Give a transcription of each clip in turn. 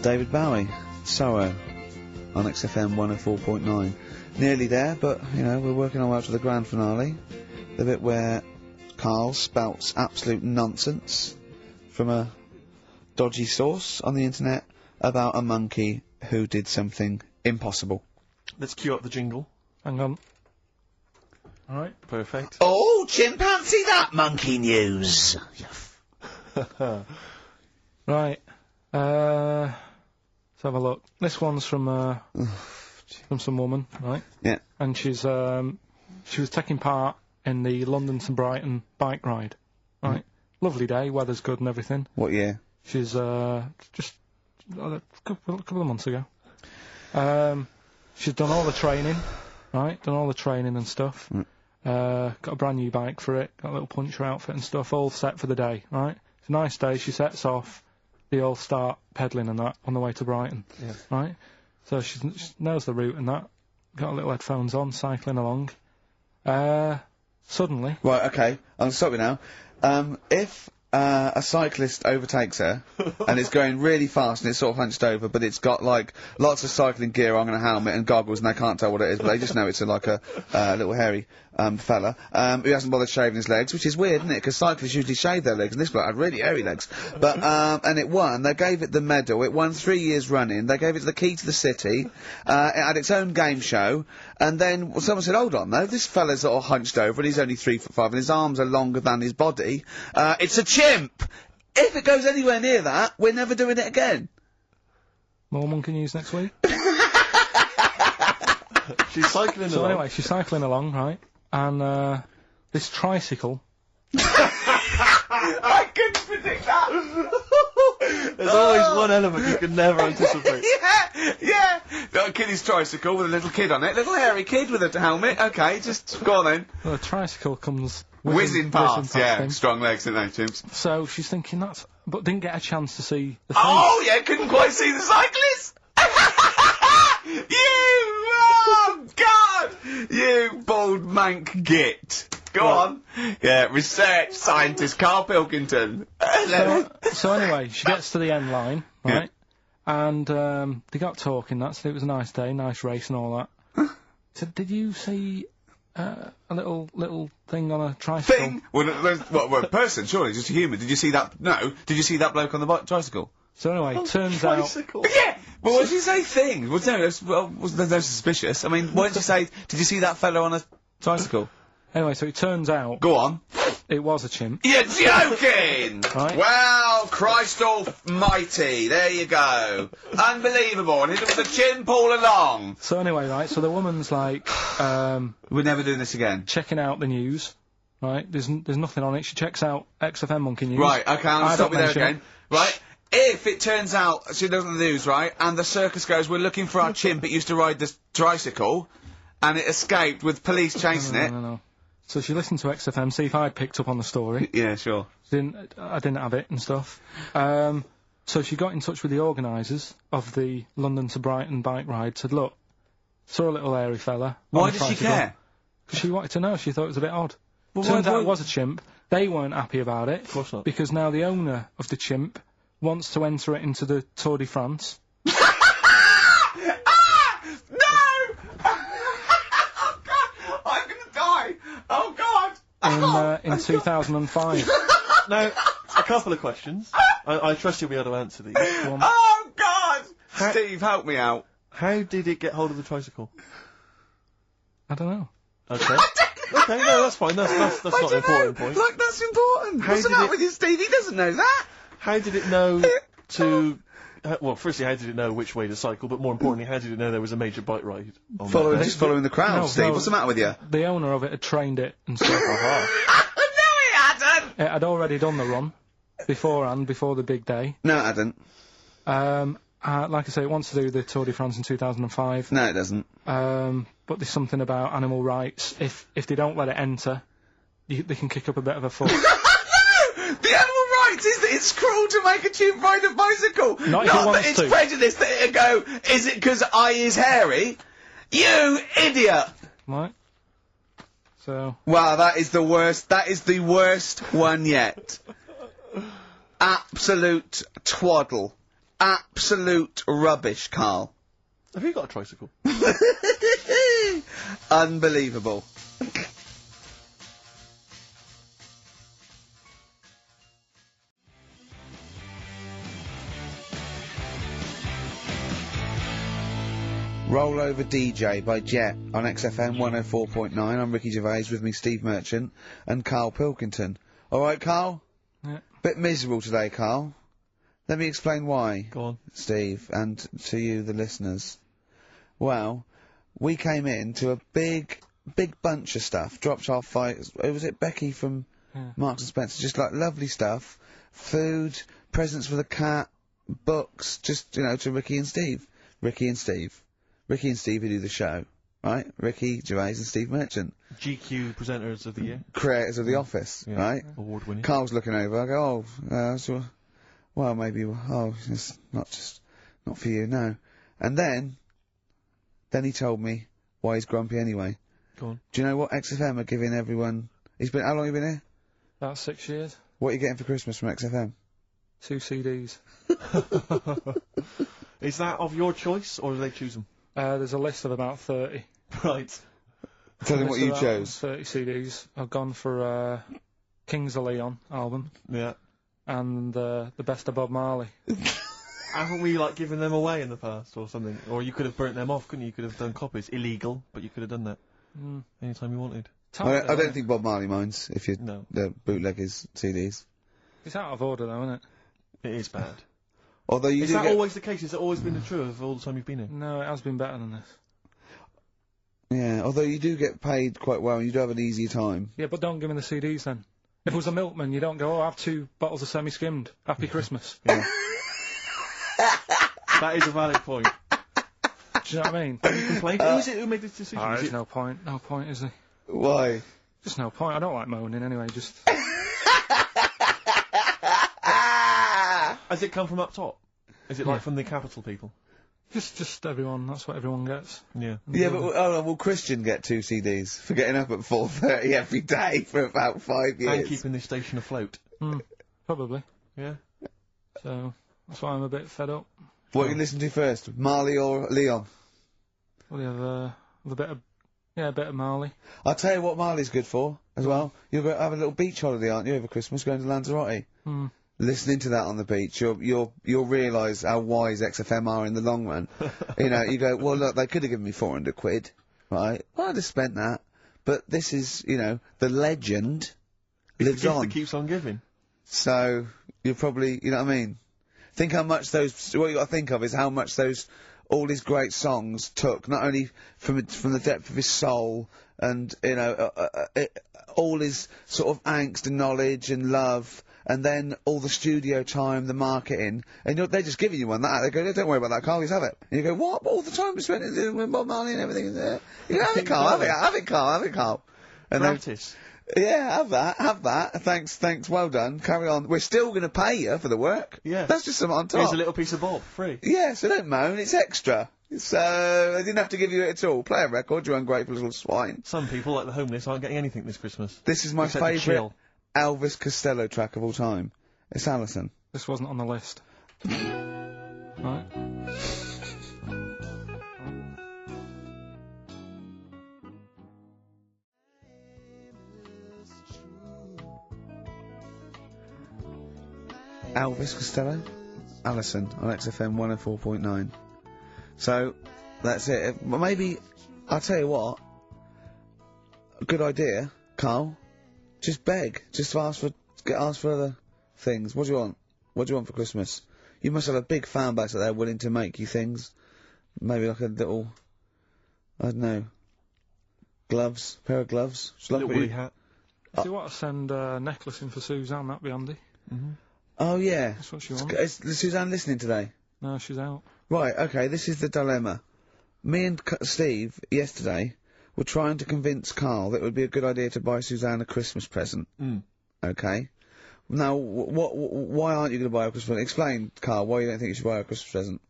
David Bowie, Sorrow, on XFM 104.9. Nearly there, but, you know, we're working our way up to the grand finale. The bit where Carl spouts absolute nonsense from a dodgy source on the internet about a monkey who did something impossible. Let's cue up the jingle. Hang on. Alright. Perfect. Oh, chimpanzee, that monkey news! Right. Let's have a look. This one's from some woman, right? Yeah. And she was taking part in the London to Brighton bike ride, right? Lovely day, weather's good and everything. What year? She's, just a couple of months ago. She's done all the training, right? Done all the training and stuff. Got a brand new bike for it, got a little puncher outfit and stuff, all set for the day, right? It's a nice day, she sets off, they all start pedalling and that on the way to Brighton, right? So she knows the route and that, got little headphones on, cycling along. Suddenly... Right, okay, I'll stop you now. If a cyclist overtakes her, and it's going really fast and it's sort of hunched over, but it's got, like, lots of cycling gear on and a helmet and goggles, and they can't tell what it is, but they just know it's like a little hairy fella who hasn't bothered shaving his legs, which is weird, isn't it? Because cyclists usually shave their legs, and this bloke had really hairy legs. But and it won. They gave it the medal. It won 3 years running. They gave it the key to the city. It had its own game show, and then someone said, "Hold on, though, this fella's all hunched over, and he's only 3'5", and his arms are longer than his body. It's a chimp. If it goes anywhere near that, we're never doing it again." More monkey news next week. She's cycling along. So anyway, she's cycling along, right? And, this tricycle... I couldn't predict that! There's always one element you can never anticipate. Yeah! Got a kiddie's tricycle with a little kid on it. Little hairy kid with a helmet. Okay, just go on then. Well, the tricycle comes... Whizzing past, yeah. him. Strong legs, don't they, chimps? So she's thinking that's... But didn't get a chance to see the Oh, yeah, couldn't quite see the cyclist! Oh, God! You bald mank git. Go on. Yeah, research scientist Carl Pilkington. So anyway, she gets to the end line, right? Yeah. And they got talking, that said it was a nice day, nice race and all that. So did you see a little thing on a tricycle? Thing? Well, a person, surely, just a human. Did you see that? No. Did you see that bloke on the tricycle? So anyway, turns out... Yeah! Well, what did you say thing? Well, no, there's no suspicious. I mean, what did you say? Did you see that fellow on a tricycle? Anyway, so it turns out... Go on. It was a chimp. You're joking! Right. Well, Christ almighty, there you go. Unbelievable, and it was a chimp all along. So anyway, right, so the woman's like, we're never doing this again. Checking out the news, right, there's nothing on it, she checks out XFM Monkey News. Right, okay, I'll stop you there again. Right, if it turns out she does on the news, right, and the circus goes, we're looking for our chimp, it used to ride this tricycle, and it escaped with police chasing it. No. So she listened to XFM, see if I'd picked up on the story. Yeah, sure. I didn't have it and stuff. So she got in touch with the organisers of the London to Brighton bike ride, said, look, saw a little hairy fella. Why did she care? Because she wanted to know, she thought it was a bit odd. Well, Turns out it was a chimp. They weren't happy about it. Of course not. Because now the owner of the chimp wants to enter it into the Tour de France. Oh, God! In 2005. Now, a couple of questions. I trust you'll be able to answer these. Oh, God! Steve, help me out. How did it get hold of the tricycle? I don't know. Okay. Okay, no, that's fine. That's not an important point. Like, that's important. What's the matter with you, Steve? He doesn't know that. How did it know to... well, firstly, how did it know which way to cycle, but more importantly, how did it know there was a major bike ride? Just following the crowd, Steve. What's the matter with you? The owner of it had trained it and stuff. No, he hadn't! It had already done the run beforehand, before the big day. No, it hadn't. Like I say, it wants to do the Tour de France in 2005. No, it doesn't. But there's something about animal rights. If they don't let it enter, they can kick up a bit of a fuss. The animal rights is that it's cruel to make a chimp ride a bicycle. Not that it's prejudice that it'll go, is it because I is hairy? You idiot! Right. So... Wow, that is the worst one yet. Absolute twaddle. absolute rubbish, Carl. Have you got a tricycle? Unbelievable. Rollover DJ by Jet on XFM 104.9. I'm Ricky Gervais, with me Steve Merchant and Carl Pilkington. Alright, Carl? Yeah. Bit miserable today, Carl. Let me explain why. Go on. Steve, and to you, the listeners. Well, we came in to a big bunch of stuff. Dropped off by, was it Becky from Marks and Spencer? Just like lovely stuff. Food, presents for the cat, books, just, you know, to Ricky and Steve. Ricky and Steve who do the show, right? Ricky Gervais and Steve Merchant. GQ presenters of the year. Creators of The Office, Yeah. right? Award winning. Carl's looking over, I go, well, maybe, it's not for you, no. And then he told me why he's grumpy anyway. Go on. Do you know what XFM are giving everyone? How long have you been here? About 6 years. What are you getting for Christmas from XFM? 2 CDs. Is that of your choice, or do they choose them? There's a list of about 30. Right. Tell them what List of you about chose. 30 CDs. I've gone for Kings of Leon album Yeah. and the Best of Bob Marley. Haven't we, like, given them away in the past, or something? Or you could have burnt them off, couldn't you? You could have done copies. Illegal, but you could have done that. Anytime you wanted. I don't think Bob Marley minds if you No. the bootleg his CDs. It's out of order though, isn't it? It is bad. Although you Is do that get, always the case? Has it always been the truth of all the time you've been here? No, it has been better than this. yeah, although you do get paid quite well and you do have an easier time. Yeah, but don't give me the CDs then. If it was a milkman, you don't go, oh, I have 2 bottles of semi-skimmed. Happy Christmas. Yeah. That is a valid point. Do you know what I mean? Complaint? Who is it who made this decision? Is There's it- no point. No point, is there? Why? Just no point. I don't like moaning anyway, just... Has it come from up top? Is it like from the capital people? Just everyone, that's what everyone gets. Yeah. Yeah, but will Christian get 2 CDs for getting up at 4:30 every day for about 5 years? And keeping this station afloat. Probably. Yeah. So, that's why I'm a bit fed up. What you listen to first, Marley or Leon? Well, you have a bit of Marley. I'll tell you what Marley's good for as well. You'll go have a little beach holiday, aren't you, over Christmas, going to Lanzarote? Listening to that on the beach, you'll realise how wise XFM are in the long run. You know, you go, well, look, they could have given me 400 quid, right? Well, I'd have spent that. But this is, you know, the legend lives The gift on. that keeps on giving. So, you'll probably, you know what I mean? Think how much what you got to think of is how much all these great songs took, not only from the depth of his soul and, you know, all his sort of angst and knowledge and love, and then all the studio time, the marketing, and they're just giving you one that. They go, don't worry about that, Carl, just have it. And you go, what? All the time we spent with Bob Marley and everything is there. You go, have it, Carl, have it, Carl. And then, Gratis. yeah, have that. Thanks, well done. Carry on. We're still going to pay you for the work. Yeah. That's just something on top. Here's a little piece of Bob, free. Yeah, so don't moan, it's extra. So, I didn't have to give you it at all. Play a record, you ungrateful little swine. Some people, like the homeless, aren't getting anything this Christmas. This is my Except the favourite chill. Elvis Costello track of all time. It's Alison. This wasn't on the list. Right? Elvis Costello, Alison on XFM 104.9. So, that's it. Well, maybe, I'll tell you what, a good idea, Carl. Just beg. Just ask for other things. What do you want? What do you want for Christmas? You must have a big fan base out there willing to make you things. Maybe like a little, I don't know, pair of gloves. Just a little woolly hat. If you want to send a necklace in for Suzanne, that'd be handy. Oh yeah. That's what she wants. Is Suzanne listening today? No, she's out. Right, okay, this is the dilemma. Me and Steve, yesterday, were trying to convince Carl that it would be a good idea to buy Suzanne a Christmas present. Okay? Now, why aren't you going to buy her a Christmas present? Explain, Carl, why you don't think you should buy her a Christmas present.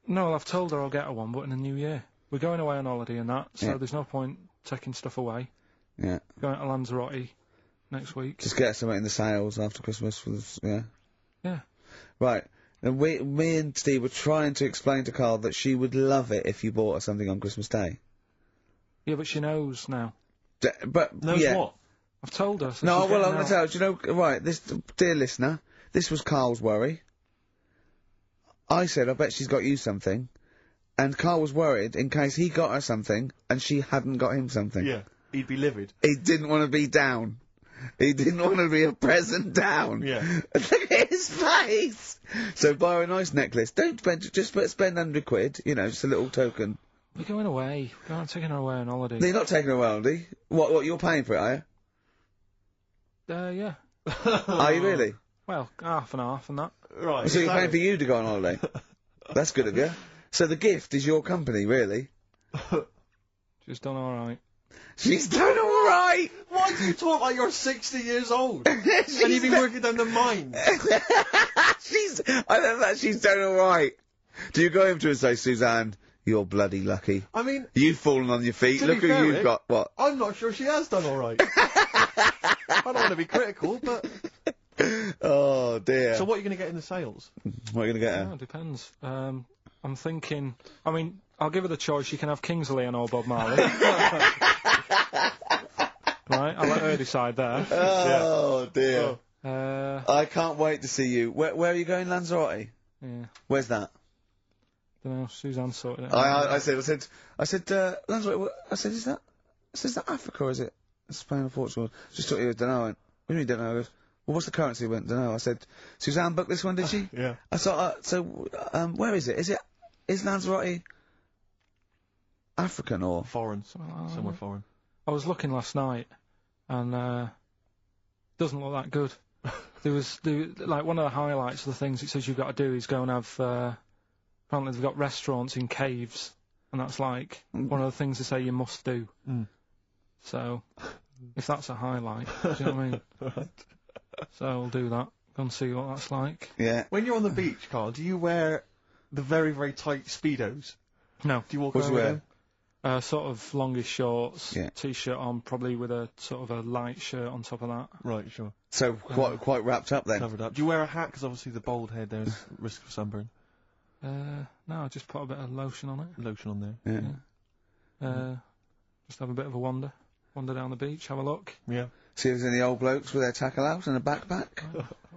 No, well, I've told her I'll get her one, but in the new year. We're going away on holiday and that, so Yeah. there's no point taking stuff away. Yeah. Going to Lanzarote next week. Just get her something in the sales after Christmas, yeah? Yeah. Right. And me and Steve were trying to explain to Carl that she would love it if you bought her something on Christmas Day. Yeah, but she knows now. But Knows yeah. what? I've told her. So No, she's well, getting I'm going out. to tell you, do you know, right, this, dear listener, this was Carl's worry. I said, I bet she's got you something. And Carl was worried in case he got her something and she hadn't got him something. Yeah. He'd be livid. He didn't want to be down. He didn't want to be a present down. Yeah. Look at his face! So buy her a nice necklace. Don't spend, just spend £100, you know, just a little token. We're going away. I'm taking her away on holiday. You're not taking her away, are you? What, you're paying for it, are you? Yeah. Are you really? Well, half and half and that. Right. So you're so- paying for you to go on holiday? That's good of you. So the gift is your company, really? She's done alright. She's done alright! Why do you talk like you're 60 years old? And you've been working down the mine. I love that she's done alright. Do you go over to her and say, Suzanne, you're bloody lucky. I mean, You've fallen on your feet. To Look be who fair, you've Rick, got. What? I'm not sure she has done alright. I don't want to be critical, but... Oh, dear. So what are you going to get in the sales? What are you going to get Oh, her? it depends. I'm thinking. I mean, I'll give her the choice. She can have Kingsley and or Bob Marley. Right, I'll let her decide there. Oh, dear. I I can't wait to see you. Where are you going, Lanzarote? yeah, Where's that? don't know. Suzanne sorted it. I said, Lanzarote, I said, is that Africa or is it Spain or Portugal? Just thought he was, dunno. I went, what do you mean, dunno? I goes, well, what's the currency? He went, dunno. I said, Suzanne booked this one, did she? Yeah. I thought, where is it? Is Lanzarote African or? Foreign. Something like that. Somewhere foreign. I was looking last night, and doesn't look that good. Like one of the highlights of the things it says you've got to do is go and have. Apparently they've got restaurants in caves, and that's like one of the things they say you must do. Mm. So, if that's a highlight, do you know what I mean? Right. So I'll do that. Go and see what that's like. Yeah. When you're on the beach, Carl, do you wear the very, very tight Speedos? No, Do you walk What's around with wear? them? sort of longish shorts, Yeah. t-shirt on, probably with a sort of a light shirt on top of that. Right, sure. So quite wrapped up then. Covered up. Do you wear a hat? Because obviously the bald head, there's risk of sunburn. No, I just put a bit of lotion on it. Lotion on there. Yeah. Just have a bit of a wander down the beach, have a look. Yeah. See if there's any old blokes with their tackle out and a backpack.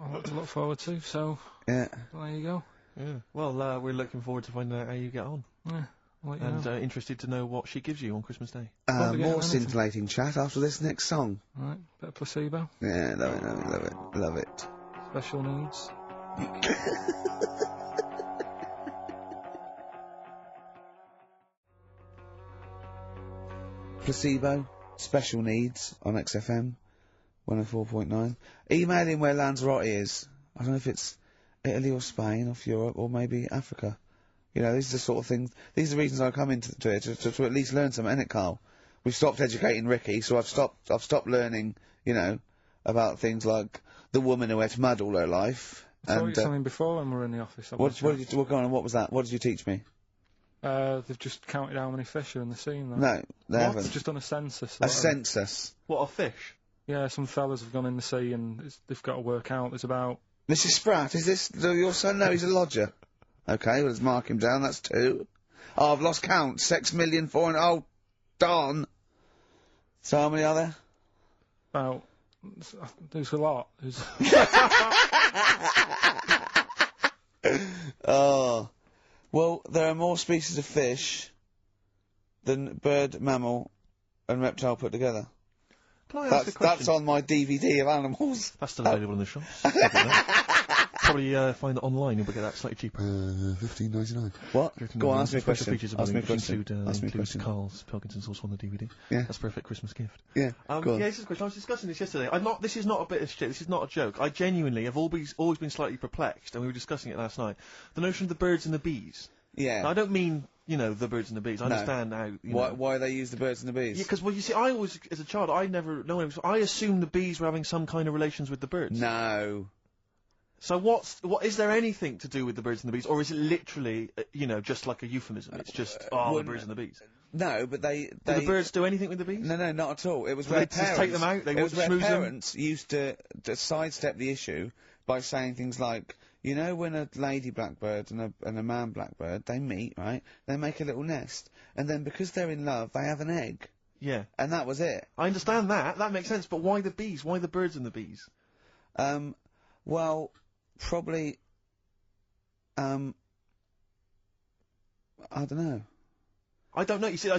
I'll lot to look forward to. So Yeah. there you go. Yeah. Well, we're looking forward to finding out how you get on. Yeah, I'll let you And know. interested to know what she gives you on Christmas Day. Won't be getting More anything. scintillating chat after this next song. Right, bit of placebo, Yeah, love it. special needs. Placebo, special needs on XFM 104.9. Email in where Lanzarote is. I don't know if it's Italy or Spain or Europe or maybe Africa. You know, these are the sort of things, these are the reasons I come into it, to at least learn something, innit, Carl? We've stopped educating Ricky, so I've stopped learning, you know, about things like the woman who ate mud all her life. I told And, you something before when we were in the office. what did you, go on, what was that? What did you teach me? They've just counted how many fish are in the sea. And that. No, they They've haven't. just done a census. A census. What, a fish? Yeah, some fellas have gone in the sea and they've got to work out. There's about. Mrs. Spratt, is this your son? No, he's a lodger. Okay, well, let's mark him down, that's 2. Oh, I've lost count. 6 million, 4, oh, darn. So how many are there? About. There's a lot. There's. Oh. Well, there are more species of fish than bird, mammal, and reptile put together. Can I ask a question? That's on my DVD of animals. That's still available in the shops. Probably find it online. You'll get that slightly cheaper. $15.99. What? Go on, ask me a Special question. features Ask me a which question. include, Ask me a includes question. Carl's Pilkington's also on the DVD. Yeah. That's a perfect Christmas gift. Yeah, go on. Yeah, this is a question. I was discussing this yesterday. This is not a bit of shit. This is not a joke. I genuinely have always been slightly perplexed, and we were discussing it last night. The notion of the birds and the bees. Yeah. Now, I don't mean, you know, the birds and the bees. I No. understand how, you know. Why they use the birds and the bees? Yeah, because, well, you see, I always, as a child, I assumed the bees were having some kind of relations with the birds. No. So what is there anything to do with the birds and the bees, or is it literally, you know, just like a euphemism? It's just, the birds and the bees. No, but they... Do the birds do anything with the bees? No, not at all. It was Do where they just parents... take them out? They it was where schmooze them? parents used to sidestep the issue by saying things like, You know when a lady blackbird and a man blackbird, they meet, right? They make a little nest. And then because they're in love, they have an egg. Yeah. And that was it. I understand that. That makes sense. But why the bees? Why the birds and the bees? Well, probably, I don't know. I don't know. You see,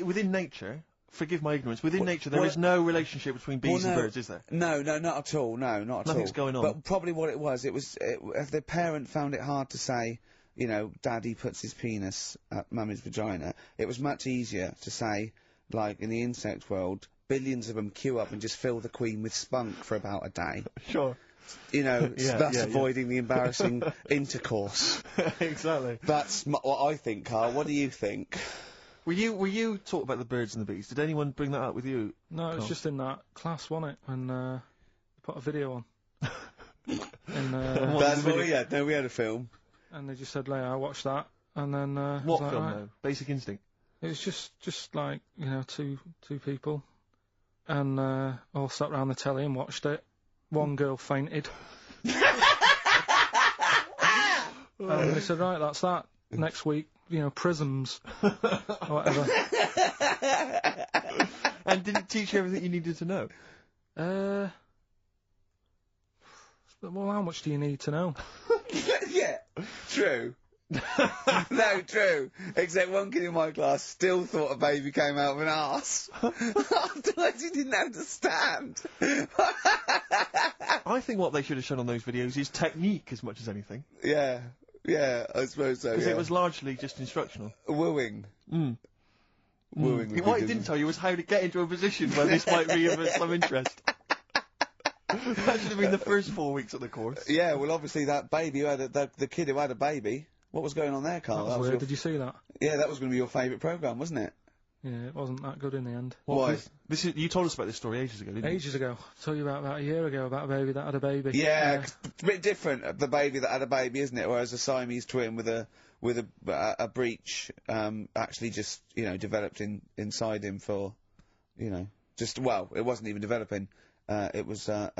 within nature, forgive my ignorance, within nature there is no relationship between bees and birds, is there? No, not at all. No, not at all. Nothing's going on. But probably what it was, if the parent found it hard to say, you know, Daddy puts his penis at Mummy's vagina, it was much easier to say, like, in the insect world, billions of them queue up and just fill the queen with spunk for about a day. Sure. You know, thus avoiding the embarrassing intercourse. Exactly. That's what I think, Carl. What do you think? Were you talking about the birds and the bees? Did anyone bring that up with you? No, it was just in that class, wasn't it? When they put a video on. That's what we had. No, we had a film. And they just said, "Leia, I watched that." And then what film though? Basic Instinct. It was just like, you know, two people, and all sat round the telly and watched it. One girl fainted. And they said, "Right, that's that. Next week, you know, prisms, or whatever." And did it teach you everything you needed to know? Well, how much do you need to know? Yeah, true. No, true. Except one kid in my class still thought a baby came out of an arse. Afterwards he didn't understand. I think what they should have shown on those videos is technique as much as anything. Yeah, I suppose so, Because it was largely just instructional. Wooing. Wooing. What it didn't tell you was how to get into a position where this might be of some interest. That should have been the first 4 weeks of the course. Yeah, well obviously that baby who had the kid who had a baby, what was going on there, Carl? That was weird. Did you see that? Yeah, that was going to be your favourite programme, wasn't it? Yeah, it wasn't that good in the end. Why? You told us about this story ages ago, didn't you? Ages ago. I told you about a year ago, about a baby that had a baby. Yeah, it's a bit different, the baby that had a baby, isn't it? Whereas a Siamese twin with a breach, actually just, you know, developed inside him for, you know, it wasn't even developing. It was a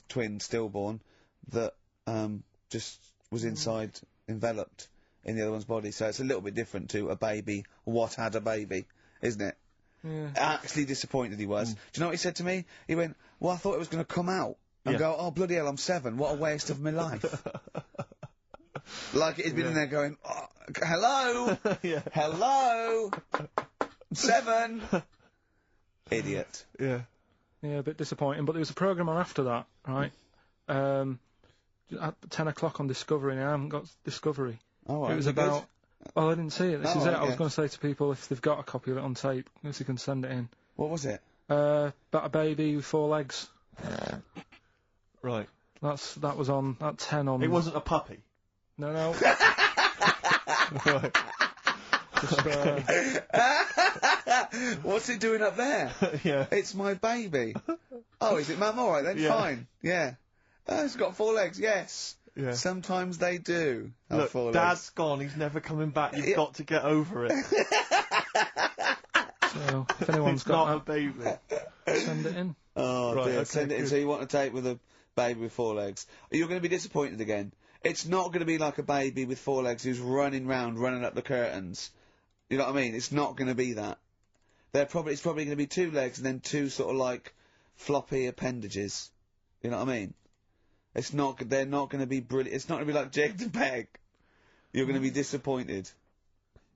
twin stillborn that just was inside, enveloped in the other one's body. So it's a little bit different to a baby what had a baby, isn't it? Yeah. Actually disappointed he was. Do you know what he said to me? He went, "Well, I thought it was going to come out." And go, "Oh, bloody hell, I'm 7. What a waste of my life." Like he'd been in there going, "Oh, hello, hello, 7. Idiot. Yeah, a bit disappointing. But there was a programme on after that, right? At 10 o'clock on Discovery, and I haven't got Discovery. Oh, right. It was about... Well, I didn't see it. This is it. Okay. I was going to say to people, if they've got a copy of it on tape, if they can send it in. What was it? About a baby with 4 legs. Right. That was on at 10 on... It wasn't a puppy? No. Right. Just, What's it doing up there? Yeah. It's my baby. Oh, is it, Mum? All right then, fine. Yeah. Oh, it's got 4 legs. Yes. Yeah. Sometimes they do. Look, 4 Dad's legs. gone. He's never coming back. You've got to get over it. so, if anyone's It's got not a baby. send it in. Oh, Right, dear. okay, Send it in. good. So you want to tape with a baby with 4 legs. You're going to be disappointed again. It's not going to be like a baby with 4 legs who's running up the curtains. You know what I mean? It's not going to be that. It's probably going to be 2 legs and then 2 sort of like floppy appendages. You know what I mean? They're not going to be brilliant. It's not going to be like Jake the Peg. You're going to be disappointed.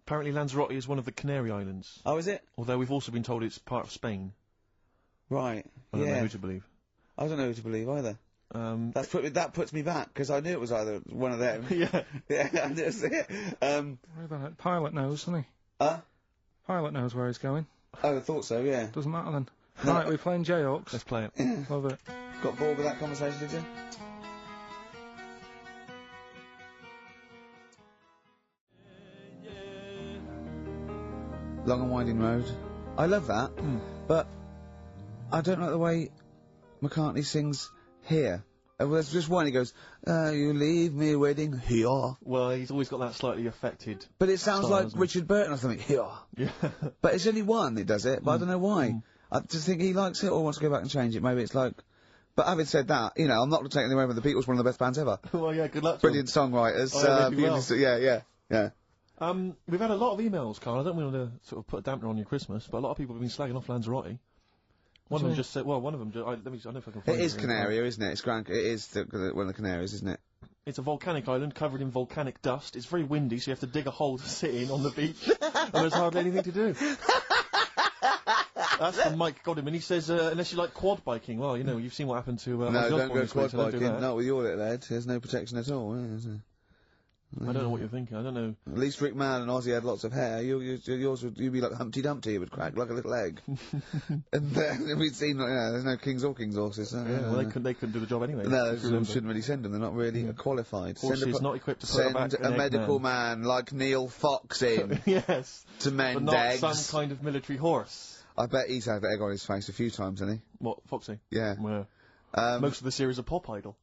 Apparently Lanzarote is one of the Canary Islands. Oh, is it? Although we've also been told it's part of Spain. Right. I don't know who to believe. I don't know who to believe either. That puts me back, because I knew it was either one of them. Yeah. Yeah, I knew it was it. Worry about it. Pilot knows, doesn't he? Pilot knows where he's going. Oh, I thought so, yeah. Doesn't matter then. Right, we're playing J-Hawks. Let's play it. Love it. Got bored with that conversation, did you? Long and Winding Road. I love that, but I don't like the way McCartney sings here. There's just one, he goes, you leave me waiting here. Well, he's always got that slightly affected But it sounds style, like doesn't it? Richard Burton or something, here. Yeah. But it's only one that does it, but I don't know why. I just think he likes it or wants to go back and change it. Maybe it's like But having said that, you know, I'm not taking away from the Beatles, one of the best bands ever. Well, yeah, good luck to Brilliant songwriters. Oh, yeah, they do well. Yeah. We've had a lot of emails, Carl. I don't want to sort of put a dampener on your Christmas, but a lot of people have been slagging off Lanzarote. One of them just said, well, one of them, I don't know if I can find It is Canaria, isn't it? It's it is one of the Canaries, isn't it? It's a volcanic island covered in volcanic dust. It's very windy, so you have to dig a hole to sit in on the beach, and there's hardly anything to do. That's from Mike Godwin. He says, unless you like quad biking, well, you know, you've seen what happened to no, Ozzy don't Osbourne go this week, quad so don't do biking. that. Not with your little head. There's no protection at all. Is there? I don't know what you're thinking. I don't know. At least Rick Mann and Ozzy had lots of hair. Yours would you'd be like Humpty Dumpty. It would crack like a little egg. And we'd seen there's no kings or kings horses. Yeah, well, they couldn't do the job anyway. No, shouldn't really send them. They're not really qualified. Horses not equipped to put back Send a medical man like Neil Fox in yes, to mend but not eggs. some kind of military horse. I bet he's had egg on his face a few times, hasn't he? What, Foxy? Yeah. Well, most of the series are Pop Idol.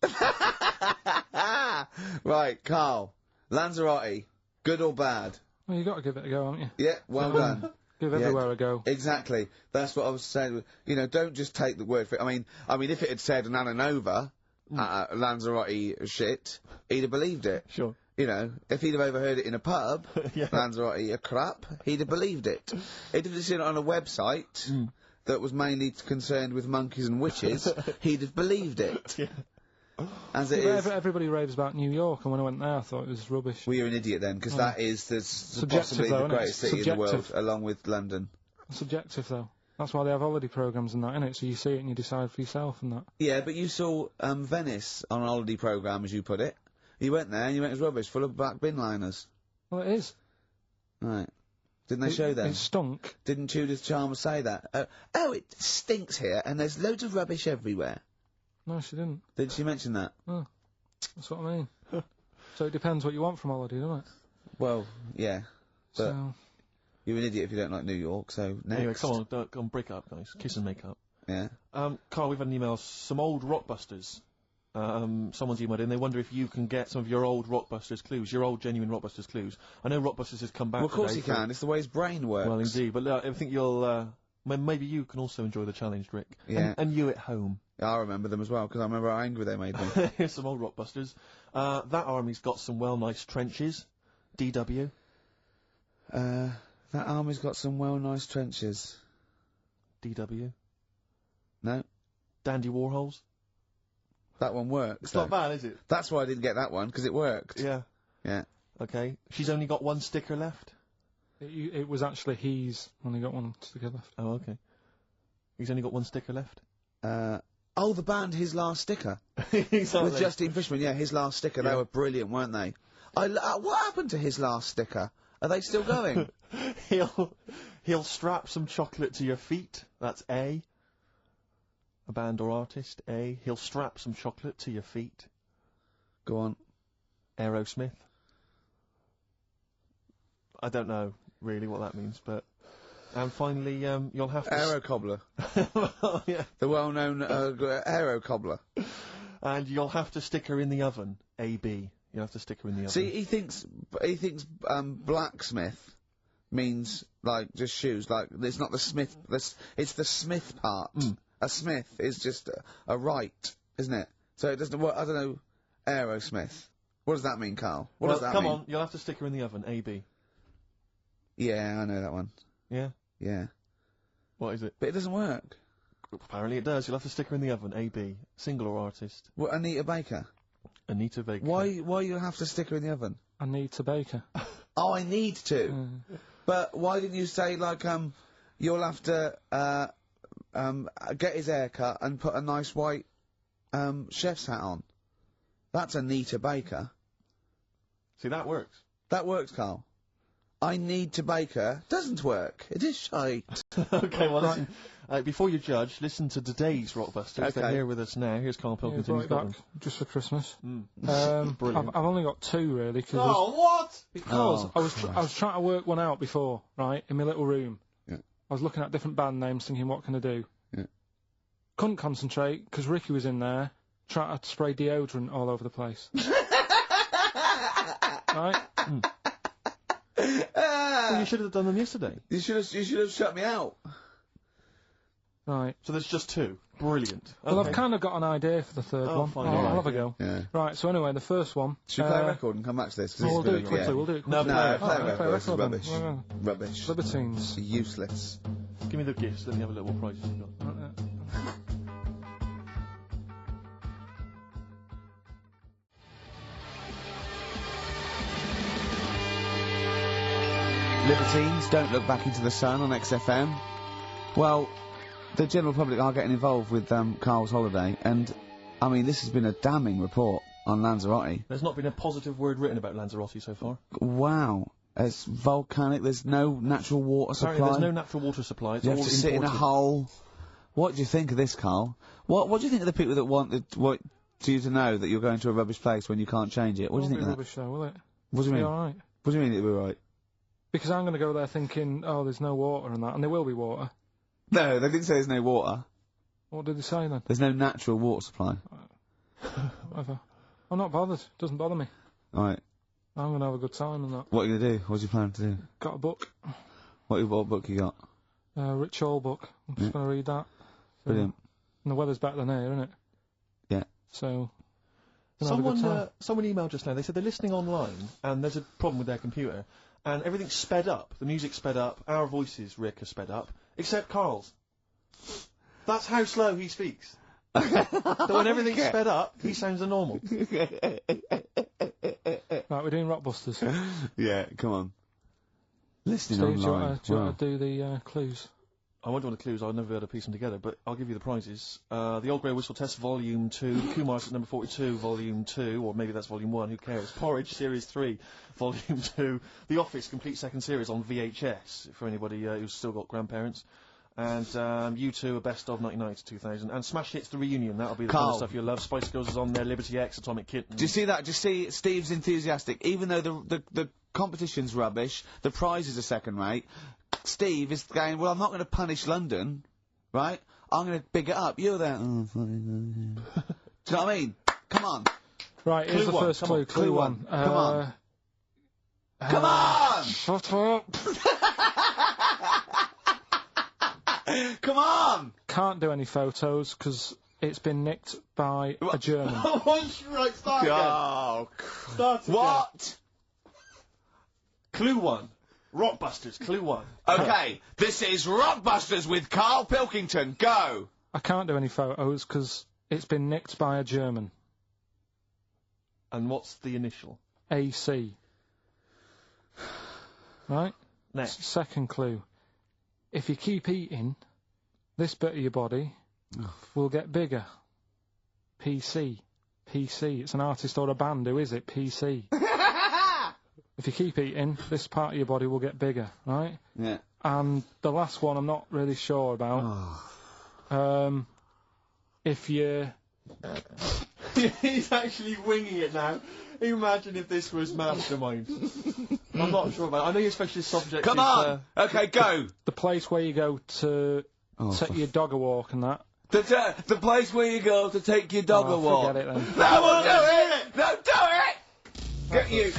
Right, Carl. Lanzarote, good or bad? Well, you got to give it a go, haven't you? Yeah, well done. Give everywhere a go. Exactly. That's what I was saying. You know, don't just take the word for it. I mean, if it had said an Ananova, Lanzarote shit, he'd have believed it. Sure. You know, if he'd have overheard it in a pub, Yeah. Lanzarote a crap, he'd have believed it. If he'd seen it on a website that was mainly concerned with monkeys and witches, he'd have believed it. Yeah. As it is. Everybody raves about New York, and when I went there, I thought it was rubbish. Well, you're an idiot then, because that is possibly though, the isn't it? greatest city in the world, Subjective. along with London. Subjective, though. That's why they have holiday programmes and that, innit? So you see it and you decide for yourself and that. Yeah, but you saw Venice on a holiday programme, as you put it. You went there and you went, it was rubbish, full of black bin liners. Well, it is. Right. Didn't they show them? It stunk. Didn't Judith Chalmers say that? Oh, it stinks here, and there's loads of rubbish everywhere. No, she didn't. Did she mention that? Oh, that's what I mean. So it depends what you want from holiday, doesn't it? Well, yeah. But So, you're an idiot if you don't like New York, so next. Anyway, come on, break up, guys. Kiss and make up. Yeah. Carl, we've had an email. Some old Rockbusters. Someone's emailed in. They wonder if you can get some of your old Rockbusters clues, your old genuine Rockbusters clues. I know Rockbusters has come back. Well, of course today he can. It's the way his brain works. Well, indeed. But I think you'll. Maybe you can also enjoy the challenge, Rick. Yeah. And you at home. I remember them as well, because I remember how angry they made me. Here's some old Rockbusters. That army's got some nice trenches. DW. That army's got some nice trenches. DW. No? Dandy Warhols. That one works. It's not bad, is it? That's why I didn't get that one, because it worked. Yeah. Yeah. Okay. She's only got one sticker left. it was actually he's only got one sticker left. Oh, okay. He's only got one sticker left. Oh, the band His Last Sticker. Exactly. With Justine Fishman, yeah, His Last Sticker. They Yeah. were brilliant, weren't they? What happened to His Last Sticker? Are they still going? He'll strap some chocolate to your feet. That's A. A band or artist. A. He'll strap some chocolate to your feet. Go on. Aerosmith. I don't know really what that means, but. And finally, you'll have to. Aero Cobbler. Well, yeah. The well-known Aero Cobbler. And you'll have to stick her in the oven. AB. You'll have to stick her in the oven. See, he thinks blacksmith means like just shoes. Like it's not the smith. It's the smith part. A smith is just a right, isn't it? So it doesn't. I don't know. Aerosmith. What does that mean, Carl? What does that mean? Come on, you'll have to stick her in the oven. AB. Yeah, I know that one. Yeah. Yeah. What is it? But it doesn't work. Apparently it does. You'll have to stick her in the oven. AB. Single or artist. What, Anita Baker? Anita Baker. Why you have to stick her in the oven? Anita Baker. Oh, I need to. But why didn't you say, like, you'll have to, get his hair cut and put a nice white, chef's hat on? That's Anita Baker. See, that works. That works, Carl. I need to bake her. Doesn't work. It is shite. Okay, well, listen, before you judge, listen to today's Rockbusters. Okay. They're here with us now. Here's Carl Pilkington. Brought He's it got back them. just for Christmas. Brilliant. I've only got two really because what? I was trying to work one out before, right, in my little room. Yeah. I was looking at different band names, thinking, what can I do? Yeah. Couldn't concentrate because Ricky was in there trying to spray deodorant all over the place. Right? Well, you should have done them yesterday. You should have shut me out. Right. So there's just two. Brilliant. Well, Okay. I've kind of got an idea for the third Oh, one. fine, I'll alright, have a yeah. go. Yeah. Right, so anyway, the first one. Should we play a record and come back to this? 'Cause We'll this do is it gonna- quickly, yeah. we'll do it No, quickly. No, play play a play record. This is record then. rubbish. Well, Rubbish. Libertines. Useless. Give me the gifts. Let me have a little what prizes you've got. Libertines, Don't Look Back Into the Sun on XFM. Well, the general public are getting involved with Carl's holiday, and, I mean, this has been a damning report on Lanzarote. There's not been a positive word written about Lanzarote so far. Wow. It's volcanic, there's no natural water Apparently supply. there's no natural water supply. It's You all have to sit in a imported. hole. What do you think of this, Carl? What do you think of the people that want you to know that you're going to a rubbish place when you can't change it? What do you think of that? Rubbish though, will it? What do you mean? Be alright. What do you mean it'll be right? Because I'm going to go there thinking, oh, there's no water and that, and there will be water. No, they didn't say there's no water. What did they say then? There's no natural water supply. Whatever. I'm not bothered. Doesn't bother me. Alright. I'm going to have a good time and that. What are you going to do? What's your plan to do? Got a book. What book you got? Rich Hall book. I'm just going to read that. So- Brilliant. And the weather's better than here, isn't it? Yeah. So, gonna have a good time. Someone emailed just now. They said they're listening online and there's a problem with their computer and everything's sped up. The music's sped up. Our voices, Rick, are sped up, except Carl's. That's how slow he speaks. So when everything's sped up, he sounds a normal. Right, we're doing Rockbusters. Yeah, come on. Listening Steve, do you online. want to do the clues? I won't do the clues, I'll never be able to piece them together, but I'll give you the prizes. The Old Grey Whistle Test Volume 2, Kumar's at number 42, Volume 2, or maybe that's Volume 1, who cares? Porridge Series 3, Volume 2, The Office Complete Second Series on VHS, for anybody who's still got grandparents. And U2, a best of 99 to 2000. And Smash Hits the Reunion, that'll be the kind Carl. of stuff you'll love. Spice Girls is on there, Liberty X, Atomic Kitten. Do you see that? Do you see Steve's enthusiastic? Even though the competition's rubbish, the prizes are second rate, Steve is going, well, I'm not going to punish London, right? I'm going to big it up. You're there. Oh, do you know what I mean? Come on. Right, here's Clue the one, first come clue. on, Clue one. Come on. Come on! Shut up! Come on! Can't do any photos because it's been nicked by a German. right, start again. Oh, Start again. what? Clue 1. Rockbusters, Clue 1. Okay, this is Rockbusters with Carl Pilkington. Go! I can't do any photos because it's been nicked by a German. And what's the initial? AC. Right? Next. Second clue. If you keep eating, this bit of your body will get bigger. PC. PC. It's an artist or a band. Who is it? PC. If you keep eating, this part of your body will get bigger, right? Yeah. And the last one I'm not really sure about. If you... He's actually winging it now. Imagine if this was Mastermind. I'm not sure about it. I know your specialist subject Come is... on! Okay, go! The place where you go to take your dog a walk and that. The place where you go to take your dog a walk. Forget it then. No, we'll do it! No, do it! Get you.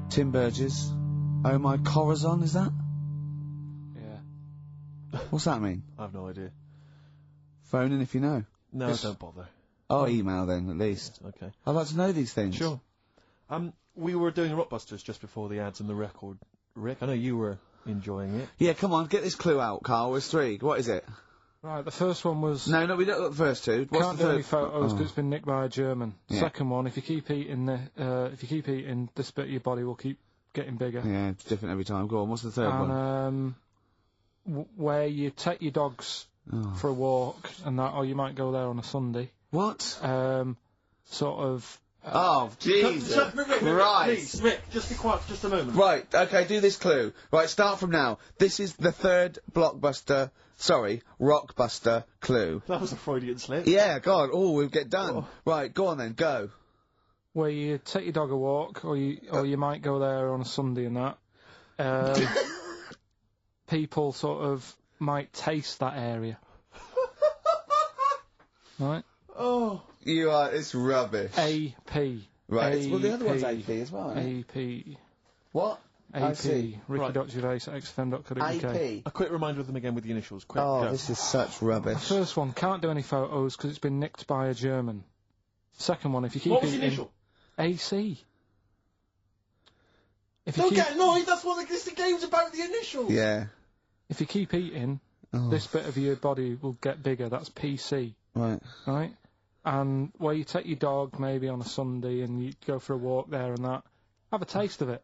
Tim Burgess. Oh my Corazon, is that? Yeah. What's that mean? I have no idea. Phone in if you know. No, don't bother. Oh, email then, at least. Okay. I'd like to know these things. Sure. We were doing Rockbusters just before the ads and the record. Rick, I know you were enjoying it. Yeah, come on, get this clue out, Carl. There's three. What is it? Right, the first one was... No, we don't got the first two. What's Can't the do third? any photos because it's been nicked by a German. Yeah. Second one, if you keep eating, this bit of your body will keep getting bigger. Yeah, it's different every time. Go on, what's the third one? And where you take your dogs for a walk and that, or you might go there on a Sunday. What? Sort of... Oh, Jesus Christ. Rick, just be quiet for just a moment. Right, okay, do this clue. Right, start from now. This is the third Rockbuster clue. That was a Freudian slip. Yeah, God, we'll get done. Right, go on then, go. Where you take your dog a walk, or you might go there on a Sunday and that. People sort of might taste that area. Right? Oh. It's rubbish. AP. Right, well the other one's AP as well. AP. What? I see. AP. Ricky.gervais at xfm.co.uk. AP. A quick reminder of them again with the initials. Quick, Oh, go. this is such The rubbish. first one, can't do any photos because it's been nicked by a German. Second one, if you keep What was the eating... initial? AC. If you Don't keep, get annoyed, that's what the game's about, the initials! Yeah. if you keep eating, Oh, this bit of your body will get bigger. That's PC, right. right? And where you take your dog maybe on a Sunday and you go for a walk there and that, have a taste of it.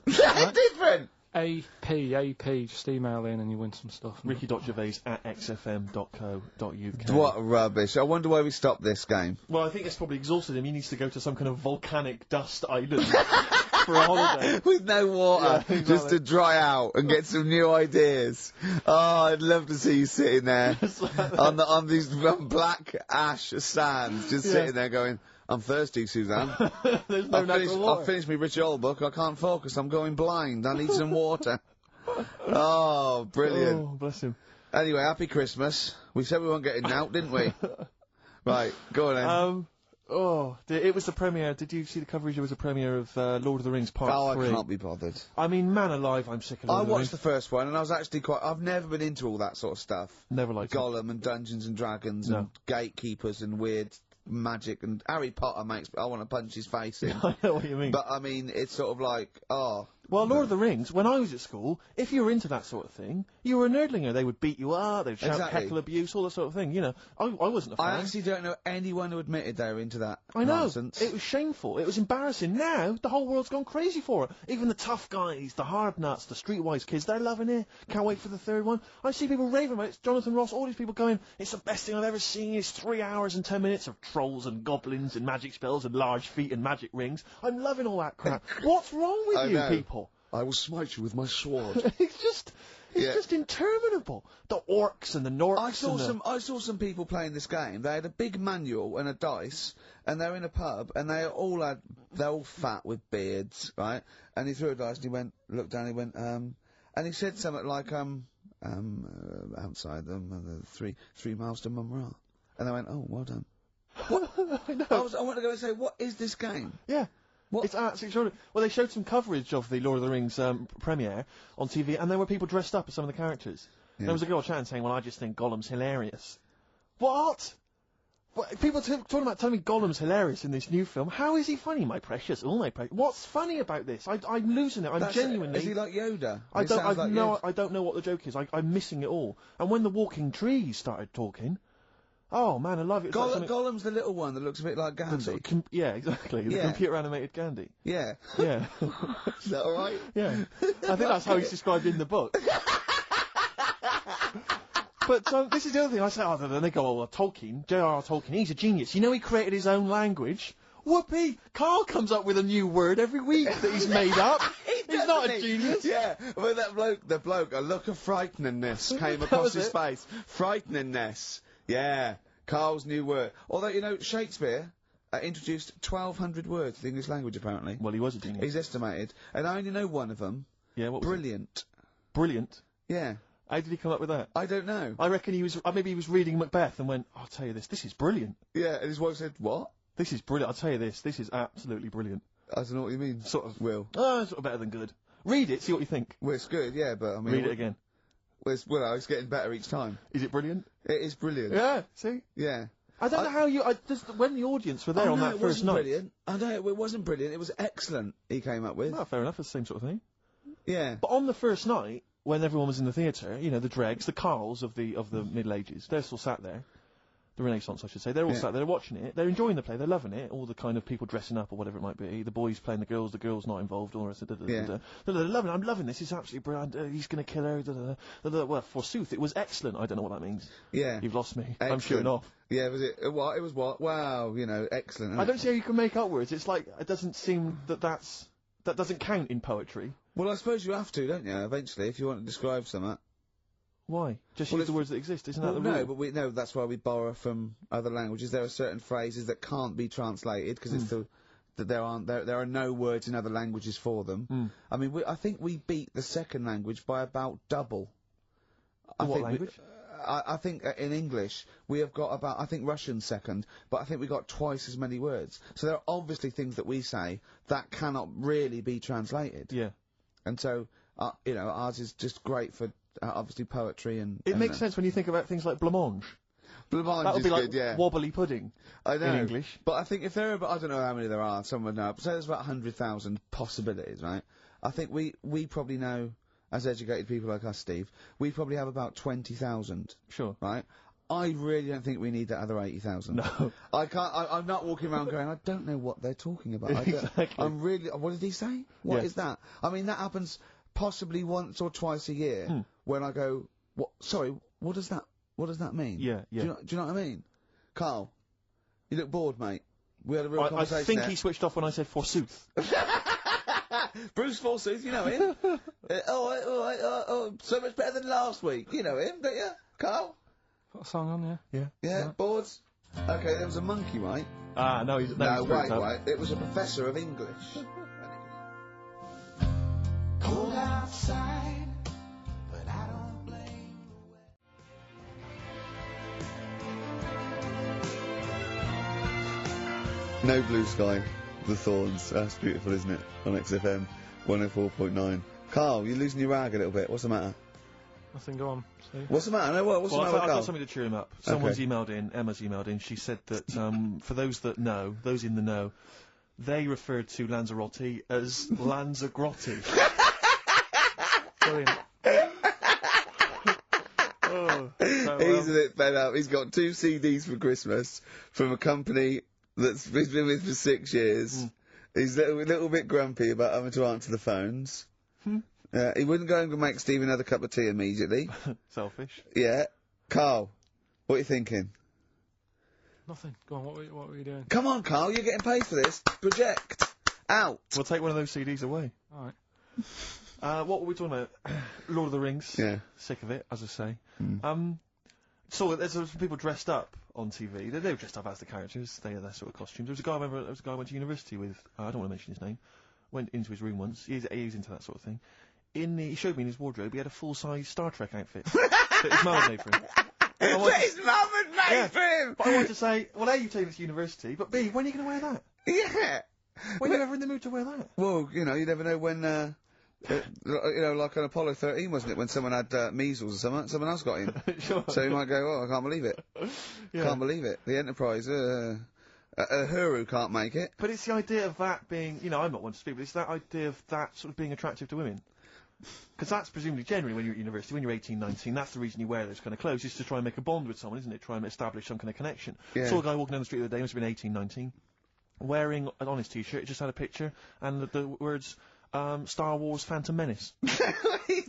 Different! AP, just email in and you win some stuff. Ricky.gervais at xfm.co.uk. What rubbish. I wonder why we stopped this game. Well, I think it's probably exhausted him. He needs to go to some kind of volcanic dust island for a holiday. With no water, Yeah, just exactly. to dry out and get some new ideas. Oh, I'd love to see you sitting there on these black ash sands, just sitting there going, I'm thirsty, Suzanne. There's no natural water. I've finished my Rich Old book. I can't focus. I'm going blind. I need some water. Oh, brilliant. Oh, bless him. Anyway, happy Christmas. We said we weren't getting out, didn't we? Right, go on then. It was the premiere. Did you see the coverage? It was a premiere of Lord of the Rings Part 3. I can't be bothered. I mean, man alive, I'm sick of Lord I of the watched Rings. the first one, and I was actually I've never been into all that sort of stuff. Never liked it. Gollum and Dungeons and Dragons No. and gatekeepers and weird magic and Harry Potter makes I want to punch his face in. I know what you mean. But I mean, it's sort of like, oh. Well, Lord of the Rings, when I was at school, if you were into that sort of thing, you were a nerdlinger. They would beat you up, they'd shout Exactly. heckle abuse, all that sort of thing. You know, I wasn't a fan. I actually don't know anyone who admitted they were into that I know. nonsense. It was shameful. It was embarrassing. Now, the whole world's gone crazy for it. Even the tough guys, the hard nuts, the streetwise kids, they're loving it. Can't wait for the third one. I see people raving about it. It's Jonathan Ross, all these people going, it's the best thing I've ever seen. It's 3 hours and 10 minutes of trolls and goblins and magic spells and large feet and magic rings. I'm loving all that crap. What's wrong with I you know. people? I will smite you with my sword. It's just interminable. The orcs and the Norks. I saw some people playing this game. They had a big manual and a dice, and they're in a pub, and they're all fat with beards, right? And he threw a dice, and he looked down, he went, and he said something like, outside them, 3 miles to Mumra. And they went, oh, well done. What? I know. I wanted to go and say, what is this game? Yeah. What? It's absolutely extraordinary. Well, they showed some coverage of the Lord of the Rings premiere on TV, and there were people dressed up as some of the characters. Yeah. There was a girl chatting saying, well, I just think Gollum's hilarious. What? People talking about telling me Gollum's hilarious in this new film. How is he funny, my precious? Oh, my precious. What's funny about this? I'm losing it. I'm genuinely... Is he like Yoda? I He sounds like Yoda. don't know what the joke is. I'm missing it all. And when the walking trees started talking... Oh, man, I love it. It's like something- Gollum's the little one that looks a bit like Gandhi. sort of yeah, exactly. The Yeah. computer-animated Gandhi. Yeah. Yeah. Is that alright? Yeah, I think that's how he's described in the book. But this is the other thing. I say, oh, then they go, oh, well, Tolkien, J.R.R. Tolkien, he's a genius. You know, he created his own language. Whoopee! Carl comes up with a new word every week that he's made up. He's not a genius. Yeah, well, the bloke, a look of frighteningness came across his face. Frighteningness. Yeah, Carl's new word. Although, you know, Shakespeare introduced 1,200 words to the English language, apparently. Well, he was a genius. He's estimated. And I only know one of them. Yeah, what was it? Brilliant. Brilliant. Yeah. How did he come up with that? I don't know. I reckon he was, maybe he was reading Macbeth and went, I'll tell you this is brilliant. Yeah, and his wife said, what? This is brilliant, I'll tell you this is absolutely brilliant. I don't know what you mean. Sort of. Will. Sort of better than good. Read it, see what you think. Well, it's good, yeah, but I mean... Read it again. Well, it's getting better each time. Is it brilliant? It is brilliant. Yeah, see? Yeah. I don't know how you, when the audience were there on that first night. Brilliant. I know, it wasn't brilliant, it was excellent, he came up with. Well, fair enough, it's the same sort of thing. Yeah. But on the first night, when everyone was in the theatre, you know, the dregs, the Carls of the Middle Ages, they're still sat there. The Renaissance, I should say. They're all sat there watching it. They're enjoying the play. They're loving it. All the kind of people dressing up or whatever it might be. The boys playing the girls not involved. All the rest of They're loving it. I'm loving this. It's absolutely brilliant. He's going to kill her. Well, forsooth, it was excellent. I don't know what that means. Yeah. You've lost me. Excellent. I'm shooting off. Yeah, was it? What? It was what? Wow, you know, excellent. I don't see how you can make up words. It's like, it doesn't seem that doesn't count in poetry. Well, I suppose you have to, don't you, eventually, if you want to describe something. Why? Just Well, use the words that exist, isn't that Well, the rule? no, but we know that's why we borrow from other languages. There are certain phrases that can't be translated because it's that there are no words in other languages for them. I mean, I think we beat the second language by about double. What language? I think in English we have got about, I think Russian's second, but I think we got twice as many words. So there are obviously things that we say that cannot really be translated. Yeah. And so, you know, ours is just great for, obviously poetry and... It makes sense when you think about things like blancmange. Blancmange That would is be like good, yeah. wobbly pudding. I know. In English. But I think if there are, I don't know how many there are, someone know, but say there's about 100,000 possibilities, right? I think we probably know, as educated people like us, Steve, we probably have about 20,000. Sure. Right? I really don't think we need that other 80,000. No. I'm not walking around going, I don't know what they're talking about. Exactly. I'm really, what did he say? What is that? I mean, that happens possibly once or twice a year when I go, what, sorry, what does that mean? Yeah, yeah. Do you know what I mean? Carl, you look bored, mate. We had a real I conversation think there. he switched off when I said forsooth. Bruce Forsyth, you know him. So much better than last week. You know him, don't you, Carl? Got a song on, yeah? Yeah, boards. Okay, there was a monkey, right? No, he's Wait. It was a professor of English. Cold outside, but I don't blame the weather. No Blue Sky, The Thorns. That's beautiful, isn't it? On XFM 104.9. Carl, you're losing your rag a little bit. What's the matter? Nothing, go on. See? What's the matter? No, what's the matter with I've Carl? got something to cheer him up. Someone's emailed in, Emma's emailed in, she said that, for those that know, those in the know, they referred to Lanzarote as Lanzagrotti. Brilliant. He's a bit fed up. He's got 2 CDs for Christmas from a company that's he's been with for 6 years. He's a little bit grumpy about having to answer the phones. He wouldn't go and make Steve another cup of tea immediately. Selfish. Yeah. Carl, what are you thinking? Nothing. Go on, what were you doing? Come on, Carl, you're getting paid for this. Project. Out. We'll take one of those CDs away. Alright. What were we talking about? Lord of the Rings. Yeah. Sick of it, as I say. So there's some people dressed up on TV. They were dressed up as the characters. They had their sort of costumes. There was a guy I went to university with. I don't want to mention his name. Went into his room once. He's into that sort of thing. He showed me in his wardrobe. He had a full-size Star Trek outfit that his mum had made for him. His mum had made for him. But I wanted to say, well, A, you've taken it to university, but B, when are you going to wear that? Yeah. When are you ever in the mood to wear that? Well, you know, you never know when. You know, like on Apollo 13, wasn't it, when someone had measles or something? Someone else got in. Sure. So you might go, oh, I can't believe it. Yeah. Can't believe it. The Enterprise, Uhuru can't make it. But it's the idea of that being, you know, I'm not one to speak, but it's that idea of that sort of being attractive to women. Because that's presumably generally when you're at university, when you're 18, 19, that's the reason you wear those kind of clothes, is to try and make a bond with someone, isn't it? Try and establish some kind of connection. Yeah. Saw a guy walking down the street the other day, must have been 18, 19, wearing on his t-shirt, it just had a picture, and the words, Star Wars Phantom Menace. he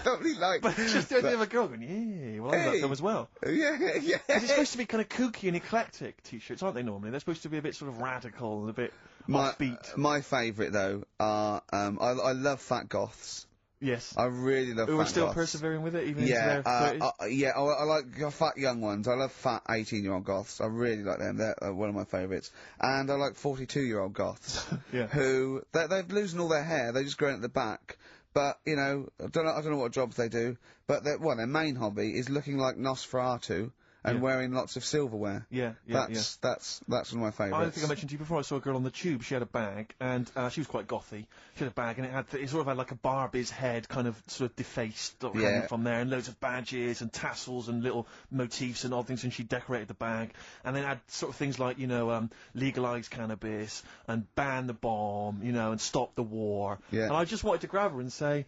probably liked But just the idea of a girl going, yeah, well, I love that film as well. Yeah. Because it's supposed to be kind of kooky and eclectic t-shirts, aren't they, normally? They're supposed to be a bit sort of radical and a bit offbeat. My favourite, though, are, I love fat goths. Yes. I really love fat Who are still goths. persevering with it, even into their 30s? I like fat young ones. I love fat 18-year-old goths. I really like them. They're one of my favourites. And I like 42-year-old goths. Yeah. Who, they're losing all their hair. They're just growing at the back. But, you know, I don't know what jobs they do. But their main hobby is looking like Nosferatu and wearing lots of silverware. That's one of my favourites. I think I mentioned to you before, I saw a girl on the tube, she had a bag, and she was quite gothy. She had a bag, and it sort of had like a Barbie's head kind of sort of defaced hanging from there, and loads of badges and tassels and little motifs and odd things, and she decorated the bag. And then had sort of things like, you know, legalise cannabis, and ban the bomb, you know, and stop the war. Yeah. And I just wanted to grab her and say,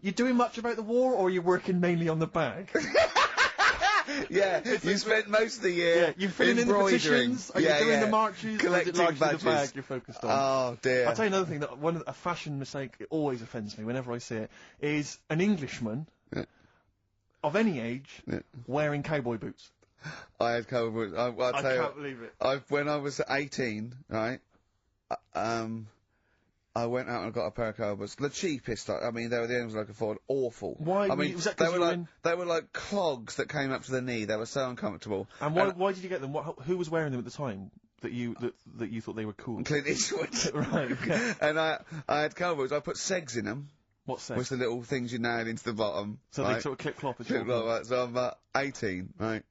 you doing much about the war, or are you working mainly on the bag? Yeah, you spent most of the year you're filling in the petitions, are you doing the marches, collecting or is it largely badges. the bag you're focused on? Oh dear. I'll tell you another thing, that a fashion mistake that always offends me whenever I see it, is an Englishman of any age wearing cowboy boots. I had cowboy boots. I can't believe it. When I was 18, right, I went out and got a pair of cowboy boots. The cheapest, I mean, they were the only ones I could afford. Awful. Why? I mean, was that they 'cause were you were like in... they were like clogs that came up to the knee. They were so uncomfortable. And why did you get them? Who was wearing them at the time that you thought they were cool? Clint Eastwood. Right. Okay. And I had cowboy boots. I put segs in them. What's that? Which the little things you nailed into the bottom. So right? they sort of clip clop as Clip clop, right. So I'm about 18, right?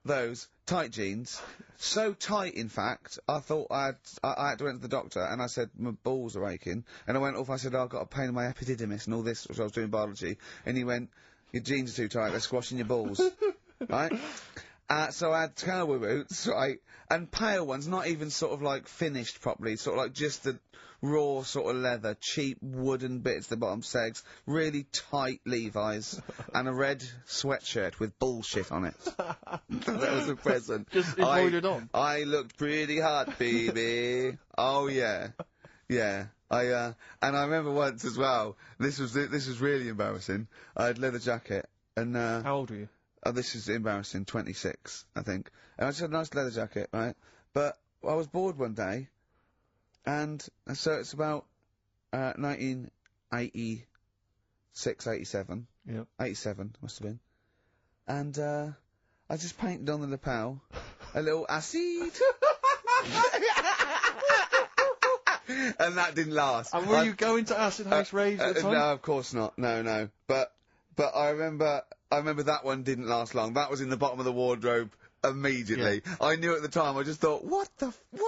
those tight jeans, so tight in fact, I thought I had to went to the doctor and I said my balls are aching, and I went off, I said I've got a pain in my epididymis and all this, which I was doing biology, and he went, your jeans are too tight, they're squashing your balls, right? So I had cowboy boots, right, and pale ones, not even sort of like finished properly, sort of like just the raw sort of leather, cheap wooden bits at the bottom, segs, really tight Levi's, and a red sweatshirt with bullshit on it. That was a present. Just embroidered on. I looked pretty hot, baby. Oh yeah. Yeah. And I remember once as well, this was really embarrassing. I had leather jacket, and How old were you? Oh, this is embarrassing, 26, I think. And I just had a nice leather jacket, right? But I was bored one day, and so it's about 1986, 87. Yeah. 87, must have been. And I just painted on the lapel a little acid. And that didn't last. And were you going to Acid House Raves at the time? No, of course not. No. But I remember that one didn't last long. That was in the bottom of the wardrobe immediately. Yeah. I knew at the time. I just thought, what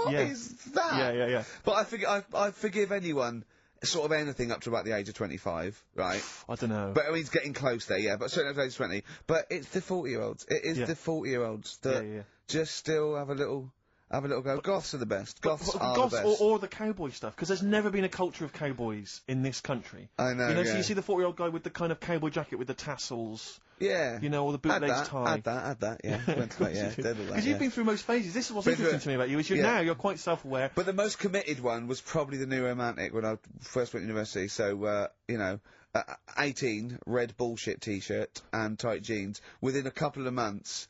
is that? Yeah. But I forgive anyone sort of anything up to about the age of 25, right? I don't know. But I mean, he's getting close there, yeah. But certainly up to the age of 20. But it's the 40-year-olds. It is the 40-year-olds that just still have a little go. Goths are the best. Goths are Goths the best. or the cowboy stuff, because there's never been a culture of cowboys in this country. I know, so yeah. you see the 40-year-old guy with the kind of cowboy jacket with the tassels, Yeah. you know, or the bootlegs tie. Add that, yeah. Went to that, yeah. Because you've been through most phases. This is what's interesting to me about you, is you're quite self-aware. But the most committed one was probably the New Romantic when I first went to university. So, 18, red bullshit t-shirt and tight jeans. Within a couple of months,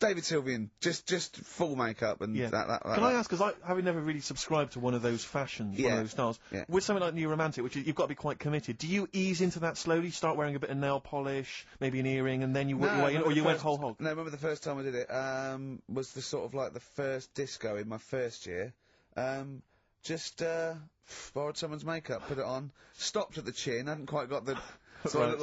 David Sylvian, just full makeup and that. Can I ask, because having never really subscribed to one of those fashions, one of those styles, with something like New Romantic, which you've got to be quite committed, do you ease into that slowly, start wearing a bit of nail polish, maybe an earring, and then you work your way in, or you went whole hog? No, I remember the first time I did it, was the sort of like the first disco in my first year. Just borrowed someone's makeup, put it on, stopped at the chin, hadn't quite got the sort of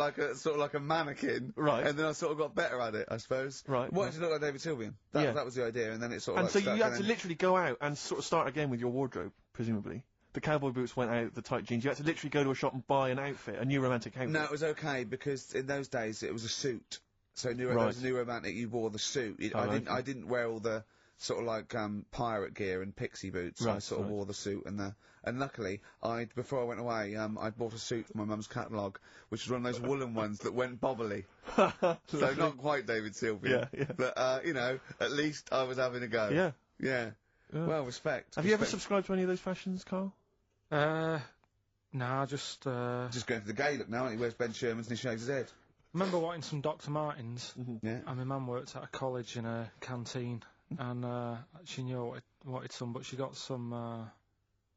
like a mannequin, right? And then I sort of got better at it, I suppose. Right. Wanted to look like David Sylvian. That was the idea, and then it sort of. And so you had to literally go out and sort of start again with your wardrobe, presumably. The cowboy boots went out, the tight jeans. You had to literally go to a shop and buy an outfit, a New Romantic outfit. No, it was okay because in those days it was a suit. So there was a New Romantic, you wore the suit. I didn't wear all the sort of like pirate gear and pixie boots. I sort of wore the suit and luckily before I went away I bought a suit from my mum's catalogue, which was one of those woolen ones that went bobbly. So not quite David Sylvian. Yeah. But at least I was having a go. Yeah. Well, respect. Have you ever subscribed to any of those fashions, Carl? Nah, just going for the gay look now, and he wears Ben Sherman's and he shaves his head. I remember wanting some Dr. Martens. Yeah. And my mum worked at a college in a canteen. And she knew I wanted some, but she got some.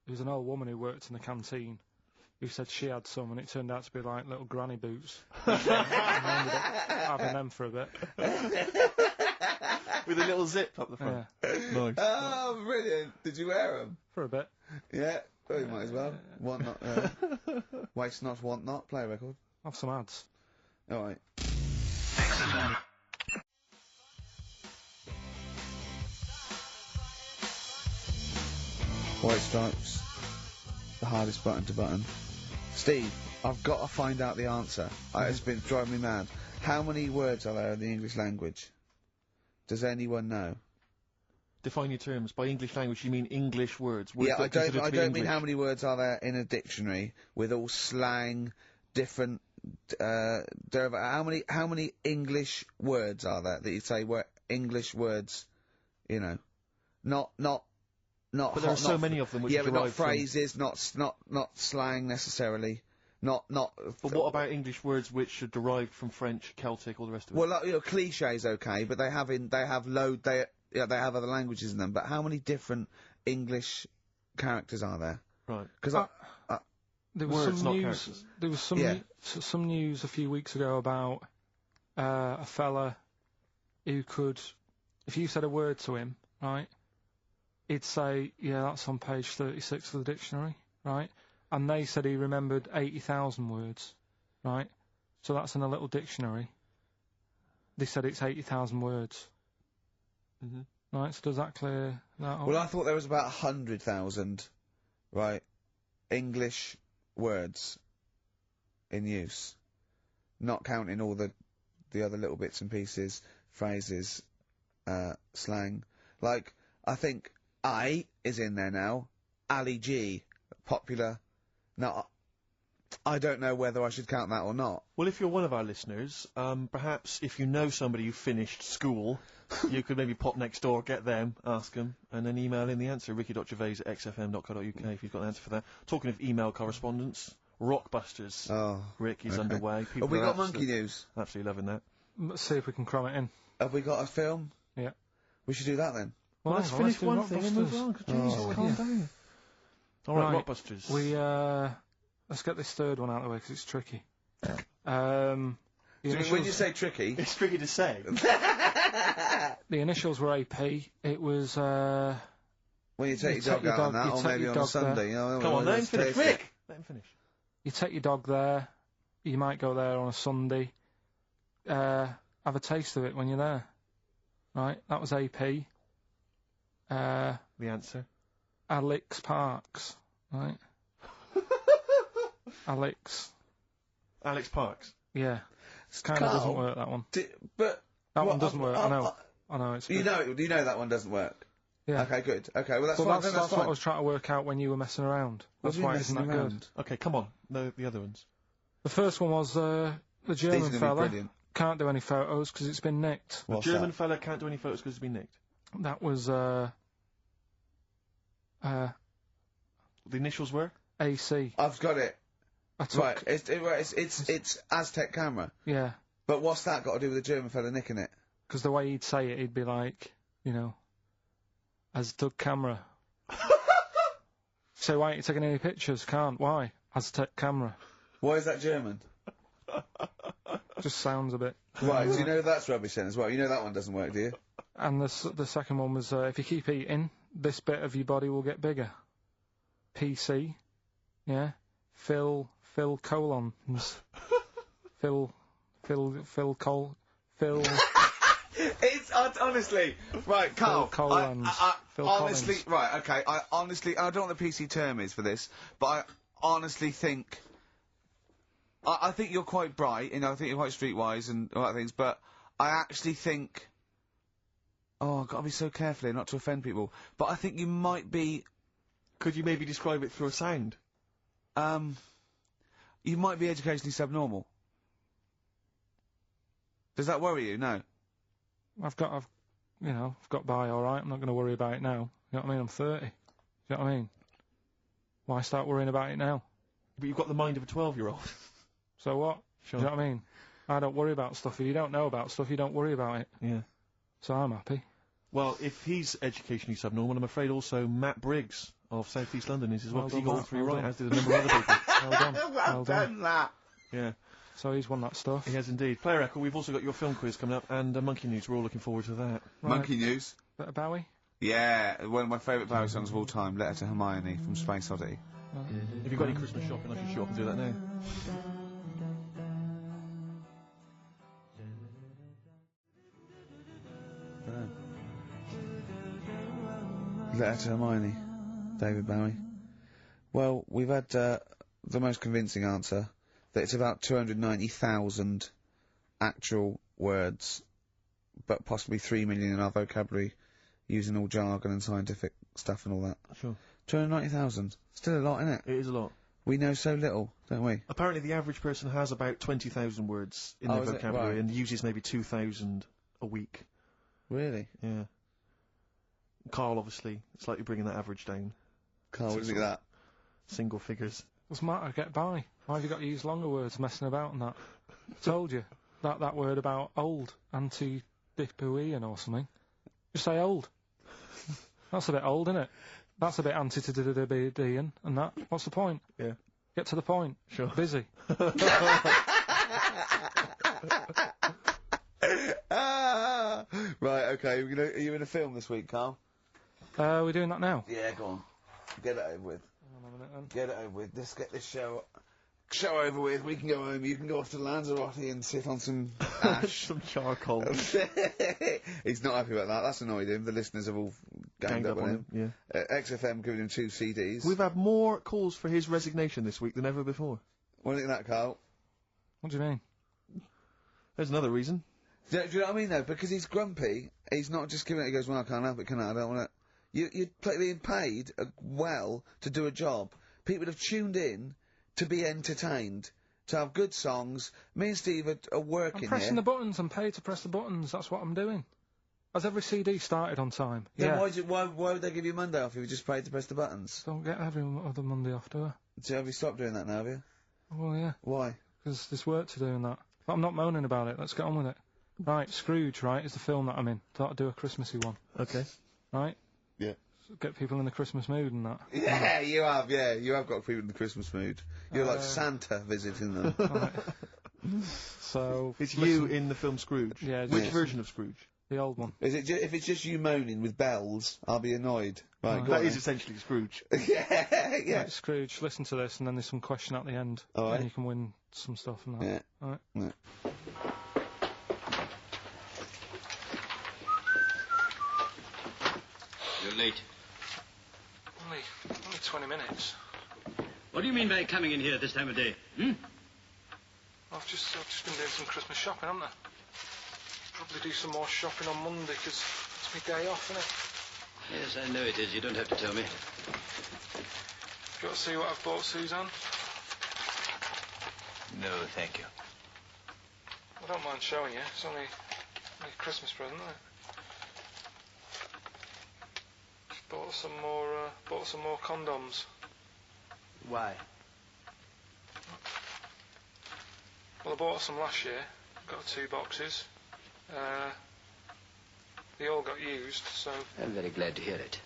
There was an old woman who worked in the canteen who said she had some, and it turned out to be like little granny boots. And I ended up having them for a bit. With a little zip up the front. Yeah. Nice. Oh, brilliant! Did you wear them? For a bit. Yeah. Well, you might as well. Want not. Waste not, want not. Play a record. Have some ads. All right. White Stripes, the hardest button to button. Steve, I've got to find out the answer. It's been driving me mad. How many words are there in the English language? Does anyone know? Define your terms. By English language, you mean English words. Yeah, I don't mean how many words are there in a dictionary with all slang, different how many English words are there that you say were English words? You know, not. But there are so many of them which but not phrases, not slang necessarily. But what about English words which are derived from French, Celtic, all the rest of it? Well, clichés okay, but they have other languages in them. But how many different English characters are there? Right. Because there was words, some not news. characters. There was some news a few weeks ago about a fella who could, if you said a word to him, right, he'd say, yeah, that's on page 36 of the dictionary, right? And they said he remembered 80,000 words, right? So that's in a little dictionary. they said it's 80,000 words. Mhm. Right, so does that clear that up? Well, I thought there was about 100,000, right, English words in use, not counting all the other little bits and pieces, phrases, slang. Like, I think I is in there now. Ali G, popular. Now, I don't know whether I should count that or not. Well, if you're one of our listeners, perhaps if you know somebody who finished school, you could maybe pop next door, get them, ask them, and then email in the answer, ricky.gervais@xfm.co.uk if you've got an answer for that. Talking of email correspondence, Rockbusters, Oh, Rick, is okay. underway. People Have we are got monkey news? absolutely loving that. Let's see if we can cram it in. Have we got a film? Yeah. We should do that then. Well, let's hang on, finish do one thing and move Rockbusters. on. Jesus, calm down. All right, Right, Rockbusters. Let's get this third one out of the way, 'cause it's tricky. The So when initials, you say tricky, It's tricky to say. the initials were AP. It was, when you take your dog out on that, you or take maybe your on a dog Sunday, there. you know, Come on, let him let's finish. taste it. Rick! Let him finish. you take your dog there. You might go there on a Sunday. Have a taste of it when you're there. Right, that was AP. The answer. Alex Parks. Right. Alex. Alex Parks. Yeah. Kind of Carl, doesn't work, that one. But That well, one doesn't work, I know. I know, it's... You know that one doesn't work. Yeah. Okay, good. Okay, well that's Well, fine. that's That's what fine. I was trying to work out when you were messing around. What That's do you why mean it isn't messing that good. around? Okay, come on. No, the other ones. The first one was the These are German gonna be fella. brilliant. Can't do any photos because it's been nicked. What's the German that? fella can't do any photos because it's been nicked. That was The initials were? AC. I've got it. I took... Right, it's Aztec camera. Yeah. But what's that got to do with the German fella nicking it? Because the way he'd say it, he'd be like, you know, Aztec camera. So why aren't you taking any pictures? Can't. Why? Aztec camera. Why is that German? Just sounds a bit... Right, so you know that's rubbish then as well. You know that one doesn't work, do you? And the second one was, if you keep eating, this bit of your body will get bigger. PC. Yeah. Phil colons. Phil. It's honestly right, Carl. Phil Collins. Phil honestly, Collins. right, okay. I don't know what the PC term is for this, but I honestly think. I think you're quite bright, and I think you're quite streetwise and all that things, but I actually think. Oh, I've got to be so careful here not to offend people, but I think you might be. Could you maybe describe it through a sound? You might be educationally subnormal. Does that worry you? No. I've got by alright, I'm not going to worry about it now. You know what I mean? I'm 30. You know what I mean? Why start worrying about it now? But you've got the mind of a 12-year-old. So what? Sure. Do you know what I mean? I don't worry about stuff. If you don't know about stuff, you don't worry about it. Yeah. So I'm happy. Well, if he's educationally subnormal, I'm afraid also Matt Briggs of South East London is as well, Well 'cause he done, got all Matt, three well right, done. as did a number of other people. Well done. Well done. that. Yeah, So he's won that stuff. he has indeed. Player Record, we've also got your film quiz coming up, and Monkey News, we're all looking forward to that. Right. Monkey News. Bit of Bowie? Yeah, one of my favourite Bowie songs of all time, Letter to Hermione from Space Oddity. If you've got any Christmas shopping, I should show up and do that now. Letter to Hermione, David Bowie. Well, we've had the most convincing answer, that it's about 290,000 actual words, but possibly 3 million in our vocabulary, using all jargon and scientific stuff and all that. Sure. 290,000. Still a lot, isn't it? It is a lot. We know so little, don't we? Apparently the average person has about 20,000 words in Oh, their is it? vocabulary Right. and uses maybe 2,000 a week. Really? Yeah. Carl, obviously, slightly bringing that average down. Carl, what do you think of that? Single figures. What's the matter? Get by. Why have you got to use longer words messing about and that? Told you. That word about old. Anti-dipuian or something. Just say old. That's a bit old, isn't it? That's a bit anti-dipuian and that. What's the point? Yeah. Get to the point. Sure. Busy. Right, okay, are you in a film this week, Carl? We're doing that now. Yeah, go on. Get it over with. Hang on a minute then. Get it over with. Let's get this show show over with, we can go home, you can go off to Lanzarote and sit on some ash. Some charcoal. He's not happy about that, that's annoyed him, the listeners have all ganged up on him. Yeah. XFM giving him 2 CDs. We've had more calls for his resignation this week than ever before. What do you think of that, Carl? What do you mean? There's another reason. Do you know what I mean, though? Because he's grumpy, he's not just giving it, he goes, well, I can't have it, can I? I don't want it. You're being paid well to do a job. People have tuned in to be entertained, to have good songs. Me and Steve are working I'm pressing here. the buttons. I'm paid to press the buttons. That's what I'm doing. Has every CD started on time? Then Yeah. why would they give you Monday off if you just paid to press the buttons? Don't get every other Monday off, do I? So have you stopped doing that now, have you? Well, yeah. Why? Because there's work to do and that. But I'm not moaning about it. Let's get on with it. Right, Scrooge, right, is the film that I'm in. Thought I'd do a Christmassy one. Okay. Right? Yeah. Get people in the Christmas mood and that. Yeah, you have got people in the Christmas mood. You're like Santa visiting them. Right. So... It's you in the film Scrooge. Yeah. Which just version of Scrooge? the old one. Is it if it's just you moaning with bells, I'll be annoyed. Right, go That on is then. essentially Scrooge. yeah. Right, Scrooge, listen to this and then there's some question at the end. Alright. And you can win some stuff and that. Yeah. Alright. Yeah. You're late. Only 20 minutes. What do you mean by coming in here at this time of day? I've just been doing some Christmas shopping, haven't I? Probably do some more shopping on Monday because it's my day off, isn't it? Yes, I know it is. You don't have to tell me. Got to see what I've bought Suzanne? No, thank you. I don't mind showing you. It's only a Christmas present, isn't it? Bought some more condoms. Why? Well, I bought some last year. Got 2 boxes. They all got used, so... I'm very glad to hear it.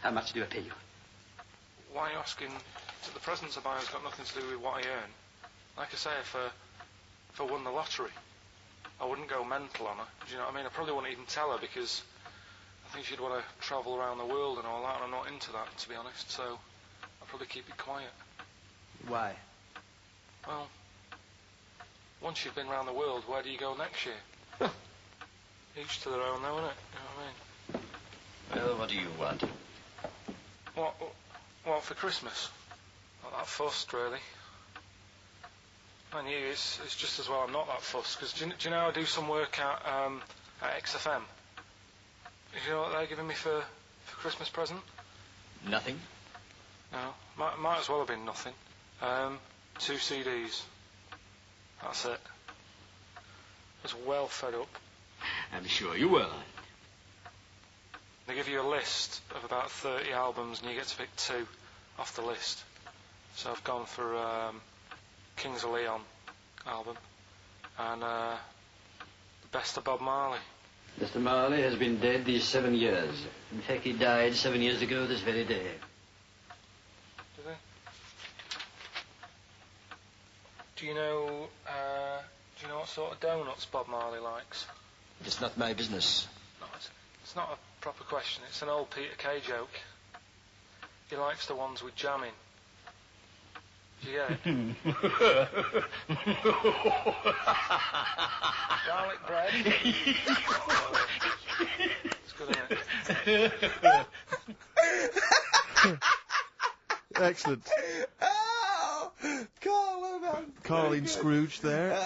How much do I pay you? Why are you asking? The presents I buy has got nothing to do with what I earn. Like I say, if I won the lottery, I wouldn't go mental on her. Do you know what I mean? I probably wouldn't even tell her because I think she'd want to travel around the world and all that, and I'm not into that, to be honest, so I'd probably keep it quiet. Why? Well, once you've been around the world, where do you go next year? Each to their own, though, innit? You know what I mean? Well, what do you want? What for Christmas? Not that fussed, really. And you, it's just as well I'm not that fussed, because do you know I do some work at XFM? Do you know what they're giving me for Christmas present? Nothing. No, might as well have been nothing. 2 CDs. That's it. I was well fed up. I'm sure you will. They give you a list of about 30 albums and you get to pick 2 off the list. So I've gone for Kings of Leon album and the best of Bob Marley. Mr. Marley has been dead these 7 years. In fact, he died 7 years ago this very day. Did they? Do you know what sort of donuts Bob Marley likes? It's not my business. No, it's not a proper question. It's an old Peter Kay joke. He likes the ones with jam in. Do you get it? Garlic bread. It's good, isn't it? Excellent. Oh! Carl, well done. Carl in Scrooge there.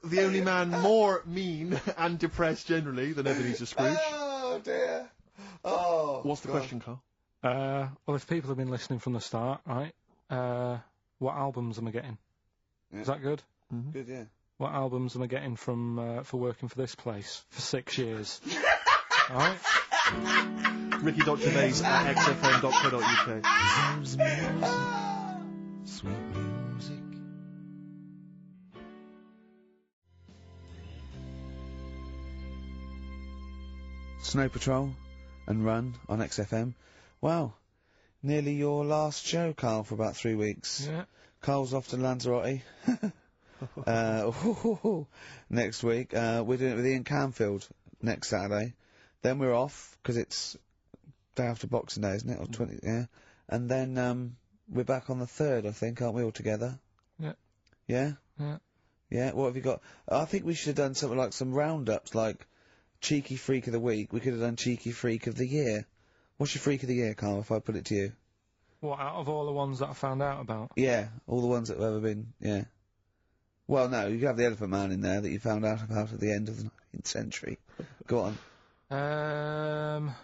The only man more mean and depressed generally than Ebenezer Scrooge. Oh, dear. Oh. What's the question, Carl? Well, if people have been listening from the start, right, what albums am I getting? Yeah. Is that good? Good, yeah. What albums am I getting from for working for this place for 6 years? Alright? Ricky.Gervais at xfm.co.uk. Sweet music. Snow Patrol and Run on XFM. Wow. Nearly your last show, Carl, for about 3 weeks. Yeah. Carl's off to Lanzarote. Next week. We're doing it with Ian Camfield next Saturday. Then we're off, because it's day after Boxing Day, isn't it? Or 20, yeah. and then we're back on the 3rd, I think, aren't we, all together? Yeah. Yeah? Yeah. Yeah, what have you got? I think we should have done something like some roundups, like Cheeky Freak of the Week. We could have done Cheeky Freak of the Year. What's your Freak of the Year, Carl, if I put it to you? What, out of all the ones that I found out about? Yeah, all the ones that have ever been, yeah. Well, no, you have the Elephant Man in there that you found out about at the end of the 19th century. Go on.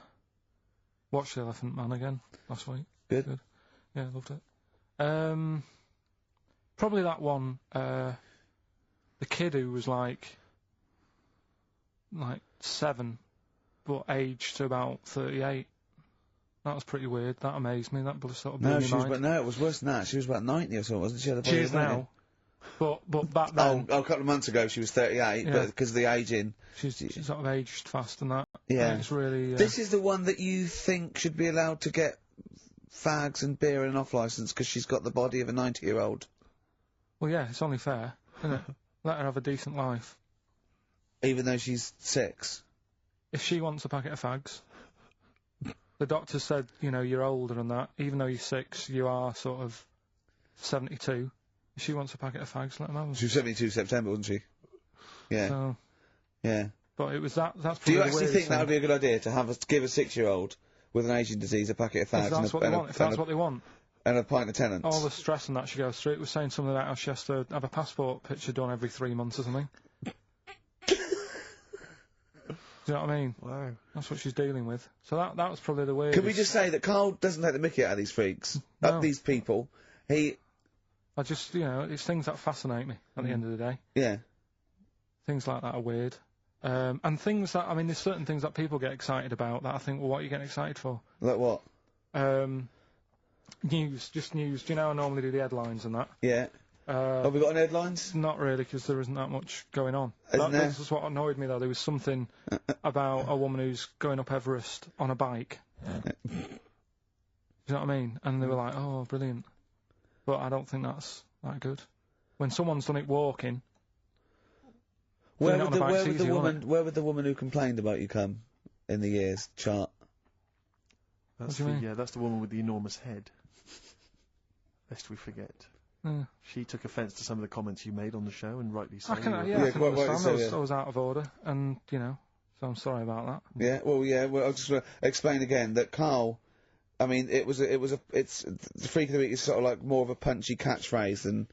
Watched The Elephant Man again last week. Good. Yeah, loved it. Probably that one, the kid who was like 7, but aged to about 38. That was pretty weird. That amazed me. That sort of blew my mind. No, it was worse than that. She was about 90 or something, wasn't she? She is now. But back then... Oh, a couple of months ago she was 38, Yeah. but because of the aging. She's sort of aged fast and that. Yeah. It's really... This is the one that you think should be allowed to get fags and beer and an off-licence because she's got the body of a 90-year-old. Well, yeah, it's only fair, isn't it? Let her have a decent life. Even though she's 6. If she wants a packet of fags... The doctor said, you know, you're older than that. Even though you're 6, you are sort of 72. If she wants a packet of fags, let them have them. She was 72 September, wasn't she? Yeah. So, yeah. but it was that's probably Do you the actually weirdest think that would thing. be a good idea, to give a 6-year-old with an aging disease a packet of fags If that's what they want, if that's what they want. and a pint of Tennants? All the stress and that she goes through. It was saying something about how she has to have a passport picture done every 3 months or something. Do you know what I mean? Wow. That's what she's dealing with. So that was probably the weirdest. Can we just say that Carl doesn't take the mickey out of these freaks? No. These people. He... I just, you know, it's things that fascinate me at the end of the day. Yeah. Things like that are weird. And things that, I mean, there's certain things that people get excited about that I think, well, what are you getting excited for? Like what? News, just news. Do you know I normally do the headlines and that? Yeah. Have we got any headlines? Not really, because there isn't that much going on. Isn't there? That's just what annoyed me, though. There was something about a woman who's going up Everest on a bike. Do you know what I mean? And they were like, oh, brilliant. But I don't think that's that good. When someone's done it walking... Where doing it would, on a bike's easy, where wasn't would the woman who complained about you come in the years chart? That's What do you mean? yeah, that's the woman with the enormous head. Lest we forget. Yeah. She took offence to some of the comments you made on the show, and rightly so. I can, Yeah, I can quite rightly understand. so, yeah. I was out of order, and, you know, so I'm sorry about that. Yeah, well, I'll just explain again that Carl, I mean, it's, the Freak of the Week is sort of like more of a punchy catchphrase than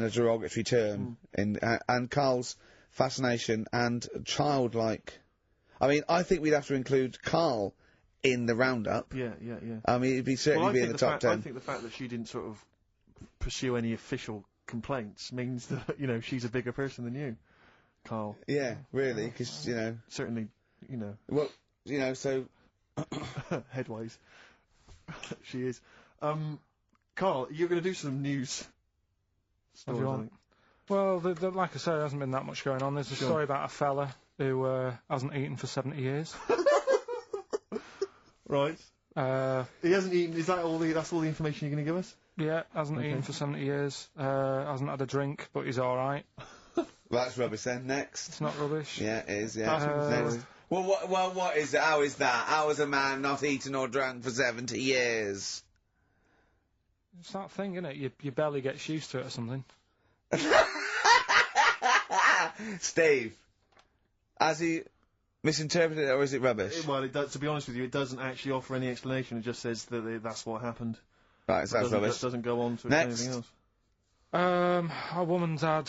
a derogatory term, and Carl's fascination and childlike, I mean, I think we'd have to include Carl in the roundup. Yeah. I mean, it'd certainly be in the top 10. I think the fact that she didn't sort of pursue any official complaints means that, you know, she's a bigger person than you, Carl. Yeah, really, because, you know... Certainly, you know... Well, you know, so... headways. She is. Carl, you're going to do some news What do stories, you I want? think. Well, like I said, there hasn't been that much going on. There's a Sure. story about a fella who hasn't eaten for 70 years. Right. He hasn't eaten. Is that all that's all the information you're going to give us? Yeah, hasn't eaten for 70 years. Hasn't had a drink, but he's alright. That's rubbish then. Next. It's not rubbish. Yeah, it is, yeah. That's Next. Well, what is it? How is that? How is a man not eaten or drunk for 70 years? It's that thing, isn't it? Your belly gets used to it or something. Steve, has he misinterpreted it or is it rubbish? Well, it does, to be honest with you, it doesn't actually offer any explanation. It just says that that's what happened. Right, so that's rubbish. It doesn't go on to explain Next. anything else. A woman's had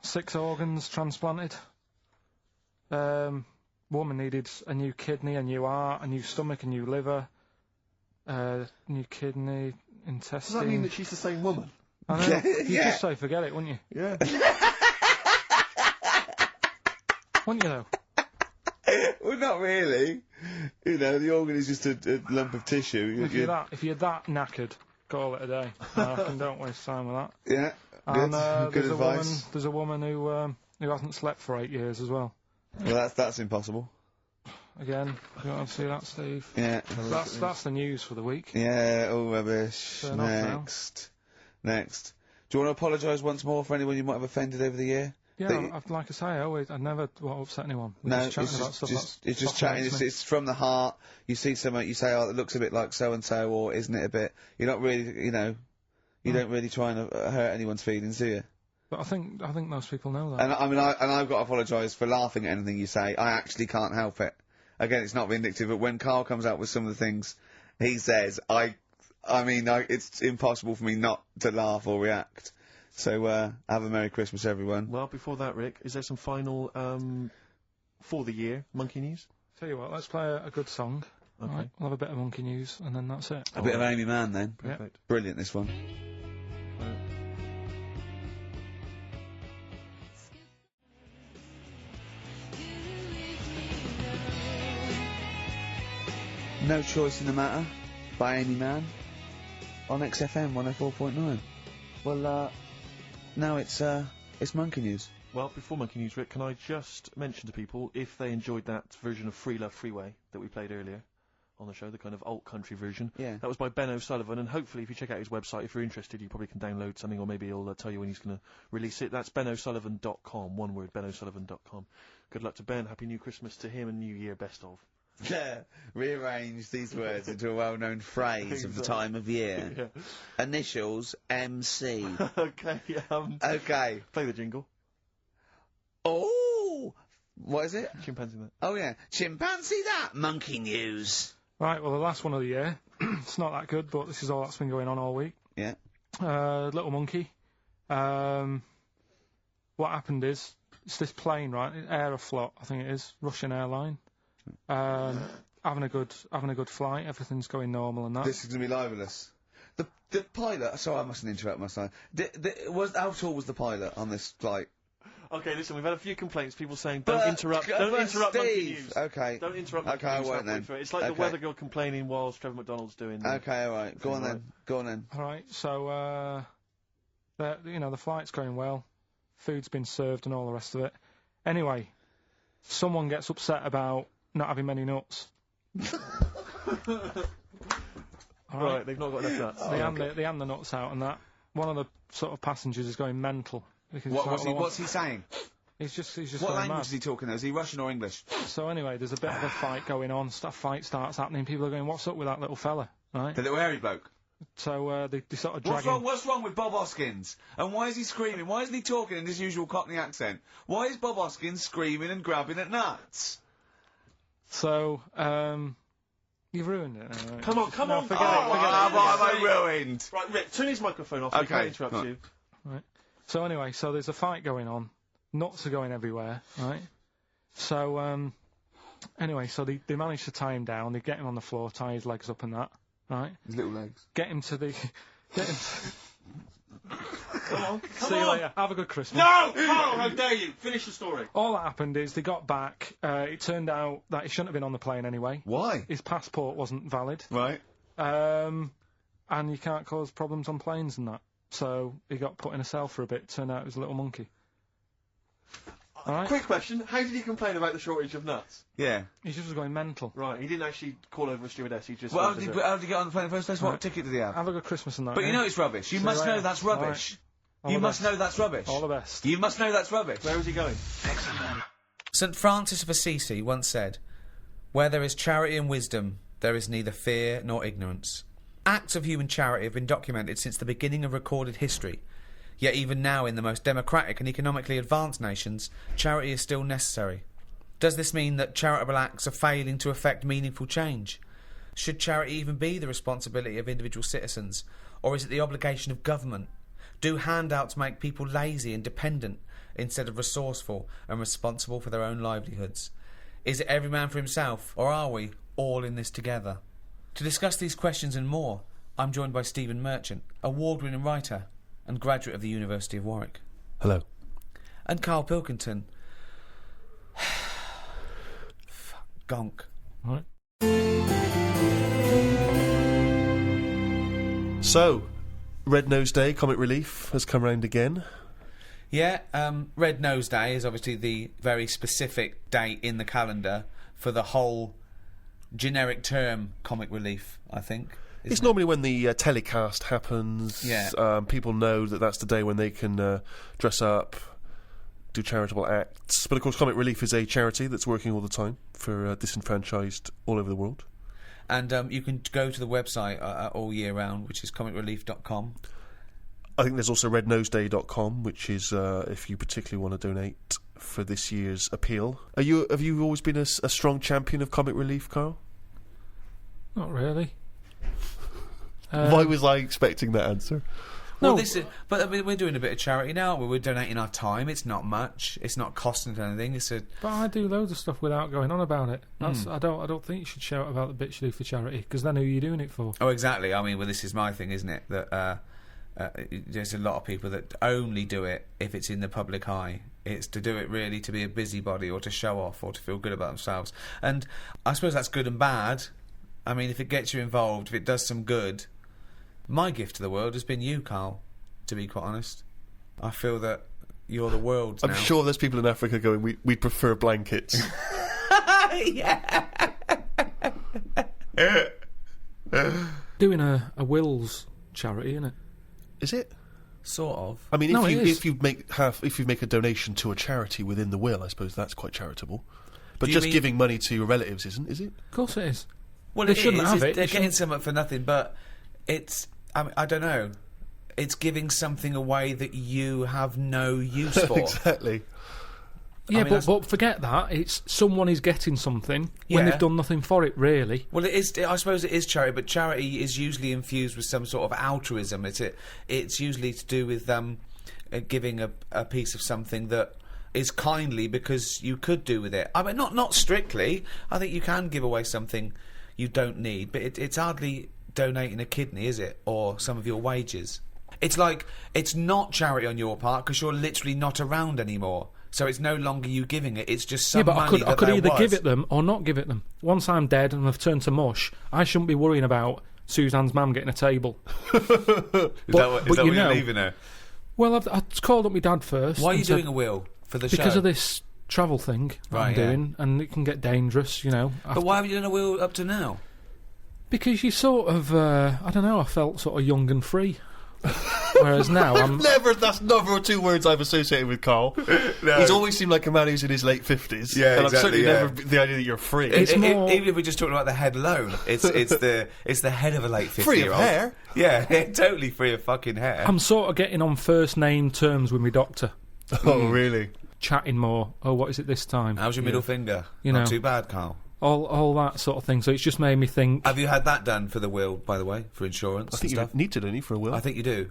6 organs transplanted. Woman needed a new kidney, a new heart, a new stomach, a new liver, new kidney, intestine. Does that mean that she's the same woman? I know. You'd Yeah. just say forget it, wouldn't you? Yeah. Wouldn't you, though? Well, not really. You know, the organ is just a lump of tissue. If you're that knackered, call it a day. Don't waste time with that. Yeah, And good there's advice. there's a woman who hasn't slept for 8 years as well. Well, that's impossible. Again, you want to see that, Steve? Yeah. That's the news for the week. Yeah, all rubbish. Turn off now. Next. Do you want to apologise once more for anyone you might have offended over the year? Yeah, like I say, I never want to upset anyone. We're No, just chatting about stuff it's just that chatting. frustrates me. It's from the heart. You see something, you say, "Oh, it looks a bit like so and so," or "Isn't it a bit?" You're not really, you know, you don't really try and hurt anyone's feelings, do you? But I think most people know that. And I mean, I've got to apologise for laughing at anything you say. I actually can't help it. Again, it's not vindictive, but when Carl comes out with some of the things he says, it's impossible for me not to laugh or react. So, have a Merry Christmas, everyone. Well, before that, Rick, is there some final, for the year, Monkey News? Tell you what, let's play a good song. Okay. Right, we'll have a bit of Monkey News, and then that's it. A bit of Amy Mann, then. Perfect. Brilliant, this one. No Choice in the Matter by Amy Mann on XFM 104.9. Well, now it's Monkey News. Well, before Monkey News, Rick, can I just mention to people, if they enjoyed that version of Free Love Freeway that we played earlier on the show, the kind of alt country version, Yeah. that was by Ben O'Sullivan, and hopefully if you check out his website, if you're interested, you probably can download something, or maybe he'll tell you when he's going to release it. That's benosullivan.com, one word, benosullivan.com. Good luck to Ben, Happy New Christmas to him, and New Year, best of. Yeah, rearrange these words into a well-known phrase of the time of year. Yeah. Initials MC. Okay, Okay. play the jingle. Oh, what is it? Chimpanzee that. Oh yeah, chimpanzee that. Monkey News. Right, well, the last one of the year. It's not that good, but this is all that's been going on all week. Yeah. Little monkey. What happened is, it's this plane, right? Aeroflot, I think it is, Russian airline. Having a good flight. Everything's going normal and that. This is gonna be libelous. The pilot. Sorry, I mustn't interrupt my son. How tall was the pilot on this flight? Okay, listen, we've had a few complaints, people saying, don't interrupt Monkey Steve. News. Okay. Don't interrupt Monkey Okay, I News won't halfway then. through it. It's like the Okay. weather girl complaining whilst Trevor McDonald's doing the... Okay, alright. Go on then. Go on then. Alright, so, the flight's going well. Food's been served and all the rest of it. Anyway, someone gets upset about not having many nuts. Right, they've not got enough nuts. They hand the nuts out and that. One of the sort of passengers is going mental. Because What's he saying? He's just What going language mad. is he talking? Is he Russian or English? So anyway, there's a bit of a fight going on. Fight starts happening. People are going, "What's up with that little fella?" Right? The little hairy bloke. So they sort of drag him. What's wrong with Bob Hoskins? And why is he screaming? Why isn't he talking in his usual Cockney accent? Why is Bob Hoskins screaming and grabbing at nuts? So you've ruined it. Right? Come on, No, forget forget it. What have I ruined? Right, Rick, turn his microphone off. Okay, We can't interrupt go on. you. Right. So anyway, so there's a fight going on. Nuts are going everywhere, right? So anyway, so they manage to tie him down. They get him on the floor, tie his legs up and that, right? His little legs. Get him to the. Get him. Come on, See you later. Have a good Christmas. No! Carl, how dare you! Finish the story. All that happened is they got back. It turned out that he shouldn't have been on the plane anyway. Why? His passport wasn't valid. Right. And you can't cause problems on planes and that. So he got put in a cell for a bit. Turned out it was a little monkey. Alright? Quick question, how did he complain about the shortage of nuts? Yeah. He just was going mental. Right, he didn't actually call over a stewardess, he just... Well, wanted how did he get on the plane in the first place? What Right. ticket did he have? Have a good Christmas and that. But yeah? you know it's rubbish. You See must you know later. that's rubbish. All You the must best. know that's rubbish. All the best. You must know that's rubbish. Where was he going? St. Francis of Assisi once said, "Where there is charity and wisdom, there is neither fear nor ignorance." Acts of human charity have been documented since the beginning of recorded history. Yet even now, in the most democratic and economically advanced nations, charity is still necessary. Does this mean that charitable acts are failing to effect meaningful change? Should charity even be the responsibility of individual citizens, or is it the obligation of government? Do handouts make people lazy and dependent instead of resourceful and responsible for their own livelihoods? Is it every man for himself, or are we all in this together? To discuss these questions and more, I'm joined by Stephen Merchant, award-winning writer and graduate of the University of Warwick. Hello. And Carl Pilkington. Gonk. Right. So, Red Nose Day, Comic Relief, has come round again. Yeah, Red Nose Day is obviously the very specific date in the calendar for the whole generic term comic relief, I think. It's normally when the telecast happens. Yeah. People know that that's the day when they can dress up, do charitable acts. But of course, Comic Relief is a charity that's working all the time for disenfranchised all over the world. And you can go to the website all year round, which is comicrelief.com. I think there's also rednoseday.com, which is if you particularly want to donate for this year's appeal. Have you always been a strong champion of Comic Relief, Carl? Not really. Why was I expecting that answer? Well, No. but I mean, we're doing a bit of charity now. We're donating our time. It's not much. It's not costing us anything. But I do loads of stuff without going on about it. I don't think you should shout about the bits you do for charity, because then who are you doing it for? Oh, exactly. I mean, well, this is my thing, isn't it? That there's a lot of people that only do it if it's in the public eye. It's to do it really to be a busybody or to show off or to feel good about themselves. And I suppose that's good and bad. I mean, if it gets you involved, if it does some good. My gift to the world has been you, Carl, to be quite honest. I feel that you're the world now. I'm sure there's people in Africa going, we'd prefer blankets. Yeah. Doing a wills charity, innit? Is it? Sort of. I mean, No, it is. if you make a donation to a charity within the will, I suppose that's quite charitable. But Do you just mean- giving money to your relatives isn't, is it? Of course it is. Well, They it shouldn't is. have It's- it. They're They getting shouldn't- something for nothing, but it's... I mean, I don't know. It's giving something away that you have no use for. Exactly. Yeah, mean, but forget that. It's someone is getting something when Yeah. they've done nothing for it, really. Well, it is. I suppose it is charity, but charity is usually infused with some sort of altruism. It's usually to do with giving a piece of something that is kindly because you could do with it. I mean, not strictly. I think you can give away something you don't need, but it's hardly donating a kidney, is it, or some of your wages? It's like it's not charity on your part because you're literally not around anymore. So it's no longer you giving it. It's just some Yeah, but money I could there either was. give it them or not give it them. Once I'm dead and I've turned to mush, I shouldn't be worrying about Suzanne's mum getting a table. Is that what you you're know- leaving her? Well, I called up my dad first. Why are you and said- doing a will for the show? Because of this travel thing that Right, I'm yeah. doing, and it can get dangerous, you know. But why haven't you done a will up to now? Because you sort of, I don't know, I felt sort of young and free. Whereas now I'm... That's never two words I've associated with Carl. He's always seemed like a man who's in his late 50s. Yeah, and exactly, I've certainly yeah. never the idea that you're free. It's more- Even if we're just talking about the head alone, it's the head of a late 50-year-old. Free of hair? Yeah, totally free of fucking hair. I'm sort of getting on first name terms with my doctor. Oh, really? Chatting more. Oh, what is it this time? How's your middle finger? You Not know. too bad, Carl. All that sort of thing. So it's just made me think, Have you had that done for the will, by the way, for insurance I think and you stuff? need to, don't you, for a will? I think you do.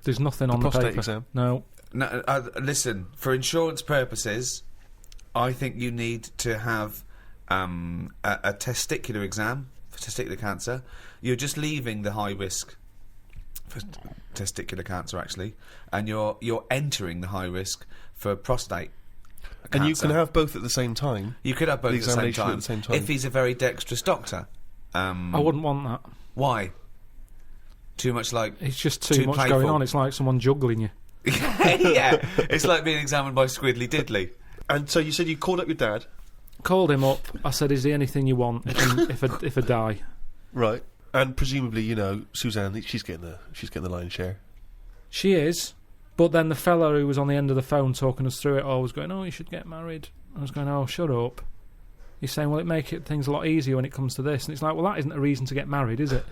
there's nothing on the prostate paper. exam. No. No, listen, for insurance purposes, I think you need to have a testicular exam for testicular cancer. You're just leaving the high risk for testicular cancer, actually, and you're entering the high risk for prostate cancer. And you can have both at the same time. You could have both the at the same examination time, at the same time. if he's a very dexterous doctor. I wouldn't want that. Why? Too much like... It's just too Too much playful. going on. It's like someone juggling you. Yeah, it's like being examined by Squiddly Diddly. And so you said you called up your dad. Called him up. I said, "Is there anything you want if I die?" Right. And presumably, you know, Suzanne, she's getting the lion's share. She is. But then the fella who was on the end of the phone talking us through it all was going, "Oh, you should get married." I was going, "Oh, shut up." He's saying, "Well, it make things a lot easier when it comes to this." And it's like, well, that isn't a reason to get married, is it?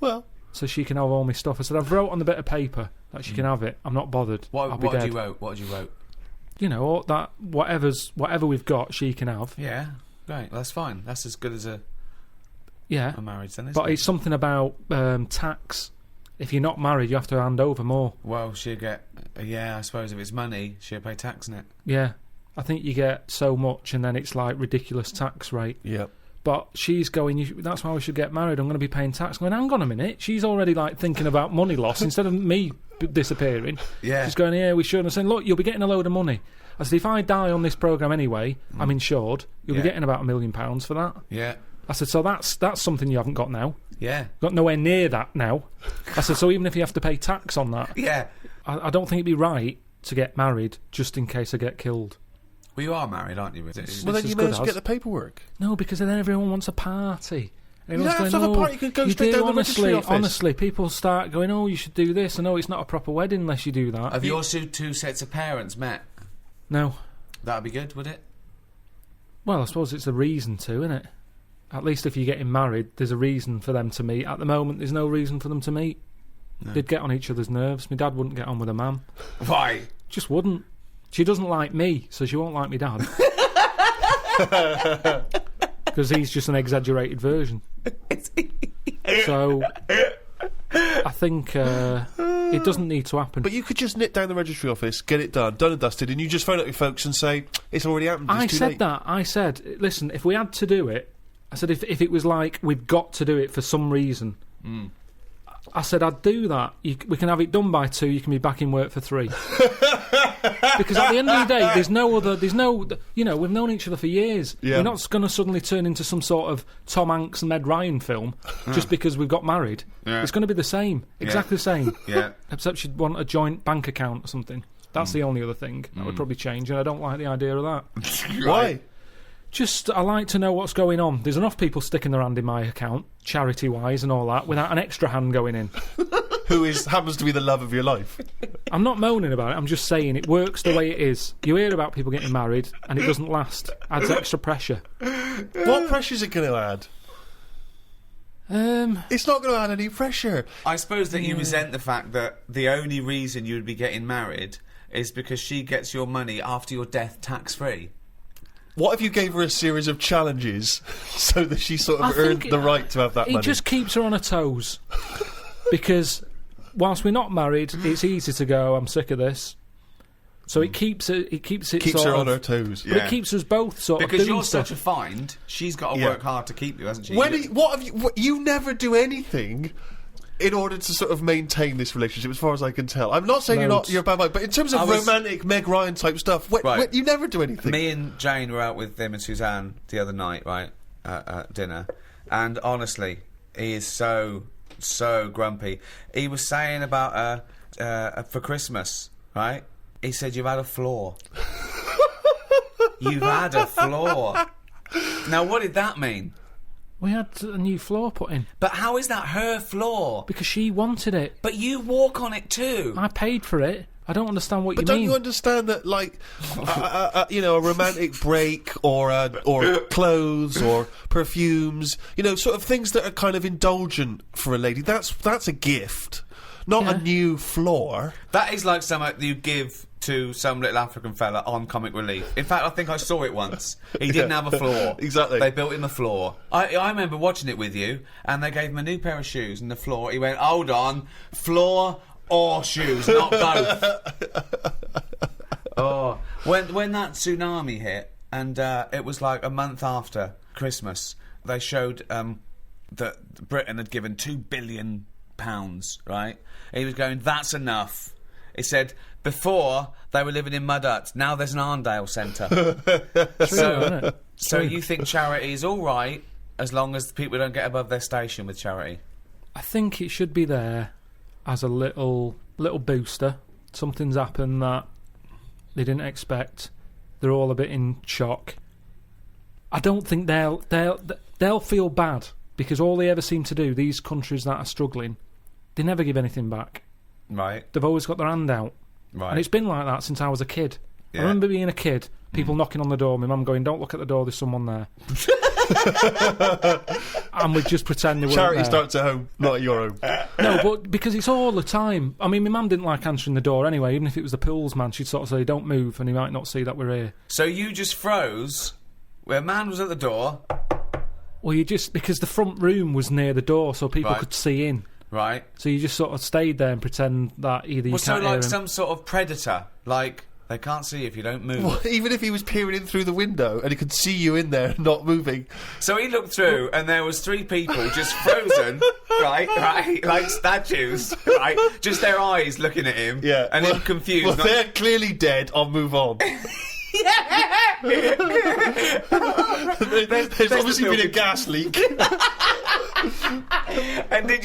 Well, So she can have all my stuff. I said, "I've wrote on the bit of paper that she can have it. I'm not bothered. I'll What be had dead." you wrote? What had you wrote? You know, all that whatever we've got, she can have. Yeah, right. That's fine. That's as good as a Yeah. marriage, then, isn't But it? it's something about tax. If you're not married, you have to hand over more. Well, she'll get... yeah, I suppose if it's money, she'll pay tax on it. Yeah. I think you get so much, and then it's like ridiculous tax rate. yeah. But she's going, that's why we should get married. I'm going to be paying tax. I'm going, hang on a minute. She's already like thinking about money loss instead of me disappearing. Yeah. She's going, yeah, we should. I'm saying, look, you'll be getting a load of money. I said, if I die on this programme anyway, I'm insured. You'll Yeah. be getting about £1 million for that. Yeah. I said, so that's something you haven't got now. Yeah. Got nowhere near that now. I said, so even if you have to pay tax on that, Yeah. I don't think it'd be right to get married just in case I get killed. Well, you are married, aren't you? Well, It's then as you good may as well as. get the paperwork. No, because then everyone wants a party. don't Everyone's have to have a "Oh, party, you can go you straight do, down the registry honestly, office." honestly, people start going, oh, you should do this, and oh, it's not a proper wedding unless you do that. Have your two sets of parents met? No. That'd be good, would it? Well, I suppose it's a reason to, isn't it? At least if you're getting married, there's a reason for them to meet. At the moment, there's no reason for them to meet. They'd get on each other's nerves. My dad wouldn't get on with a mum. Why? Just wouldn't. She doesn't like me, so she won't like me dad. Because he's just an exaggerated version. So, I think it doesn't need to happen. But you could just nip down the registry office, get it done and dusted, and you just phone up your folks and say, it's already happened, it's I too said late. that. I said, listen, if we had to do it, I said, if it was like we've got to do it for some reason, I said, I'd do that. We can have it done by 2, you can be back in work for 3. Because at the end of the day, there's no, you know, we've known each other for years. Yeah. We're not going to suddenly turn into some sort of Tom Hanks and Meg Ryan film just because we've got married. Yeah. It's going to be the same, exactly the same. Yeah. Except she'd want a joint bank account or something. That's the only other thing that would probably change, and I don't like the idea of that. Why? Just, I like to know what's going on. There's enough people sticking their hand in my account, charity-wise and all that, without an extra hand going in. Who happens to be the love of your life? I'm not moaning about it, I'm just saying it works the way it is. You hear about people getting married, and it doesn't last. Adds extra pressure. What pressure is it going to add? It's not going to add any pressure. I suppose that you resent the fact that the only reason you'd be getting married is because she gets your money after your death tax-free. What if you gave her a series of challenges so that she sort of earned the right to have that money? It just keeps her on her toes. Because whilst we're not married, it's easy to go, I'm sick of this. So it keeps it keeps sort her of, on her toes. But it keeps us both sort of Because doing you're stuff. such a find, she's got to work hard to keep you, hasn't she? You never do anything in order to sort of maintain this relationship, as far as I can tell. I'm not saying you're a bad mind, but in terms of romantic Meg Ryan type stuff, you never do anything. Me and Jane were out with him and Suzanne the other night, right, at dinner, and honestly, he is so grumpy. He was saying about for Christmas, right? He said, you've had a flaw. You've had a flaw. Now, what did that mean? We had a new floor put in. But how is that her floor? Because she wanted it. But you walk on it too. I paid for it. I don't understand what But you don't mean. you understand that, like, you know, a romantic break or clothes or perfumes, you know, sort of things that are kind of indulgent for a lady. That's a gift, not a new floor. That is like something you give to some little African fella on Comic Relief. In fact, I think I saw it once. He didn't have a floor. Exactly. They built him a floor. I remember watching it with you, and they gave him a new pair of shoes and the floor. He went, hold on, floor or shoes, not both. Oh, when that tsunami hit, and it was like a month after Christmas, they showed that Britain had given £2 billion, right? He was going, that's enough. He said, before, they were living in mud huts. Now there's an Arndale Centre. So you think charity is all right as long as the people don't get above their station with charity? I think it should be there as a little booster. Something's happened that they didn't expect. They're all a bit in shock. I don't think they'll feel bad, because all they ever seem to do, these countries that are struggling, they never give anything back. Right. They've always got their hand out. Right. And it's been like that since I was a kid. Yeah. I remember being a kid, people knocking on the door, my mum going, don't look at the door, there's someone there. And we'd just pretend they weren't Charity there. starts at home, not at your home. No, but because it's all the time. I mean, my mum didn't like answering the door anyway, even if it was the pools man, she'd sort of say, don't move, and he might not see that we're here. So you just froze where a man was at the door. Well, you just, because the front room was near the door, so people Right. could see in. Right. So you just sort of stayed there and pretend that either you Well, so can't hear like him. some sort of predator. Like, they can't see if you don't move. Well, even if he was peering in through the window and he could see you in there not moving. So he looked through, and there was 3 people just frozen, right, like statues, right? Just their eyes looking at him, Yeah. and him confused. Well, not- they're clearly dead. I'll move on. There's obviously been a gas leak. And did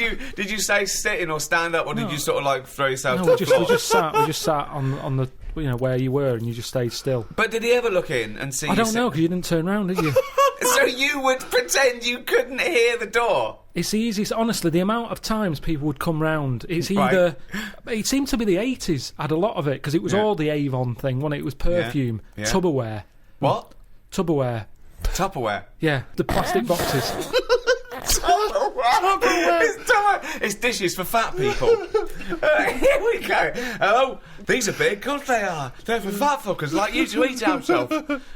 you say sitting or stand up, or did you sort of like throw yourself No, to we the just floor? sat on the, you know, where you were, and you just stayed still. But did he ever look in and see? I don't know, because you didn't turn round, did you? So you would pretend you couldn't hear the door. It's the easiest. Honestly, the amount of times people would come round, it's Right. either. It seemed to be the 80s had a lot of it because it was Yeah. all the Avon thing, wasn't it? It was perfume, Yeah. Tupperware, What? Tupperware. Tupperware. Yeah, the plastic boxes. It's dishes for fat people. Here we go. Hello. These are big. Of course they are. They're for fat fuckers like you to eat out of.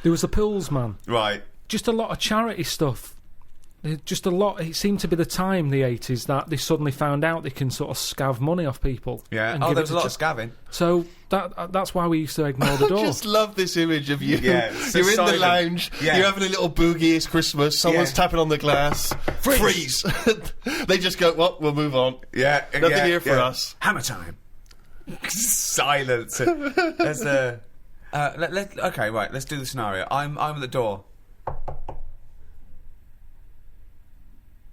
There was the Pools man. Right. Just a lot of charity stuff. Just a lot. It seemed to be the time, the 80s, that they suddenly found out they can sort of scav money off people. Yeah. and Oh, give there it was a to lot of scavving. So that's why we used to ignore the I door. just love this image of you. Yeah, so You're in the silent. lounge. Yeah. You're having a little boogie. It's Christmas. Someone's Yeah. tapping on the glass. Freeze. They just go, well, we'll move on. Yeah. Nothing here for us. Hammer time. Silence. There's a. Okay, right. Let's do the scenario. I'm at the door.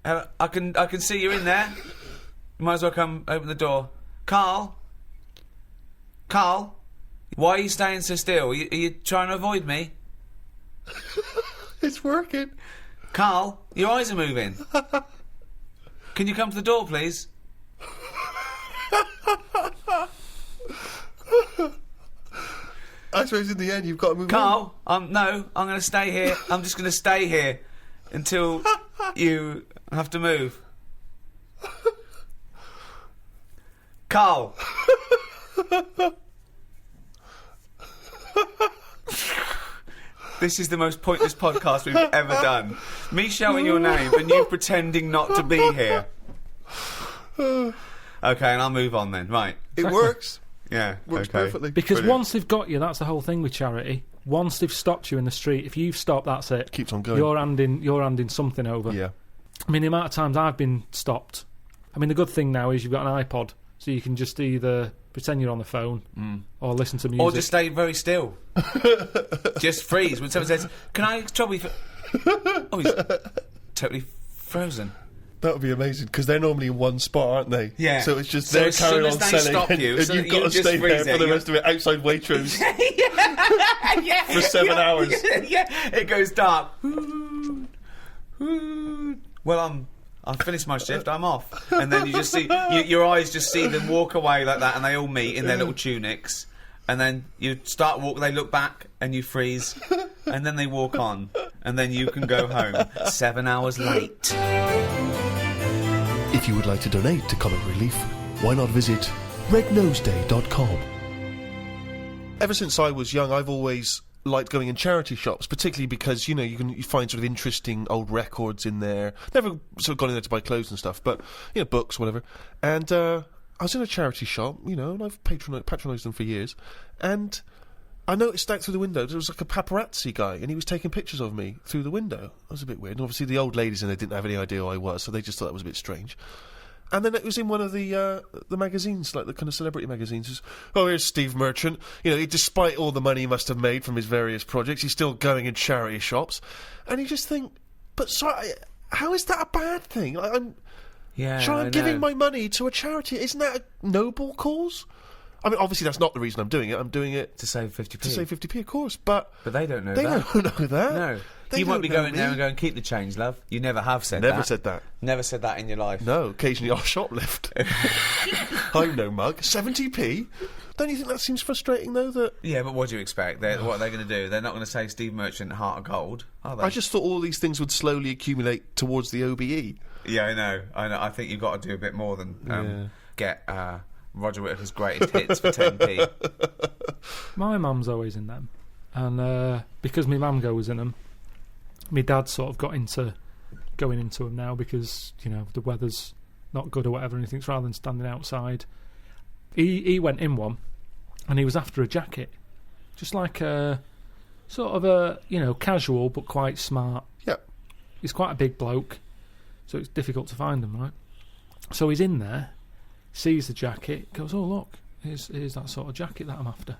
I can see you in there. You might as well come open the door. Carl, why are you staying so still? Are you trying to avoid me? It's working. Carl, your eyes are moving. Can you come to the door, please? I suppose in the end you've got to move on. Carl, no, I'm going to stay here. I'm just going to stay here until you have to move. Carl. This is the most pointless podcast we've ever done. Me shouting your name and you pretending not to be here. Okay, and I'll move on then. Right. It works. Yeah. Works okay. perfectly. Because Brilliant. once they've got you, that's the whole thing with charity. Once they've stopped you in the street, if you've stopped, that's it. Keeps on going. You're handing something over. Yeah. I mean, the amount of times I've been stopped. I mean, the good thing now is you've got an iPod, so you can just either pretend you're on the phone or listen to music. Or just stay very still. Just freeze. When someone says, can I trouble you for... Oh, he's totally frozen. That would be amazing because they're normally in one spot, aren't they? Yeah. So it's just So they're as soon carrying as on they selling, stop you, and so you've that got you to just stay freeze there for it, the rest of it outside Waitrose for 7 hours. Yeah, it goes dark. Well, I've finished my shift, I'm off. And then you just see, your eyes just see them walk away like that, and they all meet in their little tunics. And then you start walk, they look back, and you freeze. And then they walk on. And then you can go home 7 hours late. If you would like to donate to Comic Relief, why not visit rednoseday.com. Ever since I was young, I've always liked going in charity shops, particularly because, you know, you find sort of interesting old records in there. Never sort of gone in there to buy clothes and stuff, but, you know, books, whatever. And I was in a charity shop, you know, and I've patronised them for years, and I noticed out through the window there was like a paparazzi guy, and he was taking pictures of me through the window. That was a bit weird. And obviously the old ladies in there didn't have any idea who I was, so they just thought that was a bit strange. And then it was in one of the magazines, like the kind of celebrity magazines. It was, oh, here's Steve Merchant. You know, despite all the money he must have made from his various projects, he's still going in charity shops. And you just think, but sorry, how is that a bad thing? I'm giving my money to a charity. Isn't that a noble cause? I mean, obviously that's not the reason I'm doing it. I'm doing it To save 50p. to save 50p, of course. But But they don't know they that. don't know that. No. They You might don't be know going me. there and going, keep the change, love. You never have said that. Never said that. Never said that in your life. No, occasionally I'll shoplift. I'm no mug. 70p? Don't you think that seems frustrating, though, that... Yeah, but what do you expect? What are they going to do? They're not going to say Steve Merchant, Heart of Gold, are they? I just thought all these things would slowly accumulate towards the OBE. Yeah, I know. I think you've got to do a bit more than get Roger Whittaker's greatest hits for 10p. My mum's always in them, and because my mum goes in them, my dad sort of got into going into them now because, you know, the weather's not good or whatever, and he thinks rather than standing outside, he went in one, and he was after a jacket, just like a sort of a, you know, casual but quite smart. Yeah. He's quite a big bloke, so it's difficult to find them, right? So he's in there, sees the jacket, goes, oh look, here's that sort of jacket that I'm after.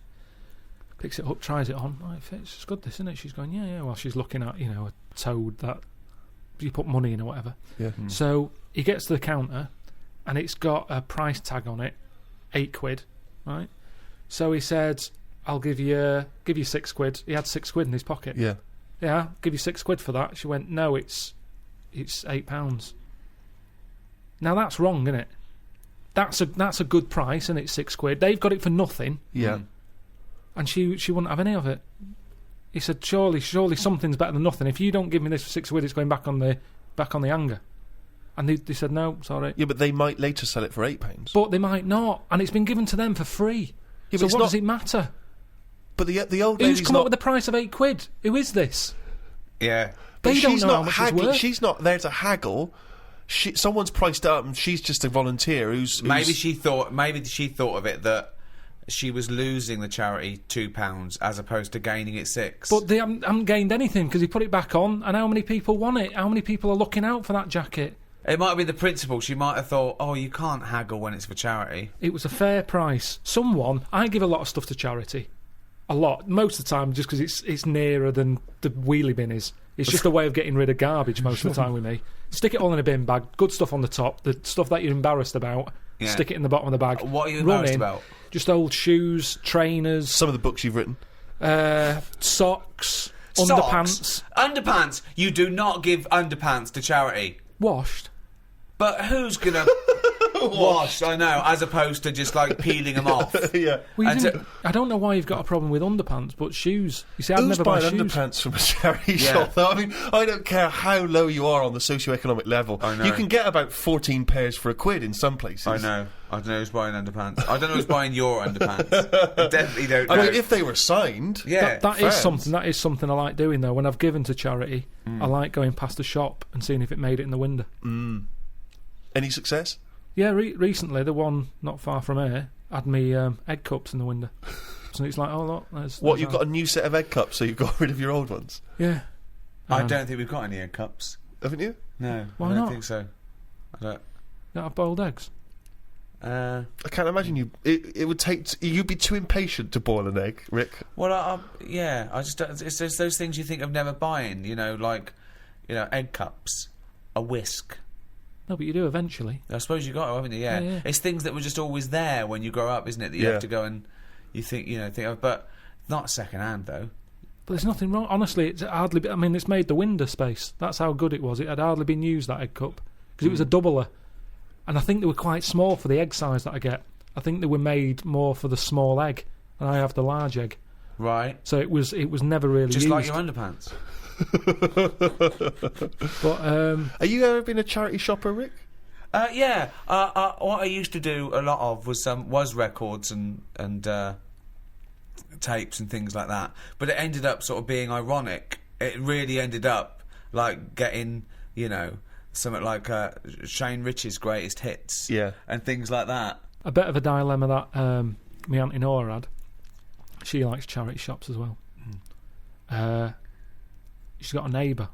Picks it up, tries it on. Oh, it fits. It's good, this, isn't it? She's going, yeah. While she's looking at, you know, a toad that you put money in or whatever. Yeah. So he gets to the counter, and it's got a price tag on it, £8, right? So he said, "I'll give you £6." He had £6 in his pocket. Yeah. Yeah, I'll give you £6 for that. She went, no, it's £8. Now that's wrong, isn't it? That's a good price, and it's £6. They've got it for nothing, Yeah. and she wouldn't have any of it. He said, surely something's better than nothing. If you don't give me this for £6, it's going back on the hanger. And they said, no, sorry. Yeah, but they might later sell it for £8. But they might not, and it's been given to them for free. Yeah, so but it's what not- does it matter? But the old Who's lady's come not... up with the price of £8? Who is this? Yeah. but They don't she's know not how much it's haggling. worth. She's not there to haggle. Someone's priced it up, and she's just a volunteer who's Maybe she thought of it that she was losing the charity £2 as opposed to gaining it £6. But they haven't gained anything because he put it back on, and how many people want it? How many people are looking out for that jacket? It might have been the principle. She might have thought, oh, you can't haggle when it's for charity. It was a fair price. I give a lot of stuff to charity. A lot. Most of the time, just because it's nearer than the wheelie bin is. It's just a way of getting rid of garbage most of the time with me. Stick it all in a bin bag, good stuff on the top, the stuff that you're embarrassed about, Yeah. stick it in the bottom of the bag. What are you embarrassed about? Just old shoes, trainers, some of the books you've written. socks, underpants. Underpants. You do not give underpants to charity. Washed. But who's gonna wash? I know, as opposed to just like peeling them off. Yeah. Well, you And didn't- I don't know why you've got a problem with underpants, but shoes. You see, I'd Who's never buy buying shoes. underpants from a charity Yeah. shop, though? I mean, I don't care how low you are on the socio-economic level. I know. You can get about 14 pairs for £1 in some places. I know. I don't know who's buying underpants. I don't know who's buying your underpants. I definitely don't know. I mean, if they were signed... yeah. That fans. is something I like doing though. When I've given to charity, I like going past a shop and seeing if it made it in the window. Any success? Yeah, recently the one not far from here had me egg cups in the window. So it's like, oh look, What, you've got a new set of egg cups, so you've got rid of your old ones? yeah. I don't think we've got any egg cups. Haven't you? No. Why I don't not? think so. I don't. Don't have boiled eggs. I can't imagine you... It would take... You'd be too impatient to boil an egg, Rick. Well, yeah. I just don't, it's just those things you think of never buying. You know, like egg cups, a whisk. No, but you do eventually. I suppose you got to, haven't you? Yeah. Yeah. It's things that were just always there when you grow up, isn't it? That you Yeah. have to go and you think of, but not second hand though. But there's nothing wrong. Honestly, it's hardly. I mean, it's made the window space. That's how good it was. It had hardly been used, that egg cup, because it was a doubler, and I think they were quite small for the egg size that I get. I think they were made more for the small egg, and I have the large egg. Right. So it was never really Just used. like your underpants. But Are you ever been a charity shopper, Rick? Yeah. What I used to do a lot of was records and tapes and things like that. But it ended up sort of being ironic. It really ended up like getting, something like Shane Rich's greatest hits. Yeah. And things like that. a bit of a dilemma that my Auntie Nora had. She likes charity shops as well. She's got a neighbour.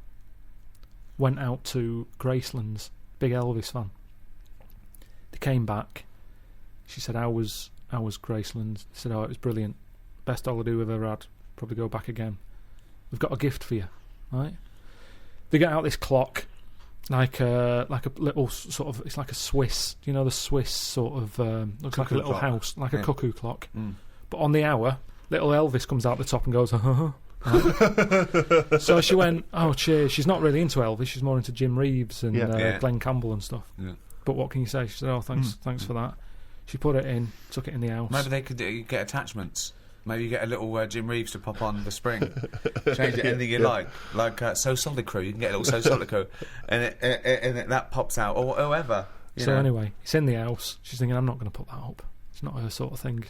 Went out to Gracelands, big Elvis fan. They came back. She said, "How was Gracelands?" They said, "Oh, it was brilliant. Best holiday we've ever had. Probably go back again. We've got a gift for you." Right? They get out this clock, like a little sort of. It's like a Swiss. You know, the Swiss sort of looks like a Cuckoo little clock. house, like a Yeah. cuckoo clock. Mm. But on the hour, little Elvis comes out the top and goes, right? So she went, "Oh, cheers." She's not really into Elvis. She's more into Jim Reeves and Yeah. Yeah. Glenn Campbell and stuff. Yeah. But what can you say? She said, "Oh, thanks for that." She put it in, took it in the house. Maybe they could get attachments. Maybe you get a little Jim Reeves to pop on the spring. Change it anything you like So Solid Crew. You can get a little So Solid Crew, and that pops out, or whoever. So anyway, it's in the house. She's thinking, "I'm not going to put that up. It's not her sort of thing."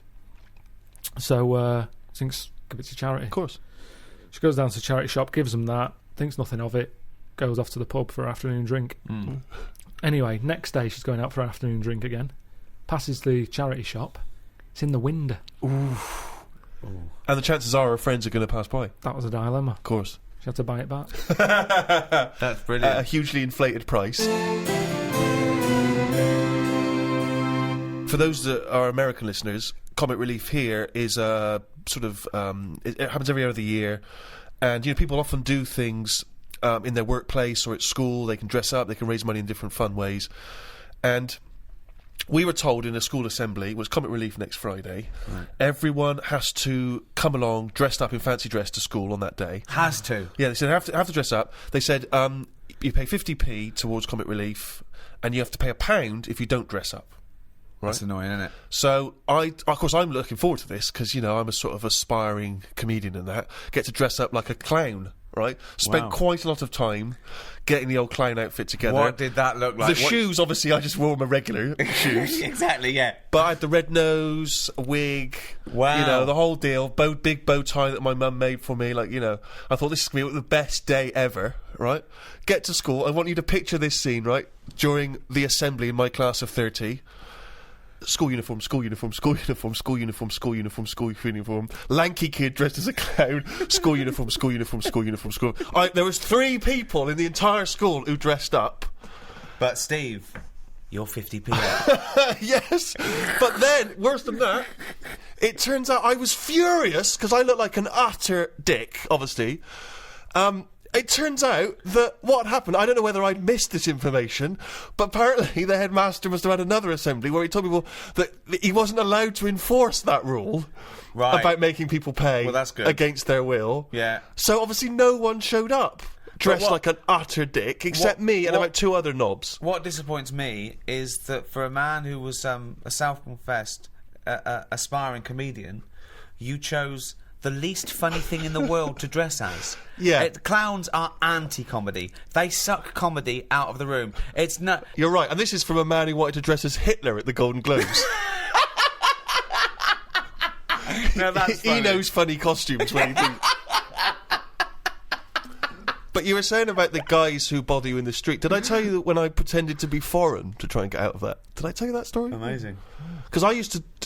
So thinks, give it to charity. Of course. She goes down to the charity shop, gives them that, thinks nothing of it, goes off to the pub for her afternoon drink. Mm. Anyway, next day she's going out for her afternoon drink again. Passes the charity shop. It's in the window. And the chances are her friends are going to pass by. Of That was a dilemma. course. She had to buy it back. That's At a brilliant. hugely inflated price. For those that are American listeners, Comic Relief here is a sort of it happens every other year, and people often do things in their workplace or at school. They can dress up, they can raise money in different fun ways, and we were told in a school assembly, it was Comic Relief next Friday, everyone has to come along dressed up in fancy dress to school on that day. Has to. Yeah, they said have to dress up. They said you pay 50p towards comic relief, and you have to pay £1 if you don't dress up. Right? That's annoying, isn't it? So of course, I'm looking forward to this because I'm a sort of aspiring comedian and that get to dress up like a clown. Right, spent Wow. quite a lot of time getting the old clown outfit together. What did that look like? The shoes, obviously, I just wore my regular shoes. Exactly, yeah. But I had the red nose, a wig, Wow. the whole deal. Big bow tie that my mum made for me. Like, I thought this is going to be the best day ever, right? Get to school. I want you to picture this scene, right? During the assembly in my class of 30. School uniform, school uniform, school uniform, school uniform, school uniform, school uniform. Lanky kid dressed as a clown. School uniform, school uniform, school uniform, school. There was 3 people in the entire school who dressed up. But Steve, you're 50p out. Yes, but then, worse than that, it turns out I was furious because I looked like an utter dick, obviously. It turns out that what happened, I don't know whether I'd missed this information, but apparently the headmaster must have had another assembly where he told people that he wasn't allowed to enforce that rule Right. about making people pay Well, that's good. against their will. Yeah. So obviously no one showed up dressed what- like an utter dick except me and what- about 2 other knobs. What disappoints me is that for a man who was a self-confessed aspiring comedian, you chose the least funny thing in the world to dress as. Yeah. Clowns are anti-comedy. They suck comedy out of the room. It's not... You're right, and this is from a man who wanted to dress as Hitler at the Golden Globes. No, that's He funny. knows funny costumes when he thinks. But you were saying about the guys who bother you in the street. Did I tell you that when I pretended to be foreign to try and get out of that? Did I tell you that story? Amazing. Because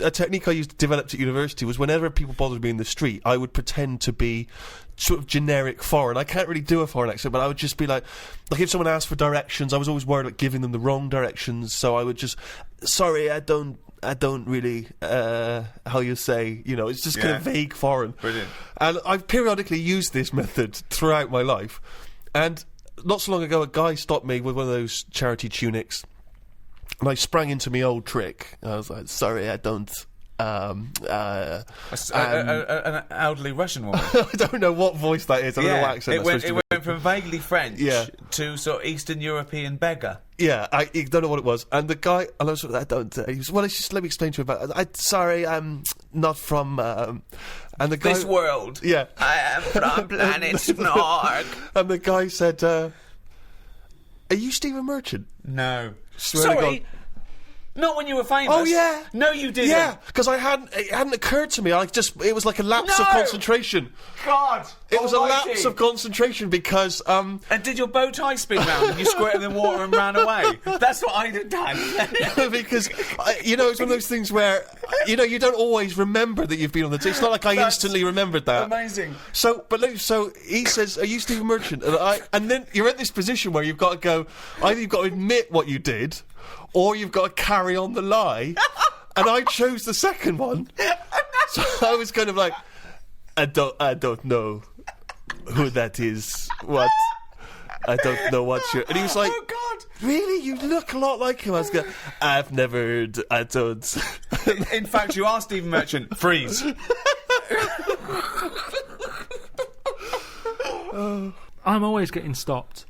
a technique I used to develop at university was whenever people bothered me in the street, I would pretend to be sort of generic foreign. I can't really do a foreign accent, but I would just be like if someone asked for directions, I was always worried about giving them the wrong directions, so I would just, sorry, I don't really, how you say, it's just kind of vague foreign. Brilliant. And I've periodically used this method throughout my life. And not so long ago, a guy stopped me with one of those charity tunics. And I sprang into my old trick. I was like, sorry, I don't... An elderly Russian woman. I don't know what voice that is. I don't know what accent it that's went, supposed to be. went from vaguely French Yeah. to sort of Eastern European beggar. Yeah, I don't know what it was. And the guy, and I was sort of, I don't... he was, well, just let me explain to you about it. Sorry, I'm not from... and the guy... This world. Yeah. I am from planet Snorg. And the guy said, are you Stephen Merchant? No. Swear to Sorry. God. Not when you were famous. Oh, yeah. No, you didn't. Yeah, because it hadn't occurred to me. It was like a lapse of No! concentration. God. It was a almighty. lapse of concentration because, And did your bow tie spin round and you squirted in water and ran away? That's what I'd have done. because, it's one of those things where, you don't always remember that you've been on the... It's not like I That's instantly remembered that. Amazing. So he says, are you Stephen Merchant? And then you're at this position where you've got to go, either you've got to admit what you did, or you've got to carry on the lie. And I chose the second one. So I was kind of like, I don't know who that is. What? I don't know what you're... And he was like, Oh, God. really? You look a lot like him. I was going, I've never heard... I don't... In fact, you are Stephen Merchant. Freeze. I'm always getting stopped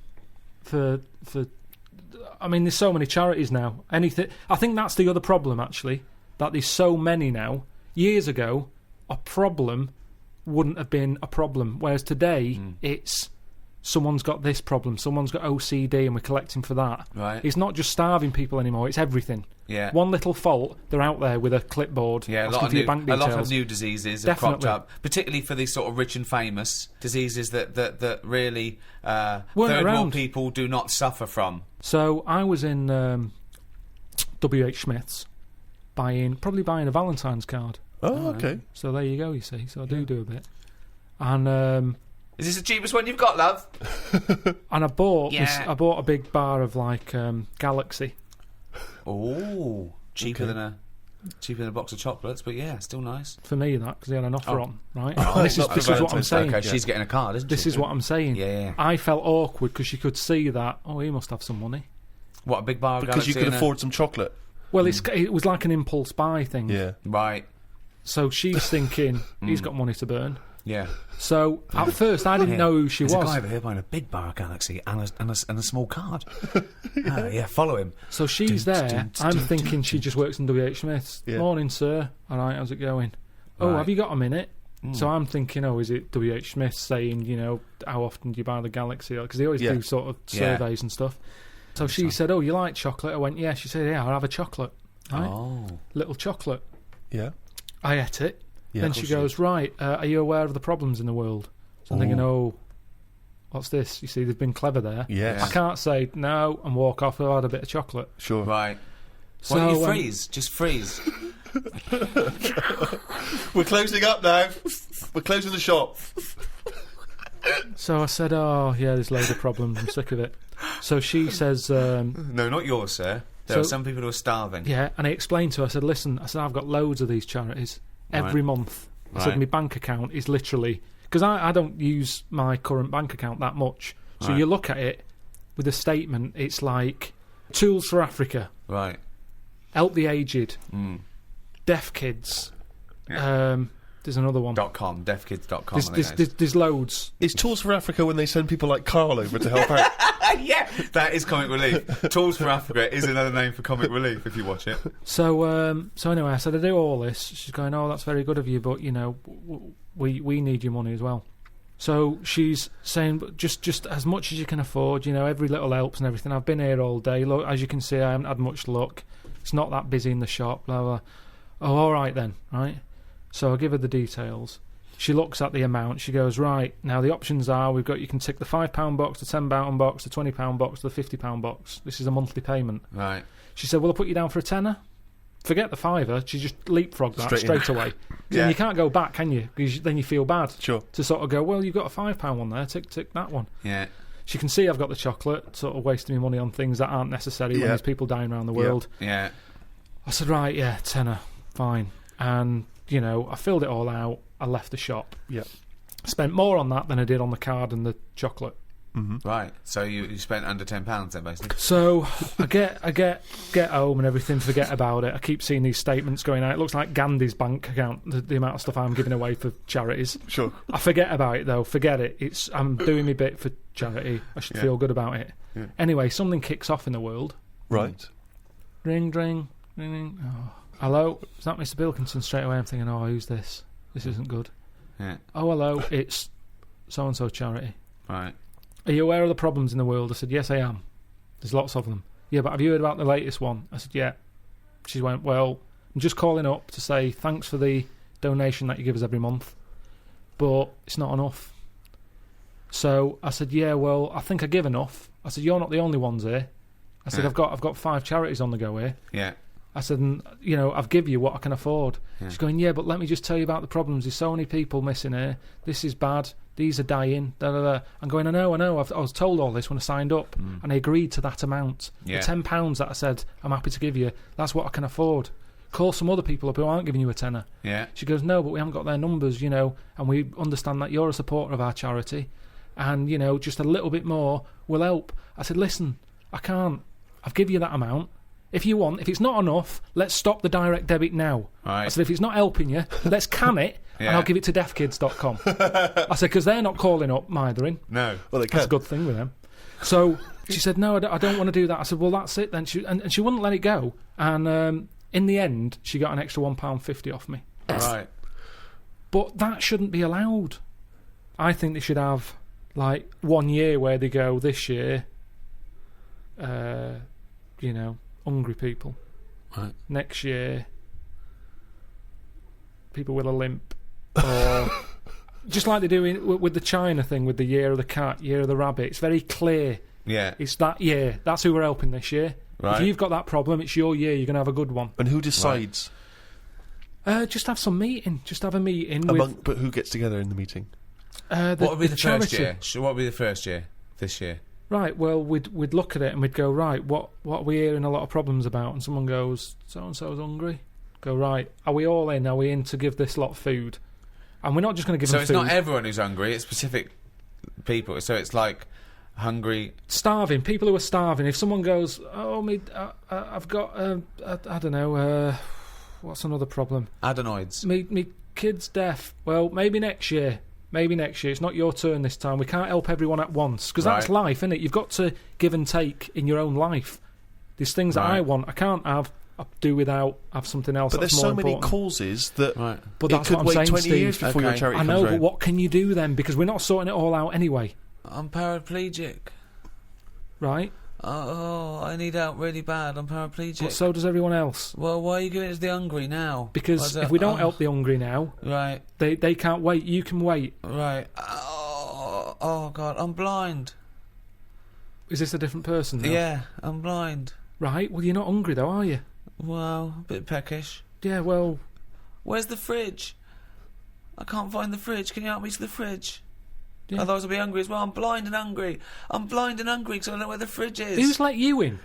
for. I mean, there's so many charities now. Anything. I think that's the other problem, actually, that there's so many now. Years ago, a problem wouldn't have been a problem, whereas today it's someone's got this problem, someone's got OCD, and we're collecting for that. Right. It's not just starving people anymore; it's everything. Yeah. One little fault, they're out there with a clipboard Yeah, a asking lot, for your bank a details. lot of new diseases have cropped Definitely. up, particularly for these sort of rich and famous diseases that really Weren't third world around. people do not suffer from. So I was in W.H. Smith's probably buying a Valentine's card. Oh, okay. So there you go, you see. So I do a bit. And Is this the cheapest one you've got, love? I bought Yeah. I bought a big bar of Galaxy. Oh, cheaper than a box of chocolates, but yeah, still nice. For me, that, because they had an offer Oh. on, right? And this is not this for is what I'm Valentine's Day, saying. Okay, she's getting a card, isn't This she? is what I'm saying. Yeah. I felt awkward because you could see that. Oh, he must have some money. What, a big bar of Because you Galaxy could and a- afford some chocolate. Well, it was like an impulse buy thing. Yeah. Right. So she's thinking he's got money to burn. Yeah. So at first I didn't know who she There's was. a guy over here buying a big bar of Galaxy and a small card. Yeah, follow him. So she's there. I'm thinking she just works in WH Smith's. Yeah. Morning, sir. All right, how's it going? Oh, Right. have you got a minute? So I'm thinking, oh, is it WH Smith saying, you know, how often do you buy the Galaxy? Because they always Yeah. do sort of Yeah. surveys and stuff. So she said, oh, you like chocolate? I went, yeah. She said, yeah, I'll have a chocolate. Right? Oh. Little chocolate. Yeah. I ate it. Yeah, Then of she course you goes, right, are you aware of the problems in the world? So I'm thinking, oh, what's this? You see, they've been clever there. Yes. I can't say no and walk off without a bit of chocolate. Sure. Right. So, Why don't you freeze? Just freeze. We're closing up now. We're closing the shop. So I said, oh, yeah, there's loads of problems. I'm sick of it. So she says, No, not yours, sir. There So- are some people who are starving. yeah, and I explained to her, I said, listen, I said, I've got loads of these charities every month. I said, Right. my bank account is literally, because I don't use my current bank account that much. So Right. you look at it with a statement, it's like Tools for Africa, Right. Help the Aged, Mm. Deaf Kids. Yeah. There's another one. .com, deafkids.com. I think that is. There's loads. Is Tools for Africa when they send people like Carl over to help out? Yeah, that is Comic Relief. Tools for Africa is another name for Comic Relief if you watch it. So anyway, I said, I do all this. She's going, oh, that's very good of you, but, you know, we need your money as well. So she's saying, "But just as much as you can afford, you know, every little helps and everything. I've been here all day. Look, as you can see, I haven't had much luck. It's not that busy in the shop, blah, blah. Oh, all right then, right? So I give her the details. She looks at the amount. She goes, right, now the options are, you can tick the £5 box, the £10 box, the £20 box, the £50 box. This is a monthly payment. Right. She said, will I put you down for a tenner? Forget the fiver. She just leapfrogged that Straight straight away. Yeah. And you can't go back, can you? Because then you feel bad. Sure. To sort of go, well, you've got a £5 one there, tick that one. Yeah. She can see I've got the chocolate, sort of wasting my money on things that aren't necessary when Yeah. there's people dying around the Yeah. world. Yeah. I said, right, yeah, tenner, fine. And, you know, I filled it all out. I left the shop. Yeah. Spent more on that than I did on the card and the chocolate. Right. So you spent under £10 then, basically. So I get home and everything, forget about it. I keep seeing these statements going out. It looks like Gandhi's bank account, the amount of stuff I'm giving away for charities. Sure. I forget about it though. Forget it. I'm doing my bit for charity. I should Yeah. feel good about it. Yeah. Anyway, something kicks off in the world. Right. Ring, ring, ring, ring. Oh. Hello, is that Mr. Bilkinson? Straight away I'm thinking, oh, who's this? This isn't good. Yeah. Oh, hello, it's so-and-so charity. Right. Are you aware of the problems in the world? I said, yes, I am. There's lots of them. Yeah, but have you heard about the latest one? I said, yeah. She went, well, I'm just calling up to say thanks for the donation that you give us every month, but it's not enough. So I said, yeah, well, I think I give enough. I said, you're not the only ones here. I said, Yeah. I've got 5 charities on the go here. Yeah. I said, and, you know, I've give you what I can afford. Yeah. She's going, yeah, but let me just tell you about the problems. There's so many people missing here. This is bad. These are dying. Da, da, da. I'm going, I know. I was told all this when I signed up, and I agreed to that amount. Yeah. The £10 that I said I'm happy to give you, that's what I can afford. Call some other people up who aren't giving you a tenner. Yeah. She goes, no, but we haven't got their numbers, you know, and we understand that you're a supporter of our charity, and, you know, just a little bit more will help. I said, listen, I can't. I've given you that amount. If you want, if it's not enough, let's stop the direct debit now. Right. I said, if it's not helping you, let's can it, and Yeah. I'll give it to deafkids.com. I said, because they're not calling up Mithering. No. Well, they That's a can. good thing with them. So she said, no, I don't want to do that. I said, well, that's it then. And she wouldn't let it go. And in the end, she got an extra £1.50 off me. Right. But that shouldn't be allowed. I think they should have, like, 1 year where they go, this year, you know, hungry people. Right. Next year, people with a limp. Or just like they do with the China thing, with the year of the cat, year of the rabbit. It's very clear. Yeah. It's that year. That's who we're helping this year. Right. If you've got that problem, it's your year. You're going to have a good one. And who decides? Just have some meeting. Just have a meeting But who gets together in the meeting? with What would be the first charity. year? What would be the first year? This year. Right, well, we'd look at it and we'd go, right, what are we hearing a lot of problems about? And someone goes, so-and-so's hungry. Go, right, are we all in? Are we in to give this lot food? And we're not just going to give So them it's food. not everyone who's hungry. It's specific people. So it's like hungry. Starving, people who are starving. If someone goes, oh, I've got, I don't know, what's another problem? Adenoids. Me kid's deaf. Well, maybe next year. maybe next year. It's not your turn this time. We can't help everyone at once because that's Right. life, isn't it? You've got to give and take in your own life. There's things that Right. I want, I can't have. I do without. Have something else. But that's there's more so many important. causes that But it that's could what I'm wait saying, 20 years Steve. before your Okay. charity I comes know, round. but what can you do then? Because we're not sorting it all out anyway, I'm paraplegic. right? Oh, I need help really bad. I'm paraplegic. But so does everyone else. Well, why are you giving it to the hungry now? Because Why's if that- we don't help the hungry now, Right, they can't wait. You can wait. right. Oh, God, I'm blind. Is this a different person now? Yeah, I'm blind. Right, well, you're not hungry, though, are you? Well, a bit peckish. Yeah, well, Where's the fridge? I can't find the fridge. Can you help me to the fridge? Yeah. Otherwise I'll be hungry as well. I'm blind and hungry. I'm blind and hungry because I don't know where the fridge is. who's let you in?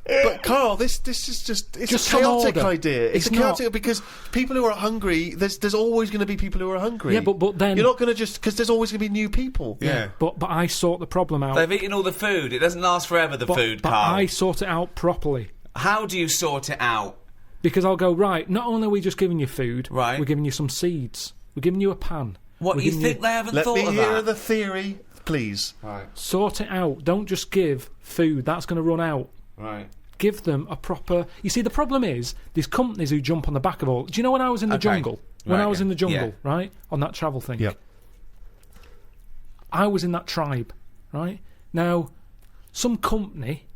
But Carl, this is just Just a some chaotic order. idea. It's It's a chaotic because people who are hungry, there's always going to be people who are hungry. Yeah, but then... you're not going to just because there's always going to be new people. Yeah. But I sort the problem out. They've eaten all the food. It doesn't last forever, the food, but Carl. I sort it out properly. How do you sort it out? Because I'll go, right, not only are we just giving you food, Right. we're giving you some seeds. We're giving you a pan. What, We're you giving think they haven't Let thought me of hear that? the theory, please. Right, Sort it out. Don't just give food. That's going to run out. right. Give them a proper... You see, the problem is, there's companies who jump on the back of all... Do you know when I was in the Okay. jungle? When Right, I was in the jungle, yeah. right? On that travel thing. Yep. I was in that tribe, right? Now, some company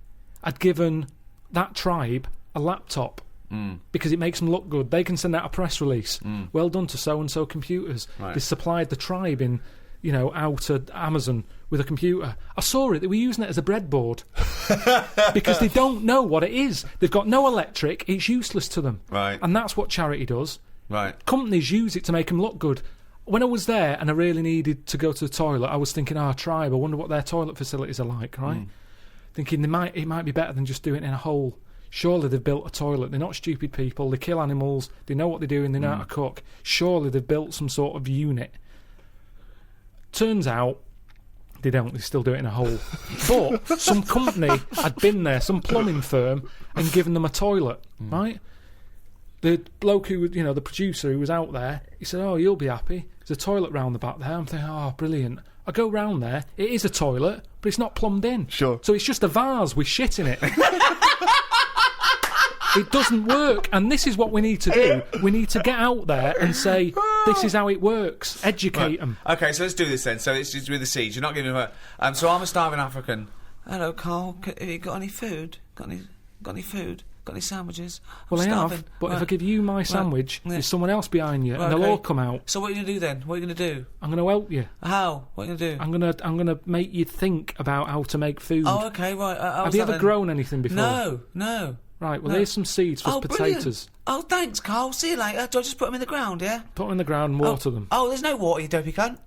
had given that tribe a laptop because it makes them look good. They can send out a press release. Well done to so-and-so computers. Right. They supplied the tribe in, out to Amazon with a computer. I saw it. They were using it as a breadboard because they don't know what it is. They've got no electric. It's useless to them. Right. And that's what charity does. Right. Companies use it to make them look good. When I was there and I really needed to go to the toilet, I was thinking, tribe, I wonder what their toilet facilities are like, right? Thinking it might be better than just doing it in a hole. Surely they've built a toilet. They're not stupid people. They kill animals. They know what they're doing. They know how to cook. Surely they've built some sort of unit. Turns out they don't. They still do it in a hole. But some company had been there, some plumbing firm, and given them a toilet, right? The bloke who, the producer who was out there, he said, you'll be happy. There's a toilet round the back there. I'm thinking, brilliant. I go round there. It is a toilet, but it's not plumbed in. Sure. So it's just a vase with shit in it. It doesn't work. And this is what we need to do. We need to get out there and say, this is how it works. Educate them. Okay, so let's do this then. So it's just with the seeds. You're not giving them a... so I'm a starving African. Hello, Carl. Have you got any food? Got any food? Got any sandwiches? I'm Well, I starving. have, but if Right. I give you my sandwich, Yeah. there's someone else behind you, Right, and they'll okay. all come out. So what are you going to do then? What are you going to do? I'm going to help you. How? What are you going to do? I'm gonna make you think about how to make food. Oh, okay, right. Have you ever grown anything before? No. Right, well, No. here's some seeds for Brilliant. potatoes. Oh, thanks, Carl. See you later. Do I just put them in the ground, yeah? Put them in the ground and water them. Oh, there's no water, you dopey cunt.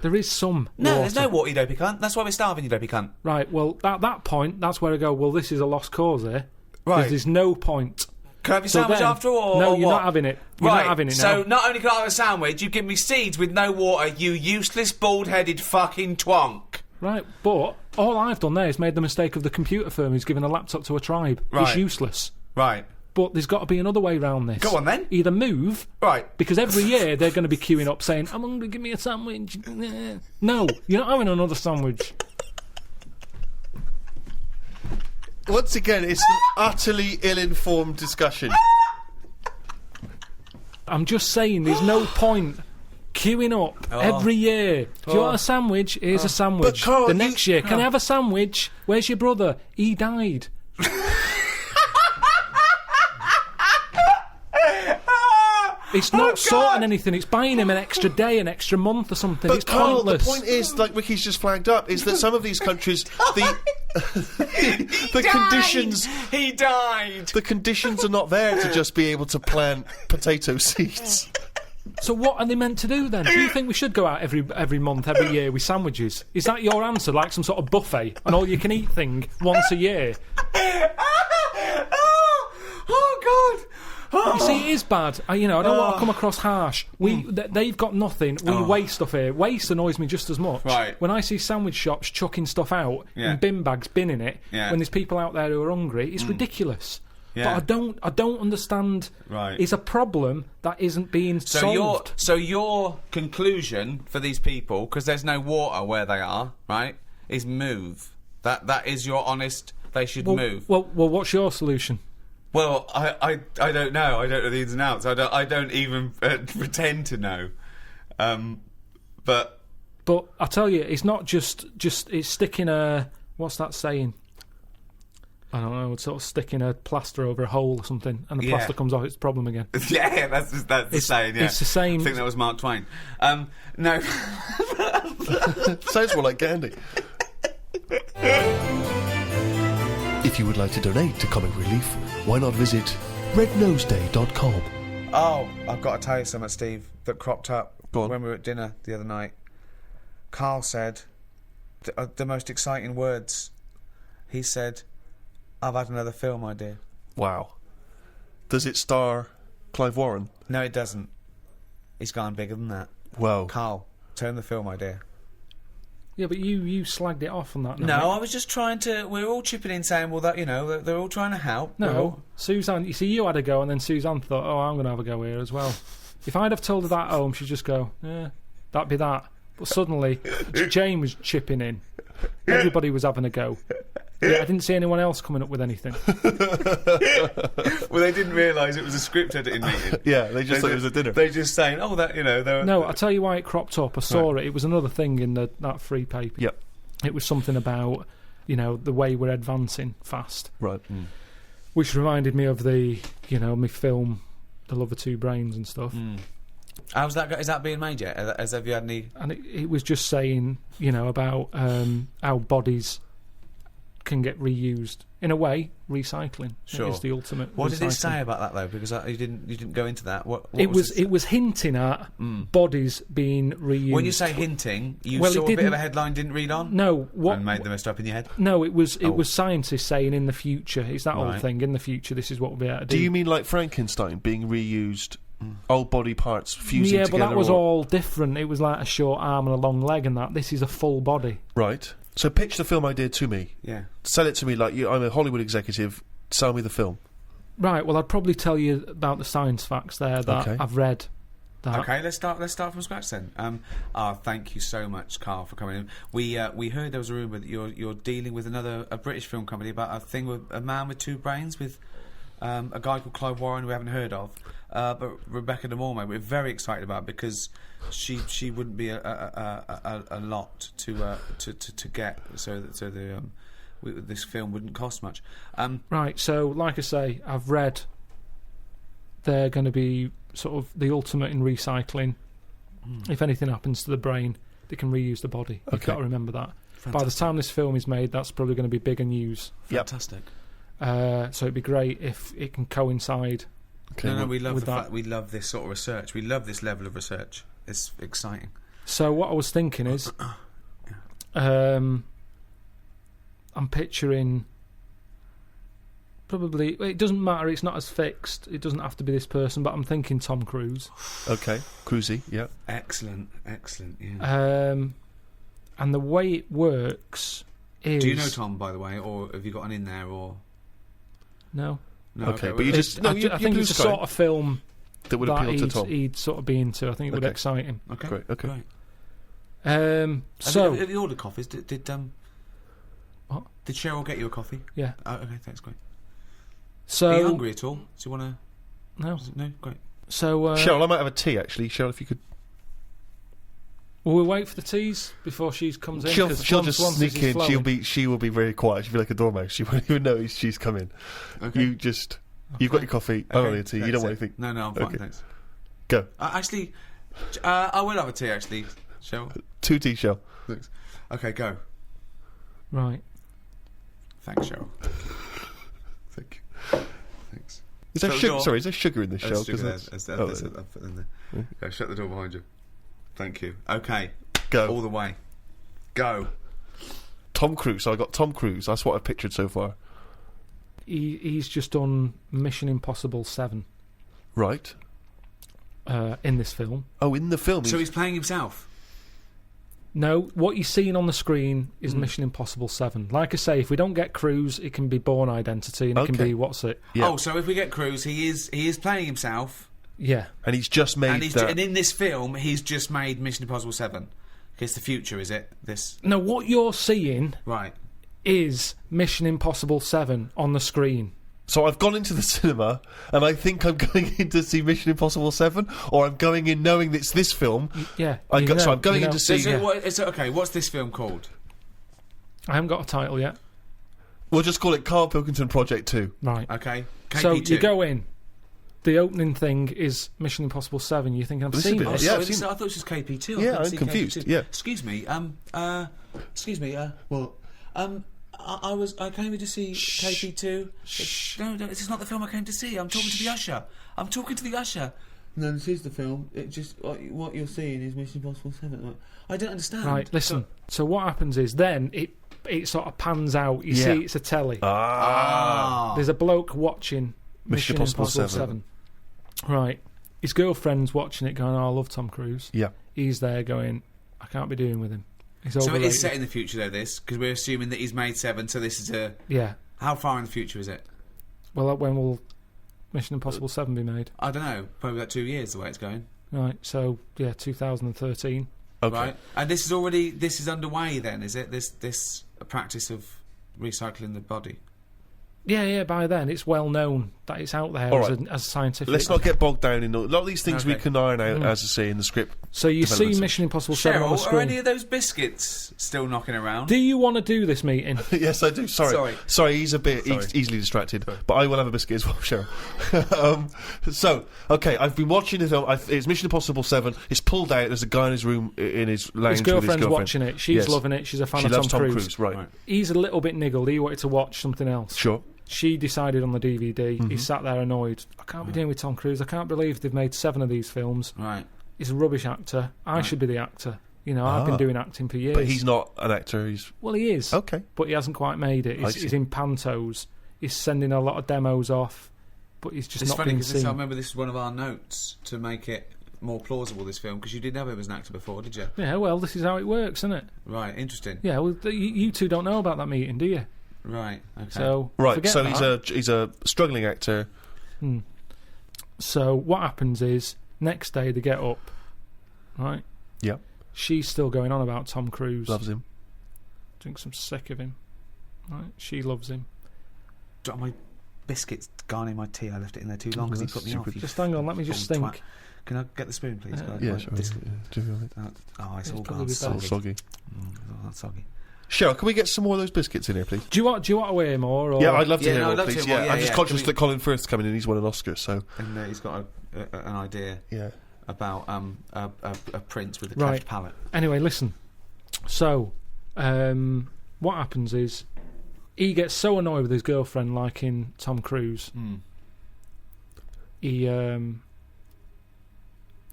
There is some No, water. there's no water, you dopey cunt. That's why we're starving, you dopey cunt. Right, well, at that point, that's where I go, well, this is a lost cause here. Right. There's no point. Can I have your So sandwich then- after all? No, or you're what? not having it. You're right, not having it so now. not only can I have a sandwich, you give me seeds with no water, you useless, bald-headed fucking twonk. Right, but all I've done there is made the mistake of the computer firm who's given a laptop to a tribe. It's Right. useless. Right. But there's got to be another way round this. Go on, then. Either move, Right. because every year they're going to be queuing up saying, I'm hungry, give me a sandwich. No, you're not having another sandwich. Once again, it's an utterly ill-informed discussion. I'm just saying, there's no point queuing up every year. Do you want a sandwich? Here's a sandwich. But Carl, the you- next year, can I have a sandwich? Where's your brother? He died. It's not sorting anything. It's buying him an extra day, an extra month or something. But It's Carl, pointless. the point is, like Ricky's just flagged up, is that some of these countries, the conditions, He died! the conditions are not there to just be able to plant potato seeds. So what are they meant to do then? Do you think we should go out every month, every year with sandwiches? Is that your answer, like some sort of buffet, an all-you-can-eat thing once a year? Oh, God! You see, it is bad. I don't want to come across harsh. They've got nothing. We waste stuff here. Waste annoys me just as much. Right. When I see sandwich shops chucking stuff out Yeah. in bin bags, binning it, Yeah. when there's people out there who are hungry, it's ridiculous. Yeah. But I don't understand. Right. It's a problem that isn't being solved. So your conclusion for these people, because there's no water where they are, right, is move. That is your honest. They should move. Well, what's your solution? Well, I don't know. I don't know the ins and outs. I don't even pretend to know. But I tell you, it's not just it's sticking a, what's that saying? I don't know. It's sort of sticking a plaster over a hole or something, and the plaster comes off. It's a problem again. yeah, that's the saying. Yeah, it's the same. I think that was Mark Twain. No. Sounds more like Gandhi. If you would like to donate to Comic Relief, why not visit rednoseday.com. Oh, I've got to tell you something, Steve, that cropped up Go on. when we were at dinner the other night. Carl said the most exciting words. He said, "I've had another film idea." Wow. Does it star Clive Warren? No, it doesn't. He's gone bigger than that. Well, Carl, tell him the film idea. Yeah, but you slagged it off on that. No, I was just trying to. We're all chipping in, saying, "Well, that they're all trying to help." No, Suzanne. You see, you had a go, and then Suzanne thought, "Oh, I'm going to have a go here as well." If I'd have told her that at home, she'd just go, "Yeah, that'd be that." But suddenly, Jane was chipping in. Everybody was having a go. Yeah, I didn't see anyone else coming up with anything. Well, they didn't realise it was a script editing meeting. yeah, they just thought it was a dinner. They're just saying, "Oh, that they were." No, I'll tell you why it cropped up. I saw it. It was another thing in that free paper. Yep. It was something about, the way we're advancing fast. Right. Which reminded me of the, my film, The Love of Two Brains and stuff. How's that? Is that being made yet? Have you had any? And it was just saying, about how bodies can get reused. In a way, recycling is the ultimate. What did it recycling. say about that though? Because you didn't go into that. What It was hinting at bodies being reused. When you say hinting, you Well, it saw a bit of didn't- a headline, didn't read on. No, what? And made the most up in your head. No, it was scientists saying in the future. It's that old Right. thing. In the future, this is what we'll be able to do. Do you mean like Frankenstein being reused, old body parts fusing Yeah, together? but that was or- all different. It was like a short arm and a long leg, and that. This is a full body. Right. So pitch the film idea to me. Yeah. Sell it to me like I'm a Hollywood executive. Sell me the film. Right. Well, I'd probably tell you about the science facts there that Okay. I've read. That. Okay, let's start from scratch then. Thank you so much, Carl, for coming in. We heard there was a rumour that you're dealing with a British film company about a thing with a man with two brains with a guy called Clive Warren we haven't heard of, but Rebecca De Mornay we're very excited about because she wouldn't be a lot to get, so this film wouldn't cost much. Right. So, like I say, I've read they're going to be sort of the ultimate in recycling. If anything happens to the brain, they can reuse the body. You've Okay. got to remember that. By the time this film is made, that's probably going to be bigger news. Fantastic. So it'd be great if it can coincide. Okay. No, we love with the that. fact we love this sort of research. We love this level of research. It's exciting. So what I was thinking is, I'm picturing probably. It doesn't matter. It's not as fixed. It doesn't have to be this person. But I'm thinking Tom Cruise. Okay. Cruisy. Yeah. Excellent. Yeah. And the way it works is. Do you know Tom, by the way, or have you got an in there, or No. no? Okay, but well, you just I think it's the sort of film that would that appeal to Tom. he'd sort of be into. I think it would Okay. excite him. okay. Great. Okay. Great. So have you ordered coffees? Did What? Did Cheryl get you a coffee? yeah. Oh, okay, thanks, great. So Are you hungry at all? Do you want to? no. No, great. So Cheryl, I might have a tea actually. Cheryl, if you could. will we wait for the teas before she comes in? She'll 'Cause just once sneak this in. is flowing. She will be very quiet. She'll be like a dormouse. She won't even know she's come in. Okay. You've got your coffee. I don't need a tea. You don't want anything. No, I'm fine, Okay. thanks. Go. Actually, I will have a tea. Actually, Cheryl. 2 tea, Cheryl. Thanks. Okay, go. Right. Thanks, Cheryl. Thank you. Thanks. Is there Shut the sugar? door. Sorry, is there sugar in this There's show? sugar there. That's- I'll put it in there. Go, shut the door behind you. Thank you. Okay, Go. all the way. Go. Tom Cruise. So I got Tom Cruise. That's what I've pictured so far. He's just done Mission Impossible 7 Right. in this film. Oh, in the film. So he's playing himself. No, what you're seeing on the screen is Mission Impossible 7. Like I say, if we don't get Cruise, it can be Bourne Identity, and it can Okay. be what's it? Yeah. Oh, so if we get Cruise, he is playing himself, Yeah. And he's just made and in this film, he's just made Mission Impossible 7. It's the future, is it? This No, what you're seeing right? is Mission Impossible 7 on the screen. So I've gone into the cinema, and I think I'm going in to see Mission Impossible 7, or I'm going in knowing it's this film. Yeah. So I'm going in to see. Okay, what's this film called? I haven't got a title yet. We'll just call it Carl Pilkington Project 2. Right. Okay, KP2. So you go in. The opening thing is Mission Impossible 7. You think I've This is seen a bit- this? yeah, I I've seen thought it was just KP2. I Yeah, couldn't I'm see confused, KP2. yeah. Excuse me. I came here to see KP2. No, this is not the film I came to see. I'm talking to the usher. I'm talking to the usher. No, this is the film. It just what you're seeing is Mission Impossible 7. I don't understand. Right, listen. So what happens is then it sort of pans out. You see it's a telly. There's a bloke watching Mission Impossible 7. Right. His girlfriend's watching it going, oh, I love Tom Cruise. Yeah. He's there going, I can't be doing with him. He's So it overrated. is set in the future, though, this, because we're assuming that he's made 7, so this is a... Yeah. How far in the future is it? Well, when will Mission Impossible 7 be made? I don't know. Probably about 2 years, the way it's going. Right, so, 2013. Okay. Right? And this is underway then, is it? This practice of recycling the body? Yeah, by then it's well known that it's out there All as, right. as scientific. Let's not get bogged down in a lot of these things we Okay. can iron out, as I say, in the script. So you see developments. Mission Impossible 7 on the Cheryl, screen. are any of those biscuits still knocking around? Do you want to do this meeting? Yes, I do. Sorry, he's a bit easily distracted, but I will have a biscuit as well, Cheryl. So, okay, I've been watching the film. It's Mission Impossible 7. It's pulled out. There's a guy in his room, in his lounge His with girlfriend's his girlfriend. watching it. She's Yes. loving it. She's a fan She of loves Tom Tom Cruise. Cruise, right. He's a little bit niggled. He wanted to watch something else. Sure. She decided on the DVD. Mm-hmm. He sat there annoyed. I can't be dealing with Tom Cruise. I can't believe they've made 7 of these films. Right. He's a rubbish actor. I should be the actor. You know, I've been doing acting for years. But he's not an actor. He's Well, he is. okay. But he hasn't quite made it. I He's, see. he's in pantos. He's sending a lot of demos off, but he's just It's not funny being because I seen. remember this is one of our notes to make it more plausible, this film, because you didn't know him as an actor before, did you? Yeah, well, this is how it works, isn't it? Right, interesting. Yeah, well, you two don't know about that meeting, do you? Right, okay. So Right. forget So that. he's a struggling actor. So what happens is next day they get up, right? Yeah. She's still going on about Tom Cruise. Loves him. Thinks I'm sick of him. Right? She loves him. Got my biscuits garning my tea. I left it in there too long because he that's put me off. stupid. you Just hang on, let me just fucking think. twat. Can I get the spoon, please? Can I- Yeah, my sure. biscuit- Do you want it? Oh, it's all probably gone be All better. soggy. soggy. Oh, that's soggy. Cheryl, can we get some more of those biscuits in here, please? Do you want to hear more? Or? Yeah, I'd love to Yeah, hear no, more, I'd love to please. hear more, Yeah, yeah, I'm just yeah. conscious Can we- that Colin Firth's coming in. He's won an Oscar, so And he's got an idea yeah. about a prince with a Right. cleft palate. Anyway, listen. So, what happens is he gets so annoyed with his girlfriend liking Tom Cruise.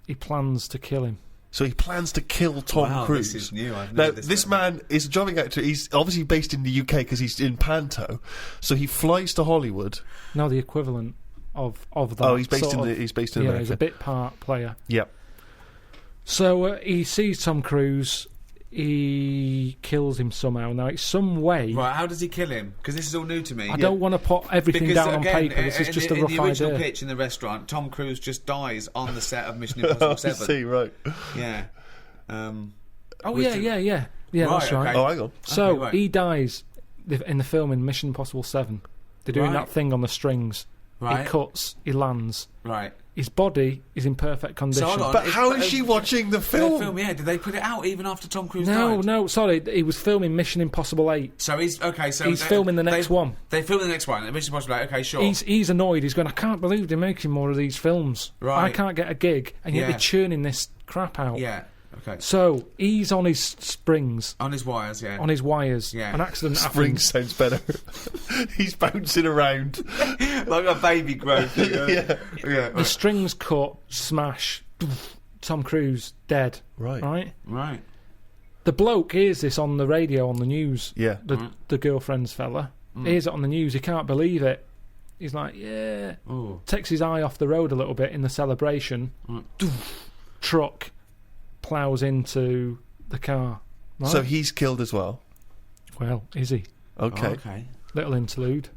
He plans to kill him. So he plans to kill Tom Wow, Cruise. this is new. I've Now, never this man is a jobbing actor. He's obviously based in the UK because he's in Panto. So he flies to Hollywood. No, the equivalent of that. Oh, he's based sort in of- he's based in yeah, America. he's a bit part player. Yep. So he sees Tom Cruise. He kills him somehow. Now it's some way. Right, how does he kill him? Because this is all new to me. I don't want to put everything Because down again, on paper. This is just a in rough the original idea. pitch in the restaurant, Tom Cruise just dies on the set of Mission Impossible I 7. see, right. Yeah. Oh With yeah, the- yeah, yeah, yeah. Right, That's right. okay. Oh, hang on. So Okay, right. he dies in the film in Mission Impossible 7. They're doing Right. that thing on the strings. Right. He cuts. He lands. Right. His body is in perfect condition. hold on. But how is she watching the The film? film, yeah. Did they put it out even after Tom Cruise No, died? no, sorry. He was filming Mission Impossible 8. So he's okay. So He's filming the next one. They film the next one. Mission Impossible. Okay, sure. He's annoyed. He's going, I can't believe they're making more of these films. Right. I can't get a gig, and yet Yeah. they're churning this crap out. Yeah. Okay. So he's on his springs, On his wires. Yeah. on his wires. Yeah. An accident Spring happens. sounds better. He's bouncing around. like a baby growth. Yeah. Yeah. The strings cut, smash. Tom Cruise dead. Right. Right. Right. The bloke hears this on the radio, on the news. Yeah. The girlfriend's fella hears it on the news. He can't believe it. He's like, yeah. Oh. Takes his eye off the road a little bit in the celebration. Truck plows into the car. Right. So he's killed as well. Well, is he? Okay. Oh, okay. Little interlude.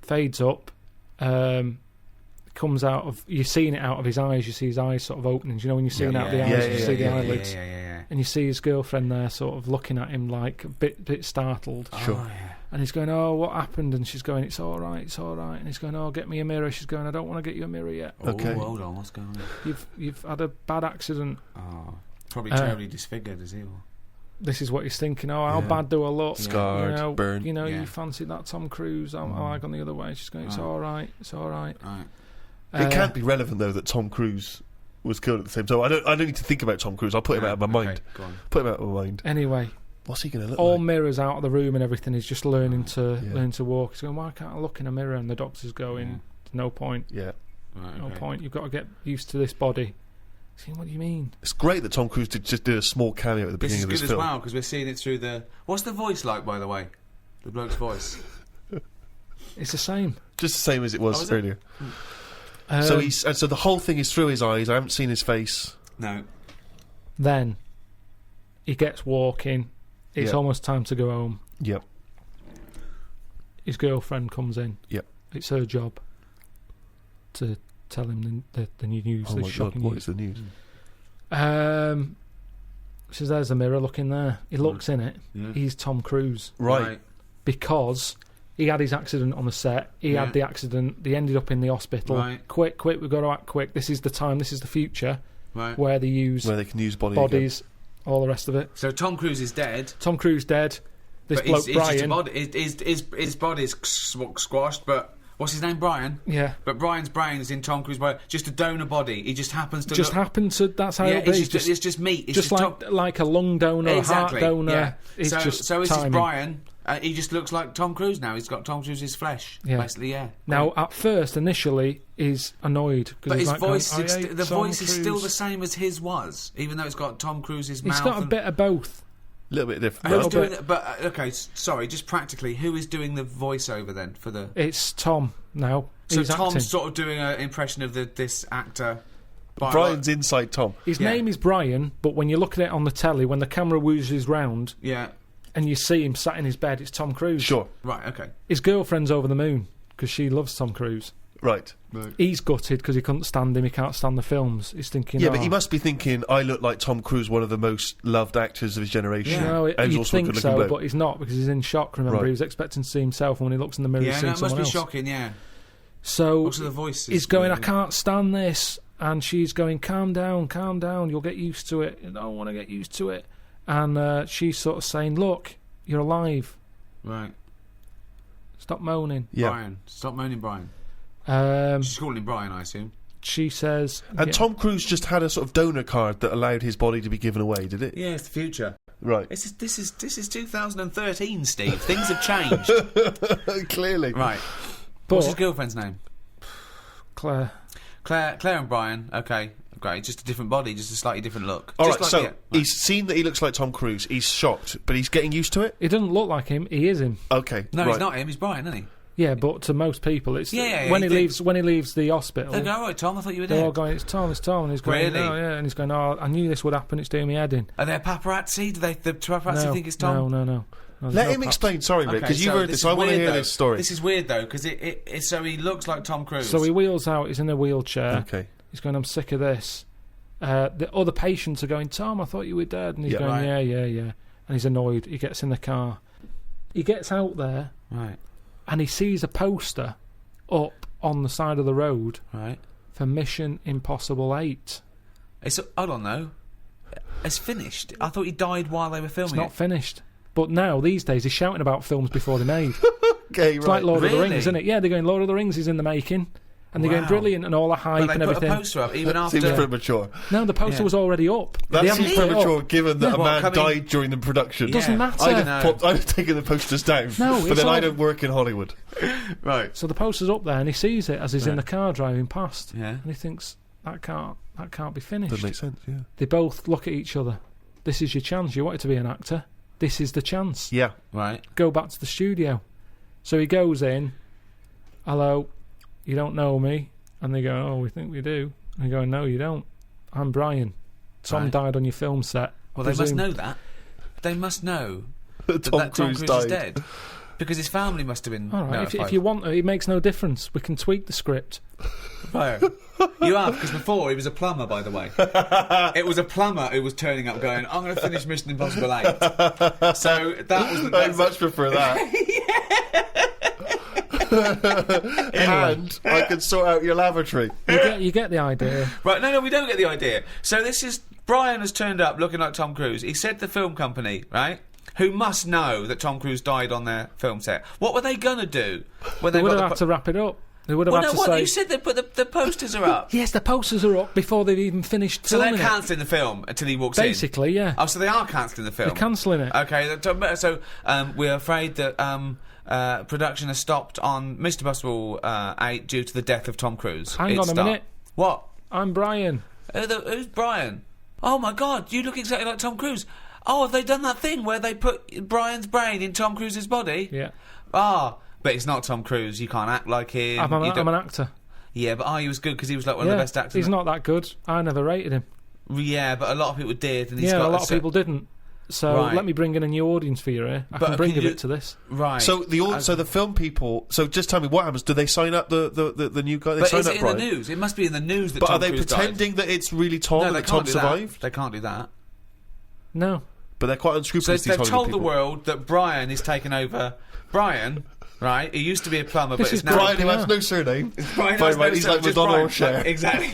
Fades up. Comes out of... You're seeing it out of his eyes. You see his eyes sort of opening. You know when you're seeing out the eyes, you see the eyelids. Yeah. And you see his girlfriend there sort of looking at him like a bit startled. Sure. Oh, yeah. And he's going, oh, what happened? And she's going, it's all right, it's all right. And he's going, oh, get me a mirror. She's going, I don't want to get you a mirror yet. Okay. Oh, hold on, what's going on? You've had a bad accident. Oh, probably terribly disfigured, is he? Or... This is what he's thinking. Oh, how Yeah. bad do I look? Scarred, burned. You know, Yeah. you fancied that Tom Cruise. I gone the other way. She's going, it's Right. all right, it's all right. Right. It can't be relevant though that Tom Cruise was killed at the same time. I don't need to think about Tom Cruise. I'll put him out of my mind. Okay, go on. Put him out of my mind. Anyway, What's he going to look all like? mirrors out of the room and everything. He's just learning to Yeah. learn to walk. He's going, why can't I look in a mirror? And the doctor's going, Yeah. no point, Yeah. Right, no okay. point. You've got to get used to this body. He's going, what do you mean? It's great that Tom Cruise just did a small cameo at the This beginning is of good this as film. well because we're seeing it through the. What's the voice like, by the way? The bloke's voice. It's the same. Just the same as it was Oh, is it? earlier. So Um, he's so the whole thing is through his eyes. I haven't seen his face. No. Then he gets walking. It's Yeah. almost time to go home. Yep. His girlfriend comes in. Yep. It's her job to tell him the new news. Oh the my god, shocking what news. is the news? Says there's a mirror. Look in there. He looks in it. Yeah. He's Tom Cruise Right. because he had his accident on the set. He Yeah. had the accident. They ended up in the hospital. Right. Quick! We've got to act quick. This is the time. This is the future Right. where they use Where they can use body again. bodies, all the rest of it. So Tom Cruise is dead. Tom Cruise dead. This But bloke he's just a Brian. body. His body's squashed, but what's his name? Brian. Yeah. But Brian's brain is in Tom Cruise's body. Just a donor body. He just happens to Just look. happened to. That's how Yeah, it is. it's just meat. It's just like Tom- like a lung donor, exactly. a heart donor. Yeah. It's so just so this is timing. Brian. He just looks like Tom Cruise now. He's got Tom Cruise's flesh. Yeah. Basically, yeah. Now, at first, initially, he's annoyed But he's his like voice, going, is "I hate the Tom voice is still Cruise." the same as his was, even though it's got Tom Cruise's mouth. It's got a and- bit of both. A little bit different. Who's little doing bit. it? But okay, sorry. Just practically, who is doing the voiceover then for the? It's Tom now. So He's Tom's acting. sort of doing an impression of this actor. But Brian's inside Tom. His yeah. name is Brian, but when you look at it on the telly, when the camera woozes round yeah. and you see him sat in his bed, it's Tom Cruise. Sure. Right. Okay. His girlfriend's over the moon because she loves Tom Cruise. Right. He's gutted because he couldn't stand him. He can't stand the films. He's thinking, Yeah, oh. but he must be thinking, I look like Tom Cruise, one of the most loved actors of his generation. Yeah. No, And he's you'd also a think good-looking so, bloke. but he's not because he's in shock. Remember, Right. he was expecting to see himself, and when he looks in the mirror, he's Yeah, seeing no, it must someone be else. shocking. Yeah. So Also, the voice. he's going, I can't stand this, and she's going, calm down, you'll get used to it. I don't want to get used to it. And she's sort of saying, look, you're alive. Right. Stop moaning. Yeah. Brian, stop moaning, Brian. She's calling him Brian, I assume. She says, And yeah, Tom Cruise just had a sort of donor card that allowed his body to be given away, did it? Yeah, it's the future. Right. This is 2013, Steve. Things have changed. Clearly. Right. What's his but girlfriend's name? Claire, Claire and Brian. Okay, great. Just a different body, just a slightly different look. All Just right, like so the- right. he's seen that he looks like Tom Cruise. He's shocked, but he's getting used to it? he doesn't look like him. He is him. Okay. No, right. he's not him. He's Brian, isn't he? Yeah, but to most people, it's Yeah, when he he thinks- leaves the hospital. They go, all right, Tom. I thought you were They're all dead. going, it's Tom, and he's going, Really? oh yeah, and he's going, oh, I knew this would happen. It's doing me head in. Are there paparazzi? Do they the paparazzi No, think it's Tom? no. there's Let no him paps. explain, sorry, Rick, because Okay, you've so heard this. is I want to weird, hear though. this story. This is weird though, because so he looks like Tom Cruise. So he wheels out. He's in a wheelchair. Okay. He's going, I'm sick of this. The other patients are going, Tom, I thought you were dead. And he's Yeah. going, Right. yeah. And he's annoyed. He gets in the car. He gets out there Right, and he sees a poster up on the side of the road right. for Mission Impossible 8. Hold on though. It's finished. I thought he died while they were It's filming not it. finished. But now, these days, he's shouting about films before they're made. Okay, It's like Lord of the Really? Rings, isn't it? Yeah, they're going, Lord of the Rings is in the making. And they're going Wow. brilliant and all the But hype they and put everything. a poster up even after. Seems premature. No, the poster Yeah. was already up. That They haven't seems put it up. premature given that a Well, man coming- died during the production. Yeah. Doesn't matter. I'd No. have taken the posters down. No, but it's then I all- don't work in Hollywood. Right. So the poster's up there and he sees it as he's in Right. the car driving past. Yeah. And he thinks, that can't be finished. That makes sense, yeah. They both look at each other. This is your chance. You wanted to be an actor. This is the chance. Yeah. Right. Go back to the studio. So he goes in. Hello, you don't know me? And they go, oh, we think we do. And they go, no, you don't. I'm Brian. Tom Right. died on your film set. Well, they must Presume- know that. they must know Tom that Tom Cruise Cruise died. is dead. Because his family must have been All right, notified. if you want, it makes no difference. We can tweak the script. Right. You have, because before he was a plumber, by the way. It was a plumber who was turning up going, I'm going to finish Mission Impossible 8. So that was the I'd much prefer that. And I can sort out your lavatory. You get the idea. Right, no, we don't get the idea. So this is... Brian has turned up looking like Tom Cruise. He said the film company, right, who must know that Tom Cruise died on their film set. What were they going to do when They they would got have had to wrap it up. They would have Well, had no, to what? say... You said they put the posters are up. Yes, the posters are up before they've even finished So they're filming it. cancelling the film until he walks in? Basically, yeah. Oh, so they are cancelling the film? They're cancelling it. Okay, so we're afraid that production has stopped on Mr. Impossible 8 due to the death of Tom Cruise. Hang on a minute. What? I'm Brian. Who's Brian? Oh my God, you look exactly like Tom Cruise. Oh, have they done that thing where they put Brian's brain in Tom Cruise's body? Yeah. Ah, but it's not Tom Cruise. You can't act like him. I'm You don't- an actor. Yeah, but he was good because he was like one Yeah, of the best actors. he's not that good. I never rated him. Yeah, but a lot of people did, and he's Yeah, got a lot of people didn't. So Right. let me bring in a new audience for you here. I But can bring can a you- bit to this. Right. So the film people. So just tell me what happens. Do they sign up the new guy? They But sign is up it in Brian. the news? It must be in the news that But Tom are they Cruise pretending that it's really Tom died. No, and they that Tom can't do survived? that. They can't do that. No. But they're quite So unscrupulous. they've these told Hollywood the people. world that Brian is taking over. Brian, right? He used to be a plumber, This but is it's now Brian, who Yeah. has no surname. Brian Fine, has no right, he's son, like just Madonna Brian. or Cher. Exactly.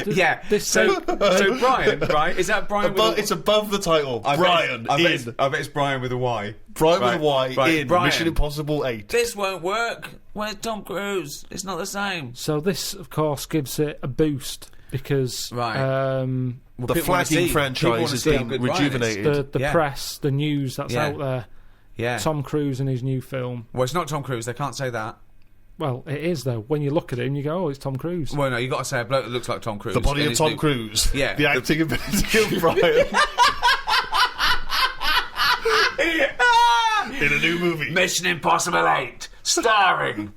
yeah. This- So Brian, right? Is that Brian? Above, with a, it's above the title. Brian I bet in. it's Brian with a Y. Brian Right, with a Y right, in Brian. Mission Impossible 8. This won't work. Where's Tom Cruise? It's not the same. So this, of course, gives it a boost because Right. Well, The people wanna flagging see- franchise people wanna has see how been good Brian is. rejuvenated. the Yeah. press, the news that's Yeah. out there. Yeah. Tom Cruise and his new film. Well, it's not Tom Cruise. They can't say that. Well, it is though. When you look at him, you go, "Oh, it's Tom Cruise." Well, no, you got to say a bloke that looks like Tom Cruise. The body in of his Tom new- Cruise. Yeah. The acting ability of Brian. In a new movie. Mission Impossible 8, starring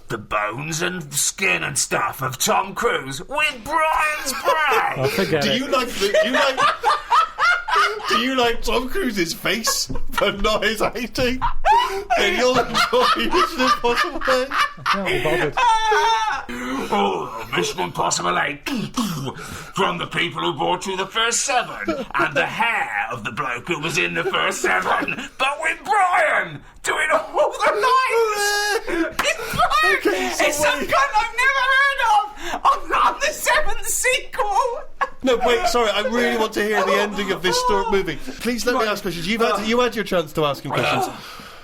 the bones and skin and stuff of Tom Cruise with Brian's I brain. forget Do it. you like Do you like Tom Cruise's face, but not his acting? Then you'll enjoy Mission Impossible 8. Can't be bothered. Oh, Mission Impossible 8. From the people who brought you the first 7, and the hair of the bloke who was in the first 7, but with Brian doing all the lines. It's Brian. It's some cunt I've never heard of on the 7th sequel. No, wait, sorry, I really want to hear the ending of this movie. Please let me ask questions. You had your chance to ask him questions.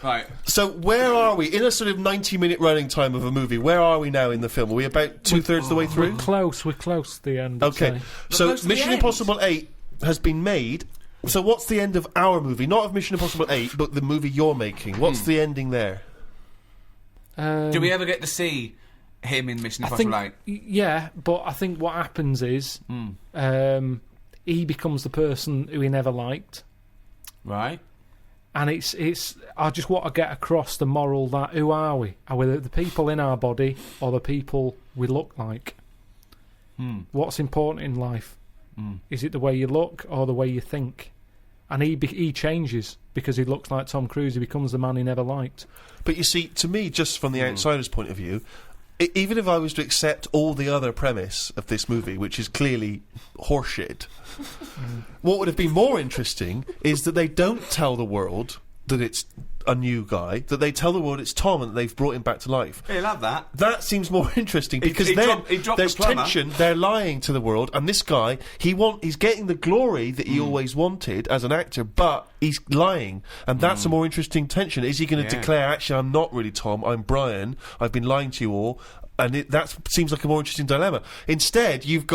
Right. So where are we? In a sort of 90-minute running time of a movie, where are we now in the film? Are we about two-thirds of the way through? We're close to the end. I'd Okay, say. so close to the Mission end. Impossible 8 has been made. So what's the end of our movie? Not of Mission Impossible 8, but the movie you're making. What's the ending there? Do we ever get to see him in Mission I Impossible think, 8? yeah, but I think what happens is he becomes the person who he never liked, Right. and it's. I just want to get across the moral that who are we? Are we the people in our body or the people we look like? What's important in life? Is it the way you look or the way you think? And he changes because he looks like Tom Cruise. He becomes the man he never liked. But you see, to me, just from the outsider's point of view, even if I was to accept all the other premise of this movie, which is clearly horseshit, what would have been more interesting is that they don't tell the world that it's a new guy, that they tell the world it's Tom and that they've brought him back to life. He'll have that. That seems more interesting because he then dropped there's the plumber. tension. They're lying to the world, and this guy he's getting the glory that he always wanted as an actor, but he's lying, and that's a more interesting tension. Is he going to Yeah. declare, actually, I'm not really Tom, I'm Brian, I've been lying to you all, and that seems like a more interesting dilemma. Instead, we've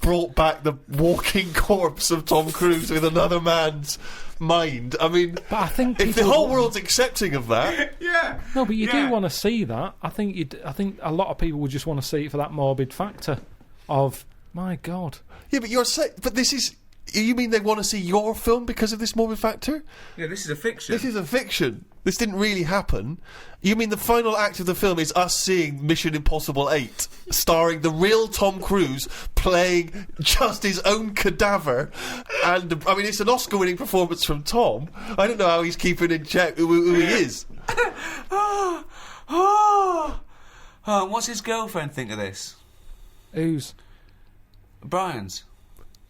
brought back the walking corpse of Tom Cruise with another man's mind. I mean, But I think if the people- whole world's accepting of that. Yeah. No, but you Yeah. do want to see that. I think a lot of people would just want to see it for that morbid factor of my God. Yeah, but this is. You mean they want to see your film because of this morbid factor? Yeah, this is a fiction. This is a fiction. This didn't really happen. You mean the final act of the film is us seeing Mission Impossible 8, starring the real Tom Cruise playing just his own cadaver, and I mean, it's an Oscar-winning performance from Tom. I don't know how he's keeping in check who he is. What's his girlfriend think of this? Who's? Brian's.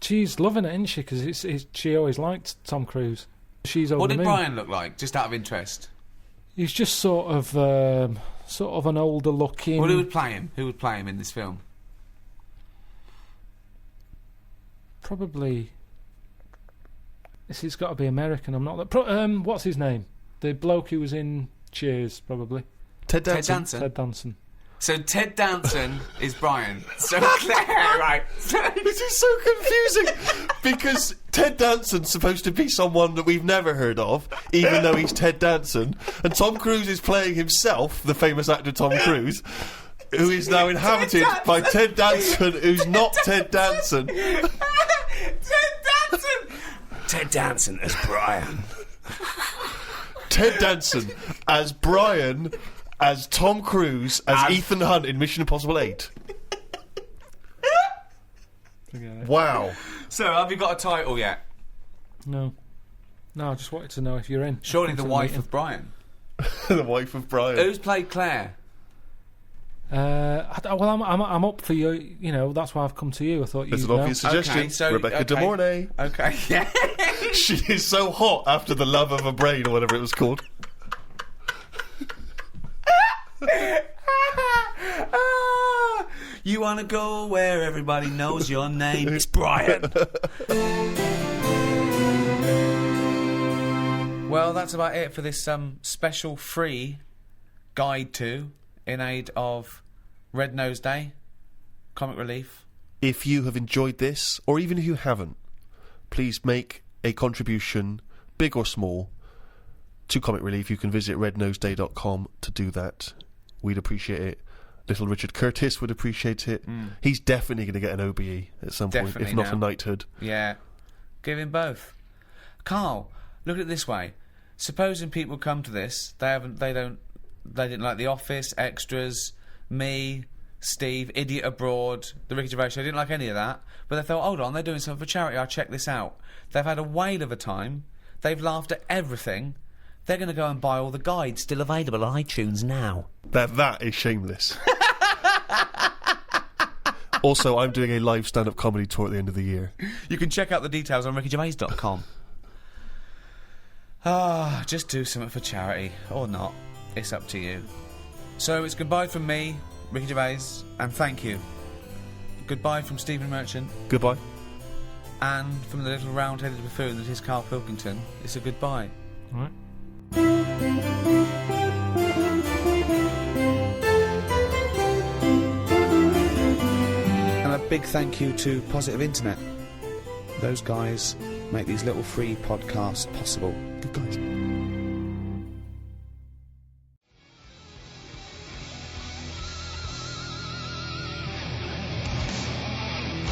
She's loving it, isn't she? Because she always liked Tom Cruise. She's over What the did moon. Brian look like, just out of interest? He's just sort of an older looking. Well, who would play him? Who would play him in this film? Probably. It's got to be American. I'm not. What's his name? The bloke who was in Cheers, probably. Ted Ted Danson. Danson. Ted Danson. So Ted Danson is Brian. So Claire, right? This is so confusing because Ted Danson's supposed to be someone that we've never heard of, even though he's Ted Danson, and Tom Cruise is playing himself, the famous actor Tom Cruise, who is now inhabited by Ted Danson, who's not Ted Danson. Ted Danson. Ted Danson as Brian. Ted Danson as Brian, as Tom Cruise, as Ethan Hunt in Mission Impossible 8. Wow. So, have you got a title yet? No, I just wanted to know if you're in. Surely the Come to wife meet of Brian. The wife of Brian. Who's played Claire? I'm up for you. You know, that's why I've come to you. I thought There's you'd an know. obvious suggestion. Okay, so- Rebecca okay. De Mornay. Okay, yeah. She is so hot after The Love of a Brain or whatever it was called. You wanna go where everybody knows your name? It's Brian. Well, that's about it for this special free guide to in aid of Red Nose Day, Comic Relief. If you have enjoyed this, or even if you haven't, please make a contribution, big or small, to Comic Relief. You can visit rednoseday.com to do that. We'd appreciate it. Little Richard Curtis would appreciate it. He's definitely going to get an OBE at some point, Definitely if not now. a knighthood. Yeah. Give him both. Carl, look at it this way. Supposing people come to this, they didn't like The Office, Extras, me, Steve, Idiot Abroad, The Ricky Gervais Show. They didn't like any of that. But they thought, hold on, they're doing something for charity. I'll check this out. They've had a whale of a time. They've laughed at everything. They're going to go and buy all the guides, still available on iTunes now. That is shameless. Also, I'm doing a live stand-up comedy tour at the end of the year. You can check out the details on rickygervais.com. Just do something for charity, or not. It's up to you. So it's goodbye from me, Ricky Gervais, and thank you. Goodbye from Stephen Merchant, Goodbye. and from the little round-headed buffoon that is Carl Pilkington. It's a goodbye. All right. And a big thank you to Positive Internet. Those guys make these little free podcasts possible. Good guys.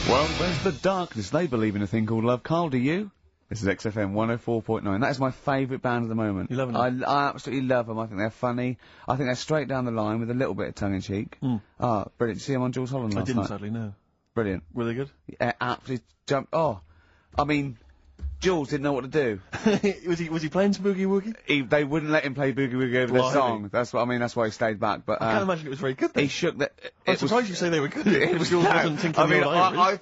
Well, where's the darkness? They believe in a thing called love. Carl, do you? This is XFM 104.9. That is my favourite band at the moment. You loving them? I absolutely love them. I think they're funny. I think they're straight down the line with a little bit of tongue-in-cheek. Ah, brilliant. Did you see them on Jules Holland I last didn't, night? sadly, no. Brilliant. Were they good? Yeah, absolutely jumped. Oh, I mean, Jules didn't know what to do. was he playing some Boogie Woogie? They wouldn't let him play Boogie Woogie over their Blimey. song. That's what I mean. That's why he stayed back. But I can't imagine it was very good then. he shook the. I'm it was- surprised you say they were good. It was Jules no, wasn't tinkling I mean, the old ivories.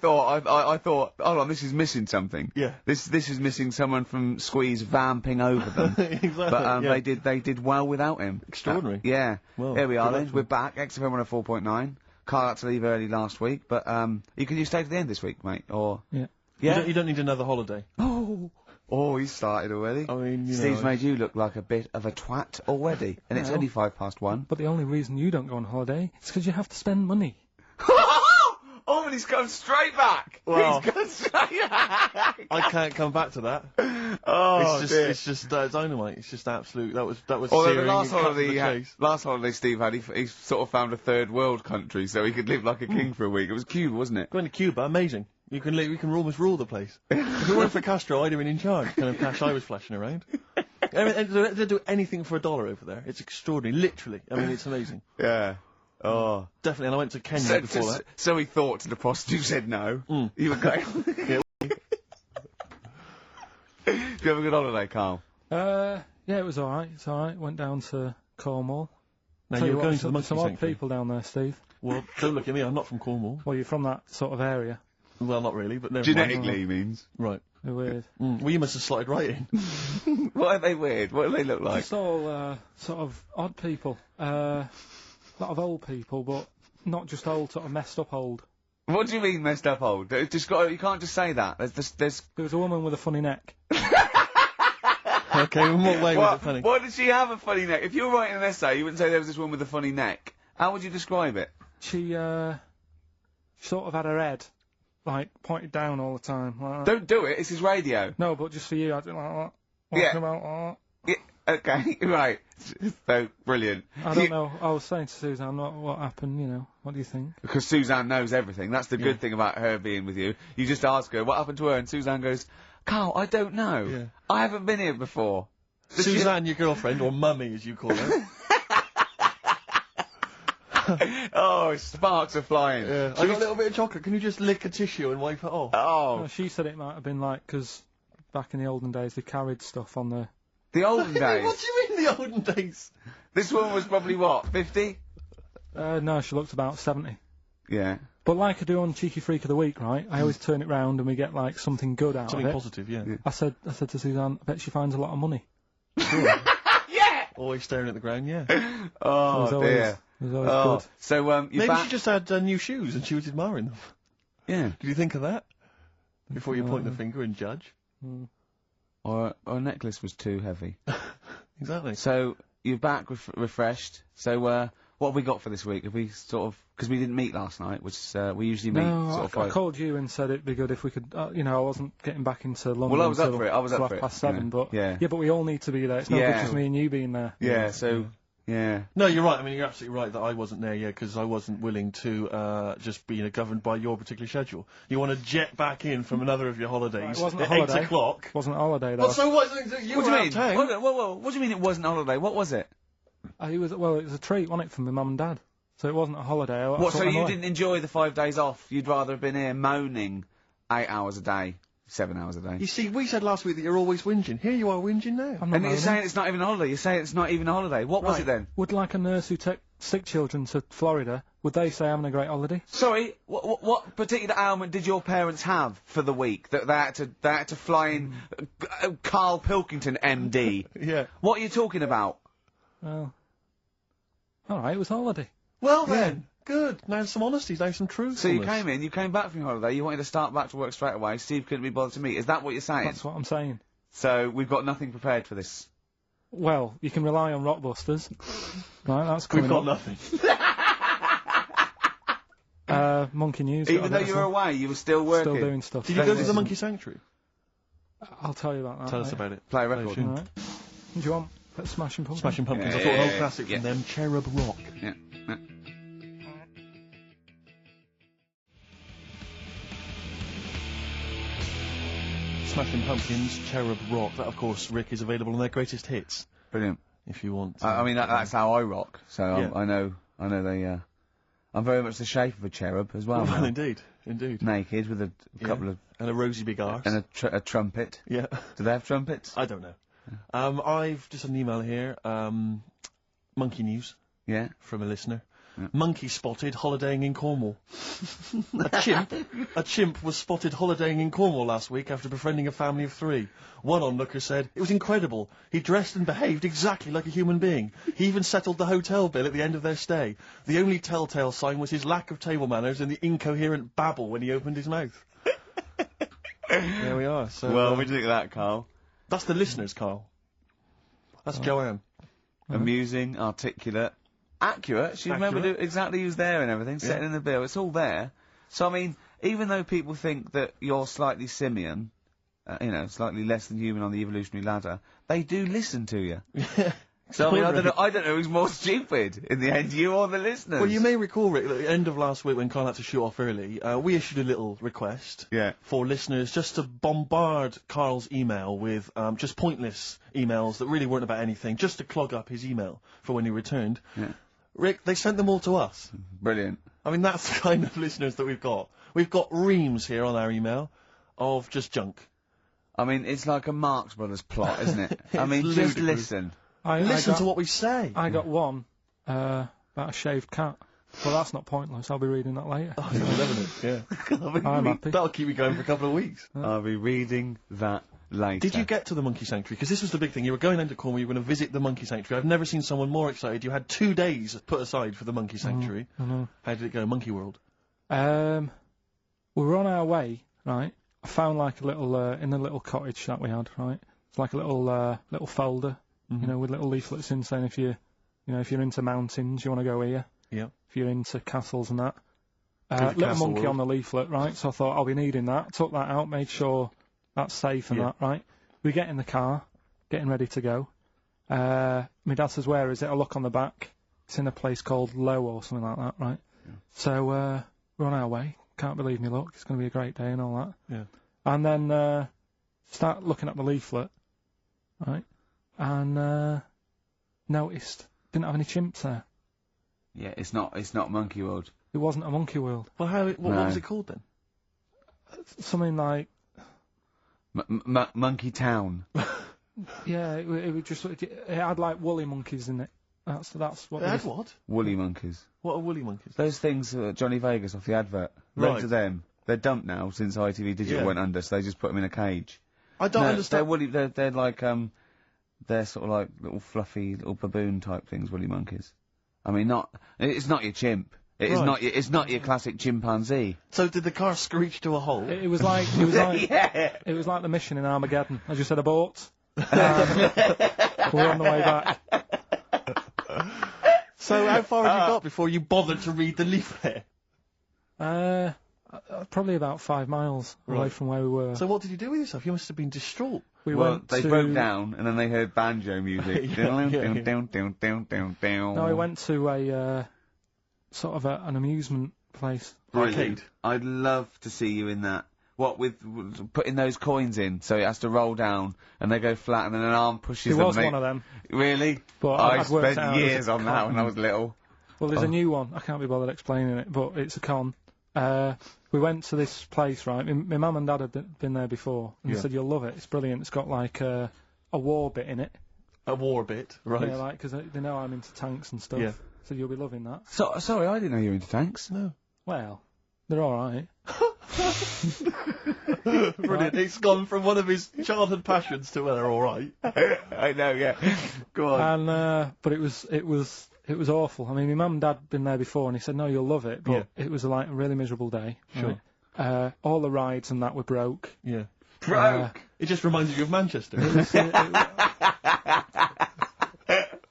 I thought, hold on, this is missing something. Yeah. This is missing someone from Squeeze vamping over them. Exactly, But yeah. they did well without him. Extraordinary. Yeah. Well, Here we are good then. luck. We're back. XFM 104.9. Carl had to leave early last week, but you stay to the end this week, mate. Or Yeah. yeah. You don't need another holiday. Oh, he started already. I mean, you Steve's know, made you look like a bit of a twat already, and it's No. only 1:05. But the only reason you don't go on holiday is because you have to spend money. Oh, and he's gone straight back. Well- He's gone straight back. I can't come back to that. Oh, dear. It's just dynamite. It's just absolute. That was Although the searing last and cut to holiday, the chase. last holiday Steve had, he sort of found a third world country so he could live like a king for a week. It was Cuba, wasn't it? Going to Cuba, amazing. You can almost rule the place. If it weren't for Castro, I'd have been in charge. Kind of cash I was flashing around. They do anything for $1 over there. It's extraordinary, literally. I mean, it's amazing. Yeah. Oh. Definitely. And I went to Kenya before that. So he thought, and the prostitute said no. You were going. Did you have a good holiday, Carl? Yeah, it was alright. It's alright. Went down to Cornwall. Now, Tell you you were what, going to the monkey some odd sanctuary. people down there, Steve. Well, don't look at me, I'm not from Cornwall. Well, you're from that sort of area. Well, not really, but never Genetically, he means. mind. Right. They're weird. Well, you must have slotted right in. What are they weird? What do they look like? Just all sort of odd people. A lot of old people, but not just old, sort of messed up old. What do you mean messed up old? You can't just say that. There's There was a woman with a funny neck. Okay, in what way was it funny? Why did she have a funny neck? If you were writing an essay, you wouldn't say there was this woman with a funny neck. How would you describe it? She sort of had her head, like, pointed down all the time. Like that. Don't do it, this is radio. No, but just for you, I do like that. Yeah. Walking about like Yeah, okay, right. So, brilliant. that. I don't know. I was saying to Suzanne, what happened, you know. What do you think? Because Suzanne knows everything. That's the good thing about her being with you. You just ask her, what happened to her? And Suzanne goes, Carl, I don't know. Yeah. I haven't been here before. Suzanne, your girlfriend, or mummy as you call her. Oh, sparks are flying. I got a little bit of chocolate. Can you just lick a tissue and wipe it off? Oh, She said it might have been like, because back in the olden days they carried stuff on the... the olden days. What do you mean the olden days? This woman was probably, what, 50? No, she looked about 70. Yeah. But like I do on Cheeky Freak of the Week, right? I always turn it round and we get, like, something good out Something of it. positive, yeah. I said to Suzanne, I bet she finds a lot of money. Always staring at the ground, yeah. Oh, It was always, dear. It was always Oh, good. so, you're Maybe back... she just had new shoes and she was admiring them. Yeah. Did you think of that? Before you point the finger and judge? Or a necklace was too heavy. Exactly. So, you're back refreshed. So, what have we got for this week? Have we sort of... Because we didn't meet last night, which we usually meet No, sort of I called you and said it'd be good if we could, you know, I wasn't getting back into London Well, I was up until for it, I was up till for it, 7:30, you know, but... yeah. Yeah, but we all need to be there. It's no Yeah. good just me and you being there. Yeah, so... Yeah. No, you're right. I mean, you're absolutely right that I wasn't there, because I wasn't willing to just be governed by your particular schedule. You want to jet back in from another of your holidays It wasn't a at holiday. 8 o'clock. It wasn't a holiday, though. Well, so what? You What were do you out mean? of town. What do you mean it wasn't a holiday? What was it? It was a treat, wasn't it, for my mum and dad? So it wasn't a holiday. What, so you didn't enjoy the 5 days off? You'd rather have been here moaning 8 hours a day, 7 hours a day? You see, we said last week that you're always whinging. Here you are whinging now. I'm not And you're moaning. saying it's not even a holiday. You're saying it's not even a holiday. What was it then? Would like a nurse who took sick children to Florida, would they say having a great holiday? Sorry, what particular ailment did your parents have for the week that they had to fly in Carl Pilkington, MD? Yeah. What are you talking about? Well, alright, it was a holiday. Well then, good. Now some honesty, now some truth. So you came back from your holiday, you wanted to start back to work straight away, Steve couldn't be bothered to meet. Is that what you're saying? That's what I'm saying. So we've got nothing prepared for this. Well, you can rely on Rockbusters. Right, that's coming We've got up. nothing. Monkey News. Even though you were away, you were still working. Still doing stuff. Did you go to the Monkey Sanctuary? I'll tell you about that. Tell us later. about it. Play a record. Sure. Alright. Do you want Smashing Pumpkins? Smashing Pumpkins. Yeah, I thought an yeah, old yeah, classic yeah. from them, Cherub Rock. Yeah. Yeah. Smashing Pumpkins, Cherub Rock. That, of course, Rick, is available on their greatest hits, Brilliant. if you want. I mean, that's how I rock. So Yeah. I know they. I'm very much the shape of a cherub as well. Well, now. indeed. Naked with a Yeah. couple of And a rosy big arse. and a trumpet. Yeah. Do they have trumpets? I don't know. I've just had an email here. Monkey News Yeah. from a listener. Monkey spotted holidaying in Cornwall. A chimp was spotted holidaying in Cornwall last week after befriending a family of 3. One onlooker said, "It was incredible. He dressed and behaved exactly like a human being. He even settled the hotel bill at the end of their stay. The only telltale sign was his lack of table manners and the incoherent babble when he opened his mouth." There we are. So, Well, what do you think of that, Carl? that's the listeners, Carl. That's Joanne. Amusing, articulate, accurate. She remembered exactly who's there and everything, setting in the bill. It's all there. So, I mean, even though people think that you're slightly simian, slightly less than human on the evolutionary ladder, they do listen to you. So, I mean, I don't know who's more stupid in the end, you or the listeners. Well, you may recall, Rick, that at the end of last week when Carl had to shoot off early, we issued a little request for listeners just to bombard Carl's email with just pointless emails that really weren't about anything, just to clog up his email for when he returned. Yeah. Rick, they sent them all to us. Brilliant. I mean, that's the kind of listeners that we've got. We've got reams here on our email of just junk. I mean, it's like a Marx Brothers plot, isn't it? I mean, just ludicrous. listen. Listen to what we say. I got one about a shaved cat. Well, that's not pointless. I'll be reading that later. Oh, you're loving it, yeah. I'm happy. That'll keep me going for a couple of weeks. I'll be reading that later. Did you get to the monkey sanctuary? Because this was the big thing. You were going into Cornwall, you were going to visit the monkey sanctuary. I've never seen someone more excited. You had 2 days put aside for the monkey sanctuary. I know. How did it go, Monkey World? We were on our way, right? I found like a little, in the little cottage that we had, right? It's like a little folder, you know, with little leaflets in saying if you're into mountains, you want to go here. Yeah. If you're into castles and that. Go to Little Castle monkey World. on the leaflet, right? So I thought I'll be needing that. Took that out, made sure that's safe and that, right? We get in the car, getting ready to go. My dad says, where is it? I look on the back. It's in a place called Low or something like that, right? Yeah. So we're on our way. Can't believe me luck. It's going to be a great day and all that. Yeah. And then start looking at the leaflet, right? And noticed didn't have any chimps there. Yeah, it's not Monkey World. It wasn't a monkey world. Well, what was it called then? Something like Monkey Town. yeah, it was just it had like woolly monkeys in it. That's what. It had what? Woolly monkeys. What are woolly monkeys? Those things Johnny Vegas off the advert. Right. Loads of them. They're dumped now since ITV Digital went under, so they just put them in a cage. I don't They're understand. woolly. They're like they're sort of like little fluffy little baboon type things. Woolly monkeys. I mean, it's not your chimp. It's not your classic chimpanzee. So did the car screech to a halt? It was like Yeah. it was like the mission in Armageddon. I just said abort. We're on the way back. So how far had you got before you bothered to read the leaflet? Probably about 5 miles away Right. from where we were. So what did you do with yourself? You must have been distraught. we Well, went they to, broke down and then they heard banjo music. Yeah. No, we went to a sort of an amusement place. Arcade. I'd love to see you in that. What with putting those coins in, so it has to roll down and they go flat, and then an arm pushes It them. was and one of them. Really? But I I'd worked spent out it was years a on that when I con. was little. Well, there's a new one. I can't be bothered explaining it, but it's a con. We went to this place, right? My mum and dad had been there before, and they said, you'll love it. It's brilliant. It's got like a war bit in it. A war bit, right? Yeah, like, because they know I'm into tanks and stuff. Yeah. So you'll be loving that. So, sorry, I didn't know you were into tanks. No. Well, they're alright. Brilliant. It's gone from one of his childhood passions to, well, they're alright. I know, yeah. Go on. And, but it was awful. I mean, my mum and dad had been there before, and he said, no, you'll love it. But it was like a really miserable day. Sure. Right? All the rides and that were broke. Yeah. Broke! It just reminded you of Manchester.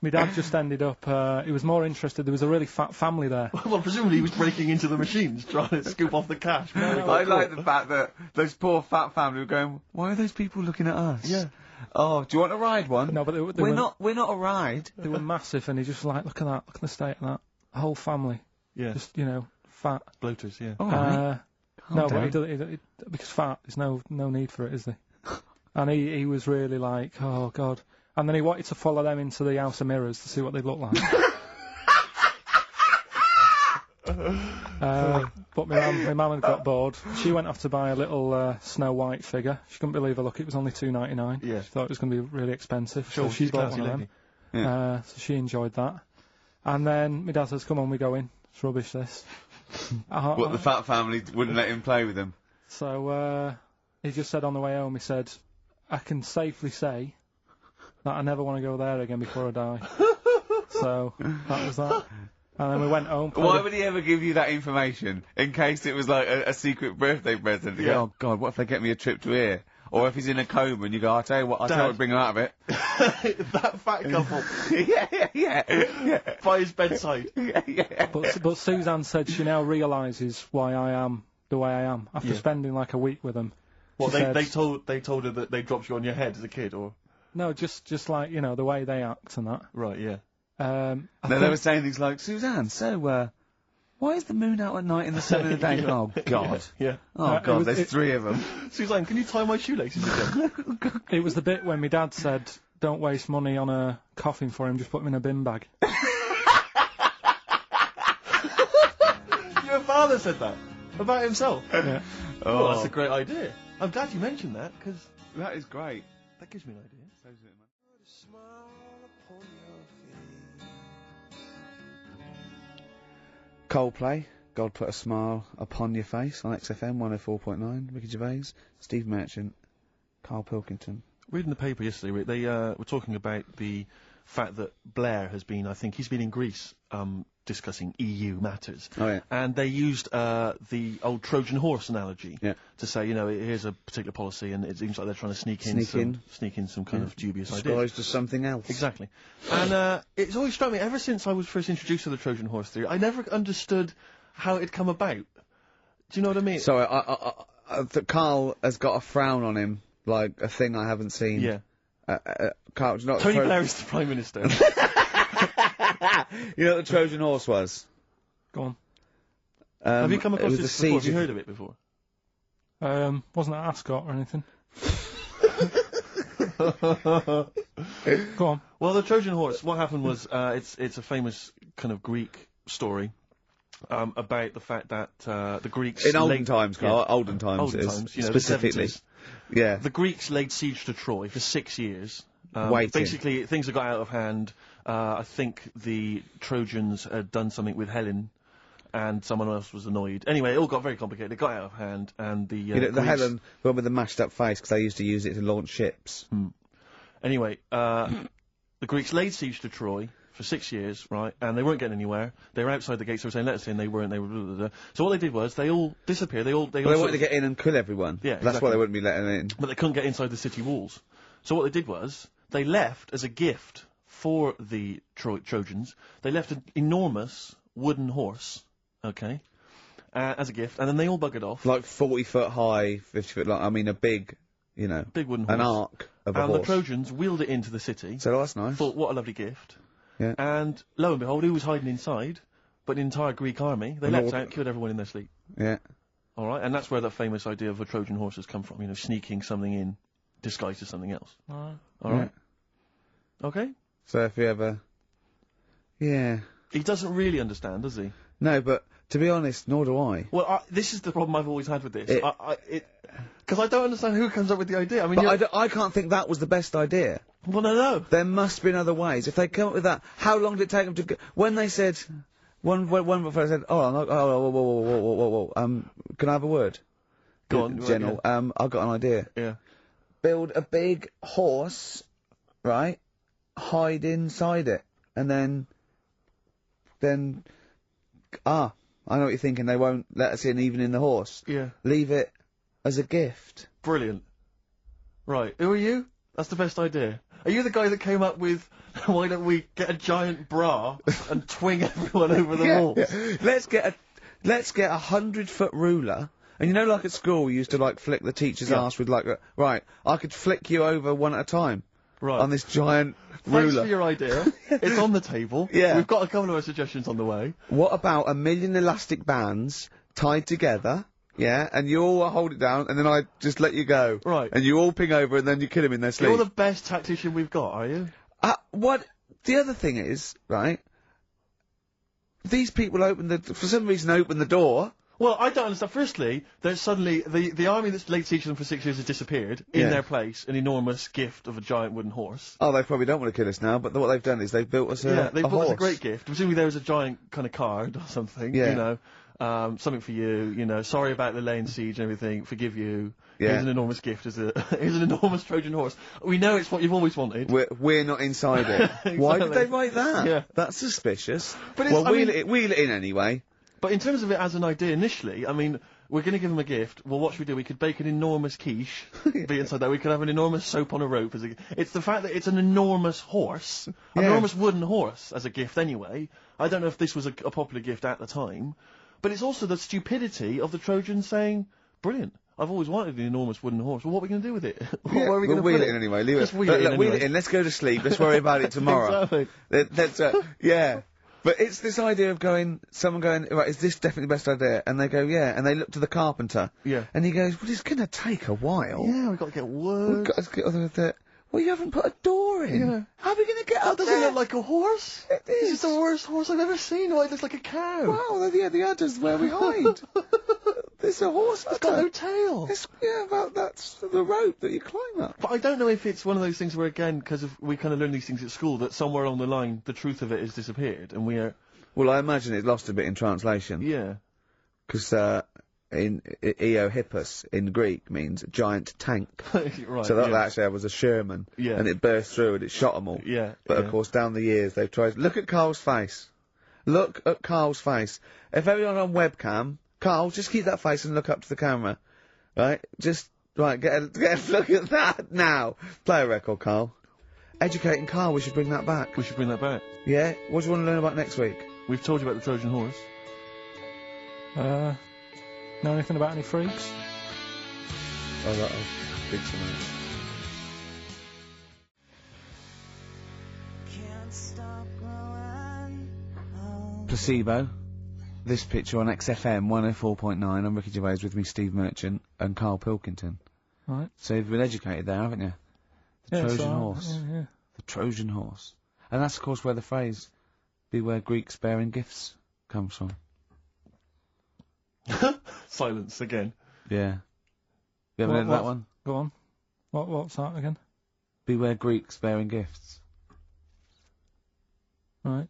My dad just ended up, he was more interested, there was a really fat family there. Well, presumably he was breaking into the machines, trying to scoop off the cash. I like the fact that those poor fat family were going, why are those people looking at us? Yeah. Oh, do you want to ride one? No, but they we're were, not a ride. They were massive, and he just like, look at that, look at the state of that. The whole family. Yeah. Just, fat. Bloaters, yeah. Alright. No, down. but because fat, there's no need for it, is there? And he was really like, oh god. And then he wanted to follow them into the House of Mirrors to see what they look like. But my mum had got bored. She went off to buy a little Snow White figure. She couldn't believe her luck. It was only $2.99. Yeah. She thought it was going to be really expensive. Sure, so she she's a bought classy one of lady. them. So she enjoyed that. And then my dad says, come on, we go in. It's rubbish, this. What, the fat family wouldn't let him play with them? So he just said on the way home, he said, I can safely say that I never want to go there again before I die. So that was that. And then we went home. Why would he ever give you that information? In case it was like a secret birthday present. You go, oh god, what if they get me a trip to here? Or if he's in a coma and you go, I'll tell you what, bring him out of it. That fat couple yeah. by his bedside. Yeah. But Suzanne said she now realises why I am the way I am after spending like a week with them. Well, She said- they told her that they dropped you on your head as a kid, or No, just like the way they act and that. right? Yeah. I No, think- they were saying things like, Suzanne, so, why is the moon out at night and the sun in the day? Oh, God. Yeah. Oh, it God, was- there's it- 3 of them. Suzanne, can you tie my shoelaces again? It was the bit when my dad said, don't waste money on a coffin for him, just put him in a bin bag. Your father said that about himself. Yeah. Oh, that's a great idea. I'm glad you mentioned that, because That is great. that gives me an idea. Coldplay, God Put a Smile Upon Your Face on XFM 104.9. Ricky Gervais, Steve Merchant, Carl Pilkington. Reading the paper yesterday, they were talking about the fact that Blair has been, I think, he's been in Greece discussing EU matters. Oh, yeah. And they used the old Trojan horse analogy Yeah. to say, you know, here's a particular policy and it seems like they're trying to sneak in some kind of dubious ideas. Disguised as something else. Exactly. And it's always struck me, ever since I was first introduced to the Trojan horse theory, I never understood how it had come about. Do you know what I mean? Sorry, I Carl has got a frown on him, like a thing I haven't seen. Yeah. Carl, do you know what Tony the Blair is the Prime Minister. you know what the Trojan horse was? Go on. Have you come it across was this the before? Have siege you of- heard of it before? Wasn't that Ascot or anything? Go on. Well, the Trojan horse, what happened was, it's a famous kind of Greek story, about the fact that, the Greeks... In olden times, Carl. Yeah. Olden times, Olden it is, times, you know, specifically. the 70s. Yeah. The Greeks laid siege to Troy for 6 years. Waiting. Basically, things had got out of hand. I think the Trojans had done something with Helen, and someone else was annoyed. Anyway, it all got very complicated. It got out of hand, and the You know, the Greeks- Helen, the one with the mashed up face, because they used to use it to launch ships. Anyway, the Greeks laid siege to Troy for 6 years, right? And they weren't getting anywhere. They were outside the gates. They were saying, "Let us in." They weren't. They were. Blah, blah, blah. So what they did was they all disappeared. They all. But they sort wanted of- to get in and kill everyone. Yeah, That's why exactly. they wouldn't be letting in. But they couldn't get inside the city walls. So what they did was, they left as a gift for the Trojans, they left an enormous wooden horse, okay, as a gift, and then they all buggered off. Like 40 foot high, 50 foot long, I mean a big, you know, Big wooden an horse. arc of a And the horse. Trojans wheeled it into the city, So that's nice. thought, what a lovely gift. Yeah. And lo and behold, who was hiding inside? But the entire Greek army. They And leapt all- out, killed everyone in their sleep. Yeah. Alright, and that's where that famous idea of a Trojan horse has come from, you know, sneaking something in, disguised as something else. Alright. Alright? Okay? So if you ever... Yeah. He doesn't really understand, does he? No, but to be honest, nor do I. Well, this is the problem I've always had with this. It- Because I don't understand who comes up with the idea. I mean, But I can't think that was the best idea. well, no. There must be other ways. If they come up with that, how long did it take them to... When they said... One fellow said, whoa, can I have a word? Go on, General. I've got an idea. Yeah. Build a big horse, right? Hide inside it. And then... I know what you're thinking. They won't let us in even in the horse. Yeah. Leave it as a gift. Brilliant. Right. Who are you? That's the best idea. Are you the guy that came up with, why don't we get a giant bra and twing everyone over the walls? Yeah. Let's get a 100-foot ruler. And you know, like at school, we used to like flick the teacher's ass with like, right, I could flick you over one at a time. Right. On this giant Thanks ruler. for your idea. It's on the table. Yeah. We've got a couple of our suggestions on the way. What about 1 million elastic bands tied together? Yeah, and you all hold it down, and then I just let you go. Right. And you all ping over, and then you kill him in their sleep. You're the best tactician we've got, are you? What? The other thing is, right? These people for some reason open the door. Well, I don't understand. Firstly, there's suddenly the army that's laid siege to them for 6 years has disappeared. In Yeah. their place, an enormous gift of a giant wooden horse. Oh, they probably don't want to kill us now, but what they've done is they've built us Yeah, they a bought us horse. a great gift. Presumably there was a giant kind of card or something. Yeah. You know, something for you. You know, sorry about the laying siege and everything. Forgive you. Yeah. Here's an enormous gift. Here's an enormous Trojan horse. We know it's what you've always wanted. We're not inside it. Why did Exactly. they write that? Yeah. That's suspicious. But it's- well, I mean- wheel it in anyway. But in terms of it as an idea initially, I mean, we're going to give them a gift. Well, what should we do? We could bake an enormous quiche, be inside there. We could have an enormous soap on a rope as a. It's the fact that it's an enormous horse, an Yeah. enormous wooden horse as a gift. Anyway, I don't know if this was a popular gift at the time, but it's also the stupidity of the Trojans saying, "Brilliant! I've always wanted an enormous wooden horse. Well, what are we going to do with it? Yeah, Where are we we'll going to wheel put it in anyway. Leave Just it. wheel Look, it in wheel anyway. it in. Let's go to sleep. Let's worry about it tomorrow. Exactly. That's yeah. But it's this idea of someone going, right, is this definitely the best idea? And they go, yeah. And they look to the carpenter. Yeah. And he goes, well, it's going to take a while. Yeah, we've got to get wood. We've got to get on with it. Well, you haven't put a door in. Yeah. How are we going to get up Doesn't there? look like a horse? It This is. is the worst horse I've ever seen. Oh, it looks like a cow. Wow, yeah, the udder's where we hide. There's a horse. It's got no tail. Well, that's the rope that you climb up. But I don't know if it's one of those things where, again, because we kind of learn these things at school, that somewhere along the line the truth of it has disappeared, and we are. Well, I imagine it lost a bit in translation. Yeah. Because in Eohippus in Greek means giant tank. Right. So that yeah. actually was a Sherman. Yeah. And it burst through and it shot them all. Yeah. But yeah. of course, down the years, they've tried. Look at Carl's face. Look at Carl's face. If everyone on webcam, Carl, just keep that face and look up to the camera. Right? Just, right, get a look at that now. Play a record, Carl. Educating Carl, we should bring that back. We should bring that back. Yeah? What do you want to learn about next week? We've told you about the Trojan horse. Know anything about any freaks? Oh, that'll big tonight. Placebo. This picture on XFM 104.9. I'm Ricky Gervais, with me Steve Merchant and Carl Pilkington. Right. So you've been educated there, haven't you? The Yeah, Trojan so, horse. Yeah. The Trojan horse. And that's of course where the phrase, beware Greeks bearing gifts, comes from. Silence again. Yeah. You ever heard of that one? Go on. What's that again? Beware Greeks bearing gifts. Right.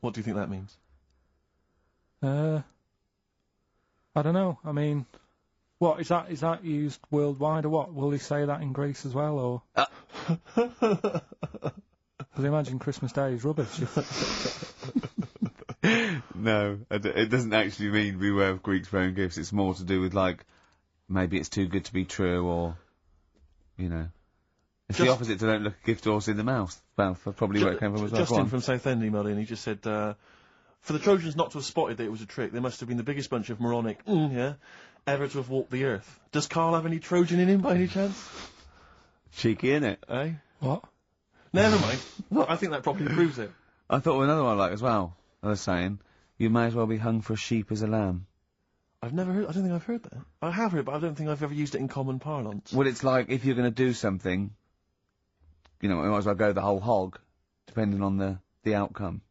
What do you think that means? I don't know. I mean, what is that? Is that used worldwide or what? Will they say that in Greece as well, or? Because imagine Christmas Day is rubbish. No, it doesn't actually mean beware of Greeks bearing gifts. It's more to do with, like, maybe it's too good to be true, or, you know. It's the opposite to don't look a gift horse in the mouth. Well, that's probably where it came from as well. Justin from Southend emailed in. He just said, for the Trojans not to have spotted that it was a trick, they must have been the biggest bunch of moronic, ever to have walked the earth. Does Carl have any Trojan in him by any chance? Cheeky, innit? Eh? What? Never mind. I think that probably proves it. I thought of another one I like as well. I was saying, you may as well be hung for a sheep as a lamb. I've never heard. I don't think I've heard that. I have heard, but I don't think I've ever used it in common parlance. Well, it's like, if you're going to do something, you know, you might as well go the whole hog, depending on the outcome,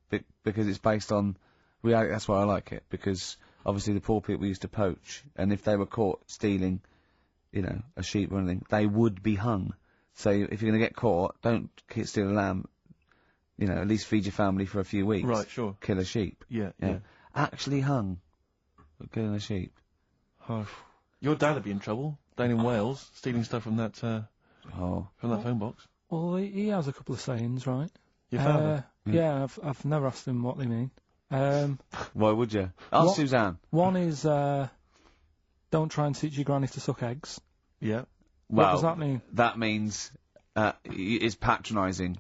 because it's based on reality. That's why I like it, because obviously the poor people used to poach, and if they were caught stealing, you know, a sheep or anything, they would be hung. So if you're going to get caught, don't steal a lamb, you know, at least feed your family for a few weeks. Right, sure. Kill a sheep. Yeah. Actually hung for killing a sheep. Oh. Your dad would be in trouble down in Wales, stealing stuff from that from that phone box. Well, he has a couple of sayings, right? Your father. Yeah, I've never asked him what they mean. Why would you? Ask What? Suzanne. One is don't try and teach your granny to suck eggs. Yeah. What does that mean? That means it's patronising.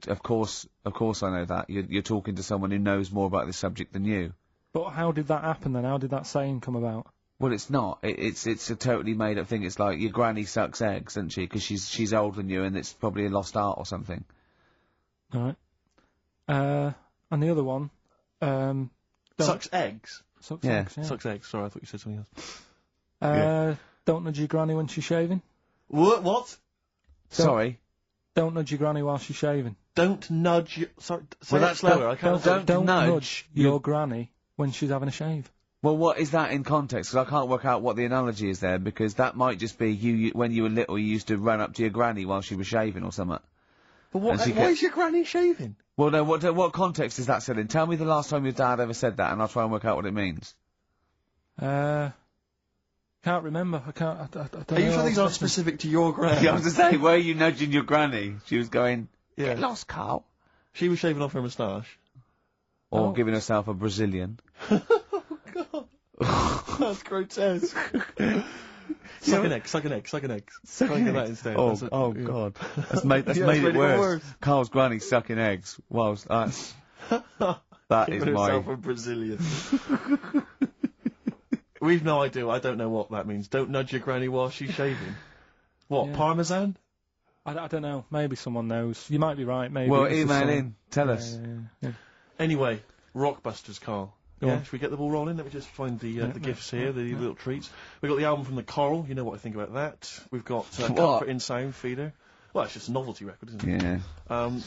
Of course I know that. You're talking to someone who knows more about this subject than you. But how did that happen then? How did that saying come about? Well, it's not. It's a totally made up thing. It's like your granny sucks eggs, doesn't she? Because she's older than you, and it's probably a lost art or something. All right. And the other one, Sucks eggs. sucks Yeah. eggs. Yeah. Sucks eggs. Sorry, I thought you said something else. Don't nudge your granny when she's shaving. What? Sorry. Don't nudge your granny while she's shaving. Don't nudge. Sorry. Say Well, it that's slower. I can't. Don't nudge your granny when she's having a shave. Well, what is that in context? Because I can't work out what the analogy is there, because that might just be you when you were little, you used to run up to your granny while she was shaving or something. But what? And she Why is your granny shaving? Well, no, what context is that said in? Tell me the last time your dad ever said that, and I'll try and work out what it means. Can't remember. I can't. I don't Are you know. sure these aren't specific to your granny? Yeah, I was to say, were you nudging your granny? She was going, Yeah. get lost, Carl. She was shaving off her moustache. Or Oh. giving herself a Brazilian. That's grotesque. Suck an egg. Suck an egg. Suck an egg. Try and get that instead. Oh, That's it. oh Yeah. God. That's made Yeah, it it's worse. Carl's granny sucking eggs. Whilst that's... That is Giving my... herself a Brazilian. We've no idea. I don't know what that means. Don't nudge your granny while she's shaving. What, Yeah. parmesan? I don't know. Maybe someone knows. You might be right. Maybe. Well, it's a email song. in. Tell us. Yeah. Anyway, Rockbusters, Carl. Yeah, should we get the ball rolling? Let me just find the gifts here, the little treats. We've got the album from the Coral, you know what I think about that. We've got Comfort in Sound Feeder. Well, it's just a novelty record, isn't it? Yeah.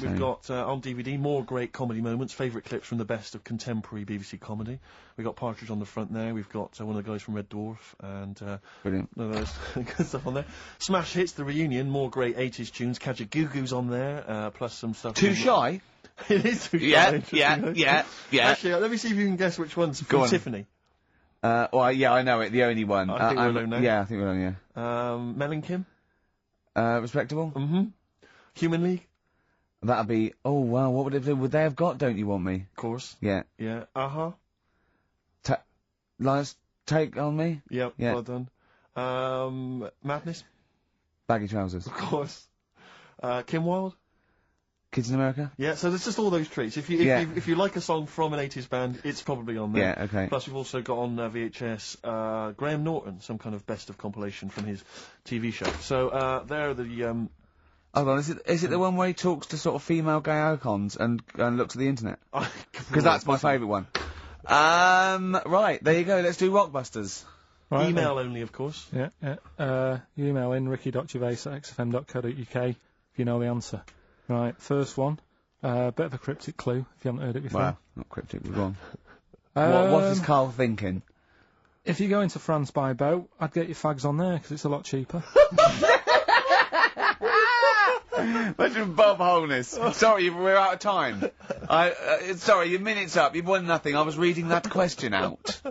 We've got, on DVD, more great comedy moments, favourite clips from the best of contemporary BBC comedy. We've got Partridge on the front there, we've got one of the guys from Red Dwarf, and Brilliant. none of those good stuff on there. Smash Hits, the reunion, more great 80s tunes, Kajagoogoo's on there, plus some stuff... Too Shy? It is Too Shy. Yeah. Actually, let me see if you can guess which one's from Tiffany. Well, yeah, I know it, the only one. I think we're alone now. Yeah, I think we're alone, Mel and Kim? Respectable? Mm-hmm. Human League? That'd be, oh wow, what would they have got, Don't You Want Me? Of course. Yeah. Yeah. Last Take On Me? Yep, Yeah. well done. Madness? Baggy Trousers. Of course. Kim Wilde? Kids in America? Yeah, so there's just all those treats. If you like a song from an 80s band, it's probably on there. Yeah, okay. Plus we've also got on VHS, Graham Norton, some kind of best of compilation from his TV show. So, there are the, Hold on, is it the one where he talks to sort of female gay icons and looks at the internet? Because that's my favourite one. Right, there you go, let's do Rockbusters. Right, Email only, of course. Yeah. You email in ricky.gervais@xfm.co.uk if you know the answer. Right, first one. Bit of a cryptic clue if you haven't heard it before. Well, not cryptic, we're wrong. What is Carl thinking? If you go into France by boat, I'd get your fags on there because it's a lot cheaper. Imagine Bob Holness. Sorry, we're out of time. Sorry, your minute's up. You've won nothing. I was reading that question out.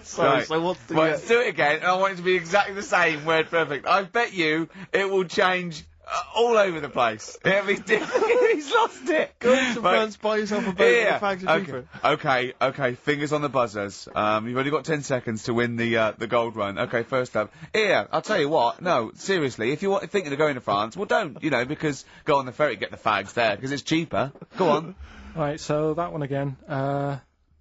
Sorry, so what's the... Right, let's do it again, and I want it to be exactly the same, word perfect. I bet you it will change all over the place. It'll be different. He's lost it. Go to France, buy yourself a boat with the fags are cheaper. Okay, fingers on the buzzers. You've only got 10 seconds to win the gold run. Okay, first up. Here, I'll tell you what, no, seriously, if you're thinking of going to France, well don't, because go on the ferry, get the fags there, because it's cheaper. Go on. Right, so that one again.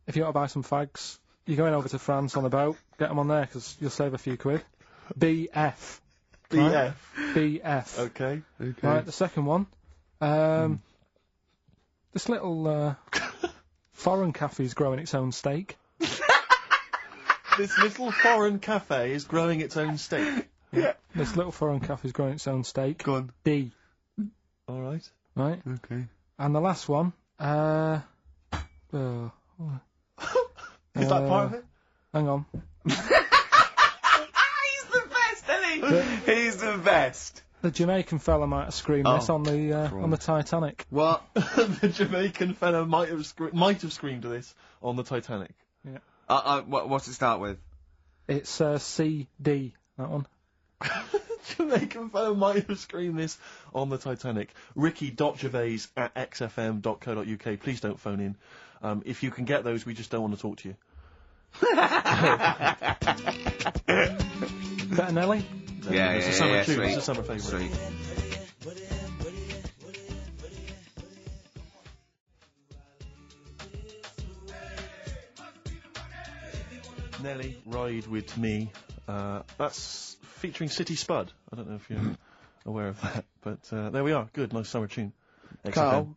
If you want to buy some fags, you're going over to France on the boat, get them on there, because you'll save a few quid. BF. BF. Right? BF. Okay. Right, the second one. This little foreign cafe's growing its own steak. This little foreign cafe is growing its own steak. Yeah. This little foreign cafe's growing its own steak. Go on. D. All right. Right. Okay. And the last one. Is that part of it? Hang on. He's the best, isn't he? He's the best. The Jamaican fella might have screamed this on the Titanic. What? The Jamaican fella might have screamed this on the Titanic. Yeah. What's it start with? It's CD. That one. Jamaican fellow might have screamed this on the Titanic. Ricky.gervais@xfm.co.uk. Please don't phone in. If you can get those, we just don't want to talk to you. Better Nelly? Yeah, It's a summer tune. sweet. It's a summer favourite. Sweet. Nelly, Ride With Me. That's featuring City Spud. I don't know if you're aware of that, but there we are. Good, nice summer tune. Carl,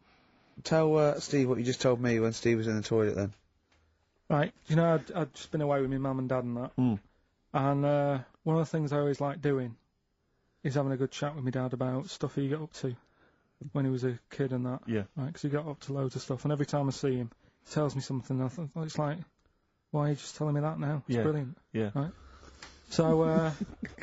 tell Steve what you just told me when Steve was in the toilet then. Right, I'd just been away with my mum and dad and that. And one of the things I always like doing is having a good chat with my dad about stuff he got up to when he was a kid and that. Yeah. Right, because he got up to loads of stuff, and every time I see him, he tells me something, and I think, it's like, why are you just telling me that now? It's brilliant. Yeah. Right? So,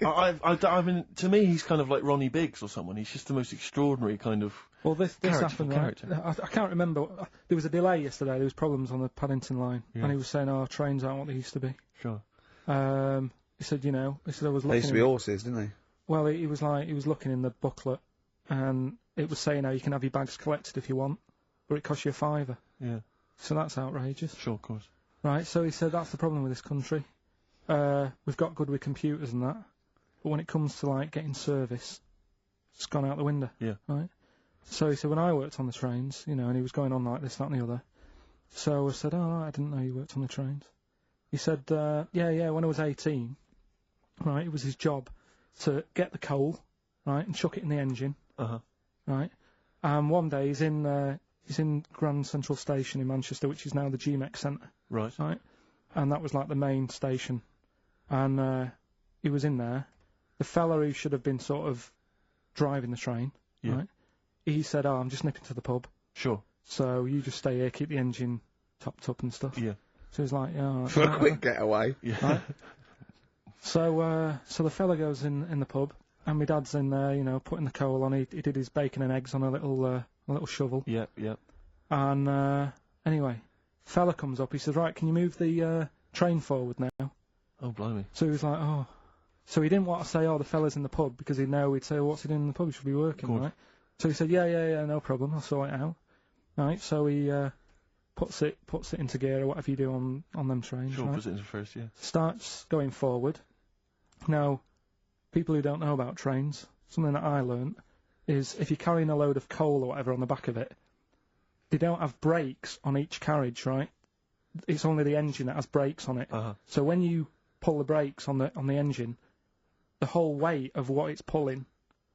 I mean, to me, he's kind of like Ronnie Biggs or someone. He's just the most extraordinary kind of... Well, this happened, right? character. I can't remember. There was a delay yesterday. There was problems on the Paddington line, and he was saying, trains aren't what they used to be. Sure. He said, I was looking... They used to be horses, didn't they? Well, he was looking in the booklet, and it was saying how you can have your bags collected if you want, but it costs you £5. Yeah. So that's outrageous. Sure, of course. Right, so he said that's the problem with this country. We've got good with computers and that, but when it comes to, getting service, it's gone out the window. Yeah. Right? So he said, when I worked on the trains, and he was going on like this, that and the other. So I said, I didn't know you worked on the trains. He said, yeah, when I was 18, right, it was his job to get the coal, right, and chuck it in the engine. Uh-huh. Right? And one day he's in It's in Grand Central Station in Manchester, which is now the GMEX Centre. Right. Right? And that was like the main station. And he was in there. The fella who should have been sort of driving the train, Yeah. right? He said, I'm just nipping to the pub. Sure. So you just stay here, keep the engine topped up and stuff. Yeah. So he's like, yeah. For a quick getaway. Yeah. Right. So the fella goes in the pub, and my dad's in there, putting the coal on. He did his bacon and eggs on a little shovel. Yeah. Yeah. And anyway, fella comes up. He says, right, can you move the train forward now? Oh, blimey. So he was like, oh. So he didn't want to say, the fella's in the pub, because he'd know, he'd say, what's he doing in the pub? He should be working, Good. right? So he said, yeah, no problem, I'll sort it out. Right, so he puts it into gear, or whatever you do on them trains, Sure, right? puts it into first, yeah. Starts going forward. Now, people who don't know about trains, something that I learnt, is if you're carrying a load of coal or whatever on the back of it, they don't have brakes on each carriage, right? It's only the engine that has brakes on it. Uh-huh. So when you pull the brakes on the engine, the whole weight of what it's pulling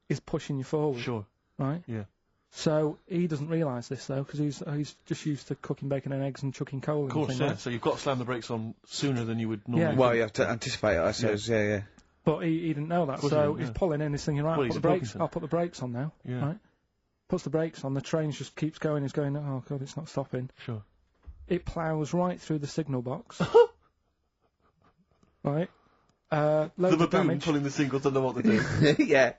is pushing you forward, Sure. right? Yeah. So he doesn't realise this though, because he's just used to cooking bacon and eggs and chucking coal. Of course, and yeah. things, right? So you've got to slam the brakes on sooner than you would normally. Yeah. Well, you have to anticipate it, I suppose. Yeah. But he didn't know that, course he so didn't, he's yeah. pulling in, he's thinking, right, Well, he's a Pilkington. I'll put the brakes on now, Yeah. right? Puts the brakes on, the train just keeps going, he's going, oh god, it's not stopping. Sure. It ploughs right through the signal box. Right? Loads The of baboon damage. pulling the signals doesn't know what to do. Yeah.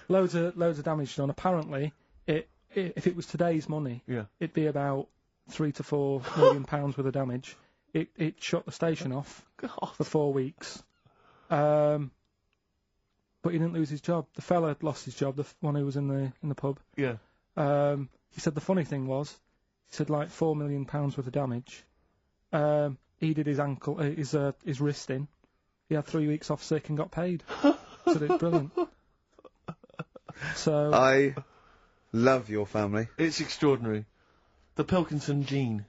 Loads of damage done. Apparently, if it was today's money, Yeah. it'd be about £3 to £4 million worth of damage. It shut the station off for 4 weeks. But he didn't lose his job. The fella lost his job, the one who was in the pub. Yeah. He said the funny thing was, he said like £4 million worth of damage. He did his ankle, his wrist in. He had 3 weeks off sick and got paid. So it's brilliant. So I love your family. It's extraordinary. The Pilkington gene.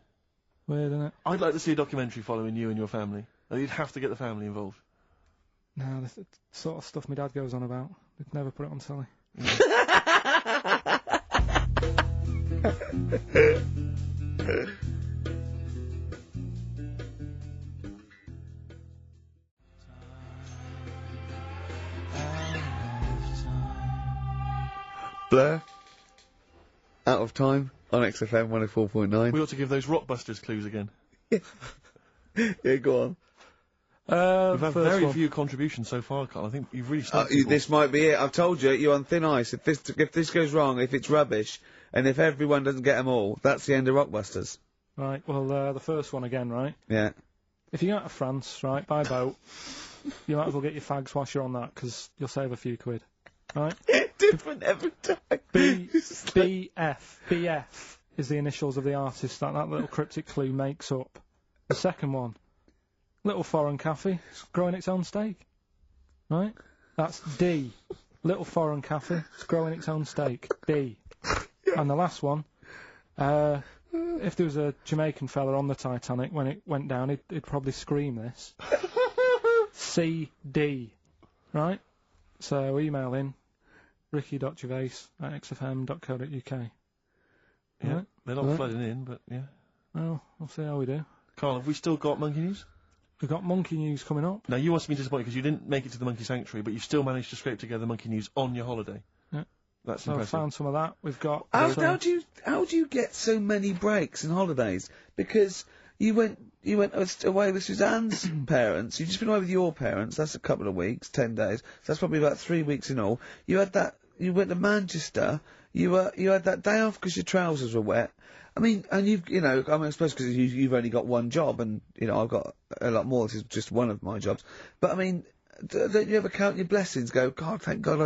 weird, isn't it? I'd like to see a documentary following you and your family. You'd have to get the family involved. No, the sort of stuff my dad goes on about. They'd never put it on telly. Blur. Out of Time on XFM 104.9. We ought to give those Rockbusters clues again. Yeah, go on. We've had first very one. few contributions so far, Carl. I think you've really started. This might be it. I've told you, you're on thin ice. If this goes wrong, if it's rubbish, and if everyone doesn't get them all, that's the end of Rockbusters. Right, well, the first one again, right? Yeah. If you go out to France, right, by boat, you might as well get your fags whilst you're on that, because you'll save a few quid. Right? Different every time. BF is the initials of the artist that little cryptic clue makes up. The second one, Little Foreign Cafe, it's growing its own steak. Right? That's D. Little Foreign Cafe, it's growing its own steak. D. And the last one, if there was a Jamaican fella on the Titanic when it went down, he'd probably scream this. CD. Right? So email in ricky.gervais@xfm.co.uk. Yeah, Right? they're not Right. flooding in, but yeah. Well, we'll see how we do. Carl, have we still got monkey news? We've got monkey news coming up. Now, you must be disappointed because you didn't make it to the monkey sanctuary, but you still managed to scrape together monkey news on your holiday. Yeah. That's So I've impressive. found some of that. We've got... How some- do you get so many breaks and holidays? Because you went away with Suzanne's parents. You've just been away with your parents. That's a couple of weeks, 10 days. So that's probably about 3 weeks in all. You had that. You went to Manchester. You had that day off because your trousers were wet. I mean, and I suppose because you've only got one job, and I've got a lot more. This is just one of my jobs. But I mean, don't you ever count your blessings? Go, God, thank God,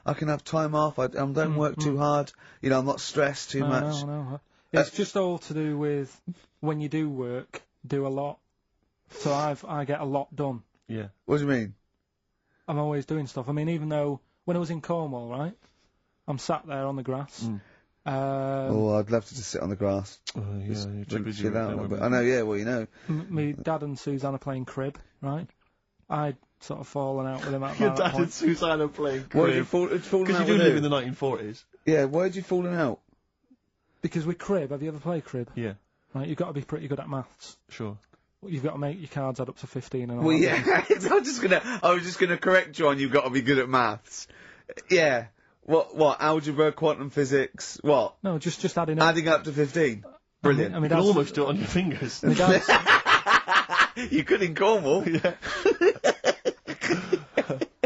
I can have time off. I don't work too hard. I'm not stressed too much. No. It's just all to do with when you do work, do a lot. So I get a lot done. Yeah. What do you mean? I'm always doing stuff. I mean, even though when I was in Cornwall, right, I'm sat there on the grass. I'd love to just sit on the grass. Yeah, you're too busy Chill with out a that, little bit. aren't I know, yeah, well, you know. Me dad and Suzanne are playing crib, right? I'd sort of fallen out with him at Your that dad and point. Suzanne are playing Why did you crib. fallen Because out you do with live who? in the 1940s. Yeah, why did you fallen out? Because with crib, have you ever played crib? Yeah, Right, you've got to be pretty good at maths. sure. You've got to make your cards add up to 15 and all Well, that. yeah. I was just gonna correct you on. You've got to be good at maths. Yeah. What? Algebra, quantum physics. What? No, just adding up. Adding up to 15. Brilliant. I mean, You can almost do it on your fingers. my dad's, You could in Cornwall.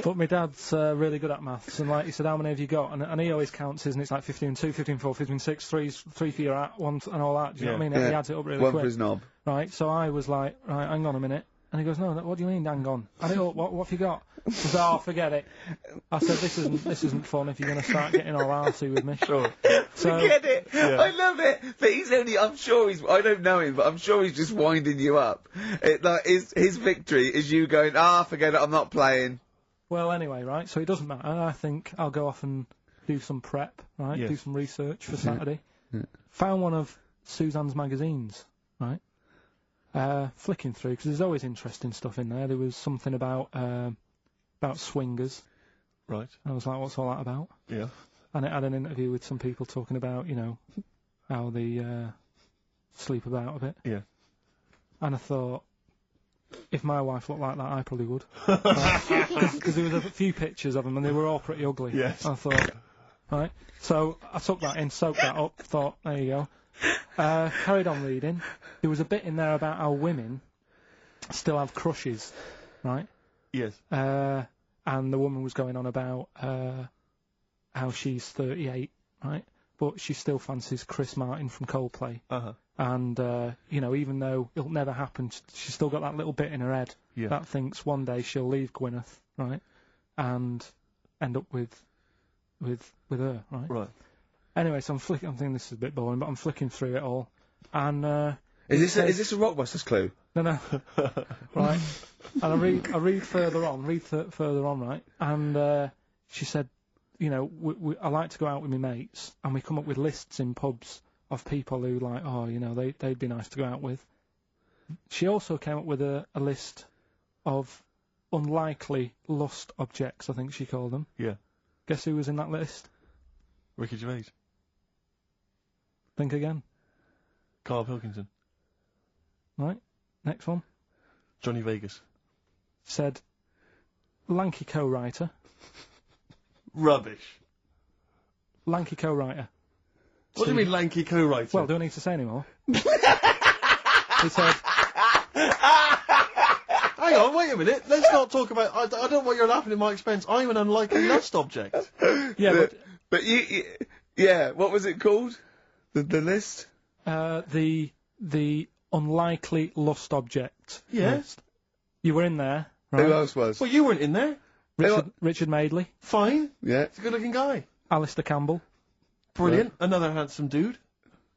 but my dad's really good at maths, and like he said, how many have you got? And he always counts his, and it's like 15 2, 15 4, 15 6, 3 for your at, 1 and all that. Do you know what I mean? Yeah. He adds it up really One quick. for his knob. Right, so I was like, right, hang on a minute. And he goes, no, what do you mean, hang on? I don't, what have you got? I said, oh, forget it. I said, this isn't fun if you're going to start getting all arsey with me. Sure. So, Get it? I love it. But he's only, I don't know him, but I'm sure he's just winding you up. His victory is you going, forget it, I'm not playing. well, anyway, right, so it doesn't matter. I think I'll go off and do some prep, right, Yes. do some research for Saturday. Found one of Suzanne's magazines, right, flicking through, because there's always interesting stuff in there. There was something about swingers. Right. I was like, what's all that about? Yeah. And it had an interview with some people talking about, how they sleep about a bit. Yeah. And I thought, if my wife looked like that, I probably would. Because there was a few pictures of them, and they were all pretty ugly. Yes. I thought, right. So I took that in, soaked that up, thought, there you go. Carried on reading. There was a bit in there about how women still have crushes, right? Yes. And the woman was going on about how she's 38, right? But she still fancies Chris Martin from Coldplay. Uh-huh. And, even though it'll never happen, she's still got that little bit in her head Yeah. that thinks one day she'll leave Gwyneth, right? And end up with her, right? Right. Anyway, so I'm thinking this is a bit boring, but I'm flicking through it all. And, Is this a Rockbusters clue? no, right. And I read further on, right? And she said, I like to go out with my mates, and we come up with lists in pubs of people who they'd be nice to go out with. She also came up with a list of unlikely lust objects, I think she called them. Yeah. Guess who was in that list? Ricky Gervais. Think again. Carl Pilkington. Right. Next one. Johnny Vegas. Said lanky co-writer. Rubbish. Lanky co-writer. What do you mean lanky co-writer? Well, do I need to say any more? He said, hang on, wait a minute. Let's not talk about... I don't know why you're laughing at my expense. I'm an unlikely lust object. yeah, But what was it called? The list? the unlikely lust object. Yeah. List. You were in there, right? Who else was? Well, you weren't in there. Richard Madeley, Fine. Yeah. He's a good-looking guy. Alistair Campbell. Brilliant. Another handsome dude.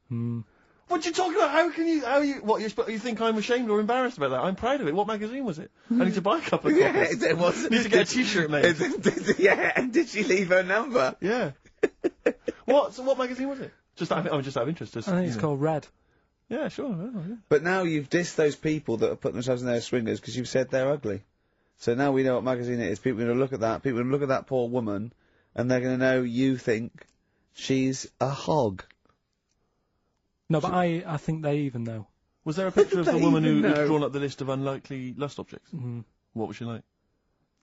Hmm. What are you talking about? You think I'm ashamed or embarrassed about that? I'm proud of it. What magazine was it? I need to buy a couple of copies. It was. Need to get a t-shirt made. And did she leave her number? Yeah. What magazine was it? Just out of interest. I think it's called Red. Yeah, sure. Yeah. But now you've dissed those people that are putting themselves in their swingers because you've said they're ugly. So now we know what magazine it is. People are going to look at that. People are going to look at that poor woman, and they're going to know you think she's a hog. No, but I think they even know. Was there a picture of the woman who'd know. drawn up the list of unlikely lust objects? Mm-hmm. What was she like?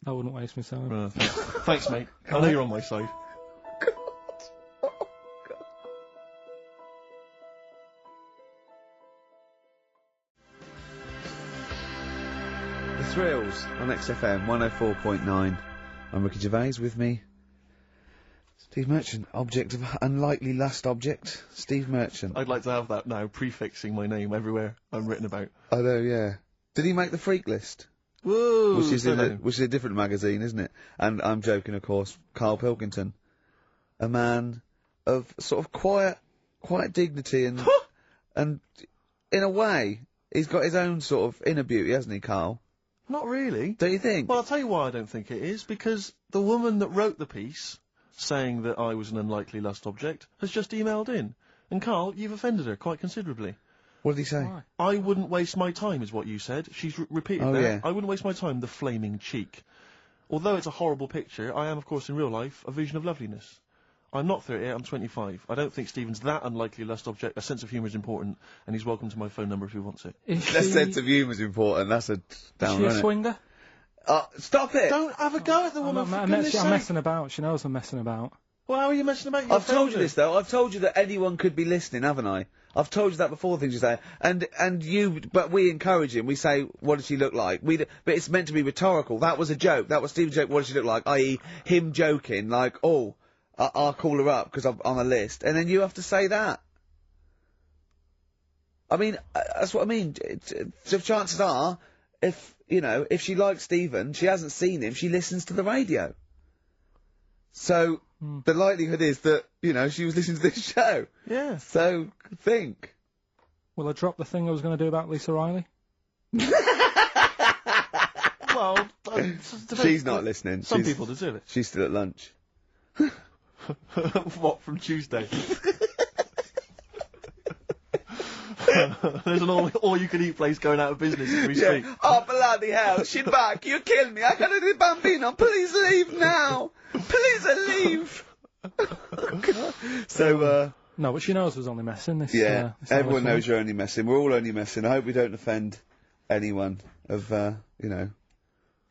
I wouldn't waste my time. Thanks, mate. I know you're on my side. The Thrills on XFM 104.9. I'm Ricky Gervais, with me Steve Merchant, object of unlikely lust object. Steve Merchant. I'd like to have that now, prefixing my name everywhere I'm written about. I know, yeah. Did he make the freak list? Whoa! Which is a different magazine, isn't it? And I'm joking, of course. Carl Pilkington, a man of sort of quiet dignity and and in a way he's got his own sort of inner beauty, hasn't he, Carl? Not really. Don't you think? Well, I'll tell you why I don't think it is, because the woman that wrote the piece, saying that I was an unlikely lust object, has just emailed in. And Carl, you've offended her quite considerably. What did he say? Why? I wouldn't waste my time, is what you said. She's repeated Oh, that. yeah. I wouldn't waste my time, the flaming cheek. Although it's a horrible picture, I am, of course, in real life, a vision of loveliness. I'm not 38, I'm 25. I don't think Stephen's that unlikely a lust object. A sense of humour is important, and he's welcome to my phone number if he wants it. Is That she, sense of humour's important. That's a is down she a run, innit? swinger? Stop it! Don't have a go at the woman, for goodness I'm sake. messing about. She knows I'm messing about. Well, how are you messing about? I've told you this though. I've told you that anyone could be listening, haven't I? I've told you that before. Things you say, but we encourage him. We say, "What does she look like?" But it's meant to be rhetorical. That was a joke. That was Stephen's joke. What does she look like? I.e., him joking, like, "Oh, I'll call her up because I'm on a list," and then you have to say that. I mean, that's what I mean. So chances are, if she likes Stephen, she hasn't seen him. She listens to the radio. So the likelihood is that she was listening to this show. Yeah. So think. Will I drop the thing I was going to do about Lisa Riley? Well, She's not listening. Some people deserve it. She's still at lunch. What, from Tuesday? There's an all-you-can-eat place going out of business as we speak. Oh, bloody hell. She's back. You killed me. I gotta do Bambino. Please leave now. Please leave. So, No, but she knows I was only messing. This, yeah, this everyone hour knows you're only messing. We're all only messing. I hope we don't offend anyone of,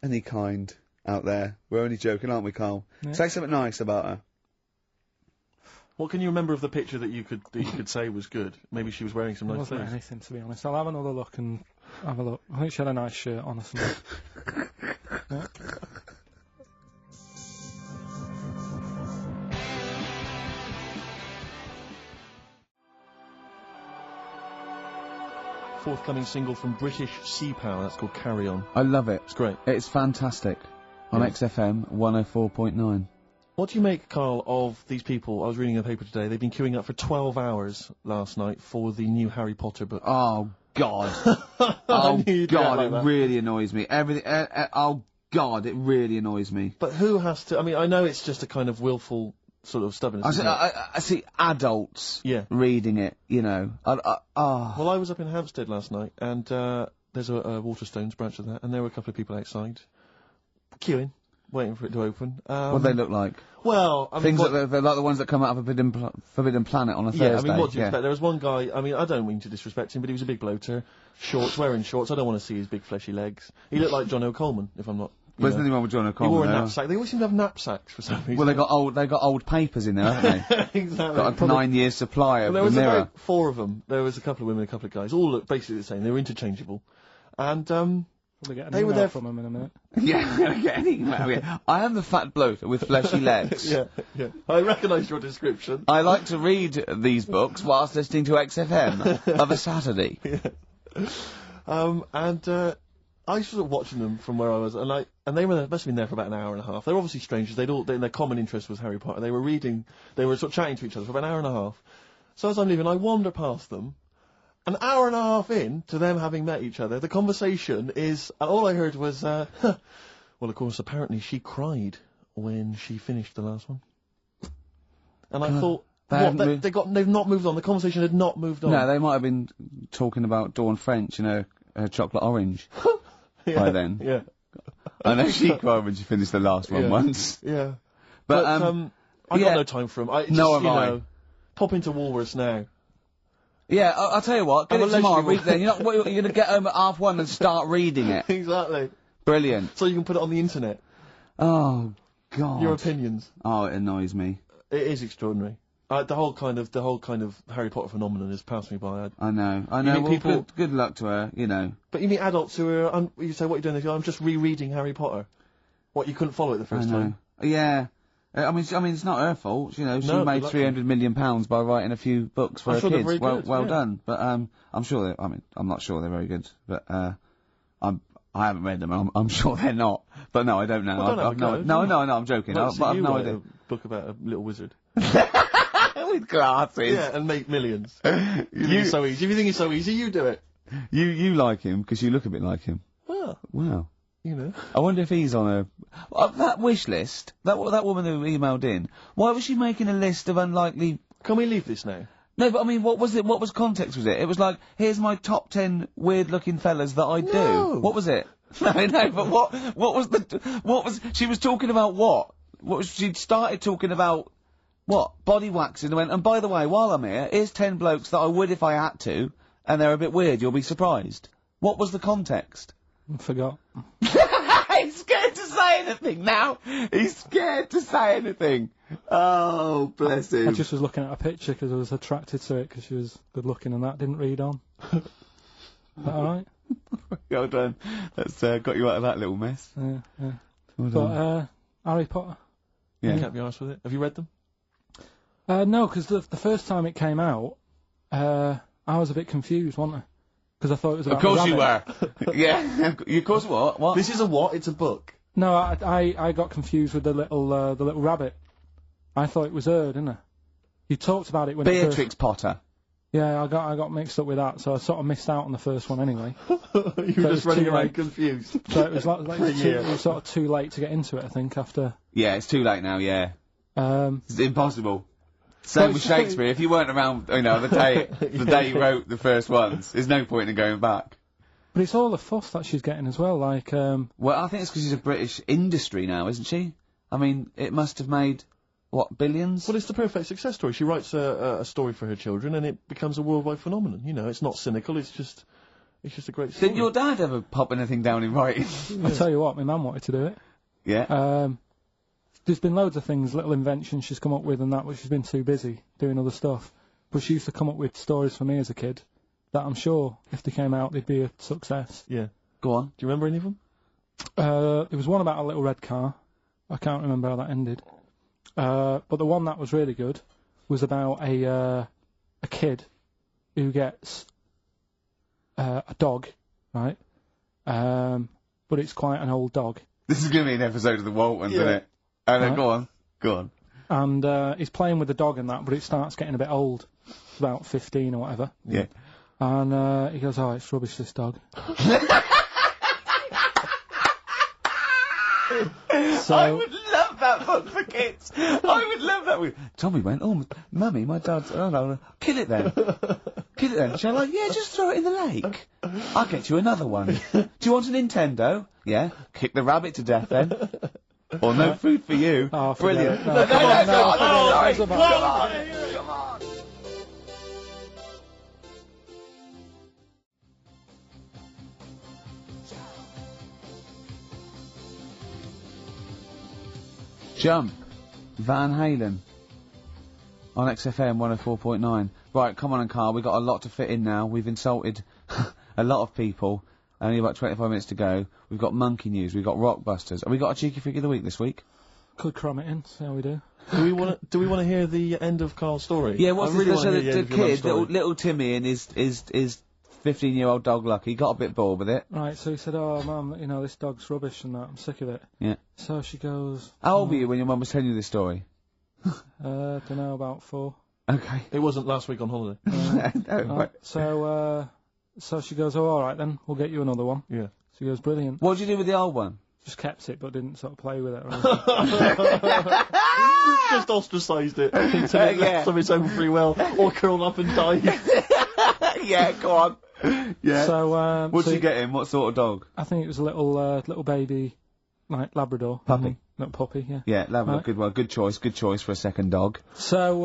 any kind out there. We're only joking, aren't we, Carl? Yeah. Say something nice about her. What can you remember of the picture that you could say was good? Maybe she was wearing some There nice wasn't clothes. anything, to be honest. I'll have another look and have a look. I think she had a nice shirt on or something. Yeah. Forthcoming single from British Sea Power. That's called Carry On. I love it. It's great. It's fantastic. On XFM 104.9. What do you make, Carl, of these people? I was reading a paper today. They've been queuing up for 12 hours last night for the new Harry Potter book. Oh, God. I Oh, knew you'd God, like it that. really annoys me. Everything, oh, God, it really annoys me. But who has to? I mean, I know it's just a kind of willful sort of stubbornness. isn't it? I see adults Yeah. reading it, Well, I was up in Hampstead last night, and there's a Waterstones branch of that, and there were a couple of people outside queuing, waiting for it to open. what do they look like? Well, I mean, Things what- that they're like the ones that come out of Forbidden Planet on a Thursday. yeah, I mean, what do you expect? There was one guy, I mean, I don't mean to disrespect him, but he was a big bloater, wearing shorts. I don't want to see his big fleshy legs. He looked like John O'Coleman, if I'm not. There's nothing wrong with John He O'Connor. wore a though. knapsack. They always seem to have knapsacks for some reason. Well, they got old papers in there, haven't they? exactly. Got a 9 years supply of Well, there the was Mirror. about 4 of them. There was a couple of women, a couple of guys. All looked basically the same. They were interchangeable. And, We'll get an They were email there from him in a minute. Yeah, I am the fat bloater with fleshy legs. yeah. I recognise your description. I like to read these books whilst listening to XFM of a Saturday. I was sort of watching them from where I was, and they must have been there for about an hour and a half. They're obviously strangers. Their common interest was Harry Potter. They were sort of chatting to each other for about an hour and a half. So as I'm leaving, I wander past them. An hour and a half in to them having met each other, the conversation is, and all I heard was, well, of course, apparently she cried when she finished the last one. And I thought, they've not moved on. The conversation had not moved on. No, they might have been talking about Dawn French, chocolate orange by then. Yeah. I know she cried when she finished the last one Yeah. once. Yeah. But, I yeah. got no time for them. No have I. Pop into Woolworths now. Yeah, I'll tell you what, get I'm it tomorrow, allegedly- read then. You're going to get home at 1:30 and start reading it. Exactly. Brilliant. So you can put it on the internet. Oh, God. Your opinions. Oh, it annoys me. It is extraordinary. The whole kind of Harry Potter phenomenon has passed me by. I know. mean Well, people- good luck to her, But you meet adults who are, you say, what are you doing? They go, I'm just rereading Harry Potter. What, you couldn't follow it the I first know. time? Yeah. I mean, it's not her fault. She No, made but £300 million by writing a few books for I'm her sure they're kids. very good, Well yeah. done. But I'm sure. I'm not sure they're very good. But I haven't read them. I'm sure they're not. But no, I don't know. Well, don't have a go, no, do you? I'm joking. Well, But so I've you no write idea. a book about a little wizard. With glasses. Yeah, and make millions. You think it's so easy. If you think it's so easy, you do it. You like him because you look a bit like him. Well, Wow. you know. I wonder if he's on that wish list. That woman who emailed in. Why was she making a list of unlikely? Can we leave this now? No, but I mean, what was it? What was context? Was it? It was like, here's my top 10 weird-looking fellas that I do. No. What was it? No, but what was she was talking about what? She'd started talking about. What? Body waxing and went, and by the way, while I'm here, here's 10 blokes that I would if I had to, and they're a bit weird, you'll be surprised. What was the context? I forgot. He's scared to say anything now! He's scared to say anything! Oh, bless him. I just was looking at a picture because I was attracted to it because she was good looking and that didn't read on. Is that alright? Well done. That's got you out of that little mess. Yeah, yeah. Well But, done. Harry Potter? Yeah. Can't be honest with it. Have you read them? No, because the first time it came out, I was a bit confused, wasn't I? Because I thought it was about Of course a you rabbit. were. Yeah. Of course what? What? This is a what? It's a book. No, I got confused with the little rabbit. I thought it was her, didn't I? You talked about it when it first... Beatrix Potter. Yeah, I got mixed up with that, so I sort of missed out on the first one anyway. You were So just it's running too around late. confused. So it was like For a year. it was sort of too late to get into it, I think, after... Yeah, it's too late now, yeah. It's impossible. Same Well, with it's- Shakespeare. If you weren't around, you know, the day he wrote the first ones, there's no point in going back. But it's all the fuss that she's getting as well, like, Well, I think it's because she's a British industry now, isn't she? I mean, it must have made, what, billions? Well, it's the perfect success story. She writes a story for her children, and it becomes a worldwide phenomenon. You know, it's not cynical. It's just a great story. Did your dad ever pop anything down in writing? I tell you what, my mum wanted to do it. Yeah. There's been loads of things, little inventions she's come up with and that, but she's been too busy doing other stuff. But she used to come up with stories for me as a kid that I'm sure, if they came out, they'd be a success. Yeah. Go on. Do you remember any of them? There was one about a little red car. I can't remember how that ended. But the one that was really good was about a kid who gets a dog, right? But it's quite an old dog. This is going to be an episode of the Waltons, isn't it? Right. Go on. Go on. And he's playing with the dog and that, but it starts getting a bit old. It's about 15 or whatever. Yeah. And he goes, oh, it's rubbish, this dog. So, I would love that book for kids. I would love that. Tommy went, oh, Mummy, my dad's... Oh, no, kill it then. Kill it then. She's like, yeah, just throw it in the lake. I'll get you another one. Do you want a Nintendo? Yeah. Kick the rabbit to death then. Or no food for you. Oh, forget Brilliant. it. No, come on, no, forget it. Come on. Come on. Jump. Van Halen. On XFM 104.9. Right, come on, Carl, we've got a lot to fit in now. We've insulted a lot of people. Only about 25 minutes to go. We've got Monkey News, we've got Rockbusters. Have we got a cheeky freak of the week this week? Could cram it in, see how we do. Do we want to hear the end of Carl's story? Yeah, what's I really the wanna hear the end of your love kid, story. little Timmy and his 15-year-old dog Lucky got a bit bored with it. Right, so he said, oh, Mum, you know, this dog's rubbish and that, I'm sick of it. Yeah. So she goes, How old were you when your mum was telling you this story? don't know, about 4. Okay. It wasn't last week on holiday. No, Right, so she goes, oh, alright then, we'll get you another one. Yeah. She goes, brilliant. What did you do with the old one? Just kept it, but didn't sort of play with it or anything. Just ostracised it until it left of its own free will, or curled up and died. Yeah, go on. Yeah. So, What'd so you get him? What sort of dog? I think it was a little baby, like Labrador. Puppy. Little puppy, yeah. Yeah, Labrador, Right. good one. Good choice for a second dog. So,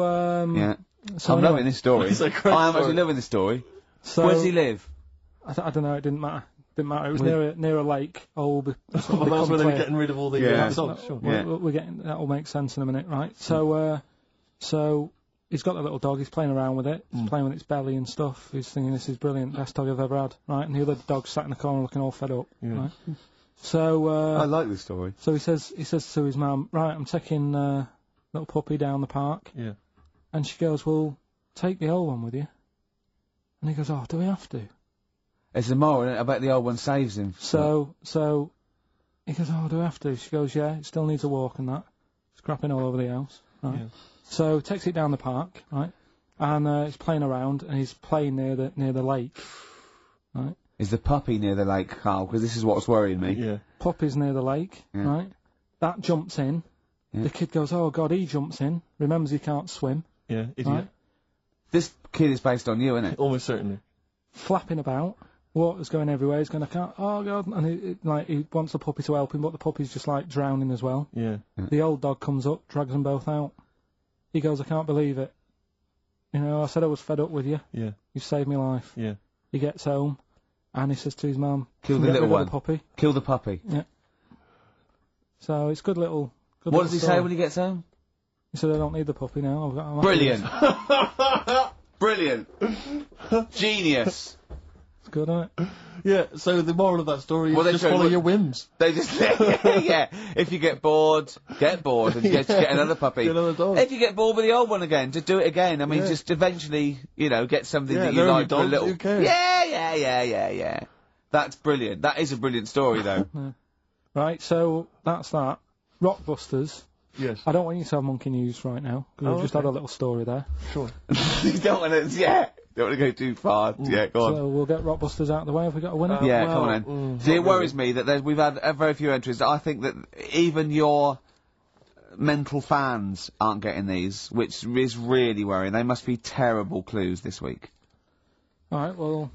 Yeah. so I'm anyway, loving this story. It's a great I am story. actually loving this story. So, Where does he live? I don't know, it didn't matter. Didn't matter, it was near a lake. Well, that's where they were getting rid of all the Yeah. dogs. Sure. Yeah. We're getting, that'll make sense in a minute, right? So, so he's got the little dog, he's playing around with it, he's playing with its belly and stuff, he's thinking this is brilliant, best dog I've ever had, right? And the other dog sat in the corner looking all fed up, right? So, I like this story. so he says to his mum, right, I'm taking, little puppy down the park. Yeah. And she goes, well, take the old one with you. And he goes, oh, do we have to? It's a moral, isn't it? I bet the old one saves him. So he goes, oh, do we have to? She goes, yeah, it still needs a walk and that. Scrapping all over the house, right? Yeah. So takes it down the park, right? And he's playing around, and he's playing near the lake, right? Is the puppy near the lake, Carl? Because this is what's worrying me. Yeah. Puppy's near the lake, right? That jumps in. Yeah. The kid goes, oh God, he jumps in. Remembers he can't swim, Yeah. Idiot. right? This kid is based on you, isn't it? Almost certainly. Flapping about. Water's going everywhere. He's going, I can't. Oh God! And he wants the puppy to help him, but the puppy's just like drowning as well. Yeah. The old dog comes up, drags them both out. He goes, I can't believe it. You know, I said I was fed up with you. Yeah. You saved my life. Yeah. He gets home, and he says to his mum, Kill "Get the little rid of one. the puppy." Kill the puppy. So it's good little. Good What little does he story. say when he gets home? He said, "I don't need the puppy now. I'm happy with Brilliant. Brilliant. Genius. it." It's good, isn't it? Yeah, so the moral of that story is Well, they just say- follow well- your whims. They just yeah. If you get bored, and you just get another puppy. Get another dog. If you get bored with the old one again, just do it again. I mean, Yeah. just eventually, get something Yeah, that you learn like your for a dogs, little. who cares? Yeah. That's brilliant. That is a brilliant story, though. Right, so that's that. Rockbusters. Yes. I don't want you to have monkey news right now, because we've just had a little story there. Sure. You don't want to, don't want to go too far. Yeah, go on. So we'll get Rockbusters out of the way. Have we got a winner? Yeah, well, come on then. See, it worries me that we've had very few entries. I think that even your mental fans aren't getting these, which is really worrying. They must be terrible clues this week. Alright, well...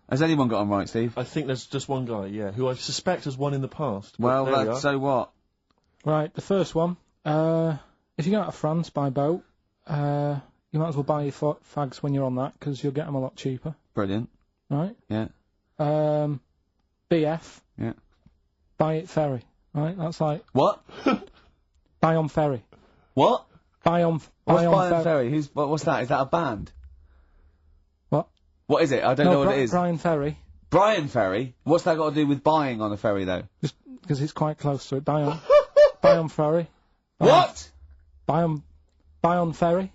Has anyone got them right, Steve? I think there's just one guy, who I suspect has won in the past. but Well, there we are. so what? Right, the first one. If you go out of France by boat, you might as well buy your fags when you're on that, because you'll get them a lot cheaper. Brilliant. Right? Yeah. BF. Yeah. Buy it ferry. Right? That's like, What? buy on ferry. What? Buy on What's buy Brian on Ferry? What's that? Is that a band? What? What is it? I don't know what it is. Brian Ferry, Brian Ferry? What's that got to do with buying on a ferry, though? just because it's quite close to it. Buy on ferry. What? Buy on ferry.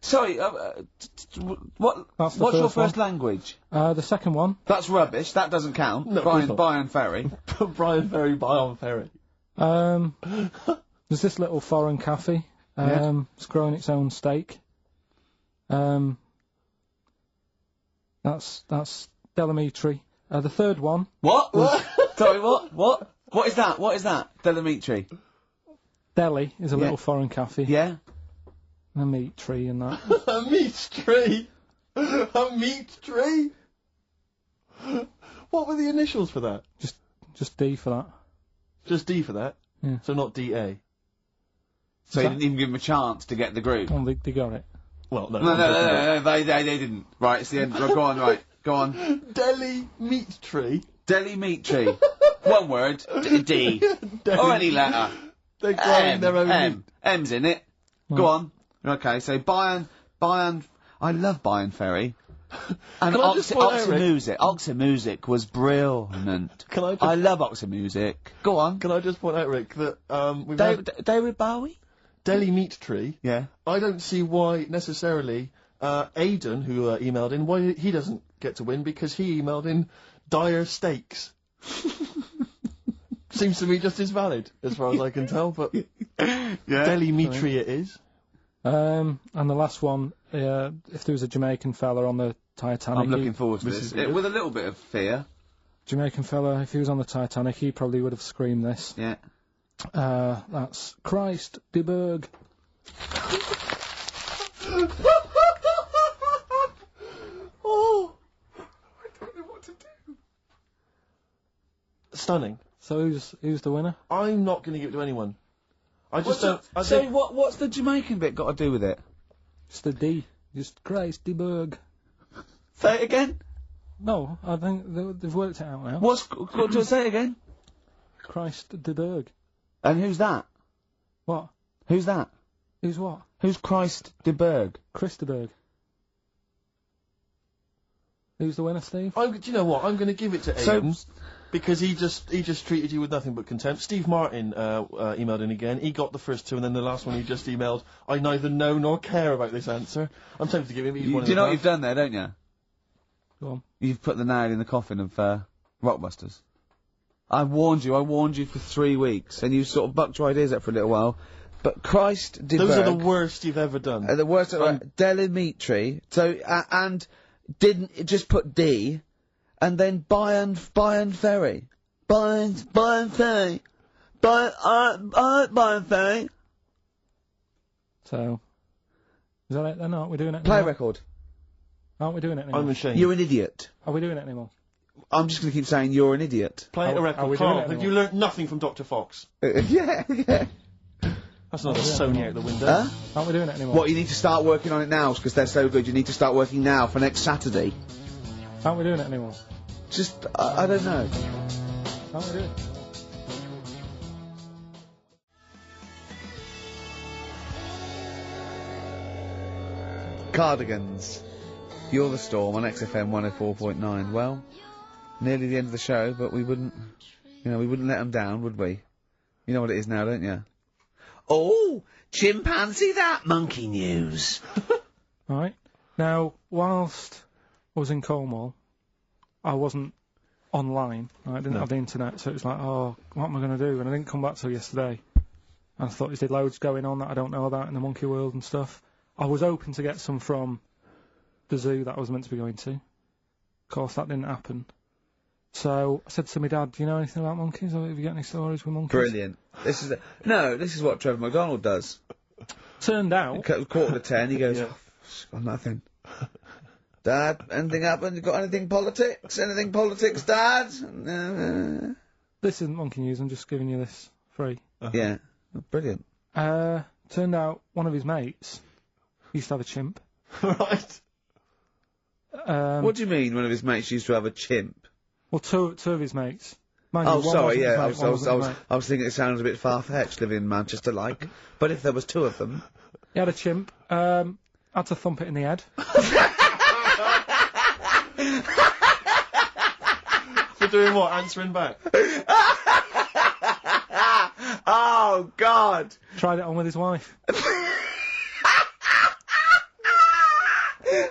Sorry, what? That's the What's your first one. first language? The second one. That's rubbish. That doesn't count. No, of course not. Brian Ferry. Brian Ferry, buy on ferry. There's this little foreign cafe. It's growing its own steak. That's Delamitri. The third one. What? Sorry, what? What is that? What is that? Delamitri. Delhi is a little foreign cafe. Yeah? A meat tree and that. A meat tree? A meat tree? What were the initials for that? Just D for that. Just D for that? Yeah. So not DA? So you didn't even give him a chance to get the group. Oh, they got it. Well, no. No, they didn't. Right, it's the end. Go on, right. Go on. Delhi meat tree? Deli meat tree. One word. D. Or any letter. They're growing their own meat. M's in it. Go on. Okay, so Bayern, I love Bayern Ferry. And Can I just point out, Rick- Oxymusic was brilliant. Can I just- I love Oxymusic. Go on. Can I just point out, Rick, that we've had David Bowie? Delhi meat tree. Yeah. I don't see why necessarily Aidan, who emailed in, why he doesn't get to win, because he emailed in dire steaks. Seems to me just as valid, as far as I can tell, but Delhi meat tree it is. And the last one, if there was a Jamaican fella on the Titanic. I'm looking forward to this. With a little bit of fear. Jamaican fella, if he was on the Titanic, he probably would have screamed this. Yeah. That's Christ de Burgh. Oh, I don't know what to do. Stunning. So who's the winner? I'm not going to give it to anyone. I just don't. I So think what's the Jamaican bit got to do with it? Just the D. Just Christ de Burgh. Say it again. No, I think they've worked it out now. Say it again. Christ de Burgh. And who's that? What? Who's that? Who's what? Who's Christ de Burgh? Chris de Burgh. Who's the winner, Steve? do you know what? I'm going to give it to Aidan. Because he just treated you with nothing but contempt. Steve Martin emailed in again. He got the first two, and then the last one he just emailed. I neither know nor care about this answer. I'm tempted to give him. He's one Do you know what you've done there, don't you? Go on. You've put the nail in the coffin of Rockbusters. I warned you for 3 weeks, and you sort of bucked your ideas up for a little while. But Christ de Those Burgh, are the worst you've ever done. the worst. Delamitri. So and didn't just put D, and then Bayern Ferry. Bayern Ferry. Bayern Ferry. So, is that it then? Aren't we doing it Play a anymore? record. Aren't we doing it anymore? I'm ashamed. You're an idiot. Are we doing it anymore? I'm just going to keep saying you're an idiot. Play a Are record. we doing Carl, it have anymore? you learnt nothing from Dr. Fox? Yeah. That's another Sony out the window. Huh? Aren't we doing it anymore? What, you need to start working on it now, because they're so good, you need to start working now for next Saturday. Aren't we doing it anymore? Just, I don't know. Aren't we doing it? Cardigans. You're the Storm on XFM 104.9. Well, nearly the end of the show, but we wouldn't, we wouldn't let them down, would we? You know what it is now, don't you? Oh, chimpanzee that monkey news. Right. Now, whilst I was in Cornwall, I wasn't online. I didn't have the internet, so it was like, oh, what am I going to do? And I didn't come back till yesterday. And I thought there's loads going on that I don't know about in the monkey world and stuff. I was hoping to get some from the zoo that I was meant to be going to. Of course, that didn't happen. So I said to my dad, do you know anything about monkeys? Or have you got any stories with monkeys? Brilliant. This is what Trevor McDonald does. Turned out... Quarter to 10, he goes, got nothing. Dad, anything happened? You got anything politics? Anything politics, Dad? This isn't monkey news, I'm just giving you this free. Yeah. Brilliant. Turned out one of his mates used to have a chimp. Right. What do you mean one of his mates used to have a chimp? Well, two of his mates. Mind Oh, you, one sorry, wasn't his yeah, mate, one wasn't his mate. I was thinking it sounds a bit far-fetched living in Manchester, like. But if there was two of them... He had a chimp, had to thump it in the head. For doing what? Answering back? Oh, God! Tried it on with his wife.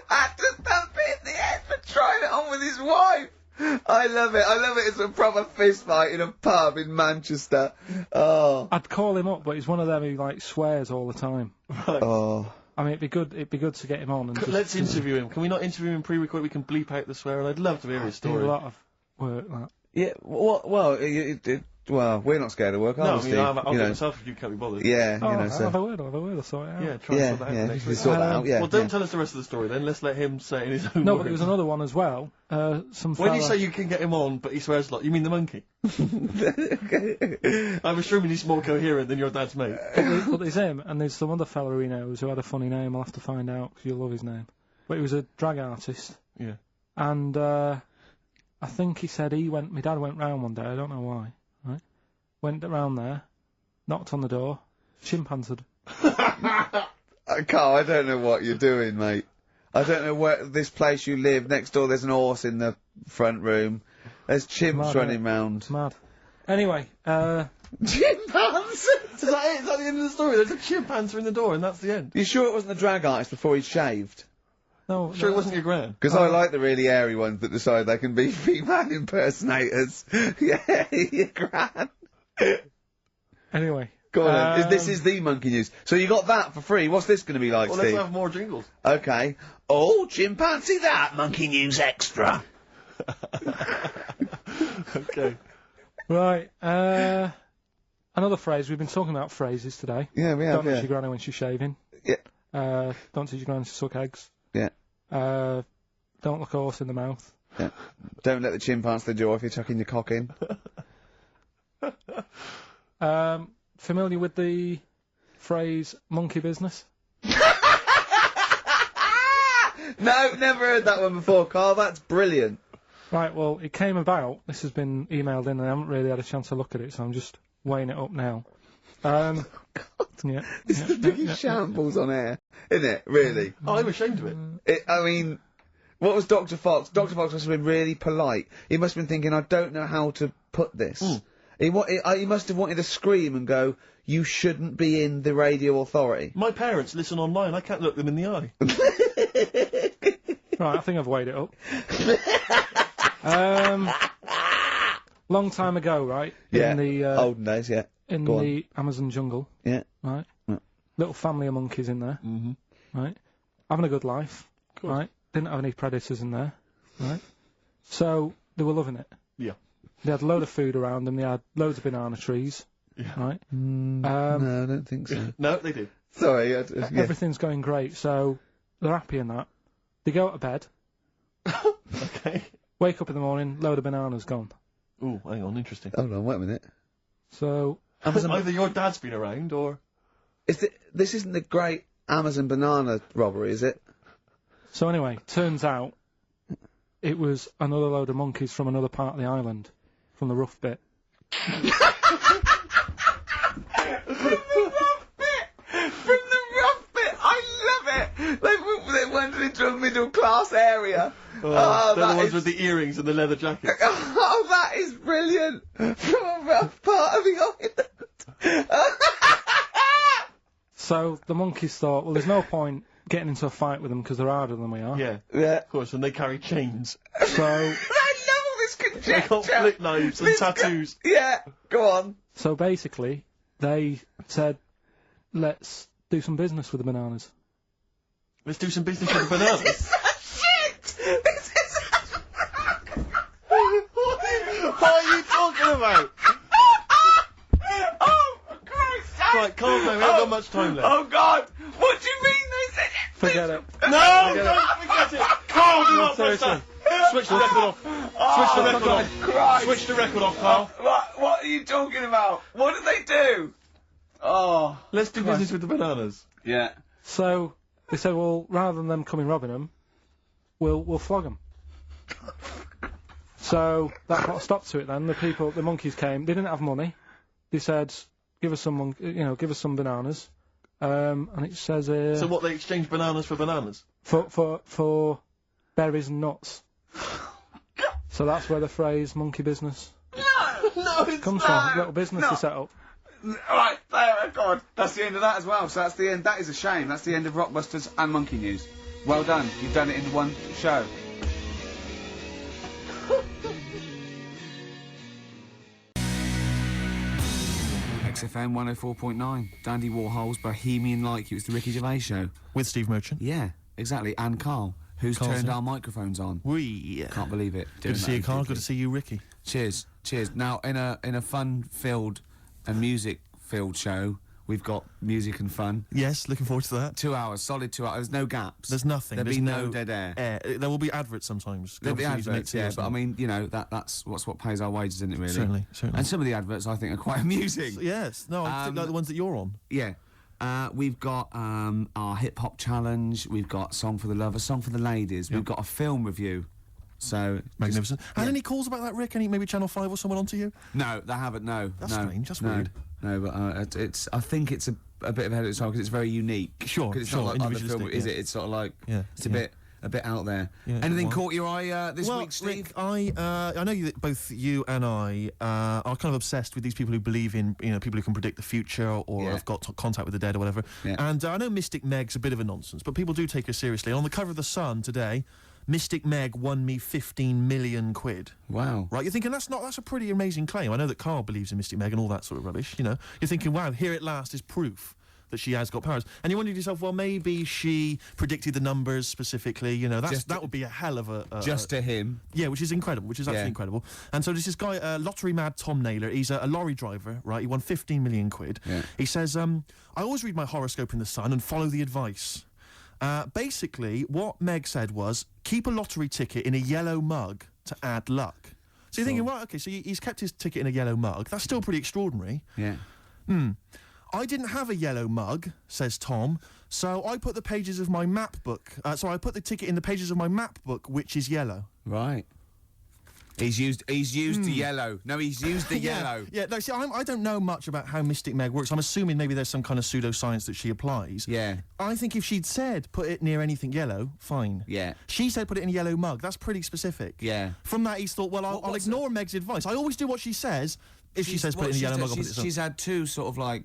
Had to thump it in the head for trying it on with his wife! I love it. It's a proper fist fight in a pub in Manchester. Oh. I'd call him up, but he's one of them who, like, swears all the time. Right. Oh. I mean, it'd be good to get him on and Let's interview him. Can we not interview him pre-record? We can bleep out the swear, and I'd love to hear his do story. a lot of work, that. Yeah, well, we're not scared of work, No, are I we, mean, Steve? I'll You get know. myself if you can't be bothered. Yeah, Oh, you know, I'll so... have a word, I'll sort it out. Yeah, try and sort that out for next you week. sort that out, yeah. Well, don't yeah. tell us the rest of the story then. Let's let him say it in his own No, words. but there was another one as well. Some When you fella- say you can get him on, but he swears a lot, you mean the monkey? I'm assuming he's more coherent than your dad's mate. But there's him, and there's some other fella he knows who had a funny name. I'll have to find out, because you'll love his name. But he was a drag artist. Yeah. And I think he said my dad went round one day, I don't know why, right? Went round there, knocked on the door, chimpanzeed. Carl, I don't know what you're doing, mate. I don't know where this place you live. Next door, there's an horse in the front room. There's chimps Mad, running innit? round. It's mad. Anyway, Chimpanzees! Is that it? Is that the end of the story? There's a chimpanzee in the door, and that's the end. You sure it wasn't the drag artist before he shaved? no, Sure, it wasn't your gran. Because I like the really airy ones that decide they can be female impersonators. Yeah, your gran. Anyway. Go on then. This is the monkey news. So you got that for free. What's this going to be like, Well, let's Steve? have more jingles. Okay. Oh, chimpanzee that, monkey news extra. Okay. Right, another phrase. We've been talking about phrases today. Yeah, we have, Don't teach yeah. your granny when she's shaving. Yeah. Don't teach your granny to suck eggs. Yeah. Don't look a horse in the mouth. Yeah. Don't let the chimp answer the door if you're chucking your cock in. Familiar with the phrase monkey business? No, never heard that one before, Carl. That's brilliant. Right, well, it came about. This has been emailed in, and I haven't really had a chance to look at it, so I'm just weighing it up now. Yeah, This is the biggest shambles on air, isn't it? Really? Oh, I'm ashamed of it. I mean, what was Dr. Fox? Dr. Fox must have been really polite. He must have been thinking, I don't know how to put this. He must have wanted to scream and go, you shouldn't be in the radio authority. My parents listen online. I can't look them in the eye. Right, I think I've weighed it up. Long time ago, right? Yeah. In the Olden days, yeah. in Go on. the Amazon jungle, Yeah. right? Yeah. Little family of monkeys in there, right? Having a good life, right? Didn't have any predators in there, right? So they were loving it. Yeah. They had a load of food around them. They had loads of banana trees, right? No, I don't think so. No, they do. Sorry. Yeah. Everything's going great, so they're happy in that. They go to bed, Okay. wake up in the morning, load of bananas gone. Ooh, hang on, interesting. Hold on, wait a minute. So Either your dad's been around, or... This isn't the great Amazon banana robbery, is it? So anyway, turns out it was another load of monkeys from another part of the island, from the rough bit. From the rough bit! I love it! They went into a middle class area. They're the ones with the earrings and the leather jackets. Oh, that is brilliant! From a rough part of the island. So the monkeys thought, well, there's no point getting into a fight with them because they're harder than we are. Yeah, Yeah. of course, and they carry chains. So I love all this conjecture. They got flip knives and tattoos. Yeah, go on. So basically, they said, let's do some business with the bananas. Let's do some business with the bananas. Shit! This is... What are you talking about? Oh, for Christ's sake! Right, calm down, we haven't got much time left. Oh, God! What do you mean they said it? Forget it. No, don't forget it. Carl, do not press seriously. that. Switch the record off. Switch the record off. Christ. Switch the record off, Carl. What are you talking about? What did they do? Oh. Let's do business with the bananas. Yeah. So they said, well, rather than them coming robbing them, we'll flog them. So that put a stop to it then. The monkeys came. They didn't have money. They said, give us some bananas. And it says here... So what, they exchange bananas for bananas? For berries and nuts. So that's where the phrase monkey business No, it's comes from. A little business they set up. Right, there, God. That's the end of that as well. So that's the end. That is a shame. That's the end of Rockbusters and Monkey News. Well done. You've done it in one show. XFM 104.9. Dandy Warhol's Bohemian Like You. It's the Ricky Gervais Show. With Steve Merchant. Yeah, exactly. And Carl, who's Carl's turned here. our microphones on. We. Can't believe it. Good to see you, Carl. Good to see you, Ricky. Cheers, cheers. Now, in a fun-filled and music-filled show, we've got music and fun. Yes, looking forward to that. 2 hours, solid 2 hours. There's no gaps. There's nothing. There'll There's be no dead air. There will be adverts sometimes. There'll be Obviously, adverts, yeah, but I mean, you know, that's what pays our wages, isn't it, really? Certainly, certainly. And some of the adverts, I think, are quite amusing. Yes, no, I think like the ones that you're on. Yeah. We've got our hip-hop challenge, we've got Song for the Lovers, Song for the Ladies, we've got a film review. So Magnificent. Had any calls about that, Rick? Any maybe Channel 5 or someone onto you? No, they haven't, no. That's no, strange, that's no, weird. No, but I think it's a bit ahead of its time because it's very unique. Sure, Because it's sure, not like other individualistic, film, is yeah. it? It's sort of like, Yeah, it's a yeah. bit out there. Yeah, Anything well. caught your eye this Well, week, Steve? Rick, I know that both you and I are kind of obsessed with these people who believe in, people who can predict the future or Yeah. have got contact with the dead or whatever. Yeah. And I know Mystic Meg's a bit of a nonsense, but people do take her seriously. On the cover of The Sun today, Mystic Meg won me 15 million quid. Wow. Right, you're thinking that's a pretty amazing claim. I know that Carl believes in Mystic Meg and all that sort of rubbish, You're thinking, wow, here at last is proof that she has got powers. And you wonder to yourself, well, maybe she predicted the numbers specifically, that would be a hell of a... Just to him. Yeah, which is incredible, which is absolutely incredible. And so there's this guy, lottery mad Tom Naylor, he's a lorry driver, right? He won 15 million quid. Yeah. He says, I always read my horoscope in The Sun and follow the advice. Basically, what Meg said was, keep a lottery ticket in a yellow mug to add luck. So you're thinking, well, okay, so he's kept his ticket in a yellow mug. That's still pretty extraordinary. Yeah. I didn't have a yellow mug, says Tom, so I put the pages of my map book. So I put the ticket in the pages of my map book, which is yellow. Right. He's used the yellow. No, he's used the yellow. Yeah, no, see, I don't know much about how Mystic Meg works. I'm assuming maybe there's some kind of pseudoscience that she applies. Yeah. I think if she'd said put it near anything yellow, fine. Yeah. She said put it in a yellow mug. That's pretty specific. Yeah. From that, he's thought, well, I'll ignore Meg's advice. I always do what she says. If she says put it in a yellow mug, I'll put it in. She's had two sort of like,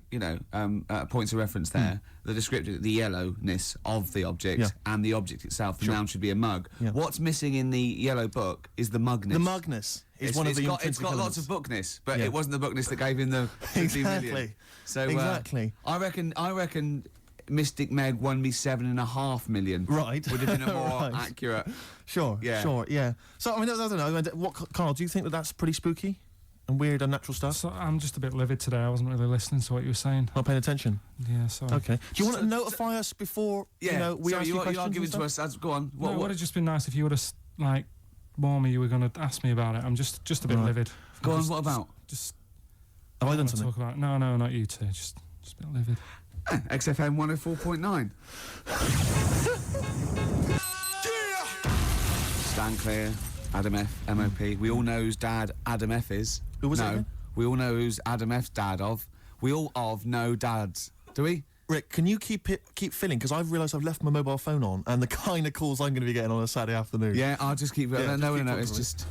points of reference there. The descriptive, the yellowness of the object and the object itself. The noun should be a mug. Yeah. What's missing in the yellow book is the mugness. The mugness is one of the It's got lots of bookness, but it wasn't the bookness that gave him the 50 million. Exactly. So, exactly. I reckon Mystic Meg won me 7.5 million. Right. Would have been a more Right. accurate. Sure, Yeah. sure, yeah. So, I mean, I don't know. What, Carl, do you think that that's pretty spooky and weird, unnatural stuff? So I'm just a bit livid today. I wasn't really listening to what you were saying. Not paying attention? Yeah, sorry. Okay. Do you want to notify us before, we ask you questions? You are giving and to stuff? us. Go on. No, it would have just been nice if you would have, warned me you were going to ask me about it. I'm just a bit livid. Go on. What about? Just Have I done want to something? talk about. No, not you two. Just Just a bit livid. XFM 104.9. Stand clear. Adam F. MOP. We all know whose dad Adam F is. Who was it No. again? We all know who's Adam F's dad of. We all of know dads. Do we? Rick, can you keep filling? Because I've realised I've left my mobile phone on, and the kind of calls I'm going to be getting on a Saturday afternoon. Yeah, I'll just keep... Yeah, no, just keep it's talking. just...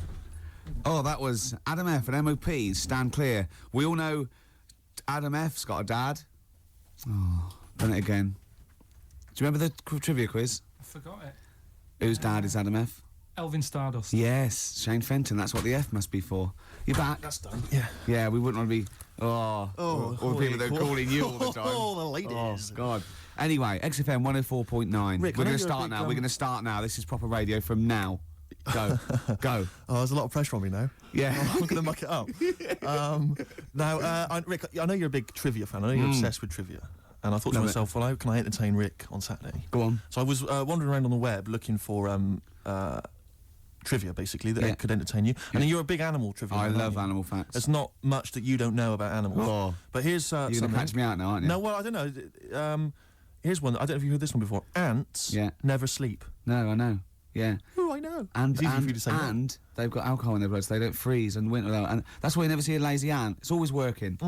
Oh, that was Adam F. and MOP. Stand clear. We all know Adam F's got a dad. Oh, done it again. Do you remember the trivia quiz? I forgot it. Whose dad is Adam F? Elvin Stardust. Yes, Shane Fenton. That's what the F must be for. You're back. That's done. Yeah. Yeah, we wouldn't want to be... all the people that are calling you all the time. Oh, the ladies. Oh, God. Anyway, XFM 104.9. Rick, We're I know going to you're a start big, now. We're going to start now. This is proper radio from now. Go. Go. Oh, there's a lot of pressure on me now. Yeah. I'm going to muck it up. Rick, I know you're a big trivia fan. I know you're obsessed with trivia. And I thought to Love it. myself, well, how can I entertain Rick on Saturday? Go on. So I was wandering around on the web looking for trivia, basically, that Yeah. could entertain you. And you're a big animal trivia I fan, aren't love you? animal facts. There's not much that you don't know about animals. Oh. But here's You're going to something. catch me out now, aren't you? No, well, I don't know. Here's one. I don't know if you've heard this one before. Ants Yeah. never sleep. No, I know. Yeah. Oh, I know. And, it's easy for you to say that. and they've got alcohol in their blood, so they don't freeze and winter. And that's why you never see a lazy ant. It's always working.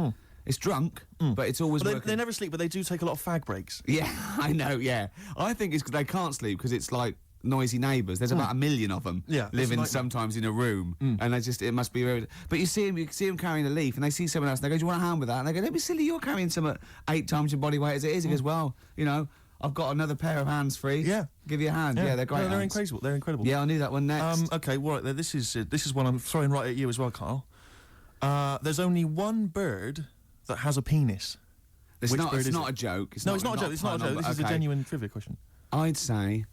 It's drunk, but it's always But working. they never sleep, but they do take a lot of fag breaks. Yeah, I know, yeah. I think it's 'cause they can't sleep because it's like noisy neighbours. There's about 1 million of them Yeah, it's living like- sometimes in a room. And it must be very... But you see them carrying a leaf and they see someone else and they go, do you want a hand with that? And they go, don't be silly, you're carrying some at 8 times your body weight as it is. He goes, well, you know, I've got another pair of hands free. Yeah. Give you a hand. Yeah, they're great No, they're hands. incredible. They're incredible. Yeah, I knew that one next. Okay, well, right, this is one I'm throwing right at you as well, Carl. There's only one bird that has a penis. It's Which not bird is not it? a joke. No, it's not a joke. It's not a joke. This is a okay. genuine trivia question. I'd say...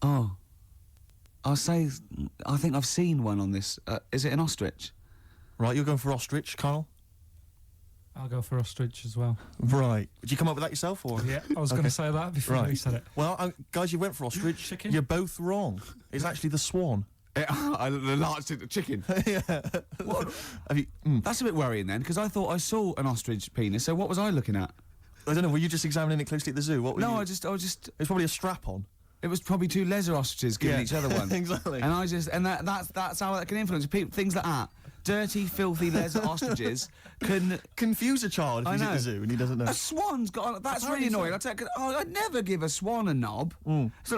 Oh. I think I've seen one on this. Is it an ostrich? Right, you're going for ostrich, Carl? I'll go for ostrich as well. Right. Did you come up with that yourself, or...? Yeah, I was going to say that before Right. you said it. Well, guys, you went for ostrich. Chicken? You're both wrong. It's actually the swan. The large chicken. What? Have you... That's a bit worrying then, because I thought I saw an ostrich penis. So what was I looking at? I don't know, were you just examining it closely at the zoo? What were No, you... I was just. It's probably a strap-on. It was probably 2 leather ostriches giving Yeah. each other one. Exactly. And that's how that can influence people. Things like that. Dirty, filthy leather ostriches can. Confuse a child if I he's at know. the zoo and he doesn't know. A swan's got. That's Apparently really annoying. so. I'd never give a swan a knob. It's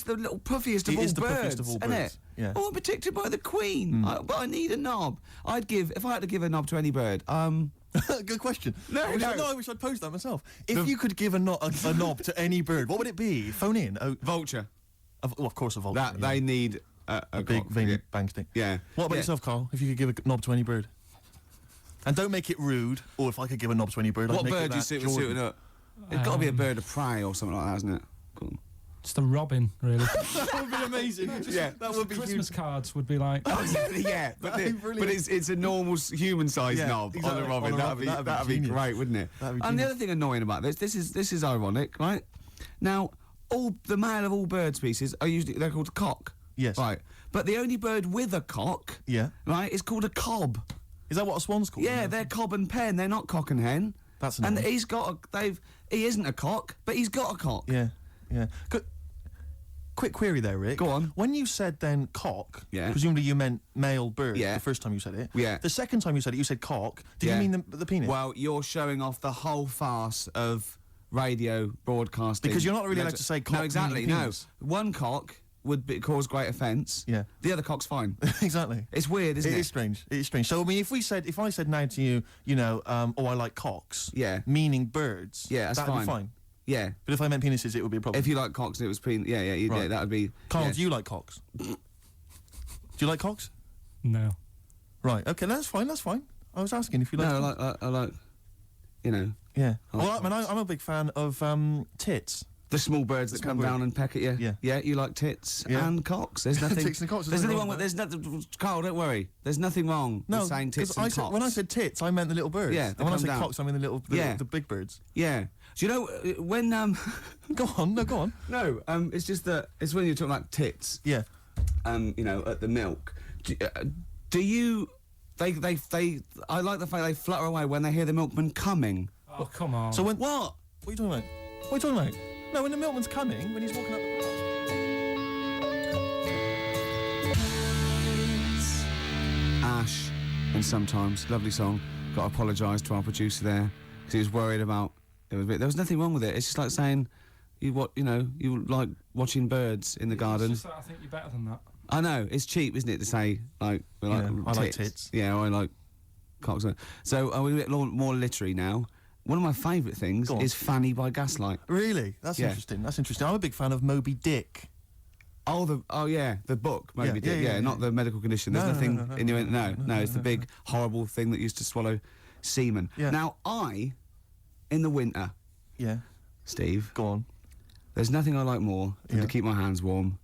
the little puffiest of It all is the birds, puffiest of all isn't birds, it? yeah. Oh, I'm protected by the queen. But I need a knob. If I had to give a knob to any bird, Good question. No, I wish I'd posed that myself. If you could give a knob to any bird, what would it be? Phone in. Oh, vulture. well, of course, a vulture. That yeah. they need a big cock. veiny Yeah. bang stick. Yeah. What about Yeah. yourself, Carl? If you could give a knob to any bird, and don't make it rude. Or if I could give a knob to any bird, I'd What make bird it do you that see Jordan. suiting up? It's got to be a bird of prey or something like that, hasn't it? Cool. Just a robin, really. That would be amazing. Yeah. that would be Christmas huge. cards would be like... Yeah, but, That'd be brilliant. it's a normal human-sized Yeah, knob exactly. on a robin. On a robin, That'd be genius. great, wouldn't it? That'd be And the genius. other thing annoying about this is ironic, right? Now, the male of all bird species they're called cock. Yes. Right. But the only bird with a cock, Yeah. right, is called a cob. Is that what a swan's called? Yeah, they're cob and pen. They're not cock and hen. That's and annoying. he isn't a cock, but he's got a cock. Yeah. Quick query there, Rick. Go on. When you said then cock, Yeah. presumably you meant male bird. Yeah. The first time you said it. Yeah. The second time you said it, you said cock. Did Yeah. you mean the penis? Well, you're showing off the whole farce of radio broadcasting. Because you're not really allowed to say cock No, exactly. meaning No, penis. one cock would cause great offence. Yeah. The other cock's fine. exactly. It's weird, isn't it? It is strange. It is strange. So I mean, if I said now to you, oh, I like cocks. Yeah. Meaning birds. Yeah, that's that'd fine. be fine. Yeah. But if I meant penises, it would be a problem. If you like cocks, and it was yeah, Right. that would be. Carl, yeah. do you like cocks? Do you like cocks? No. Right. Okay, that's fine. That's fine. I was asking if you like. No, I like. You know, Yeah. I like Well, I mean, I'm a big fan of tits. the small birds that small come bird. down and peck at you. Yeah. Yeah, you like tits Yeah. and cocks. There's nothing. Tits and cocks, There's there's nothing nothing wrong wrong with. There's nothing. Carl, don't worry. There's nothing wrong No, with saying tits and I said, cocks. when I said tits, I meant the little birds. Yeah, And they when I come said down. cocks, I mean Yeah. the big birds. Yeah. Do you know when Go on. No, go on. No, it's just that it's when you're talking like tits. Yeah. You know, at the milk. Do you? I like the fact they flutter away when they hear the milkman coming. Oh, come on. So when... What? What are you talking about? What are you talking about? No, when the milkman's coming, when he's walking up the path. Ash, and sometimes, lovely song. Got to apologise to our producer there because he was worried about. There was nothing wrong with it. It's just like saying, you like watching birds in the garden. It's just that I think you're better than that. I know it's cheap, isn't it, to say like we like Yeah, I like tits. Yeah, I like cocks. So we're a bit more literary now. One of my favourite things Go on. is Fanny by Gaslight. Really? That's Yeah. interesting. That's interesting. I'm a big fan of Moby Dick. Oh yeah, the book, Moby Dick. yeah, Not the medical condition. There's No, nothing no, in your no. It's the big horrible thing that used to swallow semen. Yeah. Now in the winter, Yeah. Steve, Go on. there's nothing I like more than Yeah. to keep my hands warm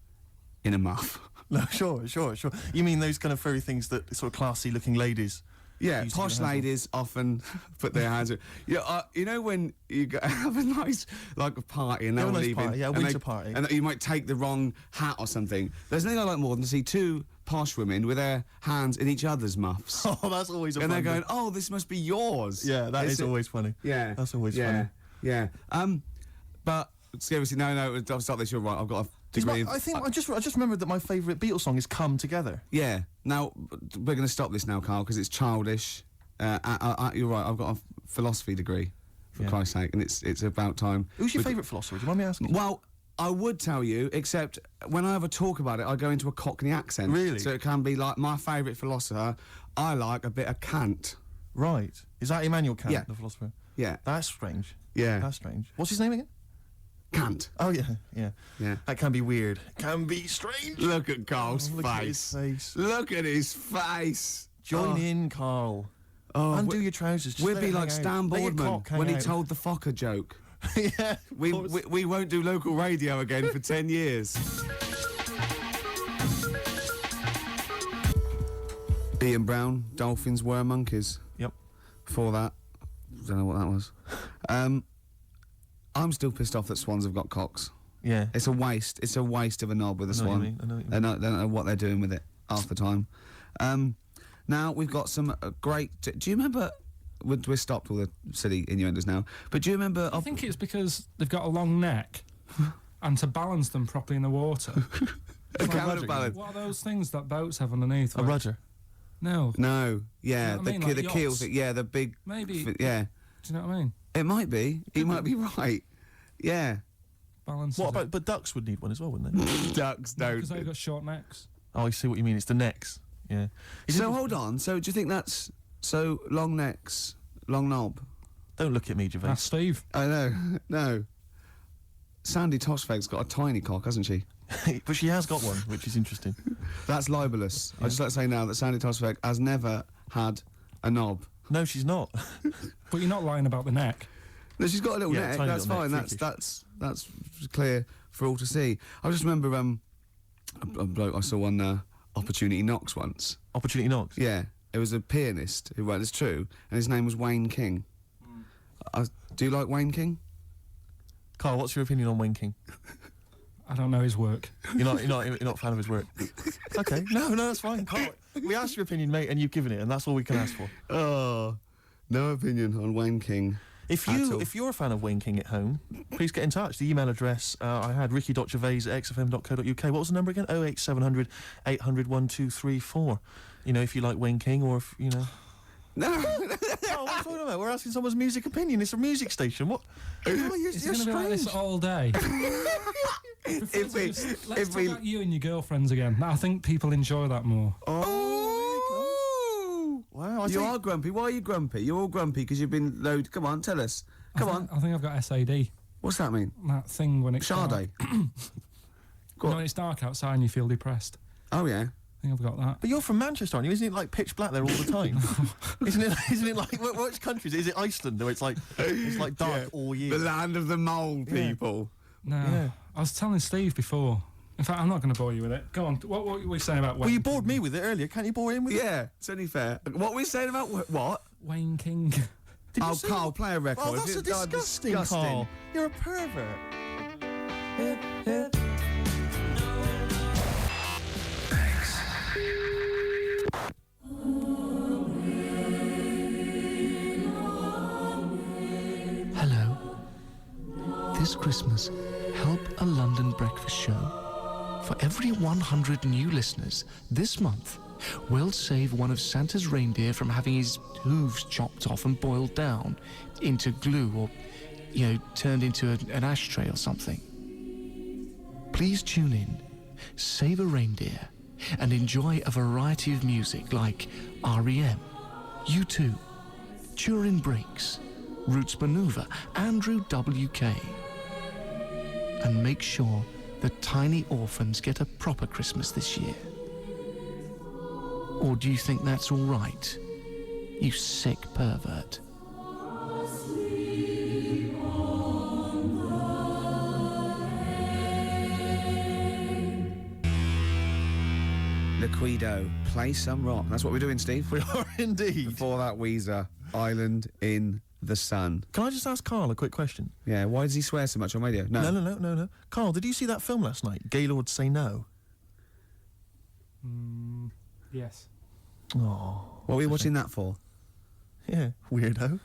in a muff. No, sure. You mean those kind of furry things that sort of classy-looking ladies? Yeah, Used to posh get hands on. ladies often put their hands. You know when you have a nice a party and they're Yeah, a all nice leaving, party, yeah, a and winter party. and you might take the wrong hat or something. There's nothing I like more than to see two posh women with their hands in each other's muffs, Oh, that's always a and they're fun going, bit. "Oh, this must be yours." Yeah, that is It's- always funny. Yeah, That's always yeah, funny. Yeah. But seriously, no. I'll stop this. You're right. I've got a Is my- degree. I think I just remembered that my favourite Beatles song is "Come Together." Yeah. Now we're going to stop this now, Carl, because it's childish. You're right. I've got a philosophy degree, for Yeah. Christ's sake, and it's about time. Who's your We- favourite philosopher? Do you mind me asking? Well, I would tell you, except when I ever talk about it, I go into a Cockney accent. Really? So it can be like my favourite philosopher. I like a bit of Kant. Right. Is that Immanuel Kant, Yeah. the philosopher? Yeah. That's strange. Yeah. That's strange. What's his name again? Kant. Oh yeah. Yeah. That can be weird. Can be strange. Look at Carl's Look at his face. Look at his face. Join Oh. in, Carl. Oh, Undo your trousers. Just We'll let be it like hang Stan out. Let your Boardman cock hang when he out. told the Fokker joke. Yeah. of We course. won't do local radio again for 10 years. Ian Brown, dolphins were monkeys. Yep. For that, don't know what that was. I'm still pissed off that swans have got cocks. Yeah. It's a waste. It's a waste of a knob with a I know what you swan. mean, I know what you They don't know what they're doing with it half the time. Now we've got some great. Do you remember? We're stopped all the silly innuendos now. But do you remember? I think it's because they've got a long neck, and to balance them properly in the water. a like counterbalance. rudder, What are those things that boats have underneath? A where- rudder. No. No, yeah, You know what I mean, like the keel yachts? thing. Yeah, the big. Maybe. Yeah, Do you know what I mean? it might be. He might be right. Yeah, Balance. What about? But ducks would need one as well, wouldn't they? ducks don't. Because they've got short necks. Oh, I see what you mean. It's the necks. Yeah. So hold on. So do you think that's so long necks, long knob? Don't look at me, Gervais. That's Steve. I know. No. Sandy Toshfeg's got a tiny cock, hasn't she? But she has got one, which is interesting. That's libelous. I just like to say now that Sandy Toshfeg has never had a knob. No, she's not. But you're not lying about the neck. No, she's got a little Yeah, neck. tiny That's little fine. neck, That's clear for all to see. I just remember a bloke I saw on Opportunity Knocks once. Opportunity knocks. Yeah, it was a pianist who wrote. It's true, and his name was Wayne King. Do you like Wayne King? Carl, what's your opinion on Wayne King? I don't know his work. You're not a fan of his work. Okay, no, that's fine. Carl, we asked your opinion, mate, and you've given it, and that's all we can ask for. Oh, no opinion on Wayne King. If you're a fan of Wayne King at home, please get in touch. The email address I had ricky.gervais@xfm.co.uk. What was the number again? 08700 800 1234. You know, if you like Wayne King, or if you know. No. Oh, what are you talking about? We're asking someone's music opinion. It's a music station. What? Oh, you're It's going to be like this all day. if we, Let's if talk we, about you and your girlfriends again. I think people enjoy that more. oh, Wow, you are grumpy. Why are you grumpy? You're all grumpy because you've been loaded. Come on, tell us. Come on. I think I've got SAD. What's that mean? That thing when it's dark. Sade. Go When on. it's dark outside and you feel depressed. Oh yeah. I think I've got that. But you're from Manchester, aren't you? Isn't it like pitch black there all the time? Isn't it like which country is it? Iceland, where it's like dark all year. The land of the mole people. No. Yeah. I was telling Steve before. In fact, I'm not going to bore you with it. Go on. What were we saying about Wayne Well, you King? bored me with it earlier. Can't you bore him with it? Yeah, it's only fair. What were we saying about what? Wayne King. Did you Oh, say- Carl, play a record. Oh, that's a It's disgusting, Carl. You're a pervert. This Christmas, help a London breakfast show. For every 100 new listeners this month, we'll save one of Santa's reindeer from having his hooves chopped off and boiled down into glue or, turned into an ashtray or something. Please tune in, save a reindeer, and enjoy a variety of music like R.E.M., U2, Turin Breaks, Roots Maneuver, Andrew W.K. And make sure that tiny orphans get a proper Christmas this year. Or do you think that's all right, you sick pervert? Liquido, play some rock. That's what we're doing, Steve. We are indeed. Before that, Weezer, Island in the Sun. Can I just ask Carl a quick question? Yeah, why does he swear so much on radio? No. Carl, did you see that film last night, Gaylord Say No? Yes. Oh. What were you watching that for? Yeah, weirdo.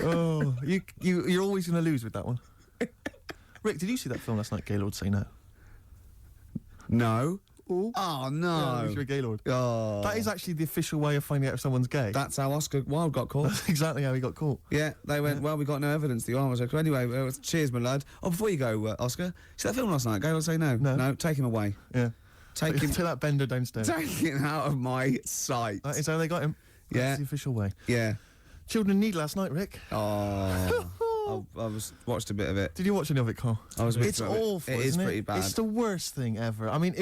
Oh, you're always going to lose with that one. Rick, did you see that film last night, Gaylord Say No? No. Ooh. Oh, Yeah, no. you're a Gaylord. Oh. That is actually the official way of finding out if someone's gay. That's how Oscar Wilde got caught. That's exactly how he got caught. Yeah, they went, well, we got no evidence. The arm was okay. Anyway, cheers, my lad. Oh, before you go, Oscar, see that film last night? Go and say no. No. No, take him away. Yeah. Take him. Take that bender downstairs. Take him out of my sight. That is how they got him. That's Yeah. the official way. Yeah. Children in Need last night, Rick. Oh. I watched a bit of it. Did you watch any of it, Carl? I was a bit It's of it. awful, It is isn't pretty bad. It's the worst thing ever. I mean,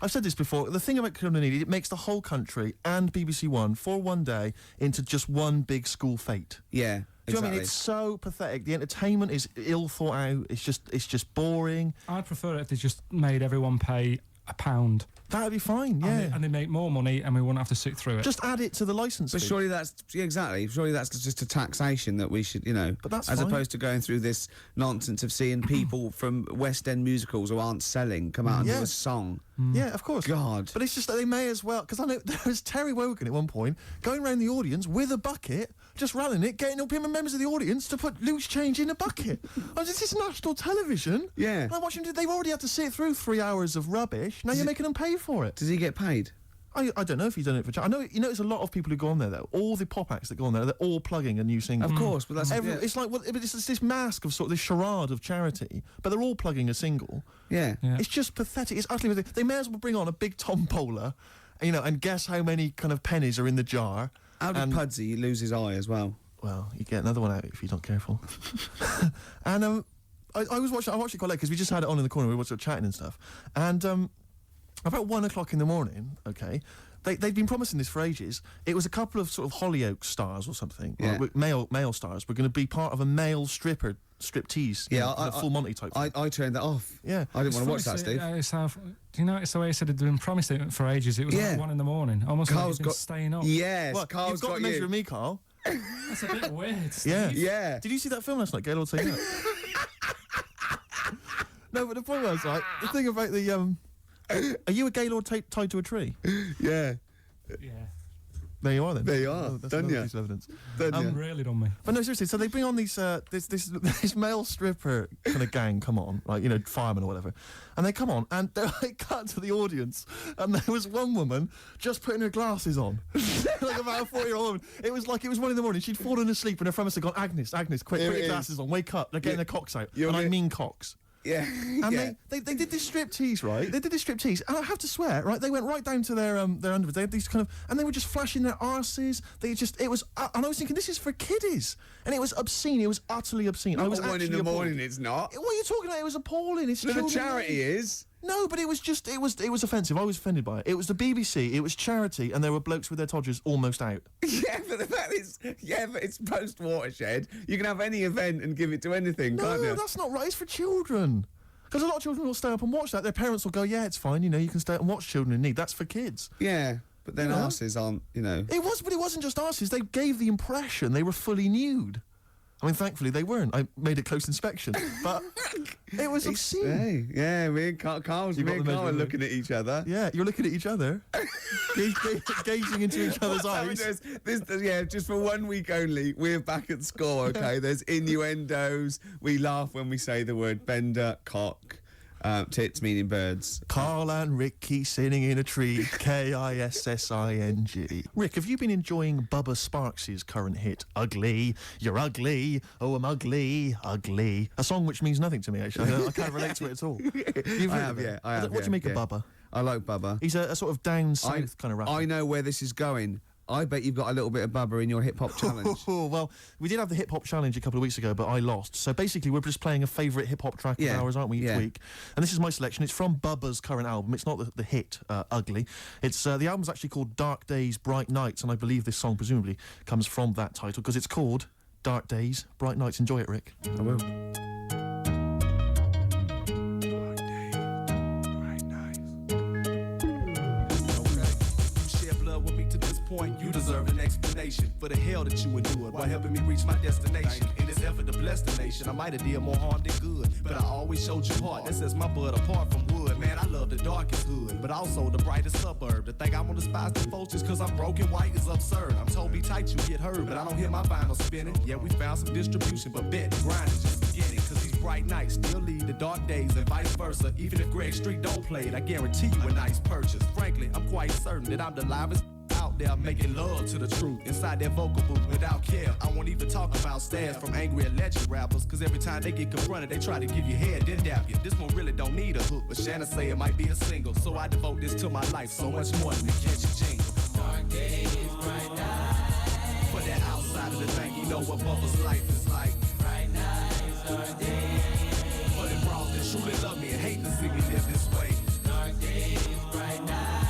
I've said this before, the thing about Children in Need, it makes the whole country and BBC One for one day into just one big school fete. Yeah. Do you know what I mean? exactly. It's so pathetic. The entertainment is ill thought out. It's just boring. I'd prefer it if they just made everyone pay £1. That'd be fine, yeah. And they make more money and we wouldn't have to sit through it. Just add it to the licence But fee. surely that's exactly. Surely that's just a taxation that we should, But that's as fine. opposed to going through this nonsense of seeing people from West End musicals who aren't selling come out and do Yeah. a song. Yeah, of course. God. But it's just that they may as well, because I know there was Terry Wogan at one point going around the audience with a bucket, just rallying it, getting up members of the audience to put loose change in a bucket. This is national television. Yeah. And I'm watching, they've already had to sit through 3 hours of rubbish. Now you're making them pay for it. Does he get paid? I don't know if he's done it for I know, there's a lot of people who go on there, though. All the pop acts that go on there, they're all plugging a new single. Of course, but that's yeah. It's like, it's this mask of sort of this charade of charity, but they're all plugging a single. Yeah. It's just pathetic. It's utterly pathetic. They may as well bring on a big tombola, and guess how many kind of pennies are in the jar. How did Pudsey lose his eye as well? Well, you get another one out if you're not careful. And I watched it quite late because we just had it on in the corner. We were sort of chatting and stuff. And about 1 o'clock in the morning, okay, they'd been promising this for ages. It was a couple of sort of Hollyoaks stars or something, Yeah. or male stars. We're going to be part of a male striptease. Yeah, a full Monty type. thing. I turned that off. Yeah. I didn't want to watch that, Steve. Do you notice the way he said it'd been promised it for ages? It was Yeah. like 1 in the morning. Almost Carl's like he's been got staying up. Yes, What, Carl's you've got to measure you. me, Carl. That's a bit weird, Steve. Yeah. Yeah. Did you see that film last night, Gaylord Say No? No, but the point was, right, the thing about the, are you a Gaylord tied to a tree? Yeah. Yeah. There you are, then. There you are. That's Done another ya. piece of evidence. Really done me. But no, seriously, so they bring on these, this male stripper kind of gang come on, like, firemen or whatever, and they come on, and they cut to the audience, and there was one woman just putting her glasses on, like about a 40-year-old woman. It was 1 in the morning, she'd fallen asleep, and her friend had gone, Agnes, quick, Here put it your is. glasses on, wake up, they're getting their cocks out, You're and I gonna- mean cocks. Yeah. And yeah. they did this striptease, right? They did this striptease, and I have to swear, right? They went right down to their underwear. They had these kind of, and they were just flashing their arses. It was, and I was thinking, this is for kiddies, and it was obscene. It was utterly obscene. I was Not 1 in actually the appalled. morning, it's not. What are you talking about? It was appalling. It's No, the children charity made. is. No, but it was offensive. I was offended by it. It was the BBC. It was charity, and there were blokes with their todgers almost out. Yeah, but the fact is, but it's post-Watershed. You can have any event and give it to anything, can't No, you? that's not right. It's for children. Because a lot of children will stay up and watch that. Their parents will go, yeah, it's fine, you can stay up and watch Children in Need. That's for kids. Yeah, but then You know? arses aren't, It was, but it wasn't just arses. They gave the impression they were fully nude. I mean, thankfully they weren't. I made a close inspection, but it was obscene. Hey, yeah, me and Carl were looking at each other. Yeah, you're looking at each other, gazing into each other's eyes. Just for 1 week only, we're back at score, okay? There's innuendos. We laugh when we say the word bender, cock, tits meaning birds. Carl and Ricky sitting in a tree, Kissing. Rick, have you been enjoying Bubba Sparks' current hit, Ugly? You're ugly, oh I'm ugly, ugly. A song which means nothing to me, actually. I can't relate to it at all. I have. What do you make of Bubba? I like Bubba. He's a sort of down south kind of rapper. I know where this is going. I bet you've got a little bit of Bubba in your hip-hop challenge. Well, we did have the hip-hop challenge a couple of weeks ago, but I lost. So basically, we're just playing a favourite hip-hop track of ours, aren't we, each week? And this is my selection. It's from Bubba's current album. It's not the hit, Ugly. It's the album's actually called Dark Days, Bright Nights, and I believe this song presumably comes from that title, because it's called Dark Days, Bright Nights. Enjoy it, Rick. I will. Point, you deserve an explanation for the hell that you endured while helping me reach my destination. In this effort to bless the nation, I might have did more harm than good, but I always showed you heart. That sets my blood apart from wood. Man, I love the darkest hood, but also the brightest suburb. To think I won't despise the folks just cause I'm broken white is absurd. I'm told be tight, you get heard, but I don't hear my vinyl spinning. Yeah, we found some distribution, but bet the grind is just beginning. Cause these bright nights still lead to dark days and vice versa. Even if Greg Street don't play it, I guarantee you a nice purchase. Frankly, I'm quite certain that I'm the livest out there making love to the truth inside their vocal booth without care. I won't even talk about stabs from angry alleged rappers, cause every time they get confronted they try to give you head then dap you. This one really don't need a hook, but Shanna say it might be a single, so I devote this to my life so much more than a catchy jingle. Dark days, bright nights. For that outside of the thing, you know what Bubba's life is like. Bright nights, dark days. For them bros that truly love me and hate to see me live this way. Dark days, bright nights.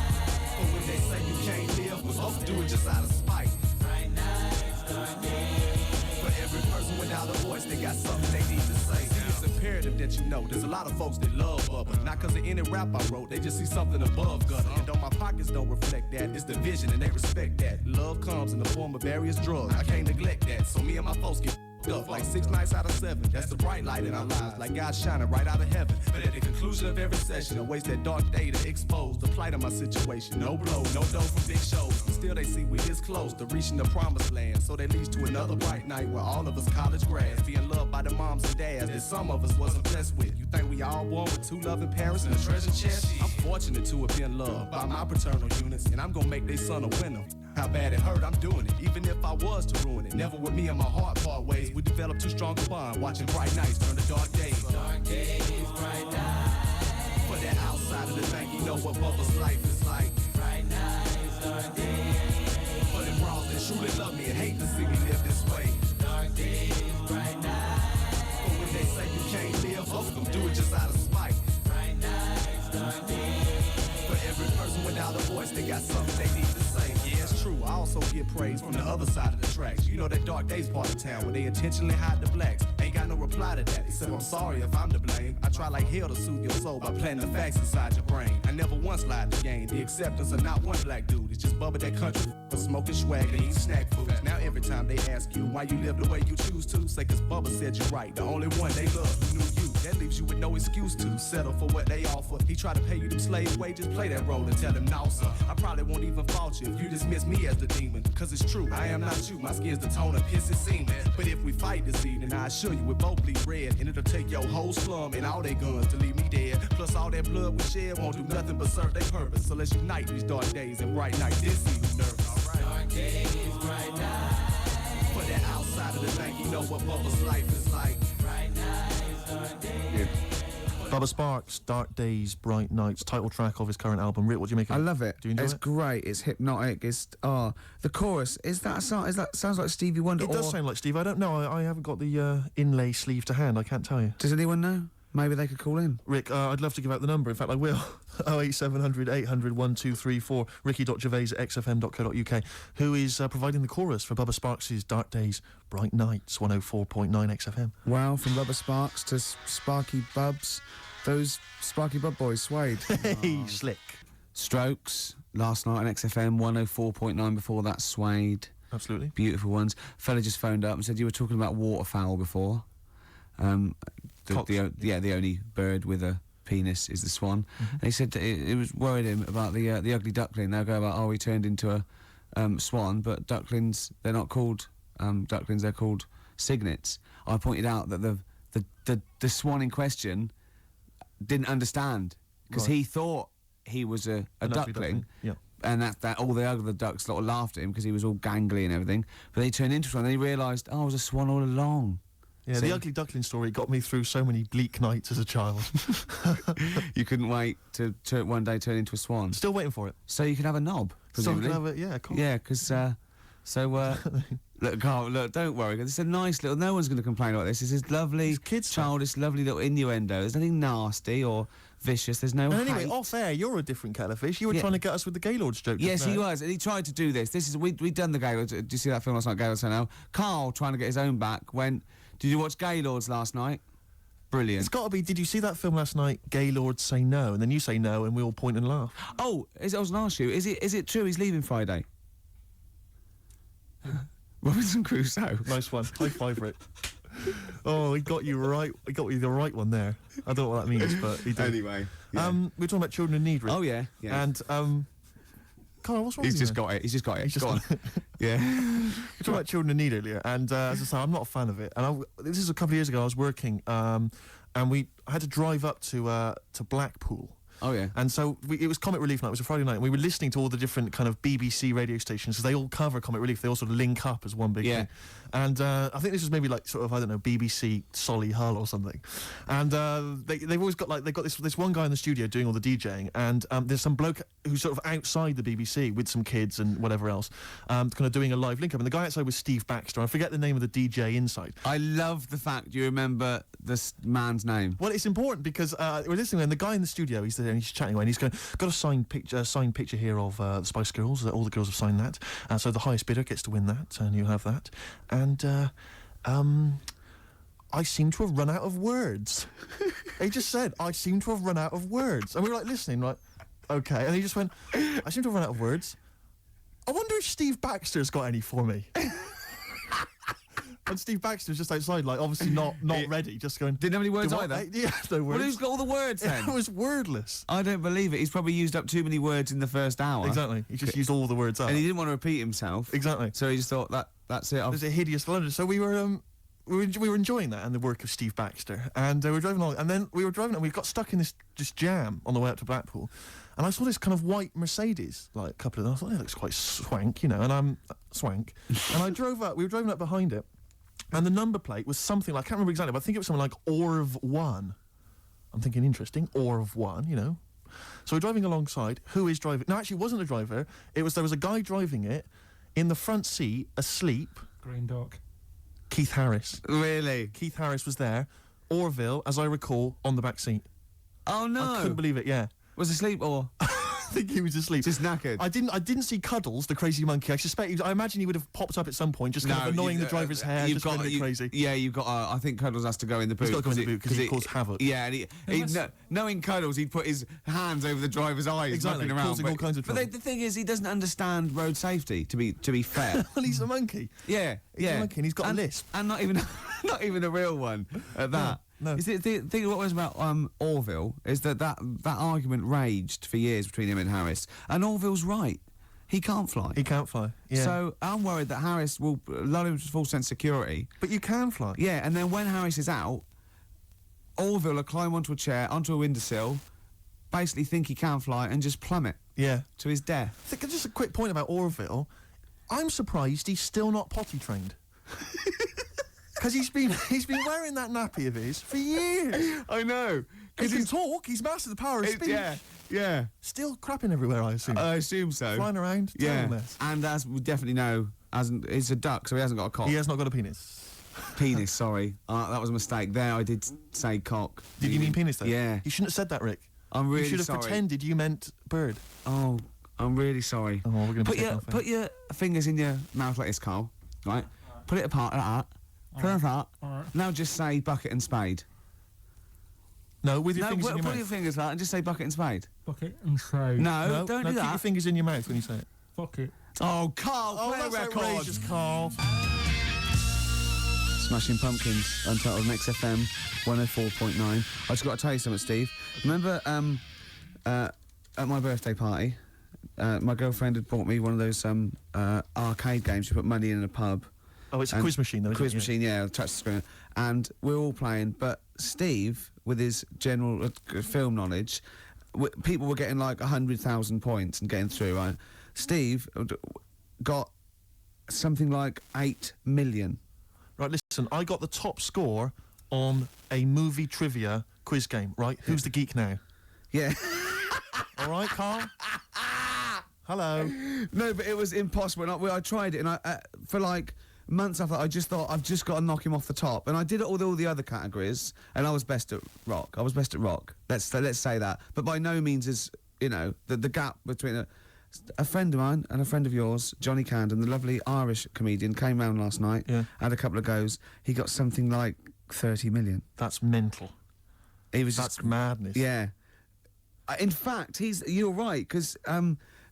They say you can't live, but most do it just out of spite. Right nights, dark days. For every person without a voice, they got something they need to say. It's imperative that you know there's a lot of folks that love Bubba. Not cause of any rap I wrote, they just see something above gutter. And though my pockets don't reflect that, it's the vision and they respect that. Love comes in the form of various drugs, I can't neglect that. So me and my folks get up like 6 nights out of 7. That's the bright light in our lives, like God shining right out of heaven. But at the conclusion of every session, I waste that dark day to expose the plight of my situation. No blow, no dough from big shows, but still they see we this close to reaching the promised land. So that leads to another bright night where all of us college grads being loved by the moms and dads that some of us wasn't blessed with. You think we all born with 2 loving parents and a treasure chest? I'm fortunate to have been loved by my paternal units, and I'm gonna make their son a winner. How bad it hurt, I'm doing it. Even if I was to ruin it, never with me and my heart part ways. We developed too strong a bond, watching bright nights turn to dark days. Dark days, bright nights. For that outside of the thing, you know what Bubba's life is like. Bright nights, dark days. For them bros that truly love me and hate to see me live this way. Dark days, bright nights. But when they say you can't live, most of them do it just out of spite. Bright nights, dark days. For every person without a voice, they got something they need to say. Yeah, it's true, I also get praise from the other side of the tracks. You know that dark days part of town where they intentionally hide the blacks. Ain't got no reply to that, except I'm sorry if I'm to blame. I try like hell to soothe your soul by planting the facts inside your brain. I never once lied to gain the acceptance of not one black dude. It's just Bubba that country smoking swag and eating snack food. Now every time they ask you why you live the way you choose to, say cause Bubba said you're right, the only one they love who knew you. That leaves you with no excuse to settle for what they offer. He try to pay you them slave wages, play that role and tell him no sir. I probably won't even fault you if you dismiss me as the demon, cause it's true, I am not you. My skin's the tone of piss and semen. But if we fight this evening, I assure you we both bleed red, and it'll take your whole slum and all their guns to leave me dead. Plus all that blood we shed won't do nothing but serve their purpose. So let's unite these dark days and bright nights. This see who's nervous. Dark days, bright nights. For that outside of the thing, you know what Bubba's life is like. Bright nights, dark days. Bubba Sparks, Dark Days, Bright Nights, title track of his current album. Rick, what do you make of it? I love it. Do you enjoy it's it? great. It's hypnotic. It's the chorus. Is that a song? Is that sounds like Stevie Wonder? It does sound like Steve. I don't know. I haven't got the inlay sleeve to hand. I can't tell you. Does anyone know? Maybe they could call in. Rick, I'd love to give out the number. In fact, I will. 08700 800 1234. Ricky.gervais@xfm.co.uk, who is providing the chorus for Bubba Sparks' Dark Days, Bright Nights, 104.9 XFM. Wow, from Bubba Sparks to Sparky Bubs. Those Sparky Bub boys swayed. Hey, slick. Strokes, last night on XFM, 104.9 before that, Suede. Absolutely. Beautiful ones. Fella just phoned up and said you were talking about waterfowl before. The only bird with a penis is the swan. And he said that it was worried him about the ugly duckling. They'll go about, he turned into a swan, but ducklings, they're not called ducklings, they're called cygnets. I pointed out that the swan in question didn't understand, because he thought he was a duckling. Yeah. And that all the other ducks sort of laughed at him because he was all gangly and everything. But they turned into a swan, and he realised, I was a swan all along. Yeah, See? the ugly duckling story got me through so many bleak nights as a child. You couldn't wait to one day turn into a swan. Still waiting for it. So you can have a knob, presumably. Cool. Yeah, because look, Carl, look, don't worry. It's a nice little. No one's going to complain about this. This is lovely, childish, lovely little innuendo. There's nothing nasty or vicious. There's no. And anyway, hate. off air, you're a different kettle of fish. You were trying to get us with the Gaylord's joke. Yes, just he now. was, and he tried to do this. We'd done the Gaylords. Did you see that film last night, Gaylords Say No? Carl, trying to get his own back, went, did you watch Gaylords last night? Brilliant. It's got to be, did you see that film last night, Gaylord Say No? And then you say no, and we all point and laugh. Oh, I was going to ask you, is it true he's leaving Friday? Robinson Crusoe. Nice one. High five, Rick. Oh, he got you right. He got you the right one there. I don't know what that means, but he did. Anyway. Yeah. We're talking about children in need, Rick. Oh, yeah. And, Carl, what's wrong He's with just you? got it. He's just got it. He's just Go on. Yeah. We were talking about children in need earlier, and as I say, I'm not a fan of it. And this is a couple of years ago. I was working, and I had to drive up to Blackpool. Oh, yeah. And so it was Comic Relief night. It was a Friday night, and we were listening to all the different kind of BBC radio stations, because they all cover Comic Relief. They all sort of link up as one big thing. And I think this was maybe like sort of, I don't know, BBC Solihull or something. And they've always got they've got this one guy in the studio doing all the DJing, and there's some bloke who's sort of outside the BBC with some kids and whatever else, kind of doing a live link up. And the guy outside was Steve Baxter. I forget the name of the DJ inside. I love the fact you remember this man's name. Well, it's important because we're listening, and the guy in the studio, he's there and he's chatting away, and he's going, got a signed picture here of the Spice Girls. All the girls have signed that, so the highest bidder gets to win that, and you'll have that. And I seem to have run out of words. He just said, I seem to have run out of words. And we were like listening, like, okay. And he just went, I seem to have run out of words. I wonder if Steve Baxter's got any for me. And Steve Baxter's just outside, like, obviously not ready, just going... Didn't have any words either? Yeah, no words. Well, who's got all the words then? It was wordless. I don't believe it. He's probably used up too many words in the first hour. Exactly. He just used all the words up. And he didn't want to repeat himself. Exactly. So he just thought, that's it. It was a hideous London. So we were enjoying that and the work of Steve Baxter. And we were driving along, and then we were driving and we got stuck in this jam on the way up to Blackpool. And I saw this kind of white Mercedes, like a couple of them. I thought, it looks quite swank, you know, and I'm swank. And I drove up, we were driving up behind it, and the number plate was something like, I can't remember exactly, but I think it was something like Orv 1. I'm thinking, interesting, Orv 1, you know. So we're driving alongside, who is driving? No, actually, it wasn't a driver. There was a guy driving it, in the front seat, asleep. Green Duck. Keith Harris. Really? Keith Harris was there. Orville, as I recall, on the back seat. Oh, no. I couldn't believe it, yeah. Was asleep or? I think he was asleep. Just knackered. I didn't see Cuddles, the crazy monkey. I imagine he would have popped up at some point, just kind of annoying the driver's hair, just going a bit crazy. Yeah, you've got. I think Cuddles has to go in the boot. He's got to go in the boot because he caused havoc. Yeah, and knowing Cuddles, he'd put his hands over the driver's eyes, exactly, around, causing all kinds of trouble. But the thing is, he doesn't understand road safety. To be fair, well, he's a monkey. Yeah, he's a monkey, and he's got a lisp, and not even a real one at that. No. You see, the thing what was about Orville is that argument raged for years between him and Harris, and Orville's right. He can't fly. He can't fly. Yeah. So I'm worried that Harris will lull him to full sense of security. But you can fly. Yeah, and then when Harris is out, Orville will climb onto a chair, onto a windowsill, basically think he can fly, and just plummet. Yeah. To his death. Just a quick point about Orville. I'm surprised he's still not potty trained. Because he's been wearing that nappy of his for years. I know. He can talk. He's mastered the power of speech. Yeah. Still crapping everywhere, I assume. I assume so. Flying around. Yeah. Mess. And as we definitely know, he's a duck, so he hasn't got a cock. He has not got a penis. Penis, sorry. That was a mistake. There, I did say cock. Did you mean penis, though? Yeah. You shouldn't have said that, Rick. I'm really sorry. You should have pretended you meant bird. Oh, I'm really sorry. Oh, we're going to put your fingers in your mouth like this, Carl. Right? Put it apart like that. Put it apart. Now just say bucket and spade. No, with your fingers in your mouth. Put your fingers like that and just say bucket and spade. Bucket and spade. No, don't do that. Keep your fingers in your mouth when you say it. Bucket Oh, Carl, Oh, play a that's record. outrageous, Carl. Smashing Pumpkins, Untitled on XFM 104.9. I just got to tell you something, Steve. Remember, at my birthday party, my girlfriend had bought me one of those arcade games. You put money in a pub. Oh, it's a And- quiz machine, though, isn't Quiz it? Yeah. machine, yeah, touch the screen. And we're all playing, but Steve, with his general film knowledge, people were getting like 100,000 points and getting through, right? Steve got something like 8 million. Right, listen, I got the top score on a movie trivia quiz game, right? Who's the geek now? Yeah. All right, Carl? Hello. No, but it was impossible. And I tried it, and I for like months after, I just thought I've just got to knock him off the top. And I did it with all the other categories, and I was best at rock. Let's say that. But by no means is the gap between a friend of mine and a friend of yours, Johnny Camden, the lovely Irish comedian, came round last night. Yeah. Had a couple of goes. He got something like 30 million. That's mental. He was That's just madness. Yeah. In fact, you're right, because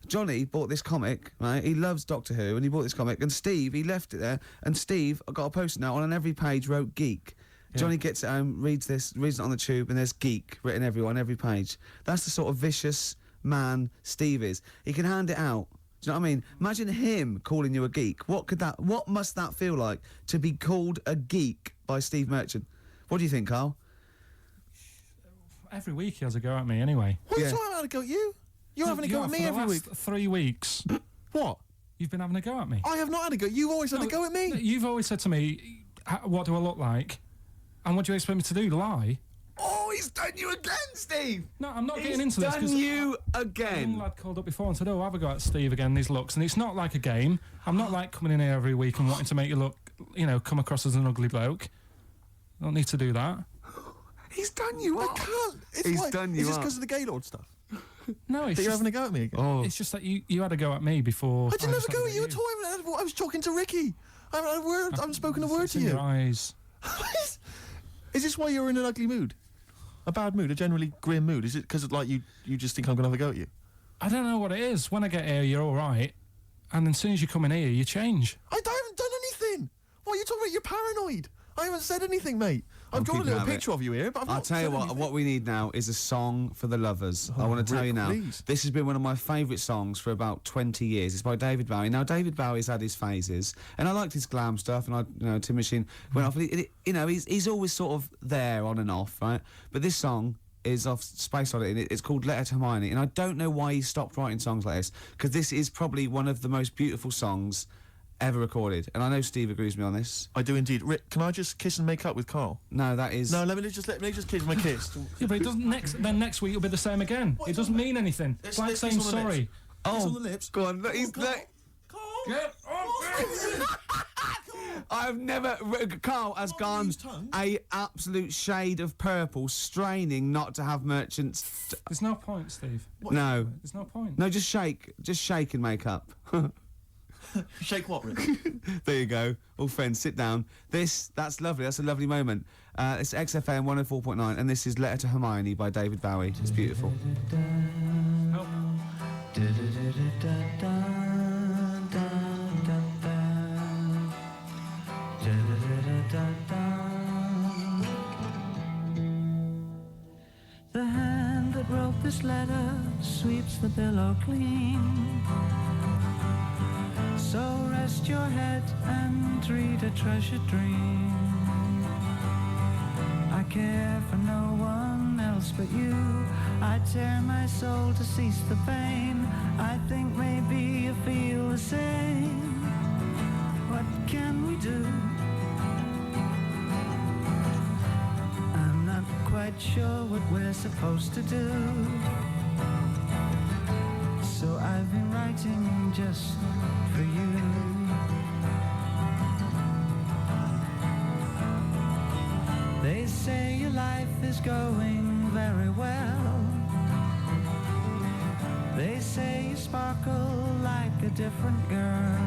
Johnny bought this comic, right? He loves Doctor Who, and he bought this comic, and Steve, he left it there, and Steve got a post-it note on every page wrote geek. Yeah. Johnny gets it home, reads it on the tube, and there's geek written everywhere on every page. That's the sort of vicious man Steve is. He can hand it out. Do you know what I mean? Imagine him calling you a geek. What must that feel like to be called a geek by Steve Merchant? What do you think, Carl? Every week he has a go at me anyway. What are Yeah. you talking about? A go at you? You're having a go at me for the every last week. 3 weeks, What? you've been having a go at me. I have not had a go. You've always had a go at me. You've always said to me, what do I look like? And what do you expect me to do, lie? Oh, he's done you again, Steve! No, I'm not He's getting into this. done 'cause you a young again. lad called up before and said, oh, have a go at Steve again, these looks. And it's not like a game. I'm not like coming in here every week and wanting to make you look, come across as an ugly bloke. I don't need to do that. He's done you I up. can't. It's He's like, done you Is this up. because of the Gaylord stuff? No, it's That you're just, having a go at me again? Oh. it's just that you had a go at me before. I didn't have just a go had at you at all. I was talking to Ricky. I haven't had a word. I haven't spoken a word It's to in you. your eyes. Is this why you're in an ugly mood? A bad mood? A generally grim mood? Is it because like you just think I'm going to have a go at you? I don't know what it is. When I get here, you're all right. And then as soon as you come in here, you change. I haven't done anything. What are you talking about? You're paranoid. I haven't said anything, mate. I've drawn a keeping little at it. picture of you here, but I've I'll not tell you said what. anything. What we need now is a song for the lovers. I want to tell Rick, you now. please. This has been one of my favourite songs for about 20 years. It's by David Bowie. Now David Bowie's had his phases, and I liked his glam stuff. And Tin Machine went off. He's always sort of there on and off, right? But this song is off Space Oddity, and it's called Letter to Hermione. And I don't know why he stopped writing songs like this, because this is probably one of the most beautiful songs ever recorded. And I know Steve agrees with me on this. I do indeed. Rick, can I just kiss and make up with Carl? No, that is. No, let me just kiss my kiss. Yeah, but it doesn't. Next week it'll be the same again. It doesn't mean anything. It's like let's saying kiss on the sorry. lips. Kiss on the lips. Go on. Look, he's. I've never. Carl has gone use tongue. a absolute shade of purple, straining not to have Merchants. There's no point, Steve. No, There's no point. no, just shake and make up. Shake what, Rick? There you go. All friends, sit down. That's lovely. That's a lovely moment. It's XFM 104.9, and this is Letter to Hermione by David Bowie. It's beautiful. The hand that wrote this letter sweeps the pillow clean. So rest your head and read a treasured dream. I care for no one else but you. I tear my soul to cease the pain. I think maybe you feel the same. What can we do? I'm not quite sure what we're supposed to do. So I've been writing just for you. They say your life is going very well. They say you sparkle like a different girl.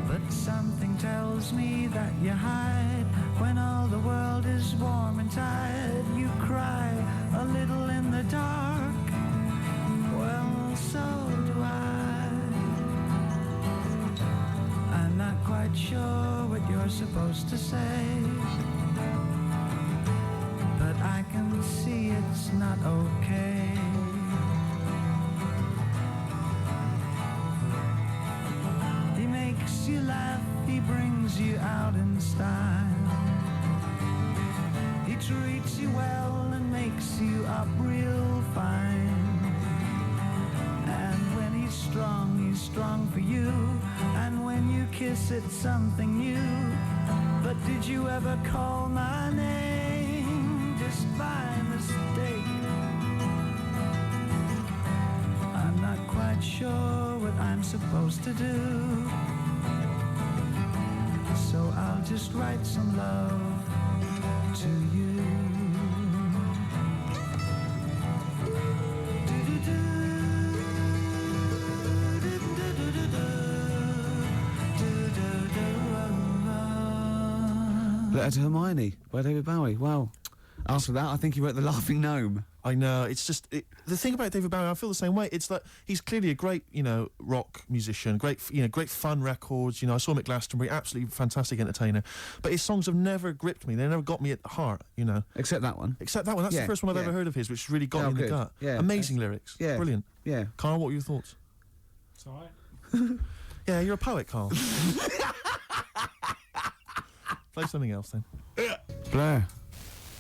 But something tells me that you hide. When all the world is warm and tired, you cry a little in the dark. Well, so do I. sure what you're supposed to say, but I can see it's not okay. He makes you laugh, he brings you out in style. He treats you well and makes you up real fine. And when he's strong for you. And when you kiss, it's something new. But did you ever call my name just by mistake? I'm not quite sure what I'm supposed to do, so I'll just write some love to you. Letter to Hermione by David Bowie. Wow. After that, I think he wrote The Laughing Gnome. I know, it's just... the thing about David Bowie, I feel the same way. It's that he's clearly a great, rock musician, great fun records. I saw him at Glastonbury, absolutely fantastic entertainer. But his songs have never gripped me. They never got me at heart, Except that one. Except that one. That's the first one I've ever heard of his, which really got me in the gut. Yeah. Amazing lyrics. Yeah. Brilliant. Yeah. Carl, what were your thoughts? It's all right. Yeah, you're a poet, Carl. Play something else, then. Blur.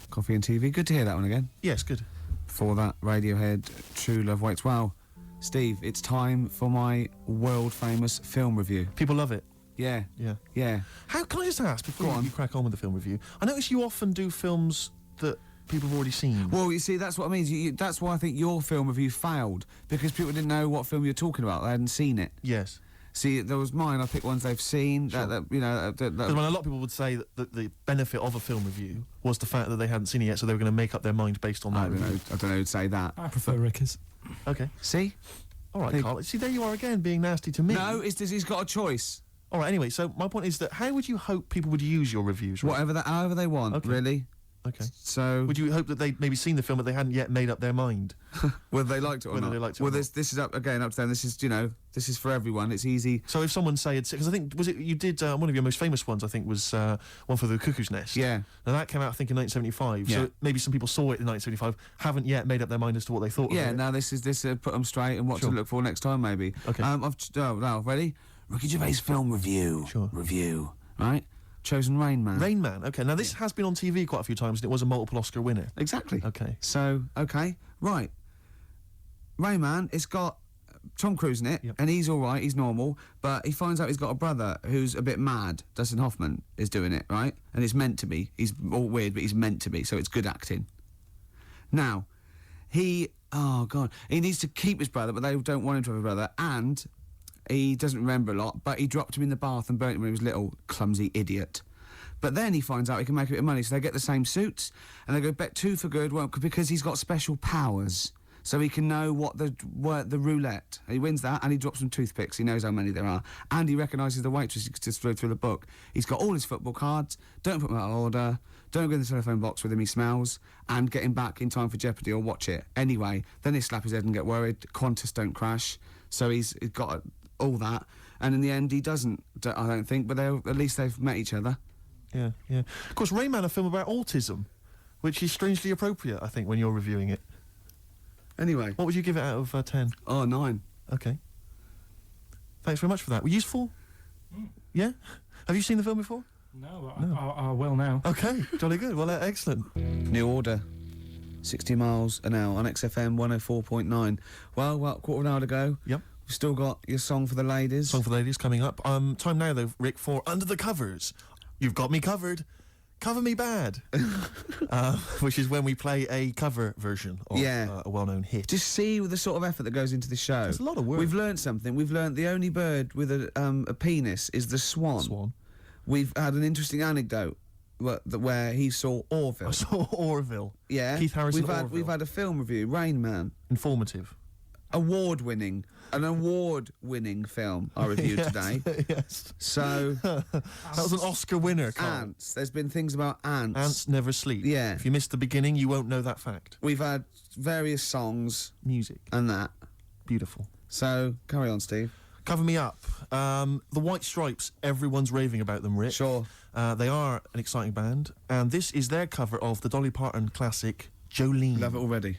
Coffee and TV. Good to hear that one again. Yes, good. Before that, Radiohead, True Love Waits. Wow. Steve, it's time for my world-famous film review. People love it. Yeah. Yeah. Yeah. How can I just ask, before Go on. you crack on with the film review, I notice you often do films that people have already seen. Well, you see, that's what I mean. That's why I think your film review failed, because people didn't know what film you were talking about. They hadn't seen it. Yes. See, there was mine. I picked ones they've seen. Sure. That Because when a lot of people would say that the benefit of a film review was the fact that they hadn't seen it yet, so they were going to make up their mind based on that review. I don't know who'd say that. I prefer Ricker's. Okay. See? All right, Carl. See, there you are again, being nasty to me. No, he's got a choice. All right, anyway, so my point is that how would you hope people would use your reviews? Right? However they want, Okay. really. Okay. So... Would you hope that they'd maybe seen the film but they hadn't yet made up their mind? Whether they liked it or Whether not. they liked it or well, not. this is up to them. This is, this is for everyone. It's easy. So if someone say it's... Because I think, was it... You did... one of your most famous ones, I think, was One for the Cuckoo's Nest. Yeah. Now, that came out, I think, in 1975. Yeah. So maybe some people saw it in 1975, haven't yet made up their mind as to what they thought Yeah, of it. now this put them straight and what Sure. to look for next time, maybe. Okay. Now, ready? Ricky Gervais film review. Sure. Review. Right? Chosen Rain Man. Rain Man. Okay, now this has been on TV quite a few times and it was a multiple Oscar winner. Exactly. Okay. So, okay. Right. Rain Man, it's got Tom Cruise in it, Yep. and he's alright, he's normal, but he finds out he's got a brother who's a bit mad. Dustin Hoffman is doing it, right? And it's meant to be. He's all weird, but he's meant to be, so it's good acting. Now, he needs to keep his brother, but they don't want him to have a brother, and he doesn't remember a lot, but he dropped him in the bath and burnt him when he was little. Clumsy idiot. But then he finds out he can make a bit of money, so they get the same suits, and they go bet two for good, because he's got special powers. So he can know what the roulette. He wins that, and he drops some toothpicks. He knows how many there are. And he recognises the waitress just through the book. He's got all his football cards. Don't put them out of order. Don't go in the telephone box with him, he smells. And get him back in time for Jeopardy or watch it. Anyway, then they slap his head and get worried. Qantas don't crash. So he's got all that. And in the end, he doesn't, I don't think, but at least they've met each other. Yeah, yeah. Of course, Rain Man, a film about autism, which is strangely appropriate, I think, when you're reviewing it. Anyway. What would you give it out of 10? Oh, 9. Okay. Thanks very much for that. Were useful? Yeah? Have you seen the film before? No, I will now. Okay, jolly good. Well, excellent. New Order. 60 miles an hour on XFM 104.9. Well, quarter of an hour to go. Yep. We've still got your song for the ladies. Song for the ladies coming up. Time now, though, Rick, for Under the Covers. You've got me covered. Cover Me Bad. Which is when we play a cover version of a well-known hit. Just see the sort of effort that goes into the show. There's a lot of work. We've learnt something. We've learnt the only bird with a penis is the swan. Swan. We've had an interesting anecdote where he saw Orville. I saw Orville. Yeah. Keith Harrison We've Orville. had a film review, Rain Man. Informative. An award-winning film I reviewed today. Yes. So that was an Oscar winner, Carl. Ants. There's been things about ants. Ants never sleep. Yeah. If you missed the beginning, you won't know that fact. We've had various songs Music. and that. Beautiful. So carry on, Steve. Cover Me Up. The White Stripes, everyone's raving about them, Rick. Sure. They are an exciting band, and this is their cover of the Dolly Parton classic, Jolene. Love it already.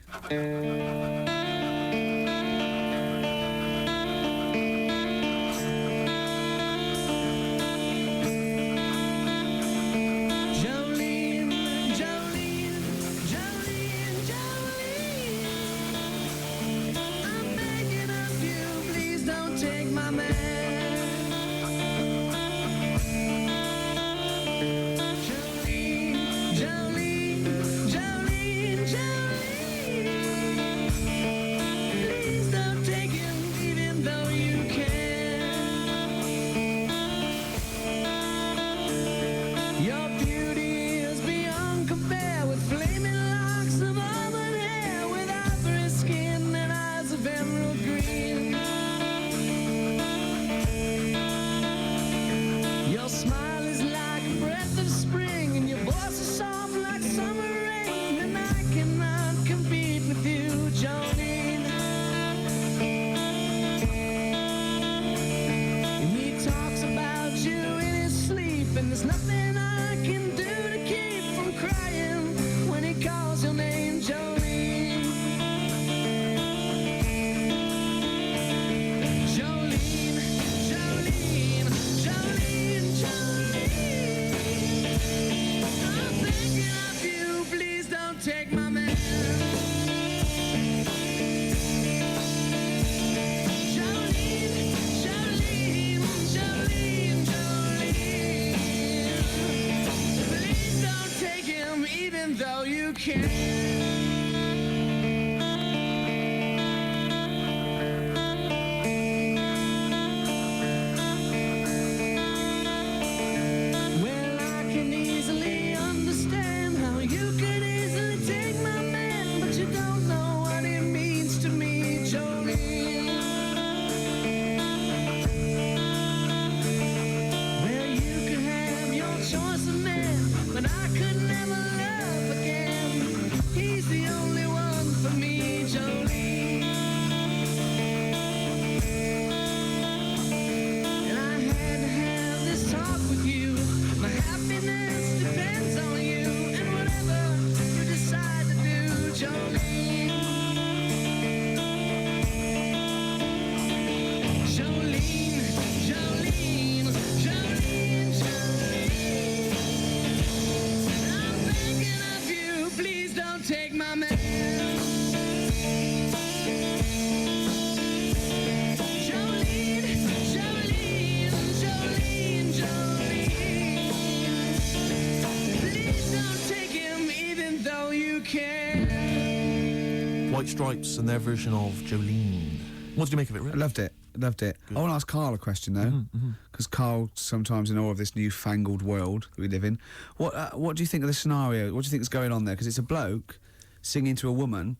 White Stripes and their version of Jolene. What did you make of it, Rick? I loved it. Loved it. I want to ask Carl a question though, because Carl sometimes in all of this newfangled world that we live in. What do you think of the scenario? What do you think is going on there? Because it's a bloke singing to a woman,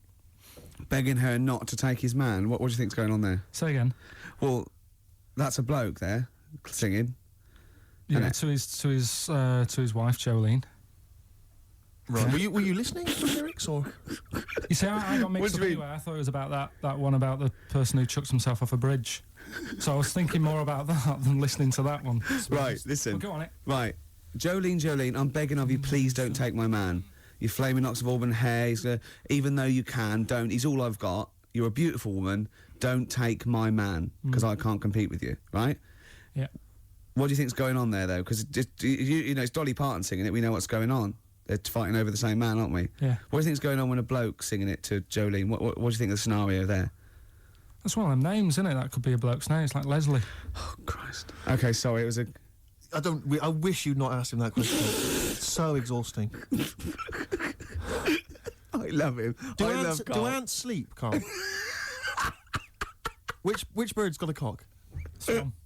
begging her not to take his man. What do you think's going on there? Say again. Well, that's a bloke there singing. Yeah, to his wife Jolene. Right. Were you listening to the lyrics or? You see, I got mixed up anyway. I thought it was about that one about the person who chucks himself off a bridge. So I was thinking more about that than listening to that one. Right, listen. Well, go on it. Right. Jolene, I'm begging of you, please don't take my man. You flaming locks of auburn hair, even though you can, don't. He's all I've got. You're a beautiful woman. Don't take my man, because I can't compete with you, right? Yeah. What do you think's going on there, though? Because, you know, it's Dolly Parton singing it. We know what's going on. They're fighting over the same man, aren't we? Yeah. What do you think's going on when a bloke's singing it to Jolene? What do you think of the scenario there? That's one of them names, isn't it? That could be a bloke's name. It's like Leslie. Oh, Christ. Okay, sorry, it was a... I wish you'd not asked him that question. It's so exhausting. I love him. I love Carl. Do ants sleep, Carl? Which bird's got a cock?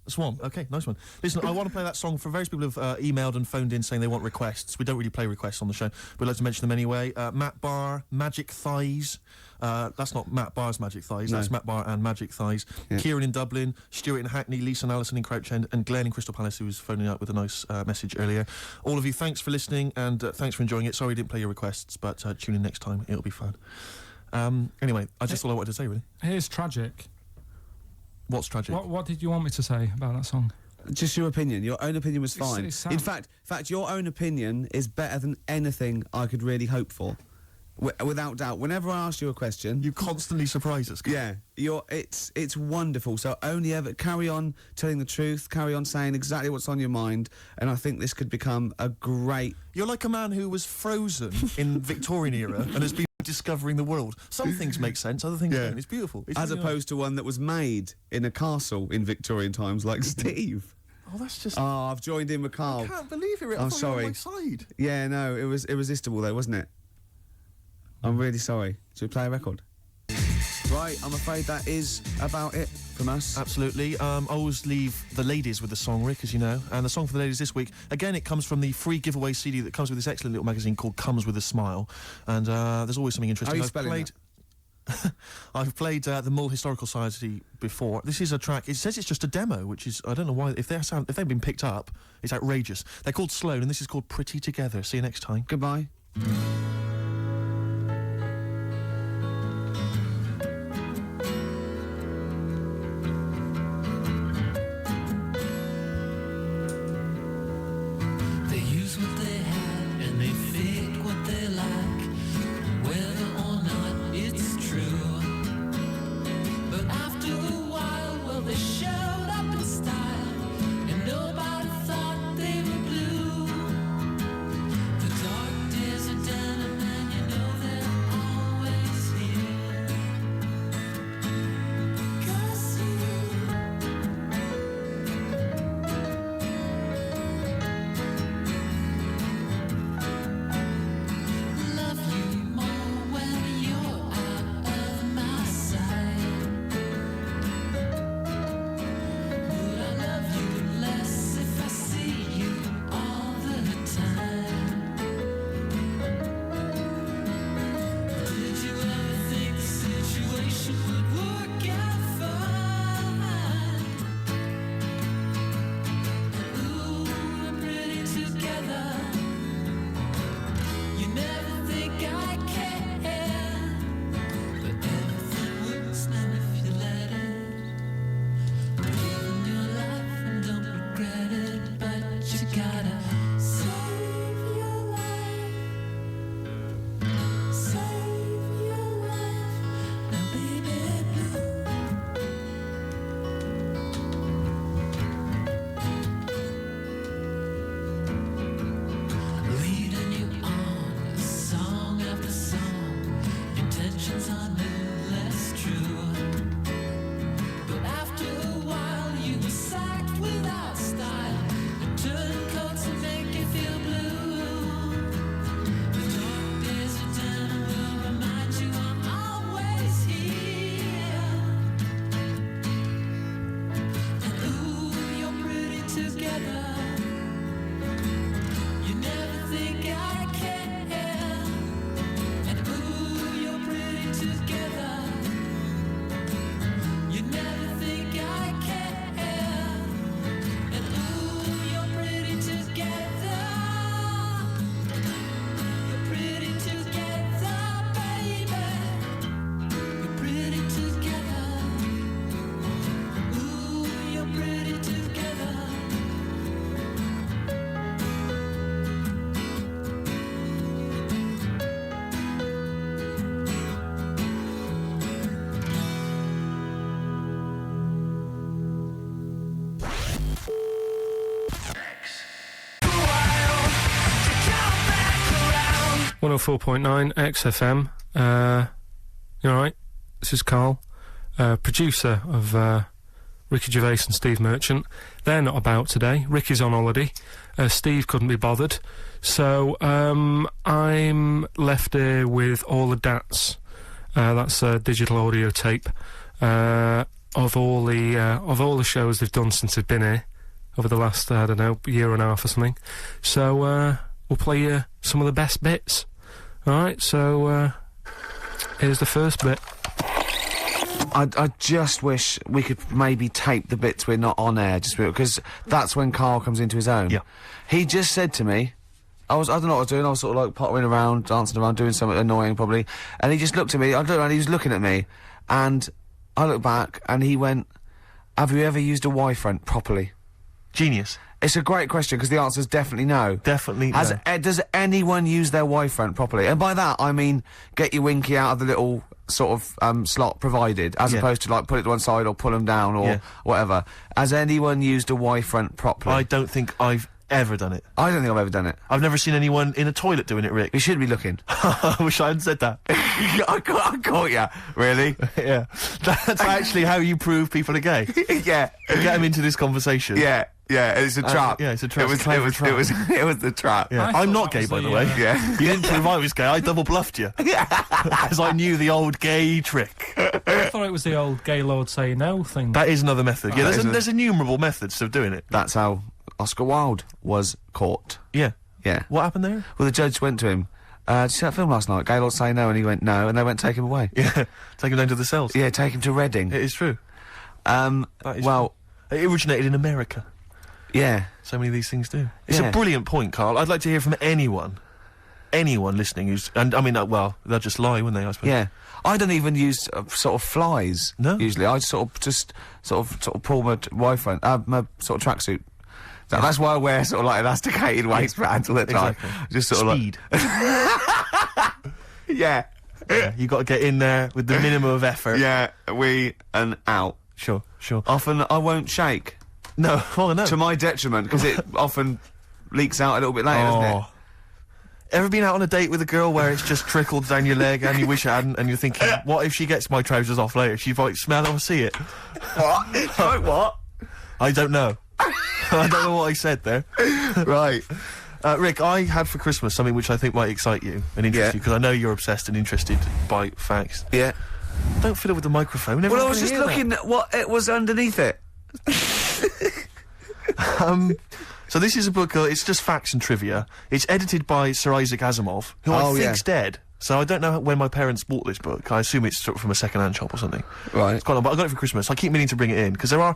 Swan. Okay, nice one. Listen, I want to play that song for various people who've emailed and phoned in saying they want requests. We don't really play requests on the show, but we'd like to mention them anyway. Matt Barr, Magic Thighs. That's not Matt Barr's Magic Thighs, that's Matt Barr and Magic Thighs. Yeah. Kieran in Dublin, Stuart in Hackney, Lisa and Alison in Crouch End, and Glenn in Crystal Palace, who was phoning up with a nice message earlier. All of you, thanks for listening, and thanks for enjoying it. Sorry I didn't play your requests, but tune in next time, it'll be fun. Anyway, I just all I wanted to say, really. Here's tragic. What's tragic? What did you want me to say about that song? Just your opinion. Your own opinion was fine. it's In fact, your own opinion is better than anything I could really hope for. Without doubt. Whenever I ask you a question, You constantly surprise us. yeah, it's wonderful. So only ever carry on telling the truth, carry on saying exactly what's on your mind, and I think this could become a great. You're like a man who was frozen in Victorian era and has been discovering the world. Some things make sense, other things don't. It's beautiful. It's As really opposed to one that was made in a castle in Victorian times, like Steve. nice. Oh, that's just... Oh, I've joined in with Carl. I can't believe it. I'm I thought sorry. You were on my side. Yeah, no, it was irresistible though, wasn't it? I'm really sorry. Should we play a record? Right, I'm afraid that is about it from us. Absolutely. I always leave the ladies with the song, Rick, as you know. And the song for the ladies this week, again, it comes from the free giveaway CD that comes with this excellent little magazine called Comes With a Smile. And there's always something interesting. How are you spelling that? I've played the Mull Historical Society before. This is a track. It says it's just a demo, which is, I don't know why. If they've been picked up, it's outrageous. They're called Sloan, and this is called Pretty Together. See you next time. Goodbye. They use what they have and they fake what they like, whether or not it's true. But after a while, well, they showed up in style, and nobody thought they were blue. The dark days are done, and then you know they're always here. 'Cause love you more when you're out of my sight. Would I love you less if I see you all the time? Did you ever think the situation would work out fine? Ooh, we're pretty together. You never think I care, but everything works now if you let it. Living your life and don't regret it, but you gotta save your life. Save your life, now baby blue. Leading you on, song after song, intentions are no less true. But after a while, you were sacked without style, and turncoats to make you feel blue. The dark days are done, and will remind you I'm always here. And ooh, you're pretty together. You never think I care, and ooh, you're pretty together. You never think I care, and ooh, you're pretty together. You're pretty together, baby. You're pretty together. Ooh, you're pretty together. Around 104.9 XFM. You alright? This is Carl, producer of Ricky Gervais and Steve Merchant. They're not about today. Ricky's on holiday. Steve couldn't be bothered. So I'm left here with all the DATs. That's a digital audio tape of all the shows they've done since they've been here over the last, I don't know, year and a half or something. So we'll play you some of the best bits. Alright, so here's the first bit. I just wish we could maybe tape the bits we're not on air, just because that's when Carl comes into his own. Yeah. He just said to me, I don't know what I was doing, I was sort of like pottering around, dancing around, doing something annoying probably, and he just looked at me, I looked around, he was looking at me, and I looked back, and he went, Have you ever used a Y-front properly? Genius. It's a great question because the answer is definitely no. Definitely no. Does anyone use their Y-front properly? And by that I mean get your winky out of the little sort of slot provided, as opposed to like put it to one side or pull them down or whatever. Has anyone used a Y-front properly? I don't think I've ever done it. I don't think I've ever done it. I've never seen anyone in a toilet doing it, Rick. You should be looking. I wish I hadn't said that. I caught you. Really? Yeah. That's actually how you prove people are gay. Yeah. You get them into this conversation. Yeah. Yeah, it's a trap. Yeah, it's a trap. It was the trap. Yeah. I'm not gay, by the way. Yeah. You didn't prove I was gay. I double bluffed you. Because I knew the old gay trick. I thought it was the old gay lord say no thing. That is another method. Yeah, there's innumerable methods of doing it. That's how Oscar Wilde was caught. Yeah. Yeah. What happened there? Well, the judge went to him. Did you see that film last night? Gaylord Say No, and he went no, and they went take him away. Yeah. Take him down to the cells. Yeah, take him to Reading. It is true. Well, true. It originated in America. Yeah. So many of these things do. It's a brilliant point, Carl. I'd like to hear from anyone listening who's, and I mean, well, they'll just lie, wouldn't they, I suppose? Yeah. I don't even use sort of flies. No. Usually, I sort of pull my Y-front, my sort of tracksuit. That's why I wear sort of like elasticated waistbands all the time. Exactly. Just sort Speed. of like. Yeah. You got to get in there with the minimum of effort. Yeah. And out. Sure. Often I won't shake. No. Oh no. To my detriment, because it often leaks out a little bit later, doesn't it? Ever been out on a date with a girl where it's just trickled down your leg and you wish it hadn't, and you're thinking, what if she gets my trousers off later? She might smell it or see it. What? Like what? I don't know. I don't know what I said there. Right. Rick, I had for Christmas something which I think might excite you and interest you, because I know you're obsessed and interested by facts. Yeah. Don't fiddle with the microphone. Well, I was just looking at what it was underneath it. So this is a book, it's just facts and trivia. It's edited by Sir Isaac Asimov, who I think's dead. So I don't know when my parents bought this book. I assume it's sort of from a second-hand shop or something. Right. It's quite long, but I got it for Christmas. I keep meaning to bring it in, because there are...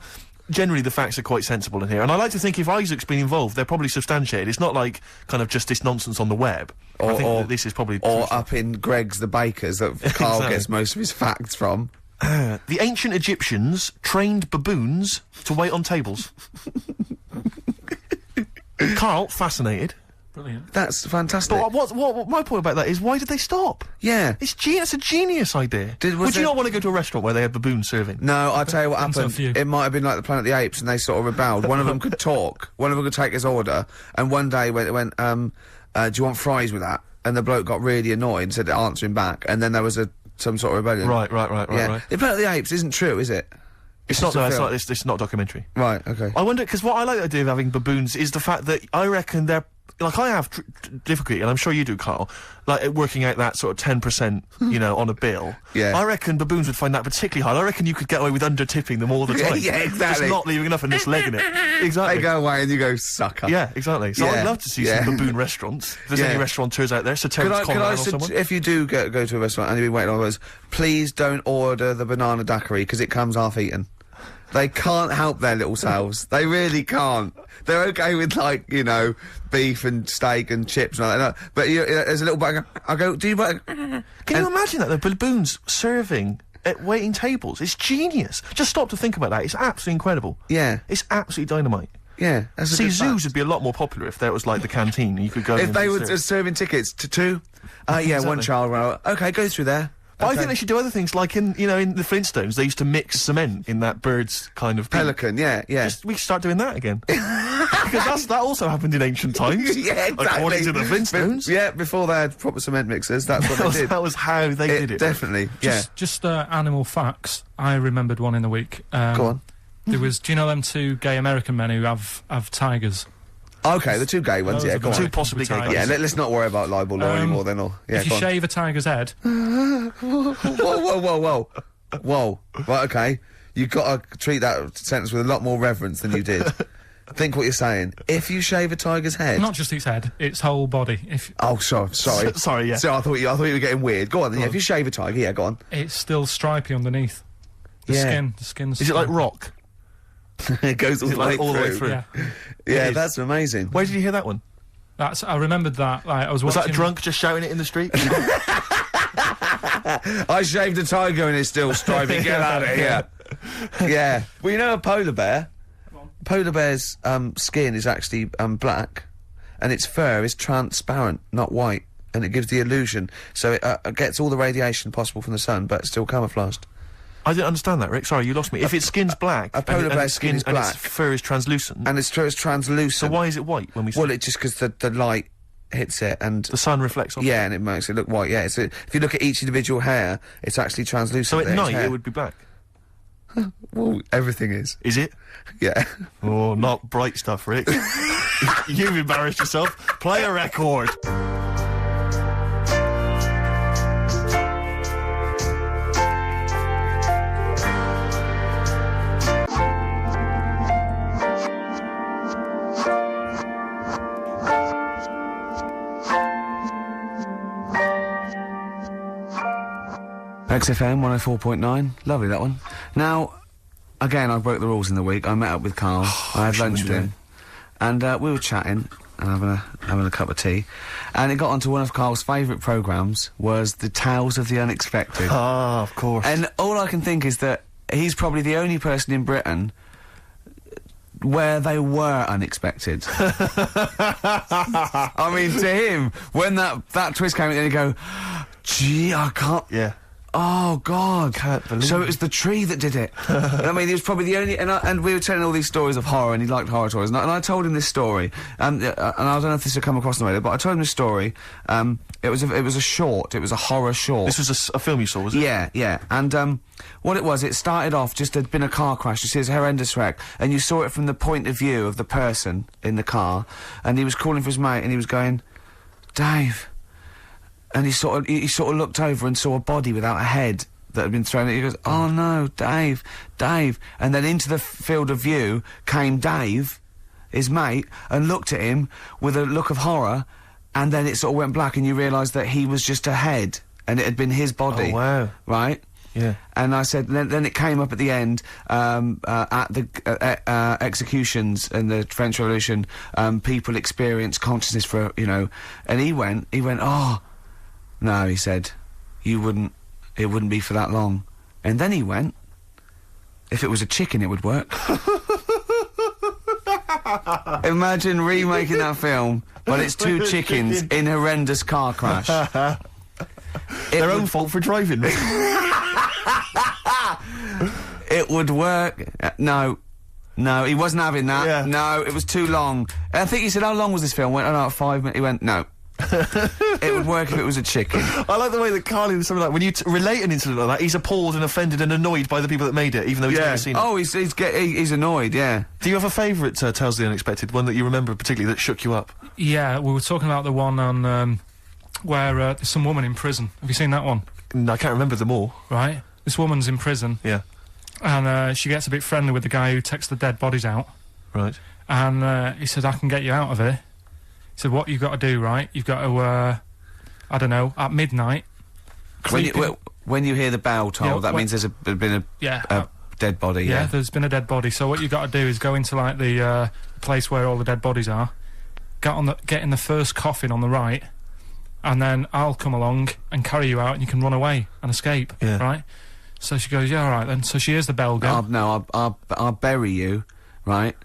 Generally, the facts are quite sensible in here. And I like to think if Isaac's been involved, they're probably substantiated. It's not like kind of just this nonsense on the web. I think that this is probably... Or up in Greg's The Baker's that Carl gets most of his facts from. The ancient Egyptians trained baboons to wait on tables. Carl, fascinated. Brilliant. That's fantastic. But what my point about that is, why did they stop? Yeah. It's a genius idea. Would you not want to go to a restaurant where they had baboons serving? No, I'll tell you what happened. It might have been like the Planet of the Apes and they sort of rebelled. One of them could talk, one of them could take his order, and one day went, do you want fries with that? And the bloke got really annoyed and said answer him back, and then there was some sort of rebellion. Right. The Planet of the Apes isn't true, is it? It's not a documentary. Right, okay. I wonder, because what I like the idea of having baboons is the fact that I reckon they're... Like, I have difficulty, and I'm sure you do, Carl, like, working out that sort of 10%, you know, on a bill. Yeah. I reckon baboons would find that particularly hard. I reckon you could get away with under-tipping them all the time. Yeah, exactly. Just not leaving enough and just legging it. Exactly. They go away and you go, sucker. Yeah, exactly. So I'd love to see some baboon restaurants. If there's any restaurateurs out there, so Terence Conran or someone. If you do go to a restaurant and you've been waiting on those, please don't order the banana daiquiri, because it comes half-eaten. They can't help their little selves. They really can't. They're okay with, like, you know, beef and steak and chips and all that. But there's a little bag. I go, do you... Can you imagine that, the baboons serving at waiting tables? It's genius. Just stop to think about that. It's absolutely incredible. Yeah. It's absolutely dynamite. Yeah. That's a See, good zoos fact. would be a lot more popular if there was, like, the canteen and you could go If they were serving tickets to two... Exactly. One child... Okay, go through there. But I think they should do other things, like in the Flintstones, they used to mix cement in that bird's kind of... Pelican, yeah. We should start doing that again. Because that also happened in ancient times. Yeah, exactly. According to the Flintstones. Before they had proper cement mixers, that's what they did. That was how they did it. Definitely, Just animal facts. I remembered one in the week. Go on. There was, do you know them two gay American men who have tigers? Okay, the two gay ones, Those yeah, are go the on. two possibly gay guys. Yeah, let's not worry about libel law anymore then, or... Yeah, if you shave a tiger's head... Whoa. Right, okay. You've got to treat that sentence with a lot more reverence than you did. Think what you're saying. If you shave a tiger's head... Not just its head, its whole body. Oh, sorry. Sorry, yeah. So I thought you were getting weird. Go on, then. If you shave a tiger, yeah, go on. It's still stripy underneath. The skin's... Is it like rock? It goes all the way through. Yeah, that's amazing. Where did you hear that one? I remembered that. Like, was that a drunk just shouting it in the street? I shaved a tiger and it's still stripy. Get out of here. Yeah. Well, you know a polar bear? Polar bear's skin is actually black, and its fur is transparent, not white, and it gives the illusion. So it gets all the radiation possible from the sun, but it's still camouflaged. I didn't understand that, Rick. Sorry, you lost me. If its skin's black, a polar bear's skin is and black, its fur is translucent, and its fur is translucent. So why is it white when we see Well, it's just because the light hits it and the sun reflects off it? Yeah, and it makes it look white. Yeah, so if you look at each individual hair, it's actually translucent. So at there, its night hair. it would be black. Well, everything is. Is it? Yeah. Oh, not bright stuff, Rick. You've embarrassed yourself. Play a record. XFM 104.9. Lovely, that one. Now, again, I broke the rules in the week. I met up with Carl. I had lunch with him. And we were chatting and having a cup of tea. And it got onto one of Carl's favourite programmes, was the Tales of the Unexpected. Ah, of course. And all I can think is that he's probably the only person in Britain where they were unexpected. I mean, to him, when that twist came in, he'd go, gee, I can't... Yeah. Oh, God. Can't believe So it was the tree that did it. I mean, he was probably the only... And we were telling all these stories of horror, and he liked horror stories. And I told him this story, and I don't know if this had come across on the radio, but I told him this story. It was a short. It was a horror short. This was a film you saw, was it? Yeah, yeah. And what it was, it started off just there'd been a car crash. You see, it's a horrendous wreck, and you saw it from the point of view of the person in the car, and he was calling for his mate, and he was going, Dave... And he sort of looked over and saw a body without a head that had been thrown. He goes, "Oh no, Dave, Dave!" And then into the field of view came Dave, his mate, and looked at him with a look of horror. And then it sort of went black, and you realised that he was just a head, and it had been his body. Oh wow! Right? Yeah. And I said, then it came up at the end, at the executions in the French Revolution, people experience consciousness for, you know, and he went, oh. No, he said, it wouldn't be for that long. And then he went, if it was a chicken, it would work. Imagine remaking that film, but it's two chickens in horrendous car crash. Their own fault for driving. It would work. No, he wasn't having that. Yeah. No, it was too long. I think he said, how long was this film? Went, oh no, 5 minutes. He went, no. It would work if it was a chicken. I like the way that Carly was something like, when you relate an incident like that, he's appalled and offended and annoyed by the people that made it, even though he's never seen it. Oh, he's annoyed, yeah. Do you have a favourite Tales of the Unexpected, one that you remember particularly that shook you up? Yeah, we were talking about the one on where there's some woman in prison. Have you seen that one? No, I can't remember them all. Right. This woman's in prison. Yeah. And she gets a bit friendly with the guy who takes the dead bodies out. Right. And he said, I can get you out of here. He said, what you've got to do, right? You've got to, I don't know, at midnight... When you hear the bell toll, that means there's been a dead body, yeah, there's been a dead body. So what you've got to do is go into, like, the place where all the dead bodies are, get in the first coffin on the right, and then I'll come along and carry you out, and you can run away and escape, right? So she goes, yeah, all right, then. So she hears the bell go. I'll bury you, right?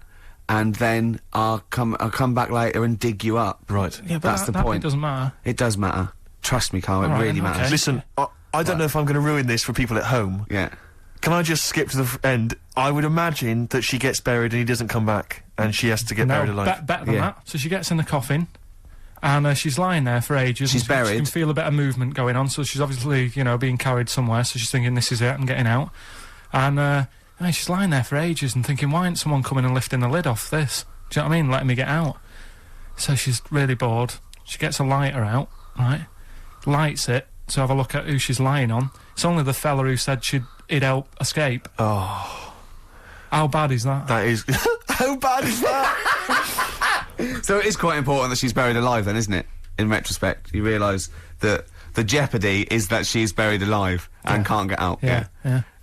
And then I'll come back later and dig you up. Right. Yeah, but that's the point. It doesn't matter. It does matter. Trust me, Carl, it really matters. Okay. Listen, I don't know if I'm going to ruin this for people at home. Yeah. Can I just skip to the end? I would imagine that she gets buried and he doesn't come back, and she has to get buried alive. Better than that. So she gets in the coffin, and she's lying there for ages. She's buried. She can feel a bit of movement going on, so she's obviously, you know, being carried somewhere, so she's thinking, this is it, I'm getting out. And she's lying there for ages and thinking, why isn't someone coming and lifting the lid off this? Do you know what I mean? Letting me get out. So she's really bored. She gets a lighter out, right? Lights it to have a look at who she's lying on. It's only the fella who said he'd help escape. Oh. How bad is that? That is... How bad is that? So it is quite important that she's buried alive then, isn't it? In retrospect, you realise that the jeopardy is that she's buried alive and can't get out. Yeah.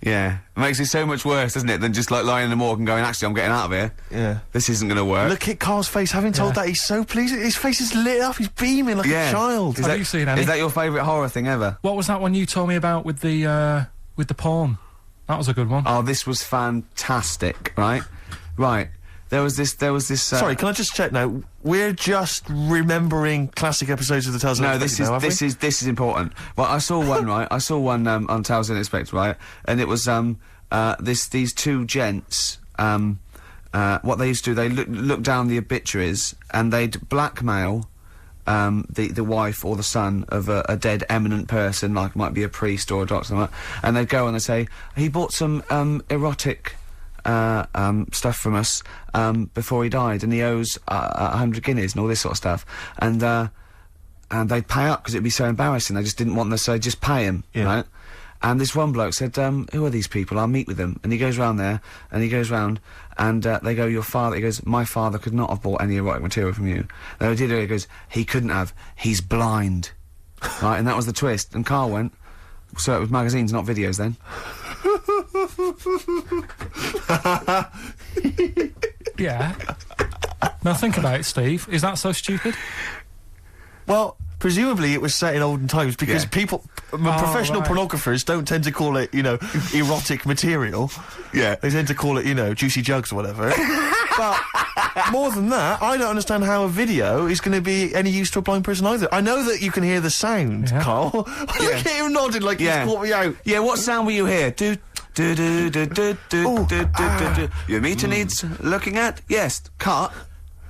It makes it so much worse, doesn't it, than just like lying in the morgue and going, actually, I'm getting out of here. Yeah. This isn't going to work. Look at Carl's face. Having told that, he's so pleased. His face is lit up. He's beaming like a child. Have you seen any? Is that your favourite horror thing ever? What was that one you told me about with the porn? That was a good one. Oh, this was fantastic, right? Right. There was this, Sorry, can I just check now? We're just remembering classic episodes of the Tales No, Unexpected this is important. Well, I saw one, right? I saw one, on Tales Unexpected, right? And it was, these two gents, what they used to do, they look down the obituaries, and they'd blackmail, the wife or the son of a dead eminent person, like might be a priest or a doctor, like that, and they'd go and they'd say, he bought some, erotic, stuff from us, before he died, and he owes, 100 guineas and all this sort of stuff, and they'd pay up because it'd be so embarrassing, they just didn't want them, so they'd just pay him, right? And this one bloke said, who are these people? I'll meet with them. And he goes round there, and he goes round, and they go, your father, he goes, my father could not have bought any erotic material from you. No, he did it, he goes, he couldn't have, he's blind. Right, and that was the twist. And Carl went, so it was magazines, not videos then. Yeah. Now think about it, Steve. Is that so stupid? Well, presumably it was set in olden times because people, professional right. pornographers don't tend to call it, erotic material. Yeah. They tend to call it, juicy jugs or whatever. But more than that, I don't understand how a video is going to be any use to a blind person either. I know that you can hear the sound, Carl. Look at him nodding like he's caught me out. Yeah, what sound will you hear? Do do do do do do do do do. Your meter needs looking at? Yes. Cut.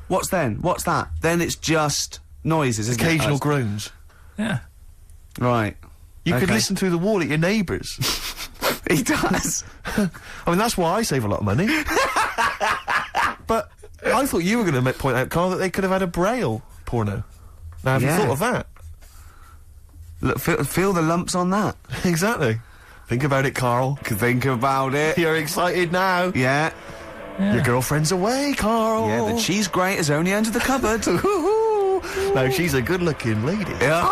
What's then? What's that? Then it's just noises, isn't Occasional it? groans. Yeah. Right. You could listen through the wall at your neighbours. He does. I mean, that's why I save a lot of money. But I thought you were going to point out, Carl, that they could have had a Braille porno. Now, have you thought of that? Look, feel the lumps on that. Exactly. Think about it, Carl. Think about it. You're excited now. Yeah. Your girlfriend's away, Carl. Yeah, the cheese grate has only entered the cupboard. No, she's a good-looking lady. Yeah.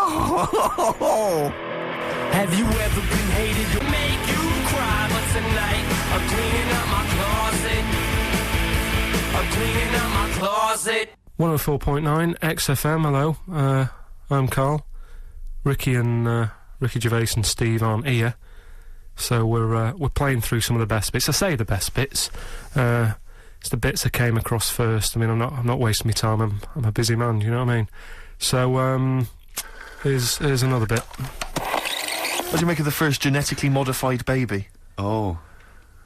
Have you ever been hated to make you cry? But tonight, I'm cleaning up my closet. I'm cleaning up my closet. 104.9 XFM, hello. I'm Carl. Ricky Gervais and Steve aren't here. So we're playing through some of the best bits. I say the best bits. It's the bits I came across first. I mean, I'm not wasting my time. I'm a busy man, you know what I mean? So, here's another bit. What do you make of the first genetically modified baby? Oh.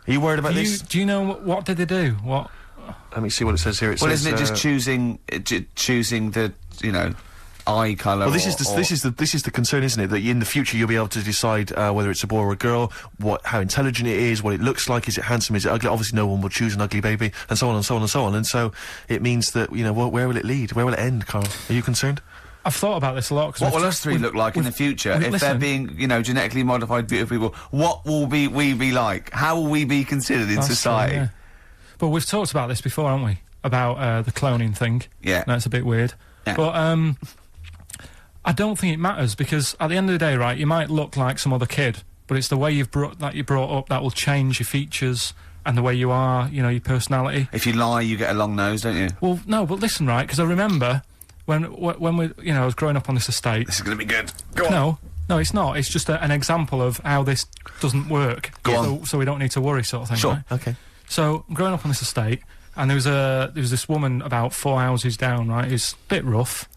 Are you worried about this? Do you know what did they do? What? Let me see what it says here. It Well, says, isn't it just choosing the, eye colour? Well, this is the concern, isn't it? That in the future you'll be able to decide whether it's a boy or a girl, how intelligent it is, what it looks like, is it handsome, is it ugly? Obviously, no one will choose an ugly baby, and so on and so on and so on. And so it means that where will it lead? Where will it end, Carl? Are you concerned? I've thought about this a lot. What will us three look like in the future if they're being, genetically modified beautiful people? What will we be like? How will we be considered in society? True, yeah. But we've talked about this before, haven't we? About the cloning thing. Yeah. That's a bit weird. Yeah. But I don't think it matters because at the end of the day, right, you might look like some other kid, but it's the way you're brought up that will change your features and the way you are, your personality. If you lie, you get a long nose, don't you? Well, no, but listen, right, because I remember when we, I was growing up on this estate. This is going to be good. Go on. No, it's not. It's just an example of how this doesn't work. Go on. So we don't need to worry, sort of thing. Sure. Right? Okay. So growing up on this estate, and there was this woman about 4 houses down, right? Who's a bit rough.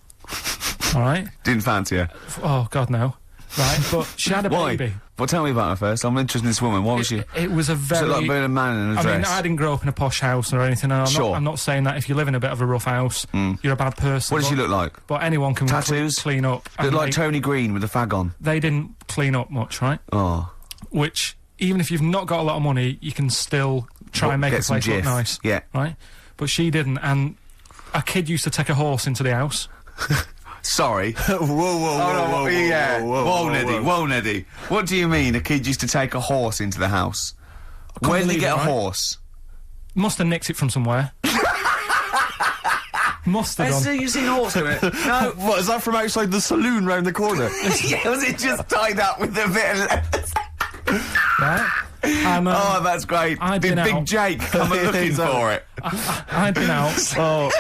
All right. Didn't fancy her. Oh God, no. Right, but she had a baby. Well, tell me about her first. I'm interested in this woman. What was she? It was a very. Was it like being a man in a dress? I mean, I didn't grow up in a posh house or anything. And I'm not saying that if you live in a bit of a rough house, you're a bad person. What does she look like? But anyone can tattoos, clean up. Look like Tony Green with a fag on. They didn't clean up much, right? Oh. Which, even if you've not got a lot of money, you can still try and make a place look nice. Yeah. Right. But she didn't, and a kid used to take a horse into the house. Sorry. Whoa, Neddy. What do you mean a kid used to take a horse into the house? Where did he get a horse? Must have nicked it from somewhere. Must have done. You seen a horse in it? No. What, is that from outside the saloon round the corner? Yeah, was it just tied up with a bit of... Right? And, oh, that's great. Did Big Jake come looking for it? I'd been out. Oh.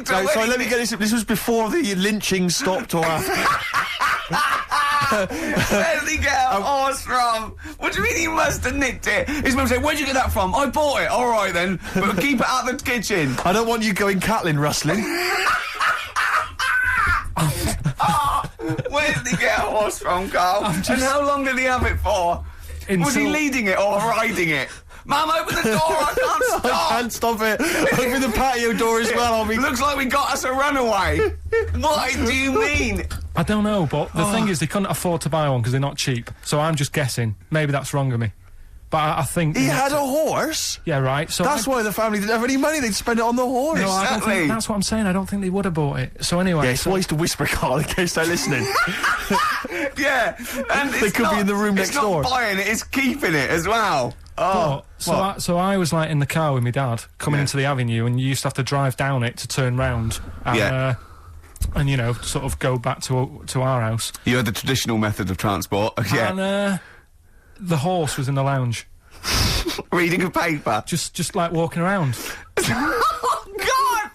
Sorry, let me get this. This was before the lynching stopped or after? Where did he get a horse from? What do you mean he must have nicked it? His mum said, where'd you get that from? I bought it. All right then, but keep it out of the kitchen. I don't want you going cattling rustling. Where did he get a horse from, Carl? And how long did he have it for? Was he leading it or riding it? Mum, open the door, I can't stop! I can't stop it. Open the patio door as well, Looks like we got us a runaway. What do you mean? I don't know, but the thing is, they couldn't afford to buy one because they're not cheap. So I'm just guessing. Maybe that's wrong of me. But I think... He had a horse? Yeah, right. So that's why the family didn't have any money. They'd spend it on the horse. No, I don't think, that's what I'm saying. I don't think they would have bought it. So anyway... Yeah, it's wise to whisper, Carl, in case they're listening. Yeah, and they could be in the room next door. It's not buying it, it's keeping it as well. Oh, so I was like in the car with my dad coming into the avenue, and you used to have to drive down it to turn round and and you know, sort of go back to our house. You had the traditional method of transport. Yeah. And the horse was in the lounge. Reading a paper. Just like walking around. Oh God!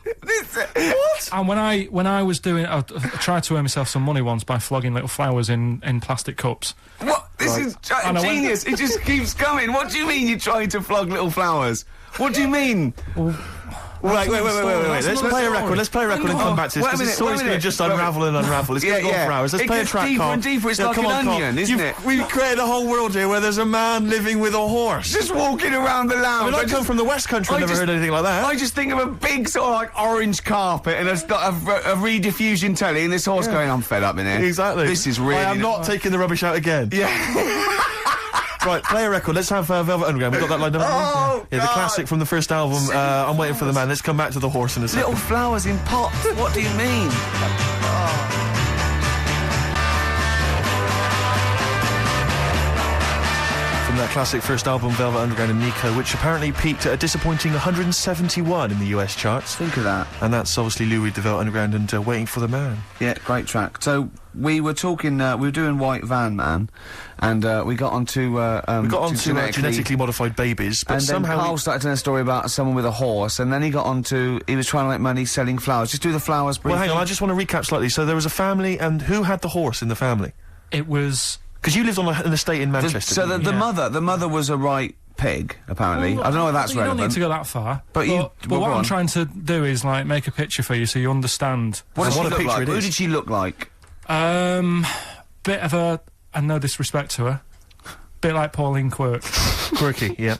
What? And when I was doing, I tried to earn myself some money once by flogging little flowers in plastic cups. What? This is genius. It just keeps coming. What do you mean you're trying to flog little flowers? What do you mean? Wait. Let's play a record. Let's play a record and come back to this, because the story's going to just unravel and unravel. It's going to go on for hours. Let's play a track, Carl. It gets deeper and deeper. It's like an onion, isn't it? We've created a whole world here where there's a man living with a horse. Just walking around the lounge. I come from the West Country. I've never heard anything like that. I just think of a big sort of like orange carpet and it's got a rediffusion telly and this horse going, I'm fed up in here. Exactly. This is really... I am not taking the rubbish out again. Yeah. Right, play a record. Let's have Velvet Underground. We've got that lined up. Oh, yeah, the classic from the first album, I'm Waiting for the Man. Let's come back to the horse in a second. Little flowers in pots. What do you mean? From that classic first album, Velvet Underground and Nico, which apparently peaked at a disappointing 171 in the US charts. Think of that. And that's obviously Lou Reed, the Velvet Underground, and Waiting for the Man. Yeah, great track. So we were talking, we were doing White Van Man, and we got onto genetically modified babies, but and somehow then Carl started telling a story about someone with a horse, and then he got onto he was trying to make money selling flowers. Just do the flowers briefly. Well, hang on, I just want to recap slightly. So there was a family, and who had the horse in the family? It was... Because you lived on an estate in Manchester. So the mother was a right pig, apparently. Well, I don't know if that's relevant. You don't need to go that far. But what I'm trying to do is, like, make a picture for you so you understand. What does she look like? Who did she look like? Bit of a... and no disrespect to her. Bit like Pauline Quirk. Quirky, yeah.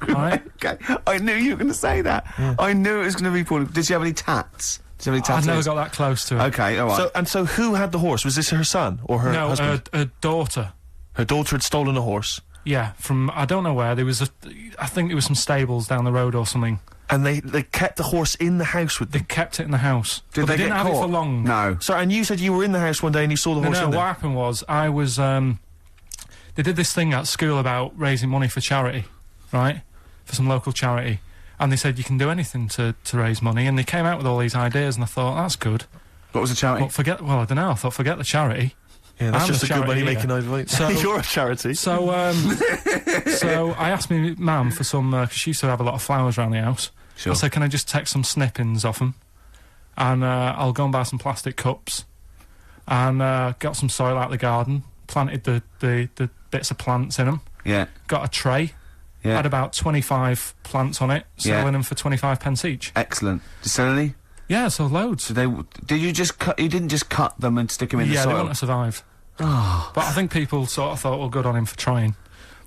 Right? Okay. I knew you were going to say that. Yeah. I knew it was going to be Pauline. Did she have any tats? I've never got that close to her. Okay, all right. So who had the horse? Was this her son or her husband? No, her daughter. Her daughter had stolen a horse? Yeah, from, I don't know where, I think there was some stables down the road or something. And they kept the horse in the house with them? They kept it in the house. Did they didn't get have caught? it for long. No. Sorry, and you said you were in the house one day and you saw the horse in there? No, what happened was, I was, they did this thing at school about raising money for charity, right? For some local charity. And they said, you can do anything to raise money. And they came out with all these ideas, and I thought, that's good. What was the charity? But I don't know, I thought, forget the charity. Yeah, that's just a good money-making idea. So, you're a charity. So, so I asked my mum for some, because she used to have a lot of flowers around the house. Sure. I said, can I just take some snippings off them? And I'll go and buy some plastic cups. And got some soil out of the garden, planted the bits of plants in them. Yeah. Got a tray. Yeah. Had about 25 plants on it, selling them for 25 pence each. Excellent. Did you sell any? Yeah, so loads. Did you just cut? You didn't just cut them and stick them in the soil? Yeah, they wouldn't have survived. Oh. But I think people sort of thought, well, good on him for trying.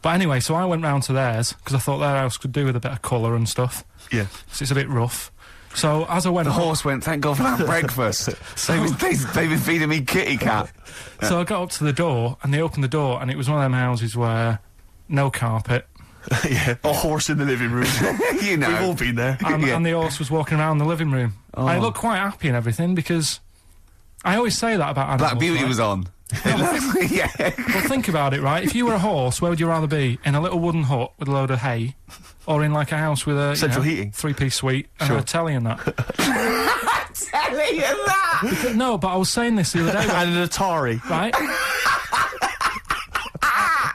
But anyway, so I went round to theirs, because I thought their house could do with a bit of colour and stuff. Yeah. So it's a bit rough. So as I went... The horse went, thank God for that breakfast. They've been feeding me kitty cat. So I got up to the door, and they opened the door, and it was one of them houses where no carpet. Yeah, a horse in the living room. You know. We've all been there. And the horse was walking around the living room. Oh. I looked quite happy and everything, because I always say that about animals. Black Beauty was on. Yeah. Well, think about it, right? If you were a horse, where would you rather be? In a little wooden hut with a load of hay, or in like a house with a central heating, 3-piece suite, and a telly and that? Telly and that? No, but I was saying this the other day. And an Atari. Right?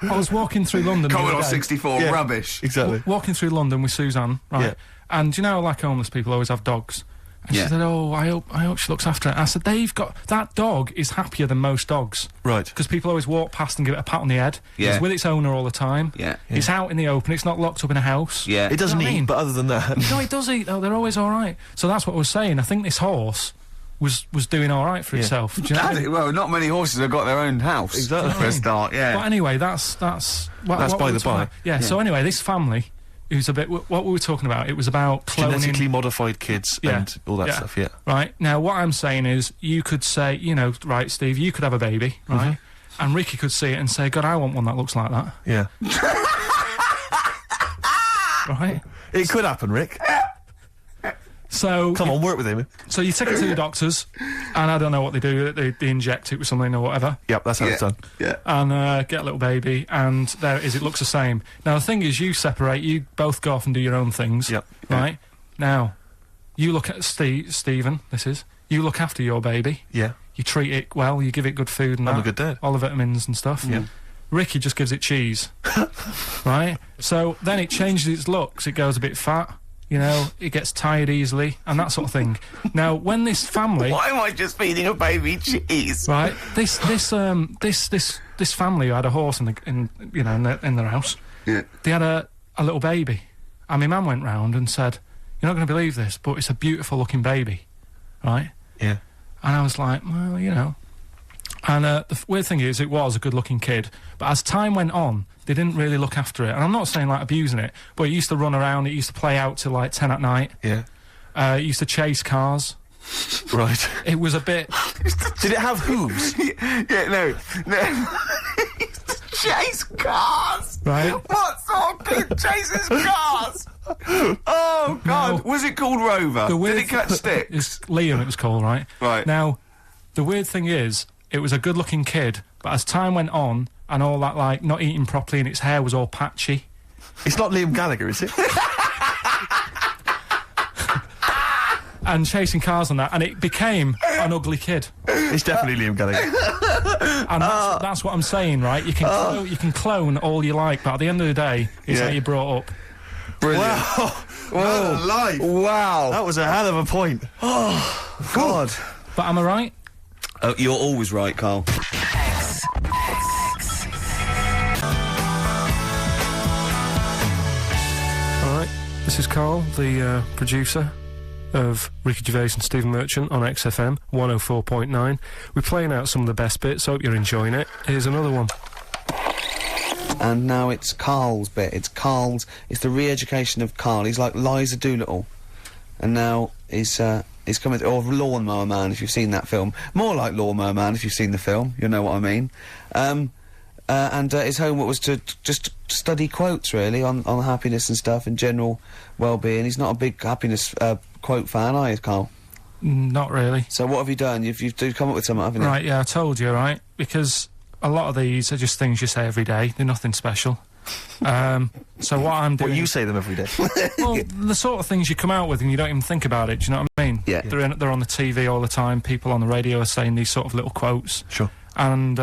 I was walking through London. Commodore 64, rubbish. Exactly. Walking through London with Suzanne, right? Yeah. And you know, like homeless people always have dogs. And Yeah. she said, "Oh, I hope she looks after it." I said, that dog is happier than most dogs. Right. Because people always walk past and give it a pat on the head. Yeah. It's with its owner all the time. Yeah. It's out in the open. It's not locked up in a house. Yeah. It doesn't You know what I eat, mean? but other than that, No, it does eat though. They're always all right. So that's what I was saying. I think this horse was doing all right for itself. Do you know what I mean? Well, not many horses have got their own house. Exactly. For a start, yeah. But anyway, that's That's what by we the were talking by. about. Yeah. So anyway, this family, who's a bit. What we were talking about, it was about cloning. genetically modified kids Yeah. and all that Yeah. stuff. Yeah. Right now, what I'm saying is, you could say, you know, right, Steve, you could have a baby, right, and Ricky could see it and say, "God, I want one that looks like that." Yeah. Right. It could happen, Rick. So Come on, work with him. So you take it to the doctors, and I don't know what they do. They inject it with something or whatever. Yep, that's how it's done. Yeah. And get a little baby, and there it is. It looks the same. Now the thing is, you separate. You both go off and do your own things. Yep. Right. Now, you look at Stephen. This is you look after your baby. Yeah. You treat it well. You give it good food and I'm that, a good dad. all the vitamins and stuff. Yeah. Ricky just gives it cheese. Right. So then it changes its looks. It goes a bit fat. You know, it gets tired easily and that sort of thing. Now, when this family, Why am I just feeding a baby cheese? right? This family who had a horse in their house. Yeah. They had a little baby, and my mum went round and said, "You're not going to believe this, but it's a beautiful looking baby," right? Yeah. And I was like, well, you know. And the weird thing is, it was a good looking kid, but as time went on, they didn't really look after it. And I'm not saying like abusing it, but it used to run around. It used to play out till like 10 at night. Yeah. It used to chase cars. Right. It was a bit. Did it have hooves? Yeah, no. Chase cars! Right. What sort of kid chases cars? Oh, God. No. Was it called Rover? The weird Did it catch sticks? It's Liam, it was called, right? Right. Now, the weird thing is, it was a good-looking kid, but as time went on, and all that, like, not eating properly and its hair was all patchy. It's not Liam Gallagher, is it? And chasing cars and that, and it became an ugly kid. It's definitely Liam Gallagher. And that's what I'm saying, right? You can clone all you like, but at the end of the day, it's Yeah. how you're brought up. Brilliant. Wow. What a life. Wow. That was a hell of a point. God. But am I right? Oh, you're always right, Carl. Alright, this is Carl, the producer of Ricky Gervais and Stephen Merchant on XFM 104.9. We're playing out some of the best bits, hope you're enjoying it. Here's another one. And now it's Carl's bit. It's the re-education of Carl. He's like Liza Doolittle. And now he's coming, or Lawnmower Man, if you've seen that film. More like Lawnmower Man, if you've seen the film. You'll know what I mean. And his homework was to just study quotes, really, on happiness and stuff, and general well-being. He's not a big happiness quote fan, are you, Carl? Not really. So what have you done? You've come up with something, haven't you? Right, yeah, I told you, right? Because a lot of these are just things you say every day. They're nothing special. So what I'm doing... Well, you say them every day. Well, the sort of things you come out with and you don't even think about it, do you know what I mean? Yeah. They're on the TV all the time. People on the radio are saying these sort of little quotes. Sure. And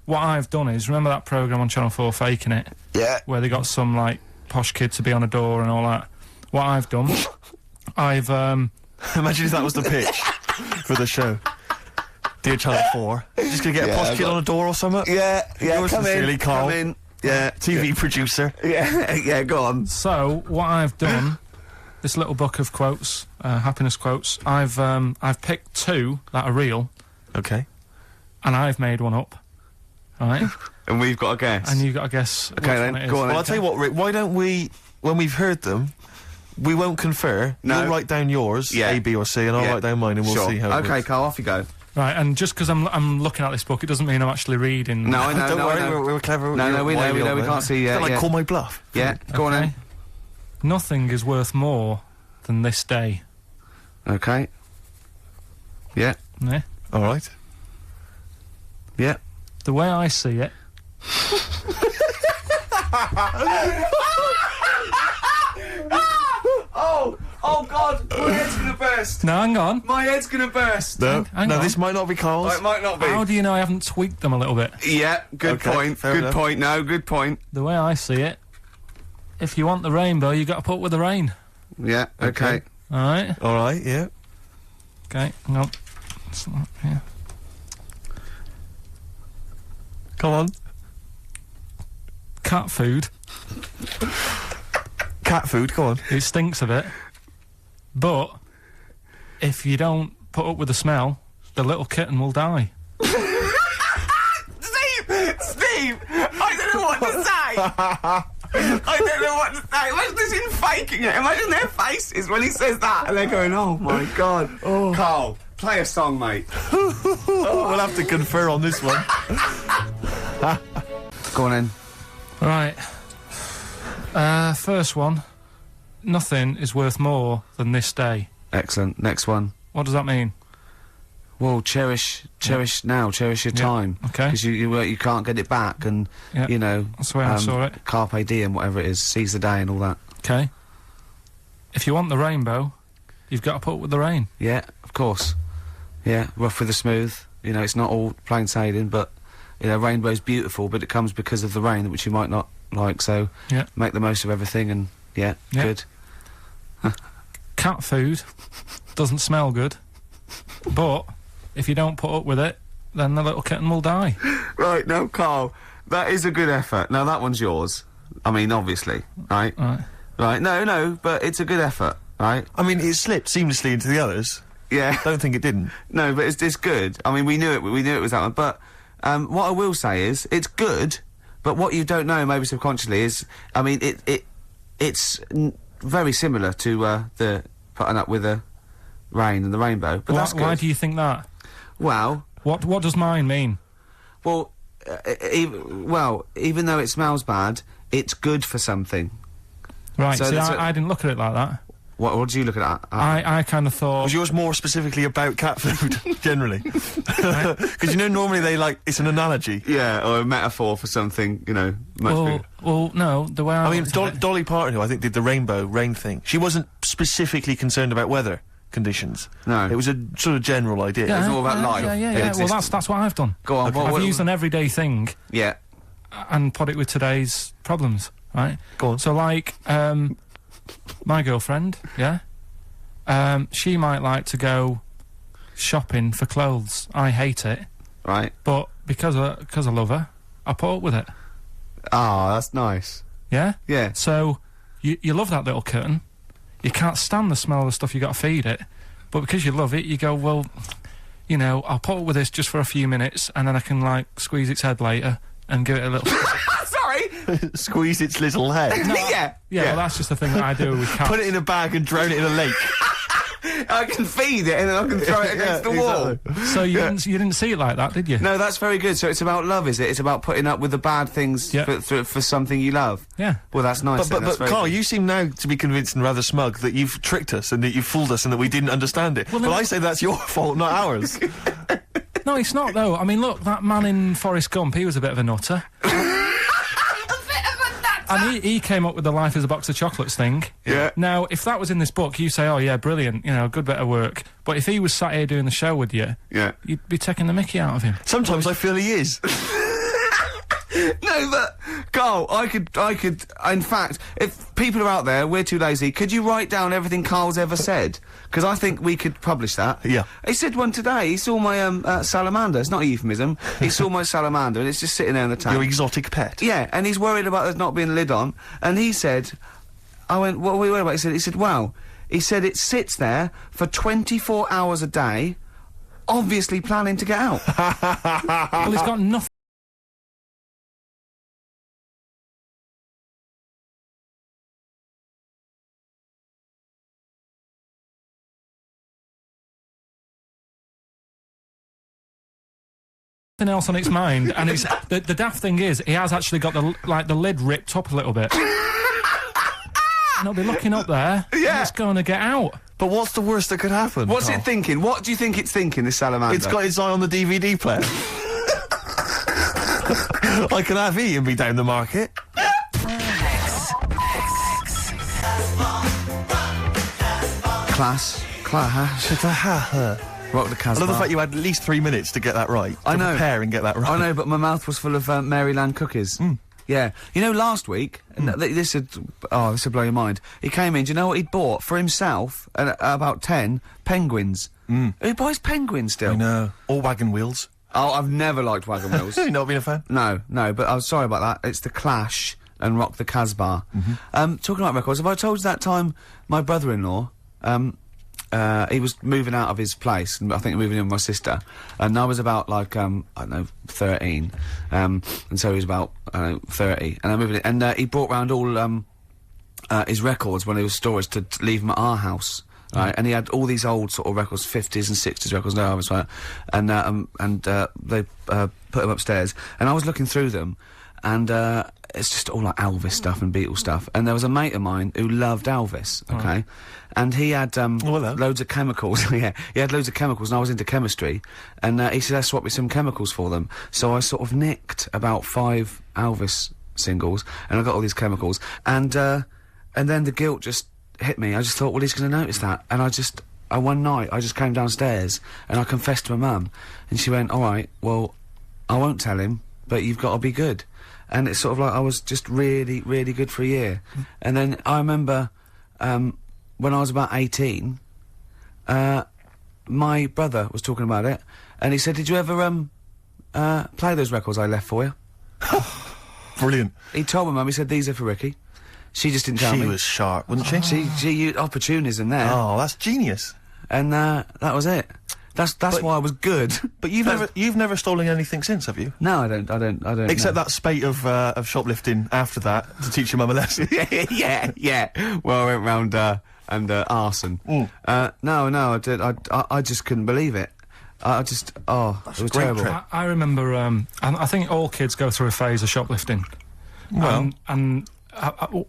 what I've done is, remember that programme on Channel 4, Faking It? Yeah. Where they got some, like, posh kid to be on a door and all that. What I've done, I've... Imagine if that was the pitch for the show. Dear Channel 4, just gonna get a posh kid on a door or something? Yeah, Yours sincerely, Carl. come in. Yeah. TV producer. Yeah, go on. So, what I've done, this little book of quotes, happiness quotes, I've picked two that are real, Okay. and I've made one up. Right? And we've got a guess. And you've got to guess which then, one it is. go on Well, I'll tell you what, Rick, why don't we, when we've heard them, we won't confer. No. You'll write down yours, Yeah. A, B or C, and I'll Yeah. write down mine and we'll Sure. see how it Okay, works. Carl, off you go. Right, and just because I'm looking at this book, it doesn't mean I'm actually reading. No, I know, Don't no, worry, I know. we're clever. No, You're no, we know, wily on we there. can't see, Is that like yeah. Call My Bluff? Yeah, go on Okay. then. Nothing is worth more than this day. Okay. Yeah, Yeah? All right. yeah. The way I see it... Oh God, my head's gonna burst. No, hang on. My head's gonna burst. No, Hang no, on. this might not be Carl's. It might not be. How do you know I haven't tweaked them a little bit? Yeah, good Okay, point. fair Good enough. point. No, good point. The way I see it, if you want the rainbow, you got to put with the rain. Yeah, okay. All right? All right, yeah. Okay, hang on. It's not here. Come on. Cat food. Cat food, come on. It stinks a bit. But if you don't put up with the smell, the little kitten will die. Steve! I don't know what to say! I don't know what to say. Imagine this in faking it. Imagine their faces when he says that and they're going, oh my god. Oh. Carl, play a song, mate. We'll have to confer on this one. Go on in. Right. First one. Nothing is worth more than this day. Excellent. Next one. What does that mean? Well, cherish now, cherish your time. Okay. Because you can't get it back, and you know. That's the way I saw it. Carpe diem, whatever it is, seize the day and all that. Okay. If you want the rainbow, you've got to put up with the rain. Yeah, of course. Yeah, rough with the smooth. You know, it's not all plain sailing, but you know, rainbow's beautiful, but it comes because of the rain, which you might not like. So make the most of everything, and good. Cat food doesn't smell good, but if you don't put up with it, then the little kitten will die. Right, now, Carl, that is a good effort. Now, that one's yours. I mean, obviously, right? Right, no, but it's a good effort, right? I mean, it slipped seamlessly into the others. Yeah. Don't think it didn't. No, but it's good. I mean, we knew it was that one, but what I will say is, it's good, but what you don't know, maybe subconsciously, is, I mean, it's very similar to the putting up with the rain and the rainbow, but that's good. Why do you think that? Well... What does mine mean? Well, even though it smells bad, it's good for something. Right, so see, I didn't look at it like that. What did you look at that? I kind of thought... Was yours more specifically about cat food, generally? Because, you know, normally it's an analogy. Yeah, or a metaphor for something, you know, much bigger. Well, no, the way I mean, Dolly Parton, who I think did the rainbow rain thing, she wasn't specifically concerned about weather conditions. No. It was a sort of general idea. It was all about life. Yeah. Well, that's what I've done. Go on. Okay. I've used an everyday thing. Yeah. And put it with today's problems, right? Go on. So, like, my girlfriend, she might like to go shopping for clothes. I hate it. Right. But because I love her, I put up with it. Ah, that's nice. Yeah? Yeah. So, you love that little kitten. You can't stand the smell of the stuff, you got to feed it. But because you love it, you go, well, you know, I'll put up with this just for a few minutes, and then I can, like, squeeze its head later and give it a little... Sorry! Squeeze its little head? No, yeah, well, that's just the thing that I do with cats. Put it in a bag and drown it in a lake. I can feed it and then I can throw it against the wall. Exactly. So you didn't see it like that, did you? No, that's very good. So it's about love, is it? It's about putting up with the bad things for something you love. Yeah. Well, that's nice. But Carl, you seem now to be convinced and rather smug that you've tricked us and that you've fooled us and that we didn't understand it. Well, I say that's your fault, not ours. No, it's not, though. I mean, look, that man in Forrest Gump, he was a bit of a nutter. And he came up with the life as a box of chocolates thing. Yeah. Now, if that was in this book, you say, oh, yeah, brilliant, you know, good bit of work. But if he was sat here doing the show with you, you'd be taking the mickey out of him. Sometimes I feel he is. No, but, Carl, I could, in fact, if people are out there, we're too lazy, could you write down everything Carl's ever said? Because I think we could publish that. Yeah. He said one today, he saw my, salamander, it's not a euphemism, he saw my salamander and it's just sitting there in the tank. Your exotic pet? Yeah, and he's worried about there not being a lid on, and he said, I went, what are we worried about? He said, well, he said it sits there for 24 hours a day, obviously planning to get out. Well, he's got nothing else on its mind, and it's the daft thing is he has actually got the lid ripped up a little bit. And he'll be looking up there, and it's going to get out. But what's the worst that could happen? What's it thinking? What do you think it's thinking, this salamander? It's got its eye on the DVD player. I can have E and be down the market. Class. Rock the Casbah. I love the fact you had at least 3 minutes to get that right. I know. Prepare and get that right. I know, but my mouth was full of Maryland cookies. Yeah. You know, last week, this would blow your mind. He came in, do you know what he'd bought? For himself, about 10 penguins. Who buys Penguin still? I know. Or Wagon Wheels. Oh, I've never liked Wagon Wheels. Have you not been a fan? No, but I'm sorry about that. It's The Clash and Rock the Casbah. Talking about records, have I told you that time my brother-in-law, he was moving out of his place, and I think moving in with my sister, and I was about, like, I don't know, 13, and so he was about, 30, and I moved in, and he brought round all, his records when he was storage to leave them at our house. Right, and he had all these old sort of records, 50s and 60s records, no, I was right, and they put them upstairs, and I was looking through them, and it's just all like Elvis stuff and Beatles stuff, and there was a mate of mine who loved Elvis, okay, and he had loads of chemicals, yeah, he had loads of chemicals, and I was into chemistry, and he said, let's swap me some chemicals for them, so I sort of nicked about 5 Elvis singles, and I got all these chemicals, and then the guilt just hit me. I just thought, well, he's going to notice that, and one night I just came downstairs and I confessed to my mum, and she went, all right, well, I won't tell him, but you've got to be good. And it's sort of like I was just really, really good for a year. And then I remember when I was about 18, my brother was talking about it, and he said, did you ever play those records I left for you? Brilliant. He told my mum, he said, these are for Ricky. She just didn't tell me. She was sharp, wasn't she? She used opportunism there. Oh, that's genius. And that was it. That's why I was good. But you've never stolen anything since, have you? No, I don't. Except that spate of shoplifting after that to teach your mum a lesson. yeah. Well, I went round and arson. No, I did. I just couldn't believe it. That's it was terrible. I remember. I think all kids go through a phase of shoplifting. Well, and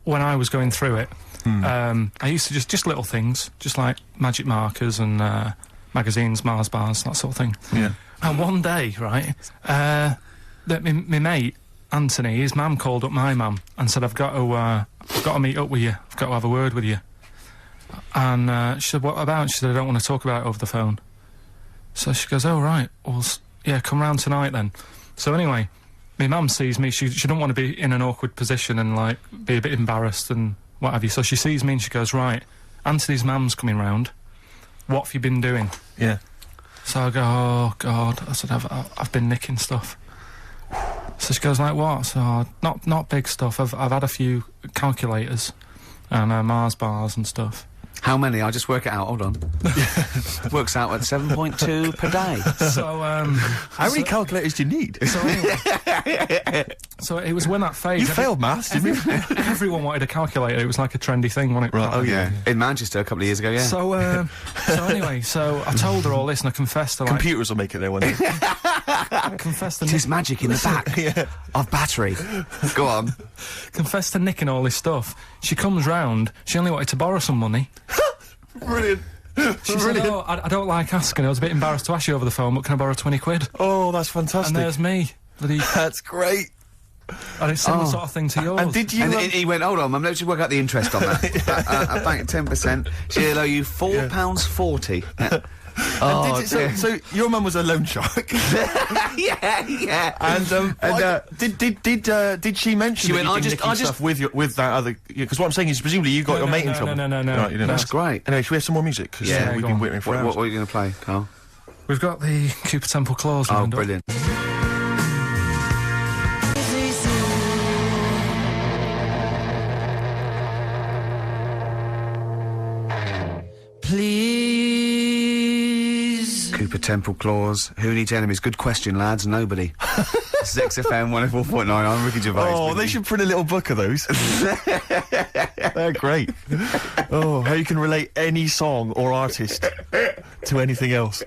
when I was going through it, I used to just little things, just like magic markers and magazines, Mars bars, that sort of thing. Yeah. And one day, right, that my mate Anthony, his mum called up my mum and said, I've got to meet up with you. I've got to have a word with you. And she said, what about? She said, I don't want to talk about it over the phone. So she goes, oh right, well, yeah, come round tonight then. So anyway, my mum sees me, she don't want to be in an awkward position and, like, be a bit embarrassed and what have you, so she sees me and she goes, right, Anthony's mum's coming round, what have you been doing? Yeah. So I go, oh, God, I said, I've been nicking stuff. So she goes, like, what? So, not big stuff, I've had a few calculators and Mars bars and stuff. How many? I'll just work it out, hold on. Works out at 7.2 per day. So, how many calculators do you need? So anyway, so it was when that phase... You failed maths, didn't you? Everyone wanted a calculator, it was like a trendy thing, wasn't it? Right, Oh, yeah. In Manchester a couple of years ago, yeah. So, anyway, so I told her all this and I confessed to, like... Computers will make it there one day. I confessed to... There's magic in the back of battery. Go on. Confessed to nicking all this stuff. She comes round, she only wanted to borrow some money. Brilliant. She said, oh, I don't like asking, I was a bit embarrassed to ask you over the phone, but can I borrow 20 quid? Oh, that's fantastic. And there's me. That's great. And it's similar sort of thing to yours. And did you... And he went, hold on, Mum, let's just work out the interest on that. I bank 10%. She'll owe you £4.40. Oh, so your mum was a loan shark. yeah. And did she mention? She went, I just stuff with that other? Because what I'm saying is, presumably you got your mate in trouble. No. Right, you didn't. That's great. Anyway, should we have some more music? Cause, Yeah, we've been waiting for hours. What are you going to play, Carl? We've got the Cooper Temple Claws lined up. Brilliant. Please. Cooper Temple Claws. Who needs enemies? Good question, lads. Nobody. This is XFM 104.9. I'm Ricky Gervais. Oh, they should print a little book of those. They're great. Oh, how you can relate any song or artist to anything else.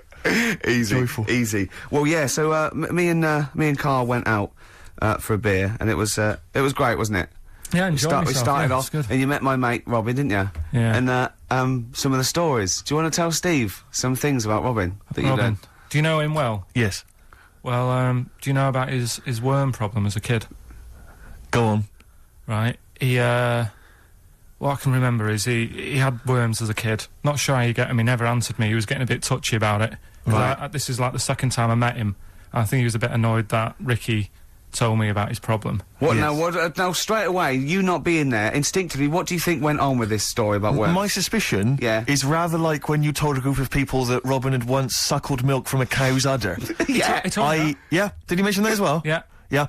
Easy. Joyful. Easy. Well, yeah, so me and Carl went out for a beer, and it was great, wasn't it? Yeah, enjoyed We myself, started yeah, off, it's good. and you met my mate Robin, didn't you? Yeah. And some of the stories. Do you want to tell Steve some things about Robin that you've Robin, done? do you know him well? Yes. Well, do you know about his worm problem as a kid? Go on. Right. He, what I can remember is he had worms as a kid. Not sure how you get him, he never answered me, he was getting a bit touchy about it. Right. This is like the second time I met him. I think he was a bit annoyed that Ricky told me about his problem. What now? Now, straight away, you not being there, instinctively, what do you think went on with this story about worms? My suspicion is rather like when you told a group of people that Robin had once suckled milk from a cow's udder. Yeah. Yeah, did he mention that as well? Yeah. Yeah.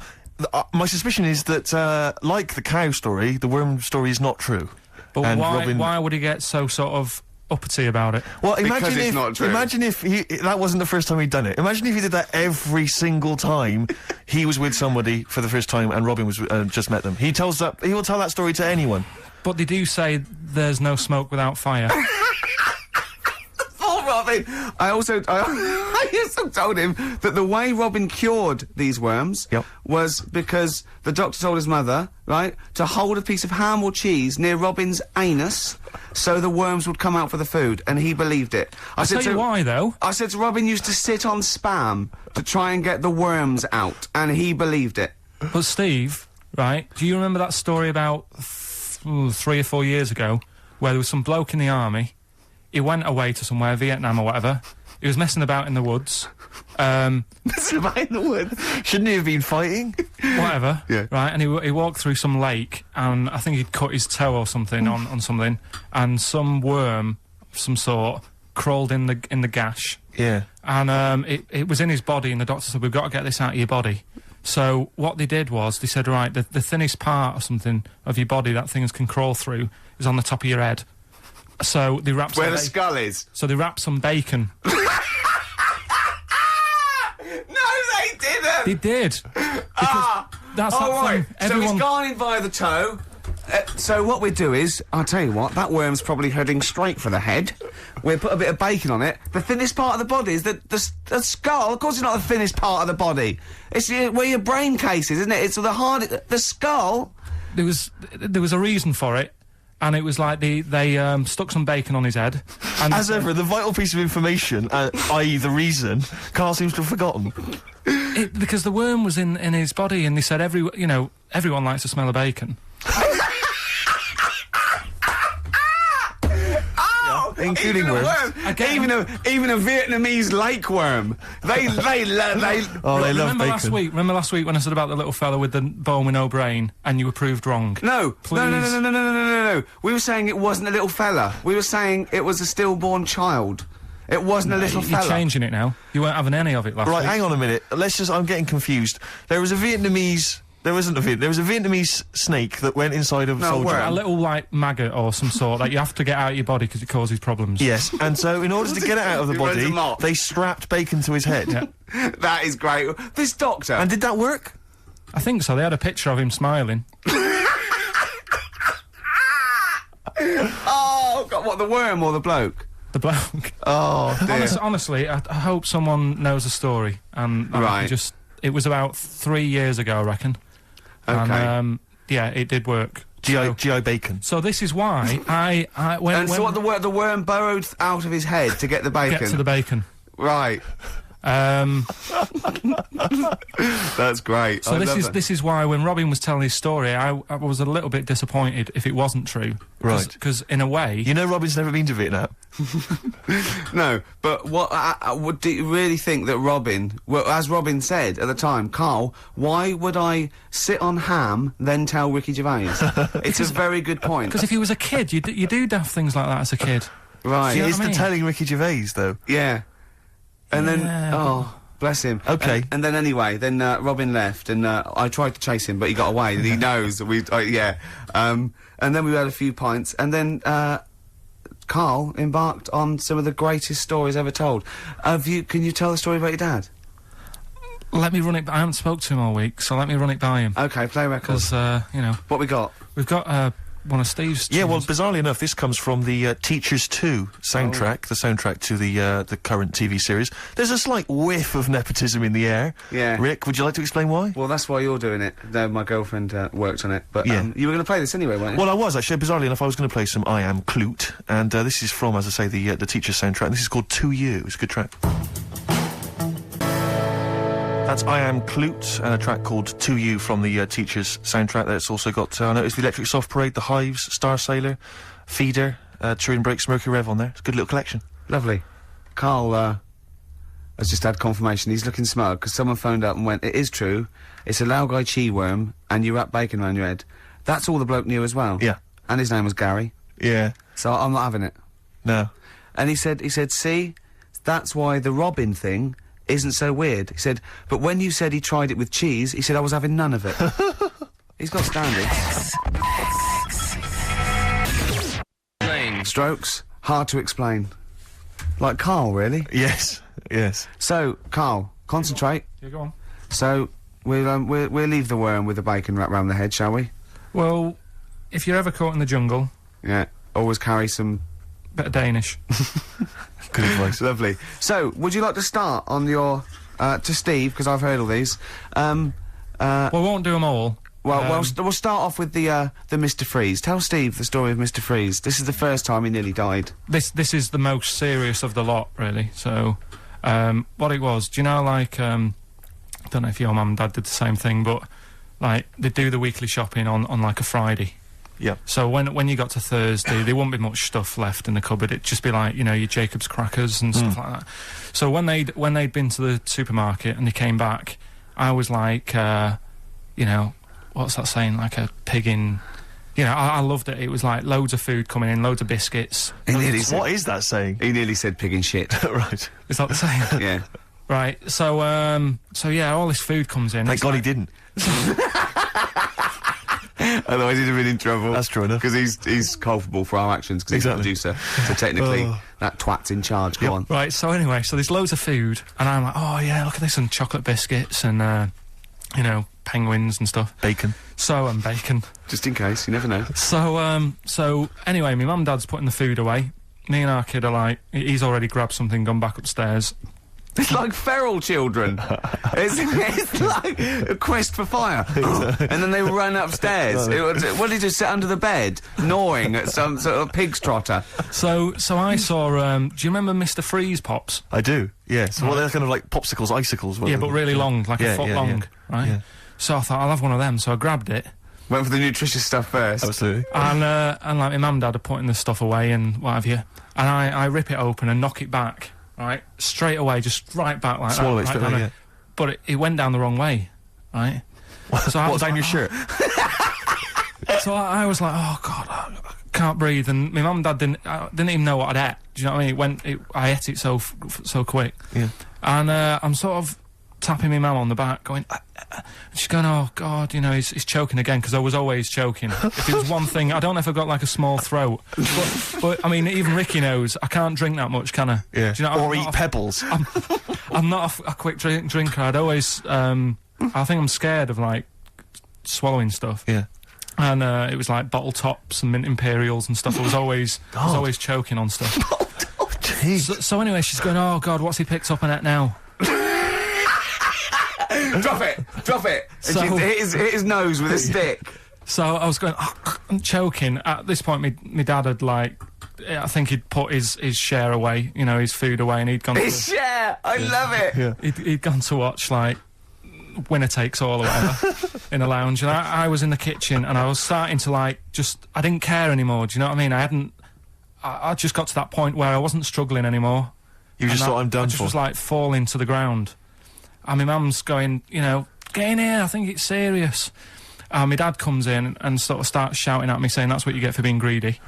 My suspicion is that, like the cow story, the worm story is not true. But And why, Robin- why would he get so sort of uppity about it? Well, Because it's not true. imagine if that wasn't the first time he'd done it. Imagine if he did that every single time he was with somebody for the first time and Robin was just met them. He will tell that story to anyone. But they do say there's no smoke without fire. Oh, Robin! I also told him that the way Robin cured these worms was because the doctor told his mother, right, to hold a piece of ham or cheese near Robin's anus so the worms would come out for the food, and he believed it. I'll tell you why, though. I said to Robin used to sit on Spam to try and get the worms out, and he believed it. But Steve, right, do you remember that story about 3 or 4 years ago where there was some bloke in the army? He went away to somewhere, Vietnam or whatever. He was messing about in the woods. Messing about in the woods? Shouldn't he have been fighting? Whatever. Yeah. Right, and he walked through some lake, and I think he'd cut his toe or something on something, and some worm of some sort crawled in the gash. Yeah. And it was in his body, and the doctor said, we've got to get this out of your body. So what they did was, they said, right, the thinnest part or something of your body that things can crawl through is on the top of your head. So they wrapped Where the skull is. So they wrapped some bacon. No, they didn't! They did. Because that's that right. thing. So Everyone... he's gone in via the toe. So what we do is, I'll tell you what, that worm's probably heading straight for the head. We'll put a bit of bacon on it. The thinnest part of the body is the skull. Of course it's not the thinnest part of the body. It's where your brain case is, isn't it? It's the skull. There was a reason for it. And it was like they stuck some bacon on his head. And As ever, the vital piece of information, i.e. the reason, Carl seems to have forgotten. Because the worm was in his body, and they said everyone likes the smell of bacon. Including worms. Even a Vietnamese lake worm. They love bacon. Remember last week when I said about the little fella with the bone with no brain, and you were proved wrong? No. Please. No. We were saying it wasn't a little fella. We were saying it was a stillborn child. It wasn't a little fella. You're changing it now. You weren't having any of it last week. Right, hang on a minute. I'm getting confused. There was a Vietnamese... There was a Vietnamese snake that went inside of a soldier. A little, like, maggot or some sort that you have to get out of your body because it causes problems. Yes, and so in order to get it out of the body, they strapped bacon to his head. Yeah. That is great. This doctor... And did that work? I think so. They had a picture of him smiling. Oh, God, what, the worm or the bloke? The bloke. Oh, dear. Honestly, I hope someone knows the story. And Right. It was about 3 years ago, I reckon. Okay. And, yeah, it did work. GI bacon. So this is why so what, the worm burrowed out of his head to get the bacon? Get to the bacon. Right. That's great. So this is why when Robin was telling his story, I was a little bit disappointed if it wasn't true. Right. Because in a way... You know Robin's never been to Vietnam. No, but do you really think that Robin, well, as Robin said at the time, Carl, why would I sit on ham, then tell Ricky Gervais? It's a very good point. Because if he was a kid, you do daft things like that as a kid. Right. He is the telling Ricky Gervais, though. Yeah. And then, bless him. Okay. And then anyway, Robin left, and I tried to chase him, but he got away. And he knows that we, and then we had a few pints, and then Carl embarked on some of the greatest stories ever told. Can you tell the story about your dad? Let me run it. I haven't spoke to him all week, so let me run it by him. Okay, play record. Because what we got? We've got one of Steve's. Yeah, well, bizarrely enough, this comes from the Teachers 2 soundtrack, the soundtrack to the current TV series. There's a slight whiff of nepotism in the air. Yeah. Rick, would you like to explain why? Well, that's why you're doing it. No, my girlfriend worked on it, but Yeah. you were going to play this anyway, weren't you? Well, I was, actually. Bizarrely enough, I was going to play some I Am Clute, and this is from, as I say, the Teachers soundtrack. This is called To You. It's a good track. That's I Am Clute, and a track called To You from the Teachers soundtrack. That's also got, I noticed, the Electric Soft Parade, The Hives, Star Sailor, Feeder, Turin Breaks, Mercury Rev on there. It's a good little collection. Lovely. Carl, has just had confirmation. He's looking smug because someone phoned up and went, "It is true. It's a Laogai chi worm, and you wrap bacon around your head." That's all the bloke knew as well. Yeah. And his name was Gary. Yeah. So I'm not having it. No. And he said, see, that's why the Robin thing isn't so weird. He said, but when you said he tried it with cheese, he said I was having none of it. He's got standards. Strokes, hard to explain. Like Carl, really. Yes. Yes. So, Carl, concentrate. Yeah, go on. So, we'll leave the worm with the bacon wrapped round the head, shall we? Well, if you're ever caught in the jungle... Yeah, always carry some... bit of Danish. Good advice. Lovely. So, would you like to start on your... to Steve, because I've heard all these. Well, we won't do them all. Well, we'll start off with the Mr. Freeze. Tell Steve the story of Mr. Freeze. This is the first time he nearly died. This is the most serious of the lot, really. So, what it was, do you know, like, I don't know if your mum and dad did the same thing, but, like, they do the weekly shopping on like, a Friday. Yeah. So when you got to Thursday, there wouldn't be much stuff left in the cupboard. It'd just be like, you know, your Jacob's crackers and stuff like that. So when they'd been to the supermarket and they came back, I was like, you know, what's that saying? Like a pig in... You know, I loved it. It was like loads of food coming in, loads of biscuits. What is that saying? He nearly said pig in shit. Right. Is that the saying? Yeah. Right. So yeah, all this food comes in. Thank God he didn't. Otherwise he'd have been in trouble. That's true enough. Because he's culpable for our actions, because he's the producer. So technically, that twat's in charge. Go on. Right, so anyway, so there's loads of food, and I'm like, oh yeah, look at this, and chocolate biscuits, and, you know, penguins and stuff. Bacon. And bacon. Just in case, you never know. So anyway, my mum and dad's putting the food away. Me and our kid are like, he's already grabbed something, gone back upstairs. It's like feral children. it's like a quest for fire. And then they run upstairs. What did you sit under the bed, gnawing at some sort of pig's trotter? So I saw, do you remember Mr. Freeze Pops? I do, yes. Well, they're kind of like popsicles, icicles. Yeah, but really long, like a foot long, right? Yeah. So I thought, I'll have one of them, so I grabbed it. Went for the nutritious stuff first. Absolutely. And like my mum and dad are putting the stuff away and what have you. And I rip it open and knock it back. Right, straight away, just right back like Swallow that. it straight away, yeah. But it went down the wrong way, right? So I was down like, your shirt? So I was like, oh God, I can't breathe. And my mum and dad didn't even know what I'd ate. Do you know what I mean? I ate it so quick. Yeah. And I'm sort of tapping my mum on the back, going, and she's going, oh God, you know, he's choking again, because I was always choking. If it was one thing, I don't know if I've got like a small throat, but I mean, even Ricky knows I can't drink that much, can I? Yeah. Do you know, or eat pebbles. I'm not a quick drinker. I'd always, I think I'm scared of like swallowing stuff. Yeah. And it was like bottle tops and mint imperials and stuff. I was always choking on stuff. So anyway, she's going, oh God, what's he picked up on it now? Drop it! So, and hit his nose with a stick. So I was going, I'm choking. At this point, my dad had, like, I think he'd put his share away, you know, his food away, and he'd gone His share! I love it! Yeah. He'd gone to watch, like, Winner Takes All or whatever in a lounge, and I was in the kitchen, and I was starting to, like, I didn't care anymore, do you know what I mean? I just got to that point where I wasn't struggling anymore. You just thought, I'm done for. I just was, like, falling to the ground. And my mum's going, you know, get in here, I think it's serious. And my dad comes in and sort of starts shouting at me, saying that's what you get for being greedy.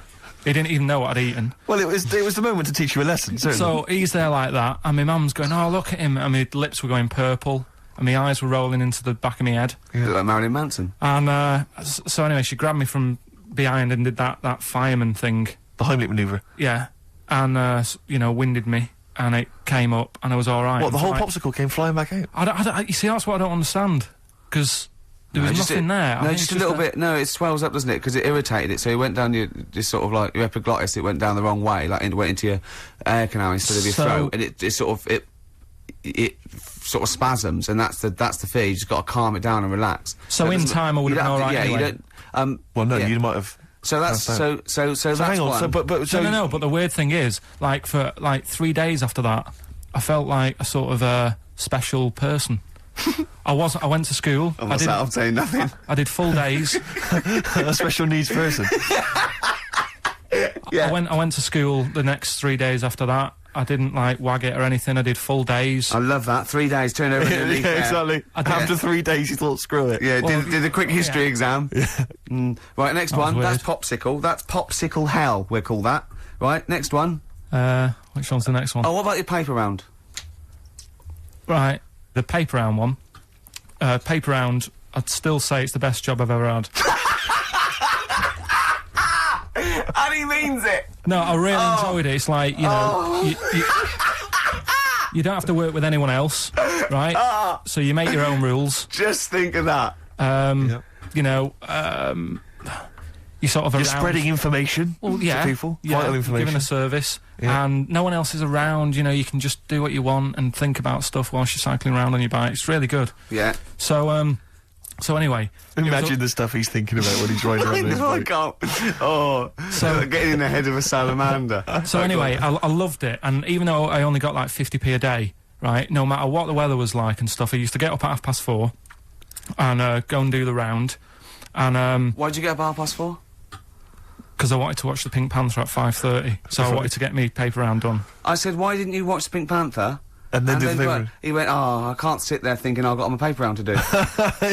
He didn't even know what I'd eaten. Well, it was the moment to teach you a lesson, certainly. So he's there like that, and my mum's going, oh, look at him, and my lips were going purple, and my eyes were rolling into the back of my head. Yeah. Like Marilyn Manson. And so anyway, she grabbed me from behind and did that fireman thing. The Heimlich manoeuvre. Yeah. And, you know, winded me. And it came up, and I was all right. What, the whole popsicle came flying back out? You see, that's what I don't understand. Because there was nothing there. No, just a little bit. No, it swells up, doesn't it? Because it irritated it. So it went down your sort of like your epiglottis. It went down the wrong way, like it went into your air canal instead of your throat, and it sort of spasms, and that's the fear. You just got to calm it down and relax. So in time, I would have been all right. Yeah, anyway. you don't. Well, no, you might have. So that's so that's hang on. one. No. But the weird thing is, like for like 3 days after that, I felt like a sort of special person. I went to school. I'm saying nothing. I did full days. A special needs person. Yeah. I went to school the next 3 days after that, I didn't like wag it or anything. I did full days. I love that. 3 days, turn over a new leaf. Yeah, exactly. After 3 days, you thought, screw it. Yeah, did a quick history exam. Right, next one. weird. That's popsicle. That's popsicle hell, we'll call that. Right, next one. Which one's the next one? Oh, what about your paper round? Right, the paper round one. Paper round, I'd still say it's the best job I've ever had. And he means it. No, I really enjoyed it. It's like, you know, you don't have to work with anyone else, right? So you make your own rules. Just think of that. You know, you sort of You're around. spreading information Well, to people, yeah, vital information. giving a service, and no one else is around. You know, you can just do what you want and think about stuff whilst you're cycling around on your bike. It's really good. Yeah. So, so anyway, Imagine the stuff he's thinking about when he's riding around his I bike. can't. Oh, So- getting in the head of a salamander. So anyway, I loved it, and even though I only got like 50p a day, right, no matter what the weather was like and stuff, I used to get up at 4:30 and go and do the round, and Why'd you get up at 4:30? because I wanted to watch the Pink Panther at 5:30, so I wanted to get me paper round done. I said, why didn't you watch the Pink Panther? And then did what? He went, oh, I can't sit there thinking I've got my paper round to do.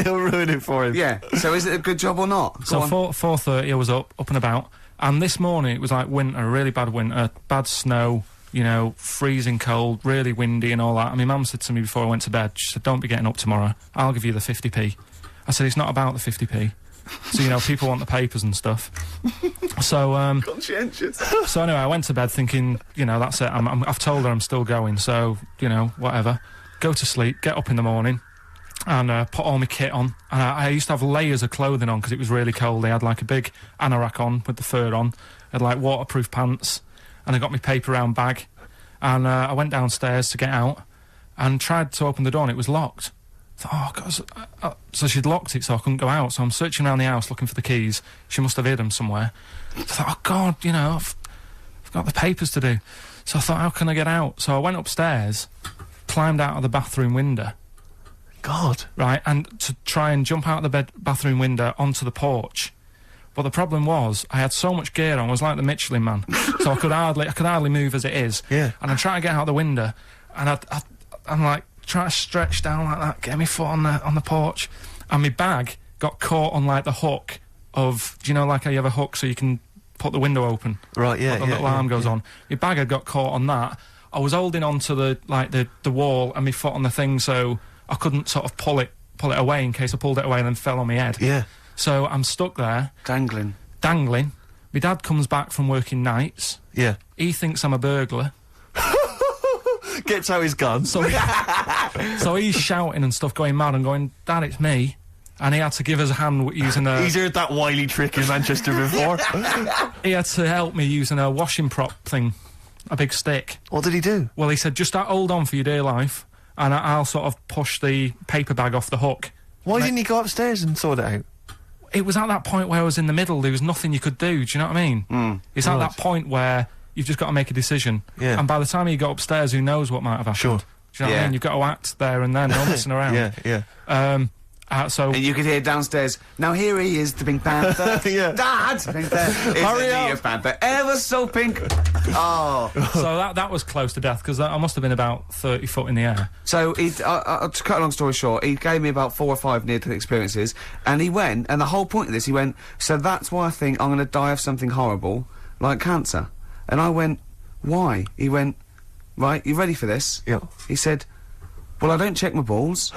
He'll ruin it for him. Yeah, so is it a good job or not? So Go on. 4:30 I was up and about, and this morning it was like winter, really bad winter, bad snow, you know, freezing cold, really windy and all that. And my mum said to me before I went to bed, she said, don't be getting up tomorrow, I'll give you the 50p. I said, it's not about the 50p. So, you know, people want the papers and stuff. So, Conscientious. so anyway, I went to bed thinking, you know, that's it, I've told her I'm still going, so, you know, whatever. Go to sleep, get up in the morning, and put all my kit on. And I used to have layers of clothing on because it was really cold. I had like a big anorak on with the fur on. I had like waterproof pants, and I got my paper round bag. And I went downstairs to get out and tried to open the door and it was locked. I thought, oh, God. So she'd locked it so I couldn't go out. So I'm searching around the house looking for the keys. She must have hid them somewhere. I thought, oh, God, you know, I've got the papers to do. So I thought, how can I get out? So I went upstairs, climbed out of the bathroom window. God. Right, and to try and jump out of the bathroom window onto the porch. But the problem was, I had so much gear on, I was like the Michelin Man. So I could hardly move as it is. Yeah. And I tried to get out the window, and I'm like, trying to stretch down like that, get my foot on the porch, and my bag got caught on like the hook of, do you know, like how you have a hook so you can put the window open? Right, yeah, the little arm goes on. My bag had got caught on that. I was holding on to the wall and my foot on the thing, so I couldn't sort of pull it away in case I pulled it away and then fell on my head. Yeah. So I'm stuck there. Dangling. My dad comes back from working nights. Yeah. He thinks I'm a burglar. Gets out his gun. So he's shouting and stuff, going mad and going, Dad, it's me. And he had to give us a hand using a... He's heard that wily trick in Manchester before. He had to help me using a washing prop thing, a big stick. What did he do? Well, he said, just hold on for your dear life, and I'll sort of push the paper bag off the hook. Why didn't he go upstairs and sort it out? It was at that point where I was in the middle, there was nothing you could do, do you know what I mean? It's at that point where you've just got to make a decision. Yeah. And by the time you got upstairs, who knows what might have happened. Sure. Do you know what I mean? You've got to act there and then, no messing around. Yeah. So and you could hear downstairs, now here he is, the Pink Panther. Yeah. Dad! Hurry up! Panther, ever so pink. Oh. So that was close to death, because I must have been about 30 foot in the air. So, to cut a long story short, he gave me about 4 or 5 near-death experiences, and he went, and the whole point of this, he went, so that's why I think I'm going to die of something horrible, like cancer. And I went, why? He went, right, you ready for this? Yeah. He said, well, I don't check my balls.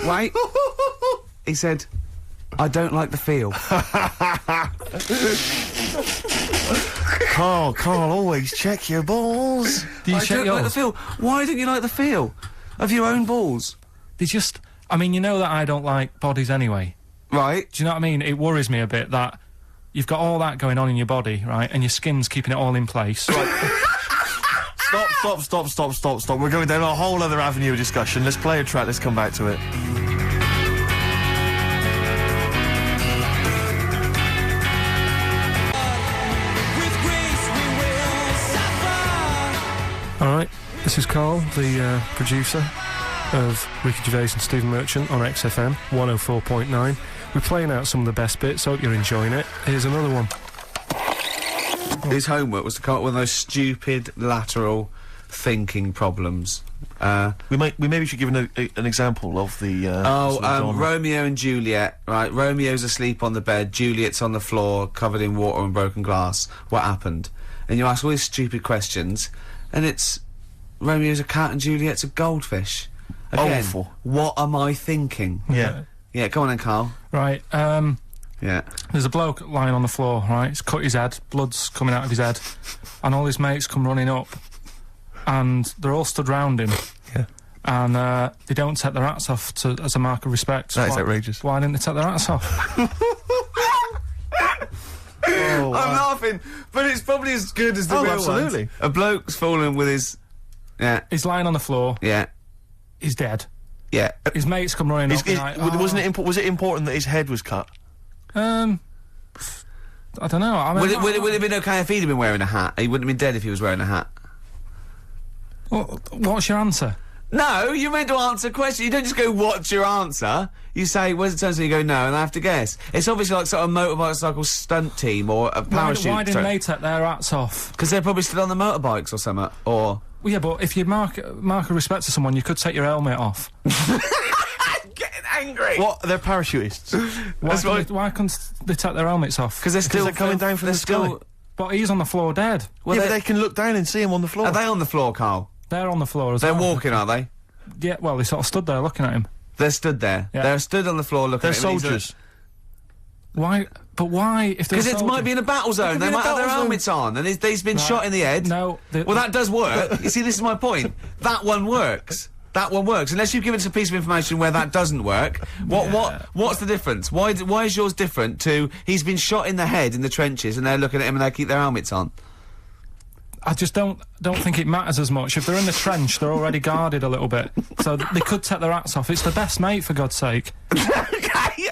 Wait. He said, I don't like the feel. Carl, always check your balls. Do you I check don't yours? like the feel. Why don't you like the feel of your own balls? They just... I mean, you know that I don't like bodies anyway. Right. Do you know what I mean? It worries me a bit that you've got all that going on in your body, right, and your skin's keeping it all in place. Stop. We're going down a whole other avenue of discussion. Let's play a track, let's come back to it. Alright, this is Carl, the producer of Ricky Gervais and Stephen Merchant on XFM 104.9. We're playing out some of the best bits, hope you're enjoying it. Here's another one. His homework was to come up with those stupid lateral thinking problems. We maybe should give an example of the. Romeo and Juliet. Right, Romeo's asleep on the bed, Juliet's on the floor, covered in water and broken glass. What happened? And you ask all these stupid questions, and it's Romeo's a cat and Juliet's a goldfish. Again, awful. What am I thinking? Yeah. Yeah, come on then, Carl. Right, Yeah. there's a bloke lying on the floor, right? He's cut his head, blood's coming out of his head, and all his mates come running up, and they're all stood round him. Yeah. And they don't take their hats off as a mark of respect. That is outrageous. Why didn't they take their hats off? I'm laughing, but it's probably as good as the real absolutely. ones. A bloke's fallen with his... Yeah. He's lying on the floor. Yeah. He's dead. Yeah. His mates come running up. Like, was it important that his head was cut? I don't know. I mean, Would it have been okay if he'd have been wearing a hat? He wouldn't have been dead if he was wearing a hat. What's your answer? No, you're meant to answer questions. You don't just go, what's your answer? You say, where's the turn? So you go, no, and I have to guess. It's obviously like sort of motorcycle stunt team or a parachute. Why didn't they take their hats off? Because they're probably still on the motorbikes or something, or... Well, yeah, but if you mark a respect to someone, you could take your helmet off. Getting angry! What? They're parachutists. Why couldn't they take their helmets off? Because they're coming down from the sky. But he's on the floor dead. Well, but they can look down and see him on the floor. Are they on the floor, Carl? They're on the floor as They're well. walking, are they? Yeah, well, they sort of stood there looking at him. They're stood there. Yeah. They're stood on the floor looking at him. They're soldiers. Why? But why? If because it might be in a battle zone. They might have their helmets on, and he's been shot in the head. No. Well, that does work. You see, this is my point. That one works. That one works. Unless you've given us a piece of information where that doesn't work. What's the difference? Why is yours different to he's been shot in the head in the trenches, and they're looking at him and they keep their helmets on? I just don't think it matters as much. If they're in the trench, they're already guarded a little bit, so they could take their hats off. It's the best mate, for God's sake. Okay,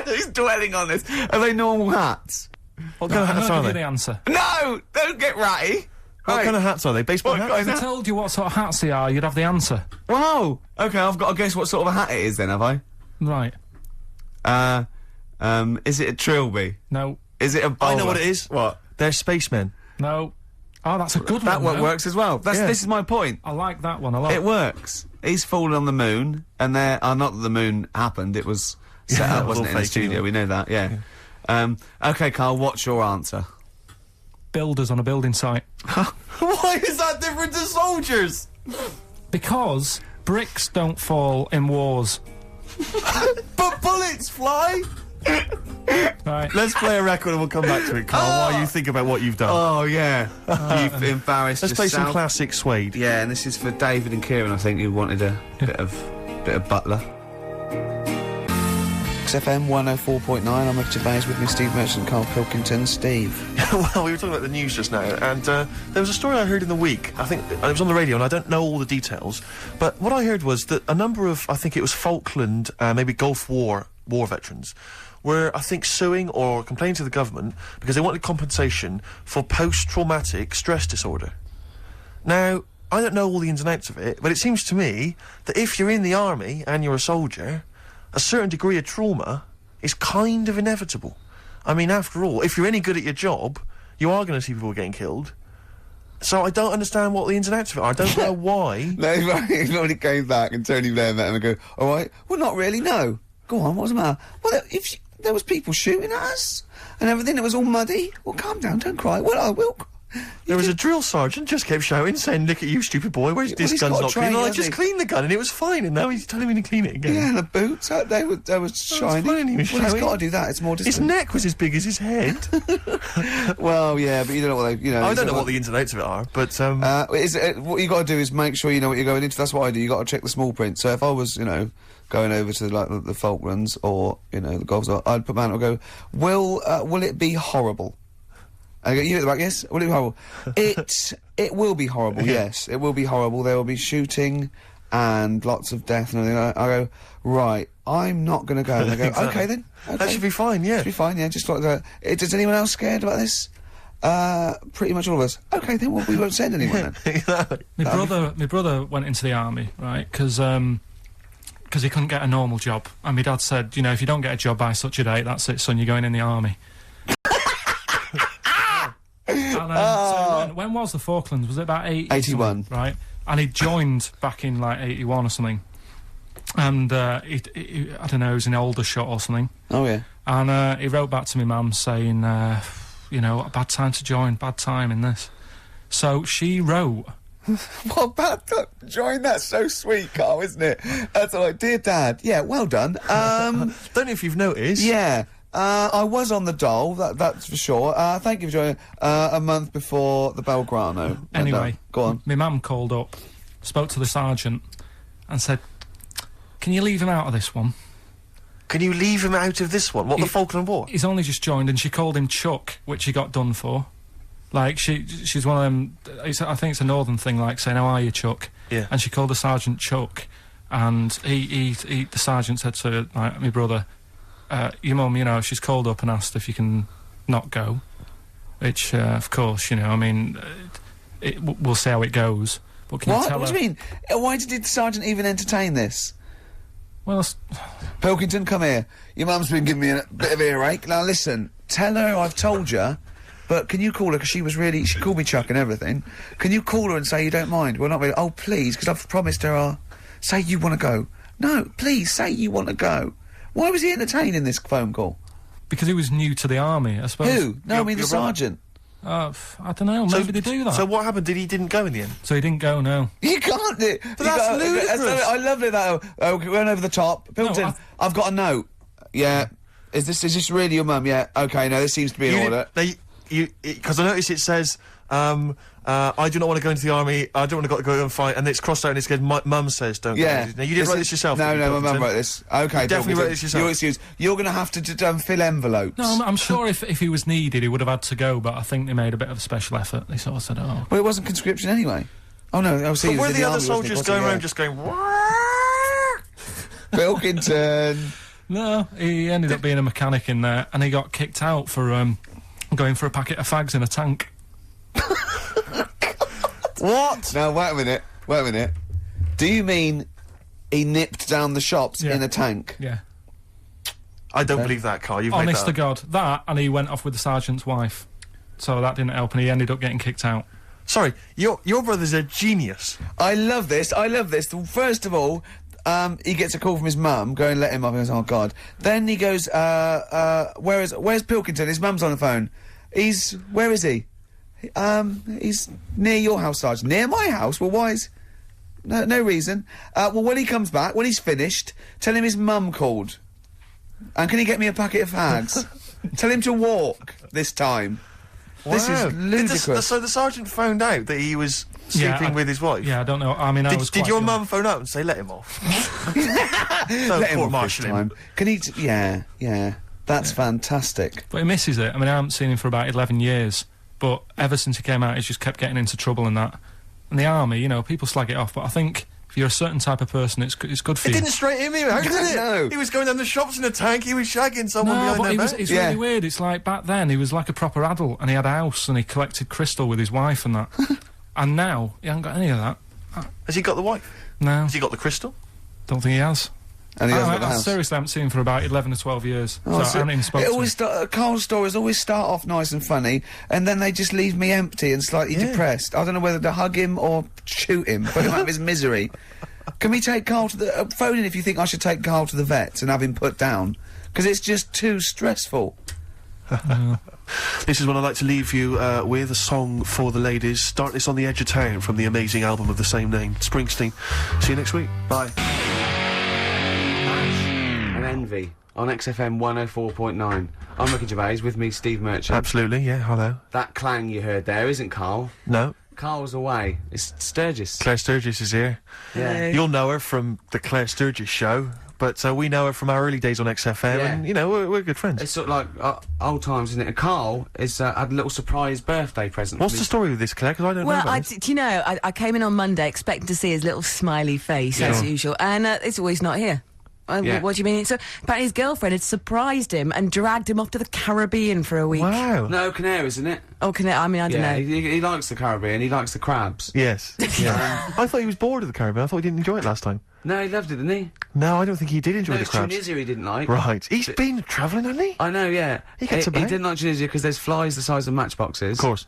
he's dwelling on this. Are they normal hats? What kind of hats are they? The answer. No, don't get ratty. What kind of hats are they? Baseball hats? If I told you what sort of hats they are, you'd have the answer. Wow. Okay, I've got to guess what sort of a hat it is then, have I? Right. Is it a trilby? No. Is it a bowler? I know what it is. What? They're spacemen. No. Oh, that's a good that one. That works as well. This is my point. I like that one a lot. It works. He's fallen on the moon, and not that the moon happened. It was set up, wasn't it, in the studio? We know that. Yeah. Okay, Carl. What's your answer? Builders on a building site. Why is that different to soldiers? Because bricks don't fall in wars. But bullets fly. Right. Let's play a record and we'll come back to it, Carl, while you think about what you've done. Oh, yeah. You've embarrassed Let's play some classic Suede. Yeah, and this is for David and Kieran, I think, who wanted a bit of Butler. XFM 104.9, I'm Richard Bays, with me Steve Merchant, Carl Pilkington. Steve. Well, we were talking about the news just now, and there was a story I heard in the week, I think, it was on the radio, and I don't know all the details, but what I heard was that a number of, I think it was Falkland, maybe Gulf War veterans, were, I think, suing or complaining to the government because they wanted compensation for post-traumatic stress disorder. Now, I don't know all the ins and outs of it, but it seems to me that if you're in the army and you're a soldier, a certain degree of trauma is kind of inevitable. I mean, after all, if you're any good at your job, you are going to see people getting killed. So I don't understand what the ins and outs of it are. I don't know why. No, he's already came back and Tony Blair met him and go, all right, well, not really, no. Go on, what's the matter? Well, if there was people shooting at us and everything, it was all muddy. Well, calm down, don't cry. Well, I will. There was a drill sergeant just kept shouting, saying, look at you, stupid boy, where's this gun's not clean? I just cleaned the gun and it was fine, and now he's telling me to clean it again. Yeah, and the boots, they were shiny. He's got to do that, it's more discipline. His neck was as big as his head. Well, yeah, but you don't know what they, I don't know what the ins and outs of it are, but, what you got to do is make sure you know what you're going into. That's what I do. You got to check the small print. So if I was, going over to like the Falklands or, the Gulf, I'd put my hand and go, will it be horrible? I go, you at the back, yes? Will it be horrible? It will be horrible, yes. It will be horrible. There will be shooting and lots of death and everything. I go, right, I'm not going to go. And they go, exactly. Okay then. Okay. That should be fine, yeah. Should be fine, yeah. Just like that. Is anyone else scared about this? Pretty much all of us. Okay then, well, we won't send anyone then. My brother went into the army, right, because he couldn't get a normal job. And my dad said, if you don't get a job by such a date, that's it, son, you're going in the army. And, so when was the Falklands? Was it about 81. Right. And he joined back in like 81 or something. And I don't know, he was in Aldershot or something. Oh yeah. And he wrote back to my mum saying, you know, a bad time to join, bad time in this. So she wrote. What bad time to join? That's so sweet, Carl, isn't it? That's like, dear Dad. Yeah, well done. Don't know if you've noticed. Yeah. I was on the dole, that's for sure. Thank you for joining a month before the Belgrano. Anyway, go on. My mum called up, spoke to the sergeant, and said, "Can you leave him out of this one?" Can you leave him out of this one? What, the Falkland War? He's only just joined, and she called him Chuck, which he got done for. Like, she's one of them, I think it's a northern thing, like saying, "How are you, Chuck?" Yeah. And she called the sergeant Chuck, and the sergeant said to my brother, "Your mum, you know, she's called up and asked if you can not go," which, of course, you know, I mean, we'll see how it goes. But can you tell What her? do you mean? Why did the sergeant even entertain this? Well, Pilkington, come here. Your mum's been giving me a bit of earache. Now listen, tell her I've told you, but can you call her, because she called me Chuck and everything. Can you call her and say you don't mind? Well, not really. Oh, please, because I've promised her say you want to go. No, please, say you want to go. Why was he entertaining this phone call? Because he was new to the army, I suppose. Who? No, I mean the sergeant. I don't know, maybe they do that. So what happened? He didn't go in the end? So he didn't go, no. You can't do. But that's ludicrous. I love it. We went over the top. Pilkington, I've got a note. Yeah. Is this really your mum? Yeah. Okay. No, this seems to be in order. Because I noticed it says, I do not want to go into the army. I don't want to go and fight. And it's crossed out and it's good. My mum says don't. Yeah. Go. Now you didn't write this yourself. No, my mum wrote this. Okay. You definitely wrote this yourself. Your excuse. You're going to have to fill envelopes. No, I'm sure if he was needed, he would have had to go. But I think they made a bit of a special effort. They sort of said, "Oh." Well, it wasn't conscription anyway. Oh no, I was. But were the other soldiers going around just going? Pilkington. No, he ended up being a mechanic in there, and he got kicked out for going for a packet of fags in a tank. What? Now wait a minute. Do you mean he nipped down the shops in a tank? Yeah. I don't believe that, Carl. You've Honest made to God, that, and he went off with the sergeant's wife, so that didn't help, and he ended up getting kicked out. Sorry, your brother's a genius. I love this. First of all, he gets a call from his mum, go and let him off. He goes, oh God. Then he goes, where's Pilkington? His mum's on the phone. Where is he? He's near your house, Sarge. Near my house? Well, why is... No reason. Well, when he comes back, when he's finished, tell him his mum called. And can he get me a packet of fags? Tell him to walk this time. Wow. This is ludicrous. So the sergeant found out that he was sleeping with his wife? Yeah, I don't know. I mean, Did your mum phone up and say, let him off? Let him off this time. Can he... Yeah. That's fantastic. But he misses it. I mean, I haven't seen him for about 11 years. But ever since he came out, he's just kept getting into trouble and that. And the army, you know, people slag it off, but I think if you're a certain type of person, it's good for you. It didn't straight him out, did it? No. He was going down the shops in a tank, he was shagging someone behind their back. It's really weird. It's like back then, he was like a proper adult, and he had a house, and he collected crystal with his wife and that. And now, he hasn't got any of that. Has he got the wife? No. Has he got the crystal? Don't think he has. And he hasn't got the I house. seriously haven't seen him for about 11 or 12 years. So I haven't even spoken to him. Carl's stories always start off nice and funny, and then they just leave me empty and slightly depressed. I don't know whether to hug him or shoot him, put him out of his misery. Can we take Carl to the... phone in if you think I should take Carl to the vet and have him put down. Because it's just too stressful. This is what I'd like to leave you with, a song for the ladies. Start This on the Edge of Town from the amazing album of the same name, Springsteen. See you next week. Bye. And Envy on XFM 104.9. I'm Ricky Gervais, with me Steve Merchant. Absolutely, yeah, hello. That clang you heard there isn't Carl. No. Carl's away. It's Sturgis. Claire Sturgis is here. Yeah. You'll know her from the Claire Sturgis show, but we know her from our early days on XFM, and, you know, we're good friends. It's sort of like old times, isn't it? And Carl has had a little surprise birthday present. What's the story with this, Claire? Because I don't know Well, about this. do you know, I came in on Monday expecting to see his little smiley face, as usual, and it's always not here. What do you mean? So, apparently his girlfriend had surprised him and dragged him off to the Caribbean for a week. Wow. No, Canaries, isn't it? Oh, I mean, I don't know. He likes the Caribbean, he likes the crabs. Yes. Yeah. I thought he was bored of the Caribbean. I thought he didn't enjoy it last time. No, he loved it, didn't he? No, I don't think he did enjoy the crabs. Tunisia he didn't like. Right. He's been travelling, hasn't he? I know, yeah. He gets He didn't like Tunisia because there's flies the size of matchboxes. Of course.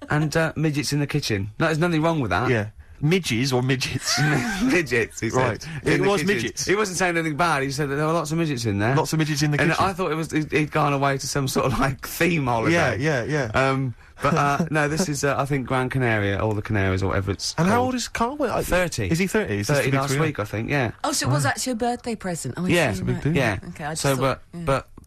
and midgets in the kitchen. No, there's nothing wrong with that. Yeah. Midges or midgets? Midgets, he said. Right. In It the was kitchen. midgets. He wasn't saying anything bad, he said that there were lots of midgets in there. Lots of midgets in the And kitchen. I thought he'd gone away to some sort of, like, theme holiday. Yeah. But, no, this is, I think, Gran Canaria, or the Canaries, or whatever it's And called. how old is Carl? 30. Is he 30? Is this 30 the big last 3? week, I think, yeah. Oh, so it was actually a birthday present. Oh, I Yeah, see, a big right. deal. Yeah. Okay, I just So, thought,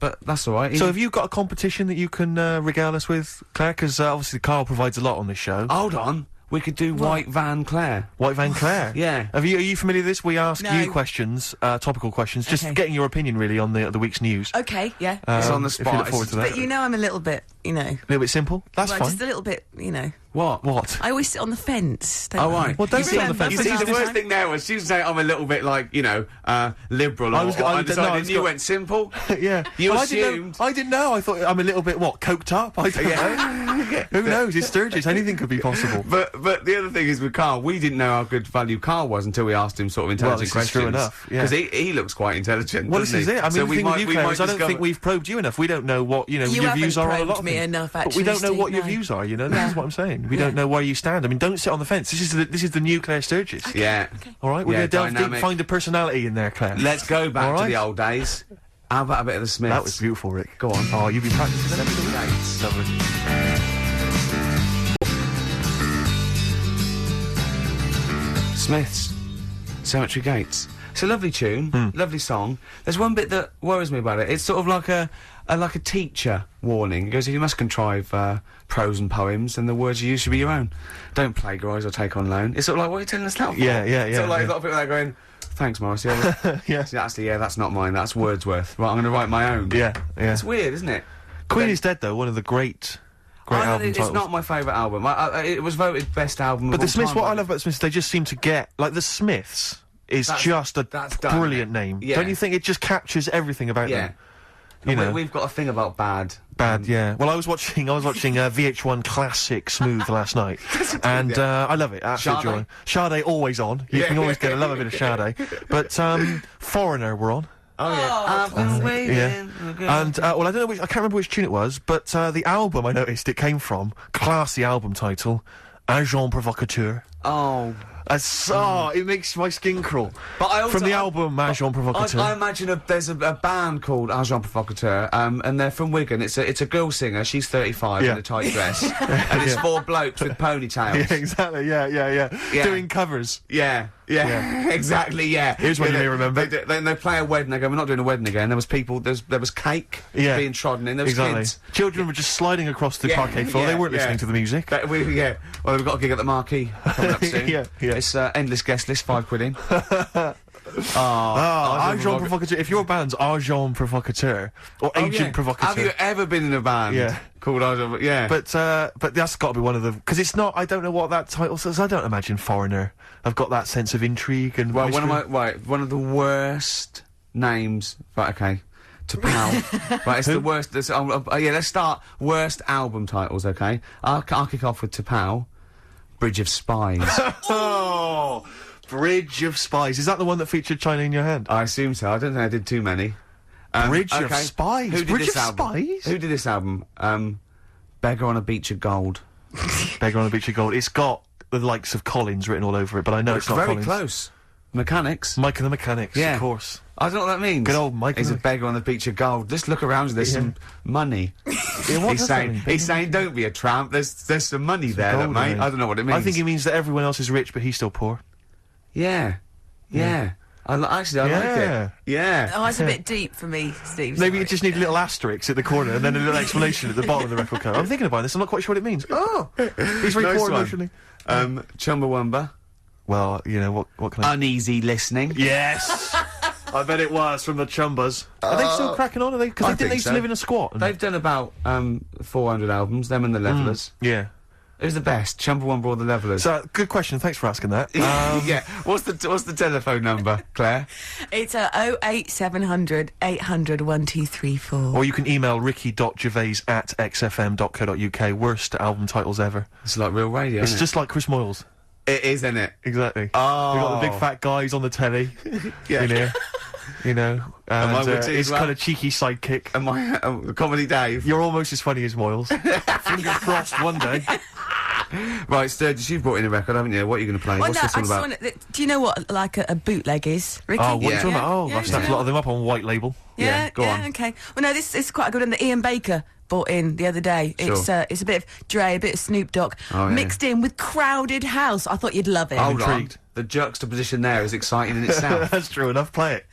but that's all right. So have you got a competition that you can regale us with, Claire? Because obviously Carl provides a lot on this show. Hold on. We could do White Van Claire. White Van Claire? Yeah. Are you familiar with this? We ask No. you questions, topical questions, just Okay. getting your opinion really on the week's news. Okay, yeah. It's on the If you spot. look forward to that. But you know I'm a little bit, you know. A little bit simple? That's well, fine. just a little bit, you know. What? I always sit on the fence. Don't Oh, I? right. Well, don't You sit on the remember fence. You from see, the last worst time? thing there was she was saying I'm a little bit like, you know, liberal. I was go- I was- no, I was and you go- went simple. Yeah. You Well, assumed. I didn't know. I thought I'm a little bit, coked up? I don't know. Who knows? It's Sturgis. Anything could be possible. But the other thing is with Carl, we didn't know how good value Carl was until we asked him sort of intelligent this is questions. true enough, yeah. Because he looks quite intelligent. Well, this doesn't is he? it. I mean, So the thing with you, Claire, is I don't discover- think we've probed you enough. We don't know what, You your haven't views are on a probed lot of me things. enough, But we actually, don't know what Steve, your no. views are, you know? This Yeah. is what I'm saying. We Yeah. don't know where you stand. I mean, don't sit on the fence. This is the new Claire Sturgis. Yeah. All right? We're Yeah, going to delve deep, dynamic. find the personality in there, Claire. Let's go back All to right. the old days. How about a bit of the Smiths? That was beautiful, Rick. Go on. Oh, you've been practicing that? Dates. Lovely. Smiths, Cemetery Gates. It's a lovely tune, lovely song. There's one bit that worries me about it. It's sort of like a teacher warning. It goes, you must contrive prose and poems, and the words you use should be your own. Don't plagiarise or take on loan. It's sort of like, what are you telling us that for? Yeah. Sort of like yeah. a lot of people there going, thanks, Morris. Yeah. See, actually, that's not mine. That's Wordsworth. Right, I'm going to write my own. Yeah. It's weird, isn't it? Queen is Dead, though, one of the great album It's titles. not my favourite album. It was voted best album. But of the all Smiths, time what by I love about the Smiths, they just seem to get, like, the Smiths is just a that's done, brilliant isn't it? name. Yeah. Don't you think it just captures everything about Yeah. them? You know. We've got a thing about bad. Bad, yeah. Well, I was watching VH1 Classic Smooth last night, and I love it. Absolute Sade? joy. Sade always on. You can always get a love a bit of Sade. But Foreigner were on. Oh yeah. I've been waiting. Yeah. And well, I don't know I can't remember which tune it was, but the album I noticed it came from, classy album title, Agent Provocateur. Oh. It makes my skin crawl. But I also, From the album Agent Provocateur. I imagine there's a band called Agent Provocateur, and they're from Wigan. It's a girl singer. She's 35 in a tight dress, and it's 4 blokes with ponytails. Yeah, exactly. Yeah. Doing covers. Yeah, exactly. Yeah. Here's one you may remember. Then they play a wedding. They go, "We're not doing a wedding again." There was people. There was cake being trodden in. There was kids. Children were just sliding across the parquet floor. They weren't listening to the music. Well, we've got a gig at the Marquee coming up soon. Yeah. It's endless guest list, £5 in. Agent Provocateur. If your band's Agent Provocateur or Agent Provocateur, Have you ever been in a band called Agent? Yeah. But that's got to be one of the, because it's not. I don't know what that title says. I don't imagine Foreigner. I've got that sense of intrigue and. Well, one of the worst names. Right, okay. To Pal. Right, it's the worst. Let's start worst album titles. Okay, I'll kick off with To Pal, Bridge of Spies. Oh, Bridge of Spies. Is that the one that featured China in Your Hand? I assume so. I don't think I did too many. Bridge of Spies. Who did Bridge this of album? Spies. Who did this album? Beggar on a Beach of Gold. Beggar on a Beach of Gold. It's got the likes of Collins written all over it, but I know it's not very Collins. close. Mechanics. Mike and the Mechanics. Yeah. Of course. I don't know what that means. Good old Mike. He's a beggar on the beach of gold. Just look around. There's some money. He's saying, don't be a tramp. There's some money there, gold, mate. I don't know what it means. I think it means that everyone else is rich, but he's still poor. Yeah. I like it. Yeah. Oh, that's a bit deep for me, Steve. Maybe you just need a little asterisk at the corner and then a little explanation at the bottom of the record cover. I'm thinking about this. I'm not quite sure what it means. Oh, he's very Nice poor one. emotionally. Chumbawamba. Well, you know what can I? Uneasy listening. Yes. I bet it was from the Chumbas. Are they still cracking on? Are they? Because they used to live in a squat. They've done about 400 albums. Them and the Levellers. Yeah. Who's the best? Chumbawamba or the Levellers? So good question. Thanks for asking that. Yeah. What's the telephone number, Claire? It's 08700 800 1234. Or you can email ricky.gervais@xfm.co.uk. Worst album titles ever. It's like real radio. It's isn't just like Chris Moyles. It is, isn't it? Exactly. Oh. We got the big fat guys on the telly in here. you know, Am I and witty his as well? kind of cheeky sidekick. Am I Comedy Dave? You're almost as funny as Moyles. Fingers crossed one day. Right, Sturgis, you've brought in a record, haven't you? What are you going to play? Well, What's no, this I all just about? wanna, do you know what, like, a bootleg is, Ricky? Oh, what are you talking about? Oh, Yeah, I've snapped a lot of them up on white label. Yeah, go on. okay. Well, no, this is quite a good one that Ian Baker bought in the other day. Sure. It's a bit of Dre, a bit of Snoop Dogg, Oh, yeah. mixed in with Crowded House. I thought you'd love it. Hold on. intrigued. The juxtaposition there is exciting in itself. That's true enough. Play it.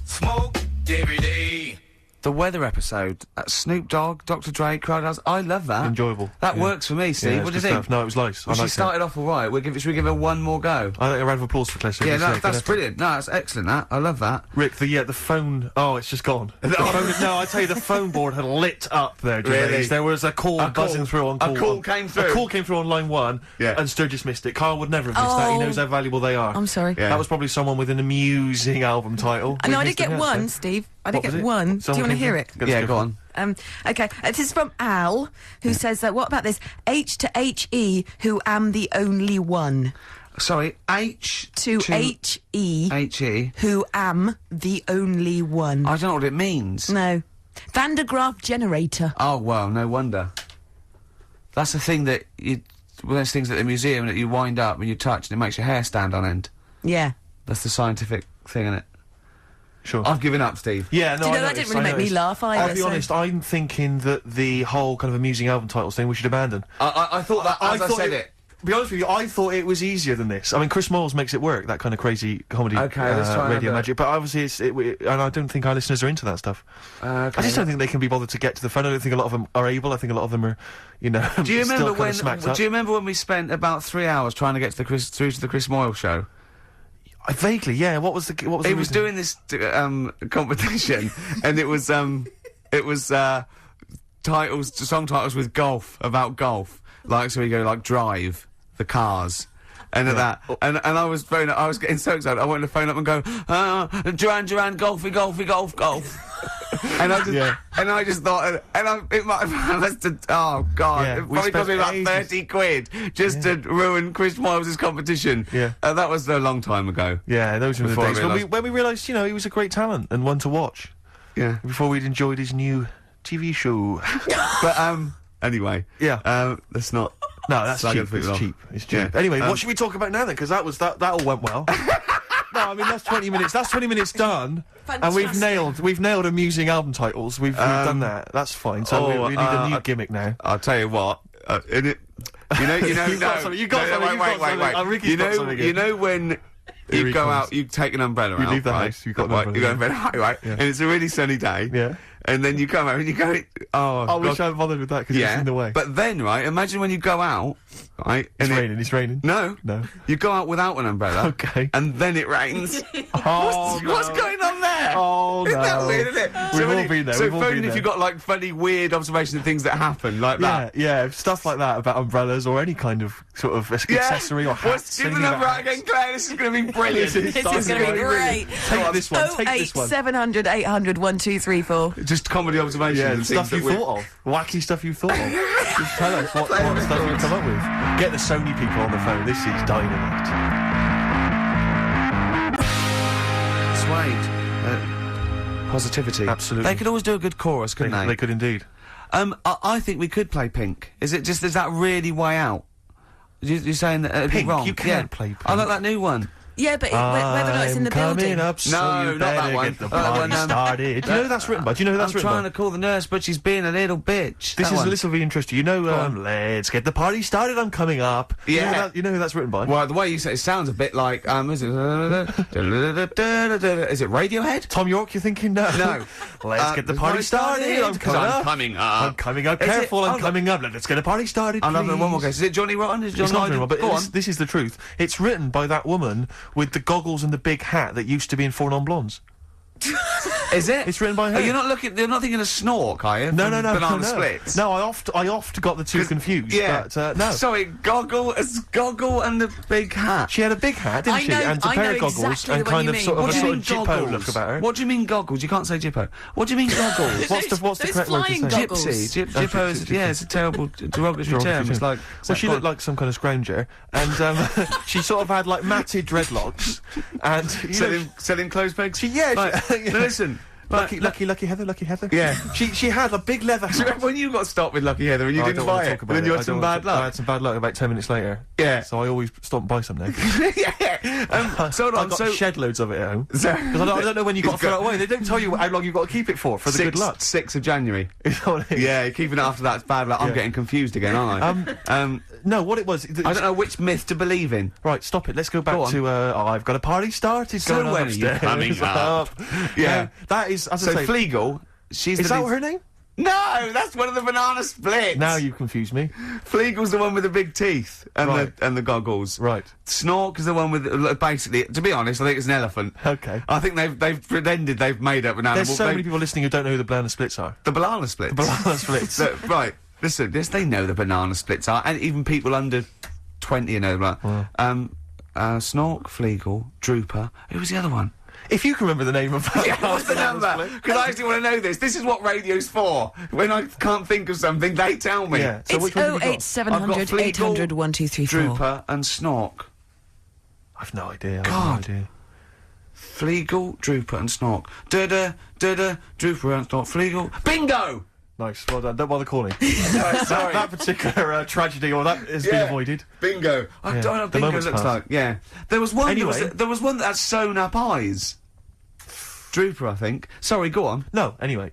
Smoke every day. The weather episode, Snoop Dogg, Dr. Dre, Crowd House, I love that. Enjoyable. That Yeah. works for me, Steve. Yeah, What do you it's good think? stuff. No, it was nice. Well, I she liked it. started off all right. Should we give her one more go? I think a round of applause for Claire. Yeah, that's brilliant. No, that's excellent, that. I love that. Rick, the phone. Oh, it's just gone. The phone, no, I tell you, the phone board had lit up there. Really? Gervais. There was a call buzzing through on call. A call came through. A call came through on line 1. Yeah. And Sturgis missed it. Carl would never have missed that. He Oh. knows how valuable they are. I'm sorry. Yeah. That was probably someone with an amusing album title. I know, I We did missed get it, one, yeah. Steve. I did What was get it? one. Do you Someone want to came hear through? it? Yeah, go on. Okay, this is from Al, who says that, what about this? H to H-E, who am the only one. Sorry, H To H-E, H-E. who am the only one. I don't know what it means. No. Van de Graaff generator. Oh, well, no wonder. That's the thing that one of those things at the museum that you wind up and you touch and it makes your hair stand on end. Yeah. That's the scientific thing, isn't it? Sure. I've given up, Steve. Yeah, no, Do you know, I that noticed, didn't really I make me noticed. laugh either. I'll be honest, I'm thinking that the whole kind of amusing album titles thing we should abandon. I thought that as I thought said it. To be honest with you, I thought it was easier than this. I mean, Chris Moyles makes it work, that kind of crazy comedy Okay, let's try radio and have a- magic, but obviously and I don't think our listeners are into that stuff. I just don't think they can be bothered to get to the phone. I don't think a lot of them are able. I think a lot of them are, you know, Do you still remember kind when? of smacked up. Do you remember when we spent about 3 hours trying to get to the Chris Moyle show? Vaguely, yeah. What was the He reason? was doing this competition, and it was song titles with golf, about golf. Like, so we go like Drive, the cars. And at that, and I was getting so excited. I wanted to phone up and go, Duran, golfy, golf. And I just thought, it might have lasted. Oh God, Yeah, it we probably cost me spent about ages. 30 quid just to ruin Chris Moyles' competition. Yeah. That was a long time ago. Yeah, those were the Before I days realised- when we realised, you know, he was a great talent and one to watch. Yeah. Before we'd enjoyed his new TV show. But anyway. Yeah. Let's not. No, that's slag cheap. other It's people off. cheap. It's cheap. Yeah. Anyway, what should we talk about now then? Because that all went well. No, I mean that's 20 minutes. That's 20 minutes done, and we've nailed amusing album titles. We've done that. That's fine. So we need a new gimmick now. I'll tell you what. In it, you know. You've got something, you've got something, you've got something. Oh, Ricky's got something You again. know when Here you he go comes. out, you take an umbrella You out, leave the right? house, you've got an Right, umbrella, you go to bed, right? Yeah. And it's a really sunny day. Yeah. And then you come out and you go, oh, I wish God. I hadn't bothered with that because it's in the way. But then, right, imagine when you go out, right? It's raining. It's raining. No. No. You go out without an umbrella. Okay. And then it rains. Oh, What's going on there? Oh, Isn't that no. weird, isn't it? We've when all been there, So we've all phone been if there. you've got, like, funny, weird observations of things that happen, like that. Yeah, stuff like that about umbrellas or any kind of sort of accessory or hats. Give the anything number about out again, Claire. This is going to be brilliant. This is going to be great. Take this one. Take this one. 08700 800 1234. Just comedy observations Yeah, and stuff things you that thought of. Wacky stuff you thought of. Just tell us what stuff you come up with. Get the Sony people on the phone. This is dynamite. Suede. Positivity. Absolutely. They could always do a good chorus, couldn't they? They could indeed. I think we could play Pink. Is that really way out? You're saying that it'd Pink? be wrong? You can't play Pink. I like that new one. Yeah, but whether or not it's in the building. Up, so No, you not that better one. Get the Not that party one, started. Do you know who that's written by? Do you know who that's I'm written trying by? to call the nurse, but she's being a little bitch. This That is one. a little bit interesting. You know, let's get the party started. I'm coming up. Yeah. You know who that's written by? Well, the way you say it sounds a bit like, is it Radiohead? Tom York, you're thinking? No. No. Let's get the party started. I'm 'cause coming I'm up. coming up. I'm coming up. Is it- Careful, I'm hold on. coming up. Let's get the party started, I'm having one more please. guess. Is it Johnny Rotten? Is Johnny It's not Rotten? written, but Go on. this is the truth. It's written by that woman with the goggles and the big hat that used to be in Four Non Blondes. Is it? It's written by her. Oh, you're not thinking of Snork, are you? No, From no. Banana Splits. No, I oft got the two confused. Yeah. But, no. Sorry, Goggle and the big hat. She had a big hat, didn't she? And a pair of goggles exactly and the kind one of you sort of mean. a sort of Goggles? Jippo look about her. What do you mean goggles? You can't say Jippo. What do you mean goggles? What's the Those correct word to flying say? goggles. Gypsy. Jippo is, yeah, it's a terrible derogatory term. It's like... Well, she looked like some kind of scrounger, and she sort of had like matted dreadlocks, and selling clothes pegs. Like, Listen. Lucky Heather. Yeah. She had a big leather Do you hat. remember when you got stopped with Lucky Heather and you didn't buy it? And then you had some bad luck? I had some bad luck about 10 minutes later. Yeah. So I always stop and buy some now. yeah. So I got shed loads of it at home. Because I don't know when you got to throw it away. They don't tell you how long you've got to keep it for the good luck. 6th of January. Yeah, keeping it after that's bad luck. I'm getting confused again, aren't I? No, what it was... I don't know which myth to believe in. Right, stop it. Let's go back to, I've got a party started So going on when are you upstairs. coming up? Yeah. That is, as I say... Fleagle, she's Is that her name? No, that's one of the Banana Splits. Now you confuse me. Fleagle's the one with the big teeth and the goggles. Right. Snork is the one with basically. To be honest, I think it's an elephant. Okay. I think they've pretended they've made up an animal. There's so many people listening who don't know who the Banana Splits are. The Banana Splits. The Banana Splits. Right. Listen, yes, they know the Banana Splits are, and even people under 20 know that. Snork, Fleagle, Drooper. Who was the other one? If you can remember the name of that, what's the number? Because I actually want to know this. This is what radio's for. When I can't think of something, they tell me. Yeah. So It's 08700 800 1234. Drooper and Snork. I've no idea. God. Fleagle, Drooper and Snork. Da-da, Drooper and Snork. Fleagle. Bingo! Nice. Well done. Don't bother calling. Sorry. that particular tragedy or that has been avoided. Bingo. I don't know what The bingo moment's looks passed. like. Yeah. There was one. Anyway. There was one that had sewn up eyes. Drooper, I think. Sorry, go on. No. Anyway.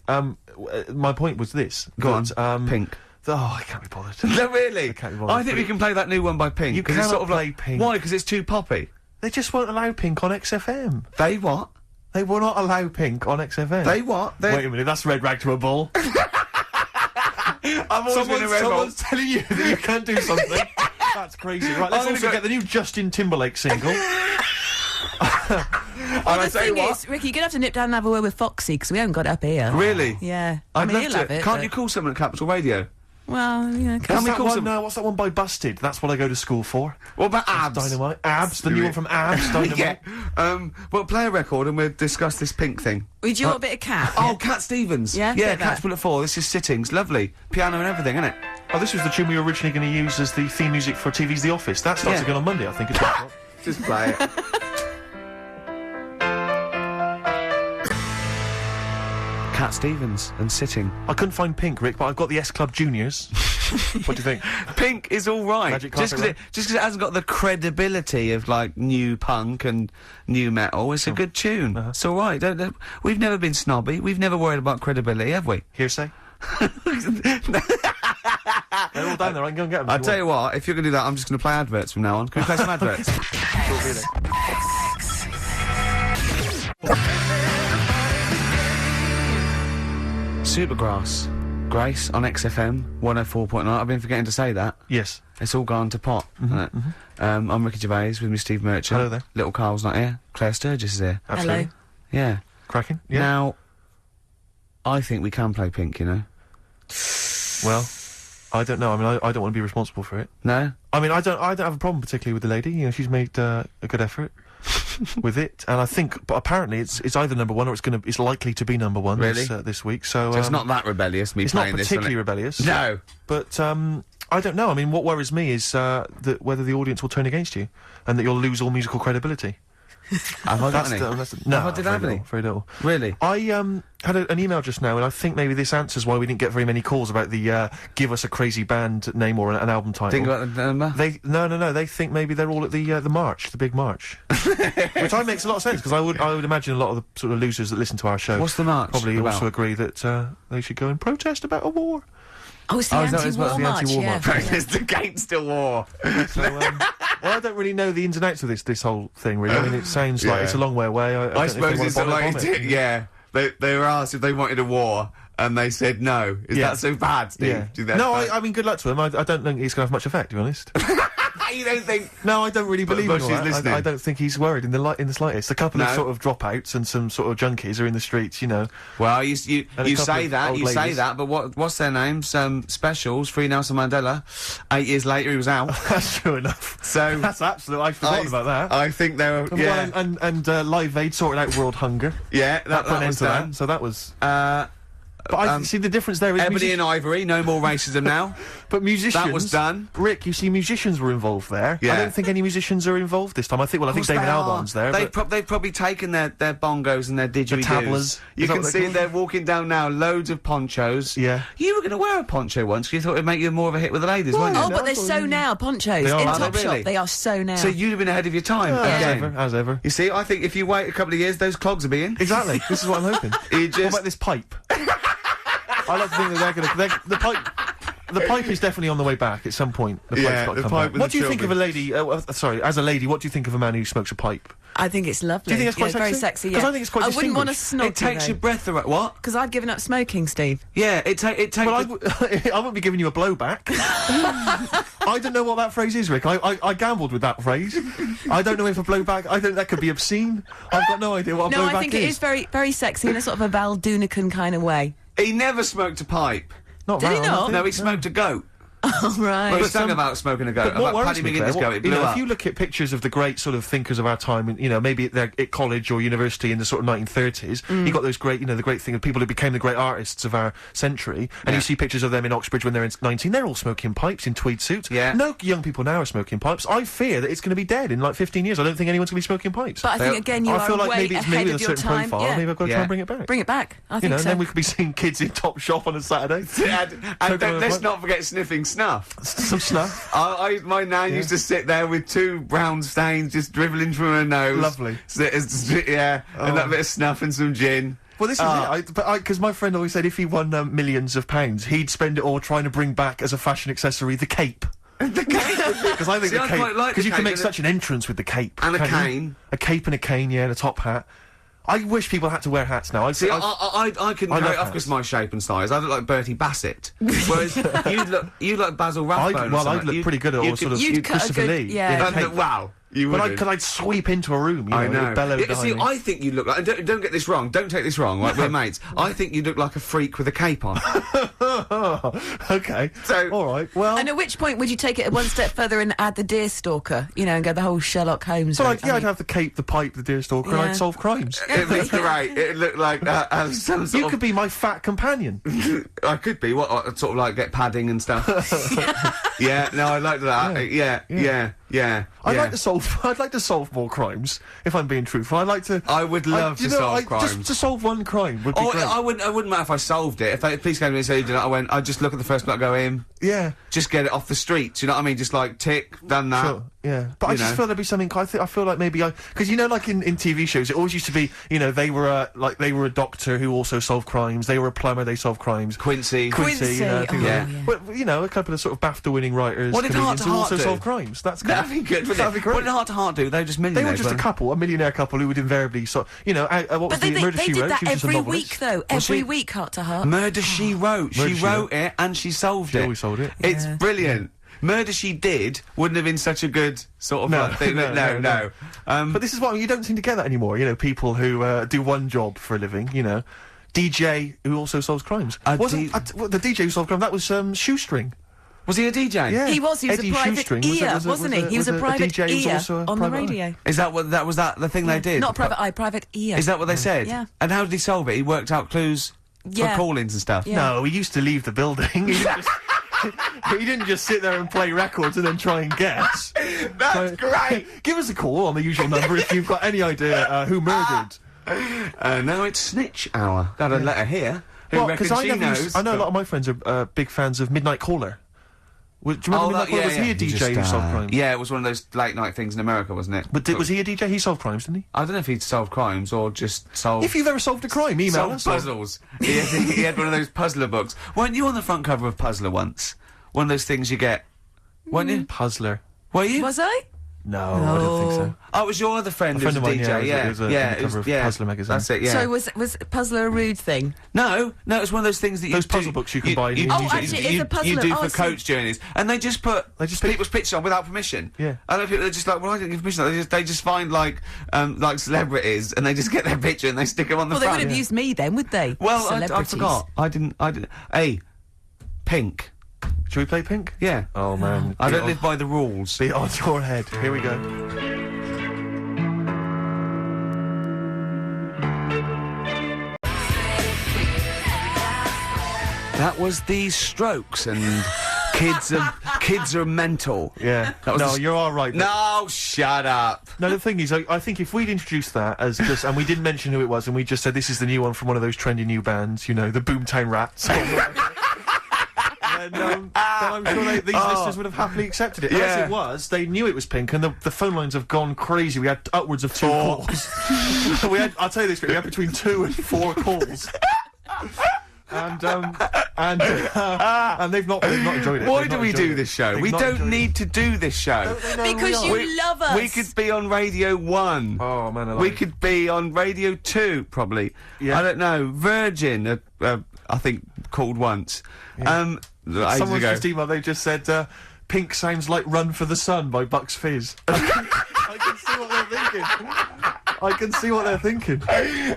My point was this. Go on. Pink. I can't be bothered. No, really. I can't be bothered. I think we can play that new one by Pink. You 'cause it's cannot sort of play like, Pink. Why? Because it's too poppy. They just won't allow Pink on XFM. They what? They will not allow Pink on XFM. They what? Wait a minute. That's red rag to a bull. I've always been a rebel. Someone's telling you that you can't do something. That's crazy. Right, let's also get the new Justin Timberlake single. Well, the thing is, Ricky, you're going to have to nip down and have a word with Foxy, because we haven't got it up here. Really? Yeah. I'd mean, love he'll to. have it. Can't but- you call someone at Capital Radio? Well, you know, Can we call some? What's that one by Busted? That's what I go to school for. What about Abs? Dynamite. Abs, the new one from Abs, Dynamite. Yeah. Well, play a record and we'll discuss this Pink thing. Would you want a bit of Cat? Oh, Cat Stevens. Yeah? Yeah, Bit of Cat's that. Bullet 4. This is Sittings. Lovely. Piano and everything, isn't it? Oh, this was the tune we were originally going to use as the theme music for TV's The Office. That starts Yeah. again on Monday, I think. It's 1 o'clock. Just play it. Cat Stevens and Sitting. I couldn't find Pink, Rick, but I've got the S Club Juniors. What do you think? Pink is all right. Magic Just carpet because it hasn't got the credibility of like new punk and new metal, it's a good tune. It's all right. We've never been snobby. We've never worried about credibility, have we? Hearsay? They're all down there. I can go and get them. I'll tell you what. If you're going to do that, I'm just going to play adverts from now on. Can we play some adverts? Supergrass. Grace on XFM 104.9. I've been forgetting to say that. Yes. It's all gone to pot, isn't it? I'm Ricky Gervais with me, Steve Merchant. Hello there. Little Carl's not here. Claire Sturgis is here. Absolutely. Hello. Yeah. Cracking? Yeah. Now, I think we can play Pink, you know? Well, I don't know. I mean, I don't want to be responsible for it. No? I mean, I don't have a problem particularly with the lady. You know, she's made a good effort with it, and I think, but apparently it's either number one or it's likely to be number one Really? this week. So, So it's not that rebellious, me it's not playing this, particularly is it? rebellious. No. But I don't know. I mean, what worries me is that whether the audience will turn against you, and that you'll lose all musical credibility. Have I got any? No, Have I did I have any? very little. Really? I had an email just now, and I think maybe this answers why we didn't get very many calls about the give us a crazy band name or an album title. Think about the number? No. They think maybe they're all at the march, the big march, which makes a lot of sense because I would imagine a lot of the sort of losers that listen to our show. What's the march Probably about? also agree that they should go and protest about a war. Oh, it's the anti-war march, yeah. It's the gangster war. So, well, I don't really know the ins and outs of this whole thing, really. I mean, it sounds like it's a long way away. I don't suppose know if it's they wanna like, bomb it. yeah. They were asked if they wanted a war, and they said no. Is that so bad, Steve? Yeah. Do you think No, that's bad? I mean, good luck to them. I don't think it's going to have much effect, to be honest. You don't think? No, I don't really believe in Bush all is that. listening. I don't think he's worried in the slightest. A couple of No. sort of dropouts and some sort of junkies are in the streets, you know. Well, you And a couple say of that, old you say ladies. that, but what's their names? Specials, Free Nelson Mandela. 8 years later, he was out. That's true enough. So That's absolute. I've forgotten about that. I think they were. Yeah, Well, and Live Aid sorted out world hunger. yeah, That put an end was to done. that. So that was. But I see the difference there is Ebony and Ivory, no more racism now. But musicians. That was done. Rick, you see, musicians were involved there. Yeah. I don't think any musicians are involved this time. I think Of course David they are. Albarn's there. They've, but they've probably taken their bongos and their didgeridoos. tablas. You Is that can what see they're they're walking down now, loads of ponchos. Yeah. You were going to wear a poncho once because you thought it'd make you more of a hit with the ladies, weren't you? Oh, but they're so now, ponchos. They are, In aren't they? Topshop, Really? they are so now. So you'd have been ahead of your time. As again. ever, as ever. You see, I think if you wait a couple of years, those clogs will be in. Exactly. This is what I'm hoping. You What just about this pipe? I like to think that the pipe. The pipe is definitely on the way back at some point. The Yeah, pipe's got to the come pipe back. with What the do you think of a children. lady? Sorry, as a lady, what do you think of a man who smokes a pipe? I think it's lovely. Do you think it's quite Very sexy? sexy, 'Cause yeah. I think it's quite I wouldn't want to distinguished. snog it takes your breath away. What? Because I've given up smoking, Steve. Yeah, it takes. Well, I wouldn't be giving you a blowback. I don't know what that phrase is, Rick. I gambled with that phrase. I don't know if a blowback. I think that could be obscene. I've got no idea what a No, blowback I think it is very, very sexy in a sort of a Val Doonican kind of way. He never smoked a pipe. Not Did he Val, not? nothing. No, he smoked a goat. Oh, right. Well, he sang about smoking a goat. But what About worries Paddy me, McGuinness Claire, goat. It blew up. if you look at pictures of the great sort of thinkers of our time, and, you know, maybe they're at college or university in the sort of 1930s, you got those great, you know, the great thing of people who became the great artists of our century, and you see pictures of them in Oxbridge when they're 19, they're all smoking pipes in tweed suits. Yeah. No young people now are smoking pipes. I fear that it's going to be dead in like 15 years. I don't think anyone's going to be smoking pipes. But I think, again, you I feel are like way maybe it's ahead maybe of a your certain time. profile. Yeah. Maybe I've got to try and bring it back. Bring it back. I You think know, so. and then we could be seeing kids in Top Shop on a Saturday. And let's not forget sniffing snuff. Some snuff. My nan used to sit there with 2 brown stains just dribbling from her nose. Lovely. Yeah, and that bit of snuff and some gin. Well, this is it. Because my friend always said if he won millions of pounds, he'd spend it all trying to bring back as a fashion accessory the cape. The cape? Because I think See, the I cape. quite like Because the you can cape make such an entrance with the cape. And a can't you? cane. A cape and a cane, yeah, and a top hat. I wish people had to wear hats now. See, I couldn't I carry love it off because hats. my shape and size. I look like Bertie Bassett. Whereas you look Basil Rathbone. I'd look pretty good at all sort of You'd cut a Christopher good- Lee. yeah. in a And cape. wow, you But would. because I'd sweep into a room, you know, I know. it'd bellow Yeah, behind see, me. I think you look like. And don't get this wrong. Don't take this wrong. Like we're mates. I think you look like a freak with a cape on. Okay. So- all right. Well, And at which point would you take it one step further and add the deerstalker, you know, and go the whole Sherlock Holmes so route? I'd have the cape, the pipe, the deerstalker, and Yeah. I'd solve crimes. It looked great. It looked like some sort You of. could be my fat companion. I could be. What sort of like get padding and stuff. Yeah. No, I like that. Yeah. I'd like to solve more crimes. If I'm being truthful, I'd like to. I would love to solve crimes. Just to solve one crime would be Oh, great. I wouldn't matter if I solved it. If they police came to me and said, "You know," I'd just look at the first one, I'd go in, Yeah. just get it off the streets. You know what I mean? Just like tick, done that. Sure, yeah. But I You just know. feel there'd be something. I feel like maybe because you know, like in TV shows, it always used to be, you know, they were a doctor who also solved crimes. They were a plumber, they solved crimes. Quincy. You know, Quincy, things oh, like that. yeah. But you know, a couple of sort of BAFTA-winning writers, What did Heart comedians to who Heart also do? solve crimes. That's good. That'd be good, wouldn't That'd it? be great. What did Heart to Heart do? They were just They millionaires. were just a weren't couple, a millionaire couple who would invariably what was But the Murder they She did Wrote? that She was just a every novelist. week, though. Was Every she? week, heart to heart. they? Murder She Wrote. Murder, She She wrote it and she solved Yeah, it. we solved it. It's brilliant. Murder She Did wouldn't have been such a good sort of No, thing. No. But this is what you don't seem to get that anymore. You know, people who do one job for a living. You know, DJ who also solves crimes. A Wasn't the DJ who solved crime? That was Shoestring. Was he a DJ? Yeah, He was Eddie a private Shoestring ear, wasn't he? He was a private DJ who was ear also a on the private eye. radio. Is that what that was? That the thing they did? Not private eye, private ear. Is that what they said? Yeah. And how did he solve it? He worked out clues Yeah. for call-ins and stuff. Yeah. No, he used to leave the building. He didn't just sit there and play records and then try and guess. That's great. Give us a call on the usual number if you've got any idea who murdered. Now it's Snitch Hour. Got a letter here. Who reckons I she knows? I know a lot of my friends are big fans of Midnight Caller. Do you remember Midnight Caller? Was he a DJ who solved crimes? Yeah, it was one of those late night things in America, wasn't it? But was he a DJ? He solved crimes, didn't he? I don't know if he'd solved crimes or just solved. If you've ever solved a crime, email solved us. puzzles. he had one of those puzzler books. Weren't you on the front cover of Puzzler once? One of those things you get. Weren't you? Puzzler. Were you? Was I? No, I don't think so. Oh, it was your other friend A friend who's of a mine, DJ, yeah, it was on the cover of Puzzler magazine. That's it, yeah. So was Puzzler a rude thing? No, it's one of those things that you Those puzzle books you can buy in the Oh, museum. actually, it's a puzzler. You do Oh, I for see. coach journeys, and they just put people's pictures on without permission. Yeah. I know people are just like, well, I didn't give permission. They just find like celebrities, and they just get their picture and they stick them on the Well, they front. would have used me then, would they? Well, I Celebrities. forgot. I didn't. Hey, Pink. Should we play Pink? Yeah. Oh, man. I don't live by the rules. Be on your head. Here we go. That was the Strokes, and kids are mental. Yeah. That was No, you're all right. No, shut up. No, the thing is, I think if we'd introduced that as just, and we didn't mention who it was, and we just said this is the new one from one of those trendy new bands, you know, the Boomtown Rats. then I'm sure these listeners would have happily accepted it. Yeah. As it was, they knew it was Pink, and the phone lines have gone crazy. We had upwards of 2 calls. I'll tell you this, we had between 2 and 4 calls. And they've not enjoyed it. Why They've do not we enjoyed do it. this show? They've We not don't enjoyed need to do this show. Because you love us. We could be on Radio 1. Oh, man, We could be on Radio 2, probably. Yeah. I don't know. Virgin, I think, called once. Ages Someone's ago. just emailed, they just said, Pink sounds like Run for the Sun by Bucks Fizz. I can see what they're thinking. I can see what they're thinking.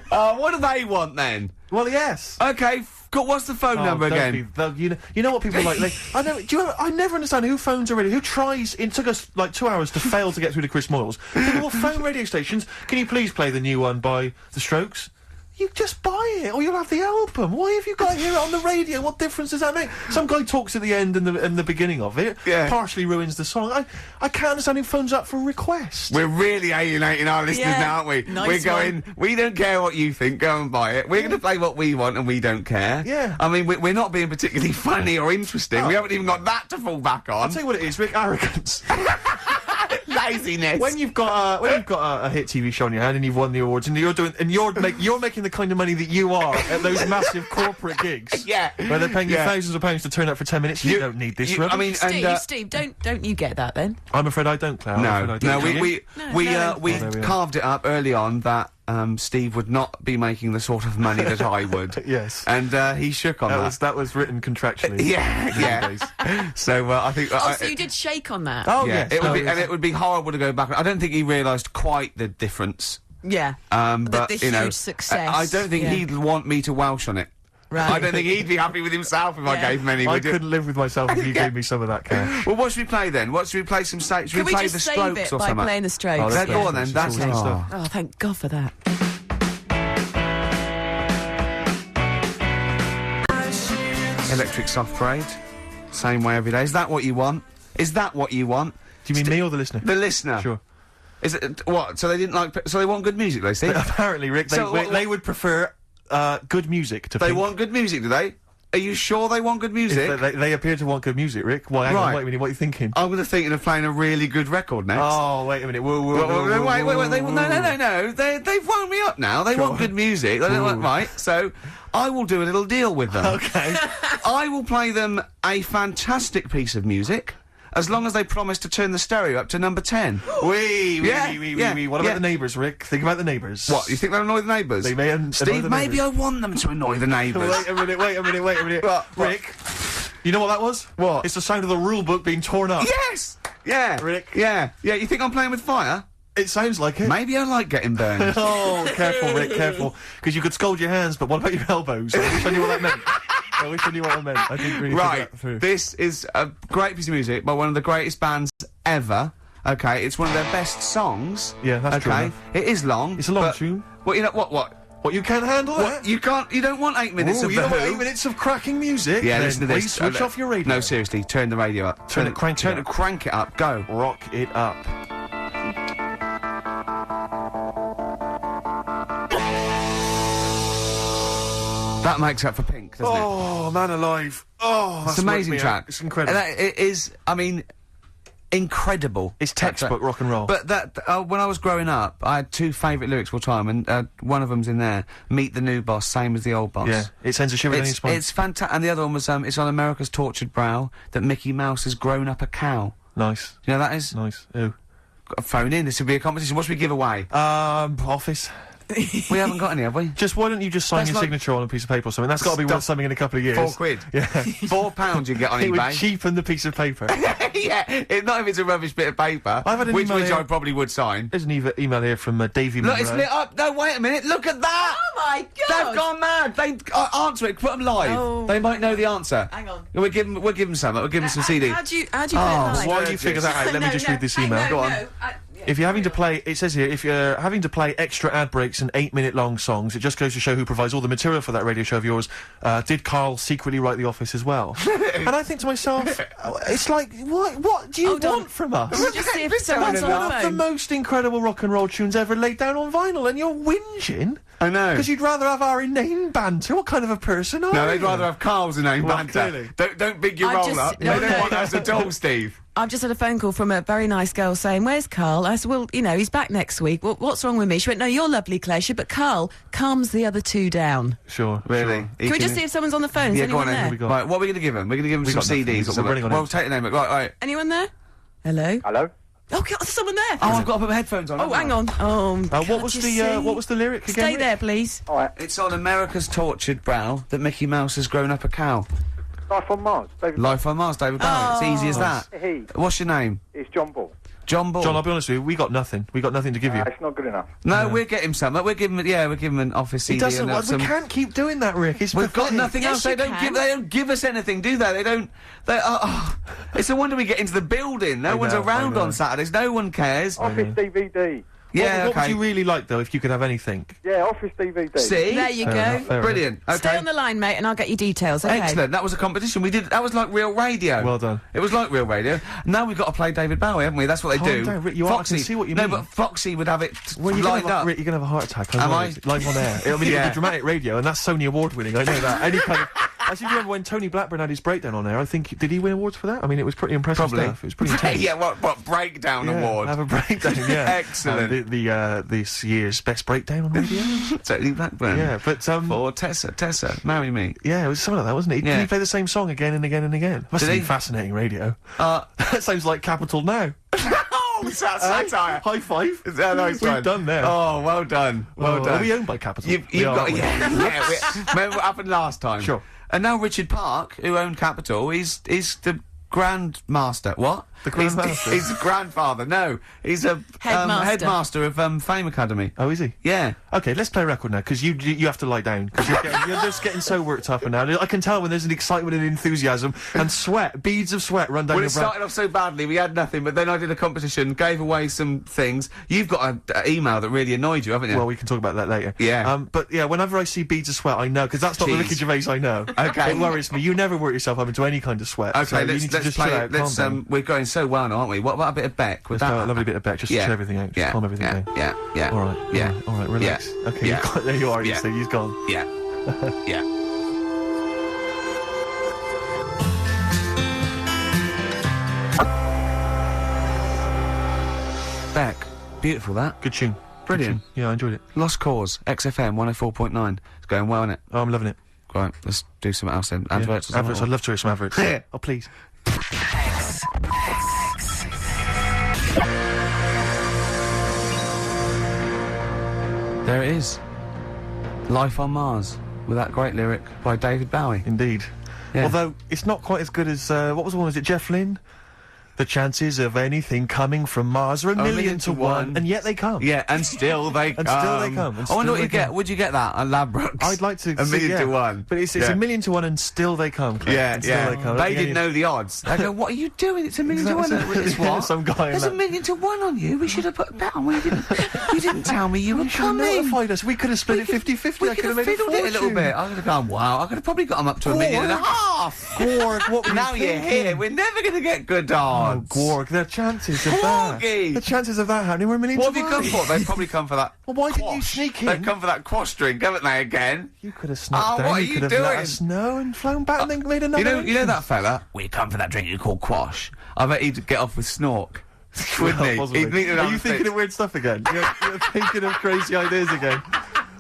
What do they want, then? Well, yes. Okay, what's the phone number again? You know what people are like. I never understand who phones a radio. Who tries? It took us like 2 hours to fail to get through to Chris Moyles. People will phone radio stations. Can you please play the new one by The Strokes? You just buy it, or you'll have the album. Why have you got to hear it on the radio? What difference does that make? Some guy talks at the end and the beginning of it. Yeah. Partially ruins the song. I can't understand who phones up for a request. We're really alienating our listeners now, aren't we? Nice We're going, we don't care what you think, go and buy it. We're going to play what we want and we don't care. Yeah. I mean, we're not being particularly funny or interesting. We haven't even got that to fall back on. I'll tell you what it is, Rick. Arrogance. Laziness. When you've got a hit TV show on your hand and you've won the awards and you're making the kind of money that you are at those massive corporate gigs. Yeah. Where they're paying you thousands of pounds to turn up for 10 minutes. You don't need this rubbish. I mean, Steve, don't you get that then? I'm afraid I don't, Claire. We carved it up early on that Steve would not be making the sort of money that I would. Yes. And he shook on that. That was written contractually. Yeah. So I think. So you did shake on that? Oh, yeah. yes. It would be horrible to go back. I don't think he realised quite the difference. Yeah. But the you know, huge success. I don't think he'd want me to Welsh on it. Right. I don't think he'd be happy with himself if I gave him any. I couldn't live with myself if you gave me some of that cash. Well, what should we play then? What should we play? Should Can we play just the save Strokes it or by something? playing the Strokes? Go on then. That's all stuff. Oh, thank God for that. Electric Soft Parade. Same way every day. Is that what you want? Is that what you want? Do you mean me or the listener? The listener. Sure. Is it what? So they didn't like. So they want good music, they see. Apparently, Rick, they would prefer good music to. They Pink. want good music, do they? Are you sure they want good music? They appear to want good music, Rick. Why? Hang on, wait a minute. What are you thinking? I'm going to thinking of playing a really good record next. Oh, wait a minute. Wait. No. They've wound me up now. They want good music. They don't want, right. So I will do a little deal with them. Okay. I will play them a fantastic piece of music. As long as they promise to turn the stereo up to number 10. Wee. What about the neighbours, Rick? Think about the neighbours. What, you think they'll annoy the neighbours? They may annoy Steve, the maybe neighbours. I want them to annoy the neighbours. Wait a minute. What? Rick, you know what that was? What? It's the sound of the rule book being torn up. Yes! Yeah. Rick. Yeah, you think I'm playing with fire? It sounds like it. Maybe I like getting burned. Oh, careful, Rick, careful. Because you could scold your hands, but what about your elbows? I wish I knew what that meant. I didn't really think that through. This is a great piece of music by one of the greatest bands ever. Okay, it's one of their best songs. Yeah, that's true Okay, enough. it is long. It's a long tune. Well, you know what? What, you can't handle that? You can't. You don't want 8 minutes Ooh, of you the don't want Who. 8 minutes of cracking music? Yeah, Then listen to please this. switch off your radio. No, seriously, turn the radio up. Crank it up. Go. Rock it up. That makes up for Pink, doesn't it? Oh, man alive. Oh, It's an amazing track. It's incredible. It is, I mean, incredible. It's textbook rock and roll. But when I was growing up, I had 2 favourite lyrics all the time, and one of them's in there, meet the new boss, same as the old boss. Yeah, it sends a shiver down your spine. It's fantastic. And the other one was, it's on America's tortured brow that Mickey Mouse has grown up a cow. Nice. You know that is? Nice. Ooh. phone in. This would be a competition. What should we give away? Office. We haven't got any, have we? Just why don't you just sign That's your like- signature on a piece of paper or something? That's got to be worth something in a couple of years. £4. Yeah. £4 you get on It would eBay. cheapen the piece of paper. Yeah, not if it's a rubbish bit of paper. I've had an which email here- I probably would sign. There's an email here from Davy Look, Monroe. it's lit up. No, wait a minute. Look at that. Oh my God! They've gone mad. They answer it. Put them live. Oh. They might know the answer. Hang on. We'll give them some. We'll give them some CDs. How do you put it Oh, live? While you figure that out, let me just read this email. Go on. If you're having to play, it says here, if you're having to play extra ad breaks and 8-minute long songs, it just goes to show who provides all the material for that radio show of yours. Did Carl secretly write The Office as well? And I think to myself, it's like, what do you want from us? We'll just see if someone's That's on one the of the phone. most incredible rock and roll tunes ever laid down on vinyl, and you're whinging? I know. Because you'd rather have our inane banter. What kind of a person are No, you? they'd rather have Carl's inane Well, banter. clearly. Don't big your I roll just- up. no, They don't no. want us at all, Steve. I've just had a phone call from a very nice girl saying, "Where's Carl?" I said, "Well, you know, he's back next week. What's wrong with me?" She went, "No, you're lovely, Claire." She said, "But Carl calms the other two down." Sure. Really? Sure. Can we just see if someone's on the phone? Is Yeah, go anyone on there? then. Right, what are we going to give them? We're going to give them We some got nothing. CDs or We're something. running on Well, it. take the name. Right. Anyone there? Hello? Hello? Oh, God, there's someone there. Oh, I've got to put my headphones on. Oh, haven't hang I? on. Oh, what God, was you the see? what was the lyric again? Stay Rick? there, please. All right. It's on America's tortured brow that Mickey Mouse has grown up a cow. Life on Mars. David. Life on Mars, David Bowie. It's easy as that. He. What's your name? It's John Ball. John Ball. John, I'll be honest with you, we got nothing. We got nothing to give you. It's not good enough. No, we'll get him some. We'll give him an office CD. He doesn't. and We can't keep doing that, Rick. It's We've got pathetic. nothing Yes, else. They you don't can. give. They don't give us anything, do they? They don't. They. It's a wonder we get into the building. No one's know, around I know. on Saturdays. No one cares. Office DVD. Yeah. What would Okay. you really like, though, if you could have anything? Yeah, Office DVD. See. There you Fair go. enough, fair Brilliant. Okay. Stay on the line, mate, and I'll get you details, okay? Excellent. That was a competition. We did. That was like real radio. Well done. It was like real radio. Now we've got to play David Bowie, haven't we? That's what they Calm do. down, Rick, you are- I can see what you no, mean. but Foxy would have it Well, you're lined gonna have, up. Rick, you're going to have a heart attack. Am I? Live on air. I mean, Yeah. it'll be dramatic radio, and that's Sony Award winning. I know that. Any kind of. I seem to remember when Tony Blackburn had his breakdown on there. I think did he win awards for that? I mean, it was pretty impressive Probably. stuff. It was pretty intense. Yeah. What breakdown Yeah, award? Have a breakdown. Yeah. Excellent. This year's best breakdown on radio. Tony Blackburn. Yeah, but For Tessa, marry me. yeah, it was something like that, wasn't it? Yeah. Did he play the same song again and again and again? Must Did have he? been fascinating radio. Uh, That sounds like Capital Now. oh, it's that satire. High five. Nice We've one. done there. Oh, well done. Well Oh, done. Are we owned by Capital? You've We are, got, aren't we? yeah. Remember what happened last time? Sure. And now Richard Park, who owned Capital, is the Grandmaster. What? The Grandmaster? He's a grandfather. No, he's a Headmaster. headmaster of Fame Academy. Oh, is he? Yeah. Okay, let's play a record now, because you have to lie down, because you're just getting so worked up and now. I can tell when there's an excitement and enthusiasm, and sweat, beads of sweat run down Well, your it brow. started off so badly, we had nothing, but then I did a competition, gave away some things. You've got an email that really annoyed you, haven't you? Well, we can talk about that later. Yeah. But yeah, whenever I see beads of sweat, I know, because that's not the Jeez. Ricky Gervais I know. Okay. It worries me. You never work yourself up into any kind of sweat. Okay, so you need to let's just play chill it. out, Let's, calm down. we're going so well now, aren't we? What about a bit of Beck? Would Let's that play a lovely bit of Beck, just to Yeah. chill everything out, just Yeah. calm everything yeah. down. Yeah. Yeah. All right. Yeah. All right, relax. Yeah. Okay, Yeah. there you are, you Yeah. see, he's gone. Yeah. Yeah. Beck. Beautiful, that. Good tune. Brilliant. Good tune. Yeah, I enjoyed it. Lost Cause, XFM 104.9. It's going well, isn't it? Oh, I'm loving it. Right, let's do something else then. Adverts. Yeah. Adverts, I'd love to hear some adverts. Yeah. Oh, please. There it is. Life on Mars, with that great lyric by David Bowie. Indeed. Yeah. Although, it's not quite as good as, what was the one, was it Jeff Lynne? The chances of anything coming from Mars are a million to one, and yet they come. Yeah, and still they come. And still they come. And I wonder still what you they get. come. Would you get that at Ladbrokes? I'd like to A see, million yeah. to one. But it's Yeah. a million to one and still they come. Claire. Yeah, And still yeah. They, come. They didn't know the odds. They go, what are you doing? It's a million to one. It's what? Some guy in There's that. a million to one on you. We should have put that on. You didn't tell me you were You should have coming. notified us. We could have split it 50-50. We I could have made fiddled it a little fortune. bit. I could have gone, wow. I could have probably got them up to a million and a half. Gorg, what were Now you you're thinking? here. We're never going to get good Oh, odds. Gorg, the chances of that. Gorgie! The chances of that happening were a million What to have you one. come for? They've probably come for that. Well, why didn't you quash. sneak in? They've come for that quash drink, haven't they, again? You could have snuck Oh, down. what are you you could have doing? let us know and flown back and then made another. You know that fella? We come for that drink you call quash. I bet he'd get off with snork. Wouldn't Well, he? possibly. He'd meet Are you thinking of weird stuff again? You're thinking of crazy ideas again.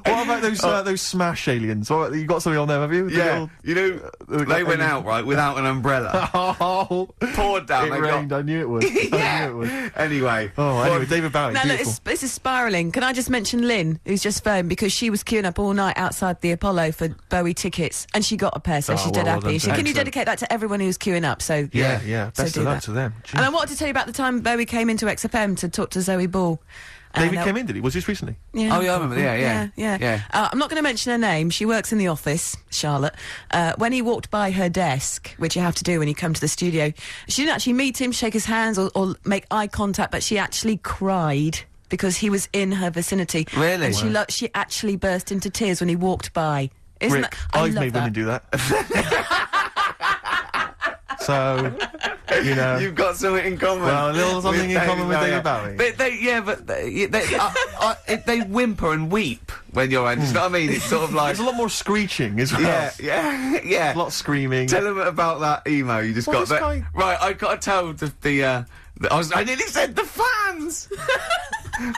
What about those Smash aliens? What, you got something on them, have you? Yeah, you know, they went out, right, without an umbrella. Oh, poured down. It rained, I knew it would. Yeah. I knew it would. Anyway. Anyway, David Bowie, No, beautiful. this is spiralling. Can I just mention Lynn, who's just phoned because she was queuing up all night outside the Apollo for Bowie tickets, and she got a pair, so she's dead well happy. done, Can you excellent. dedicate that to everyone who's queuing up? So Yeah, so best do of luck that. to them. Gee. And I wanted to tell you about the time Bowie came into XFM to talk to Zoe Ball. David came in, did he? Was this recently? Yeah. Oh, yeah, I remember. Yeah. I'm not going to mention her name. She works in the office, Charlotte. When he walked by her desk, which you have to do when you come to the studio, she didn't actually meet him, shake his hands, or make eye contact, but she actually cried because he was in her vicinity. Really? And she actually burst into tears when he walked by. Isn't Rick, that? I I've love made that. women do that. So, you know. You've got something in common. Well, a little something in common with David Bowie. They whimper and weep when you're on. You know what I mean? It's sort of like... There's a lot more screeching as well. Yeah. A lot of screaming. Tell them about that email you just got. this guy- Right, I got to tell I nearly said the fans!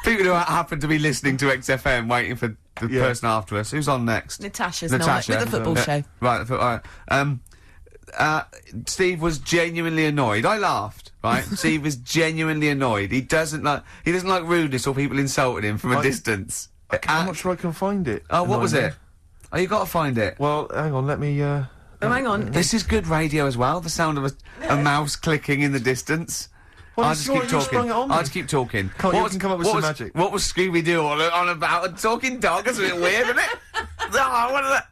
People who happen to be listening to XFM waiting for the person after us. Who's on next? Natasha's Natasha. not with the football show. Right, all right. Steve was genuinely annoyed. I laughed, right? Steve is genuinely annoyed. He doesn't like rudeness or people insulting him from a distance. I'm not sure I can find it. Oh, what was Annoying. it? Oh, you got to find it. Well, hang on, let me, Oh, hang on. This is good radio as well. The sound of a mouse clicking in the distance. Well, I'll just keep you sprung talking. it on me. I'll just keep talking. You can come up with some magic. What was Scooby-Doo on about? A talking dog? That's a bit weird, isn't it? Oh, what is that?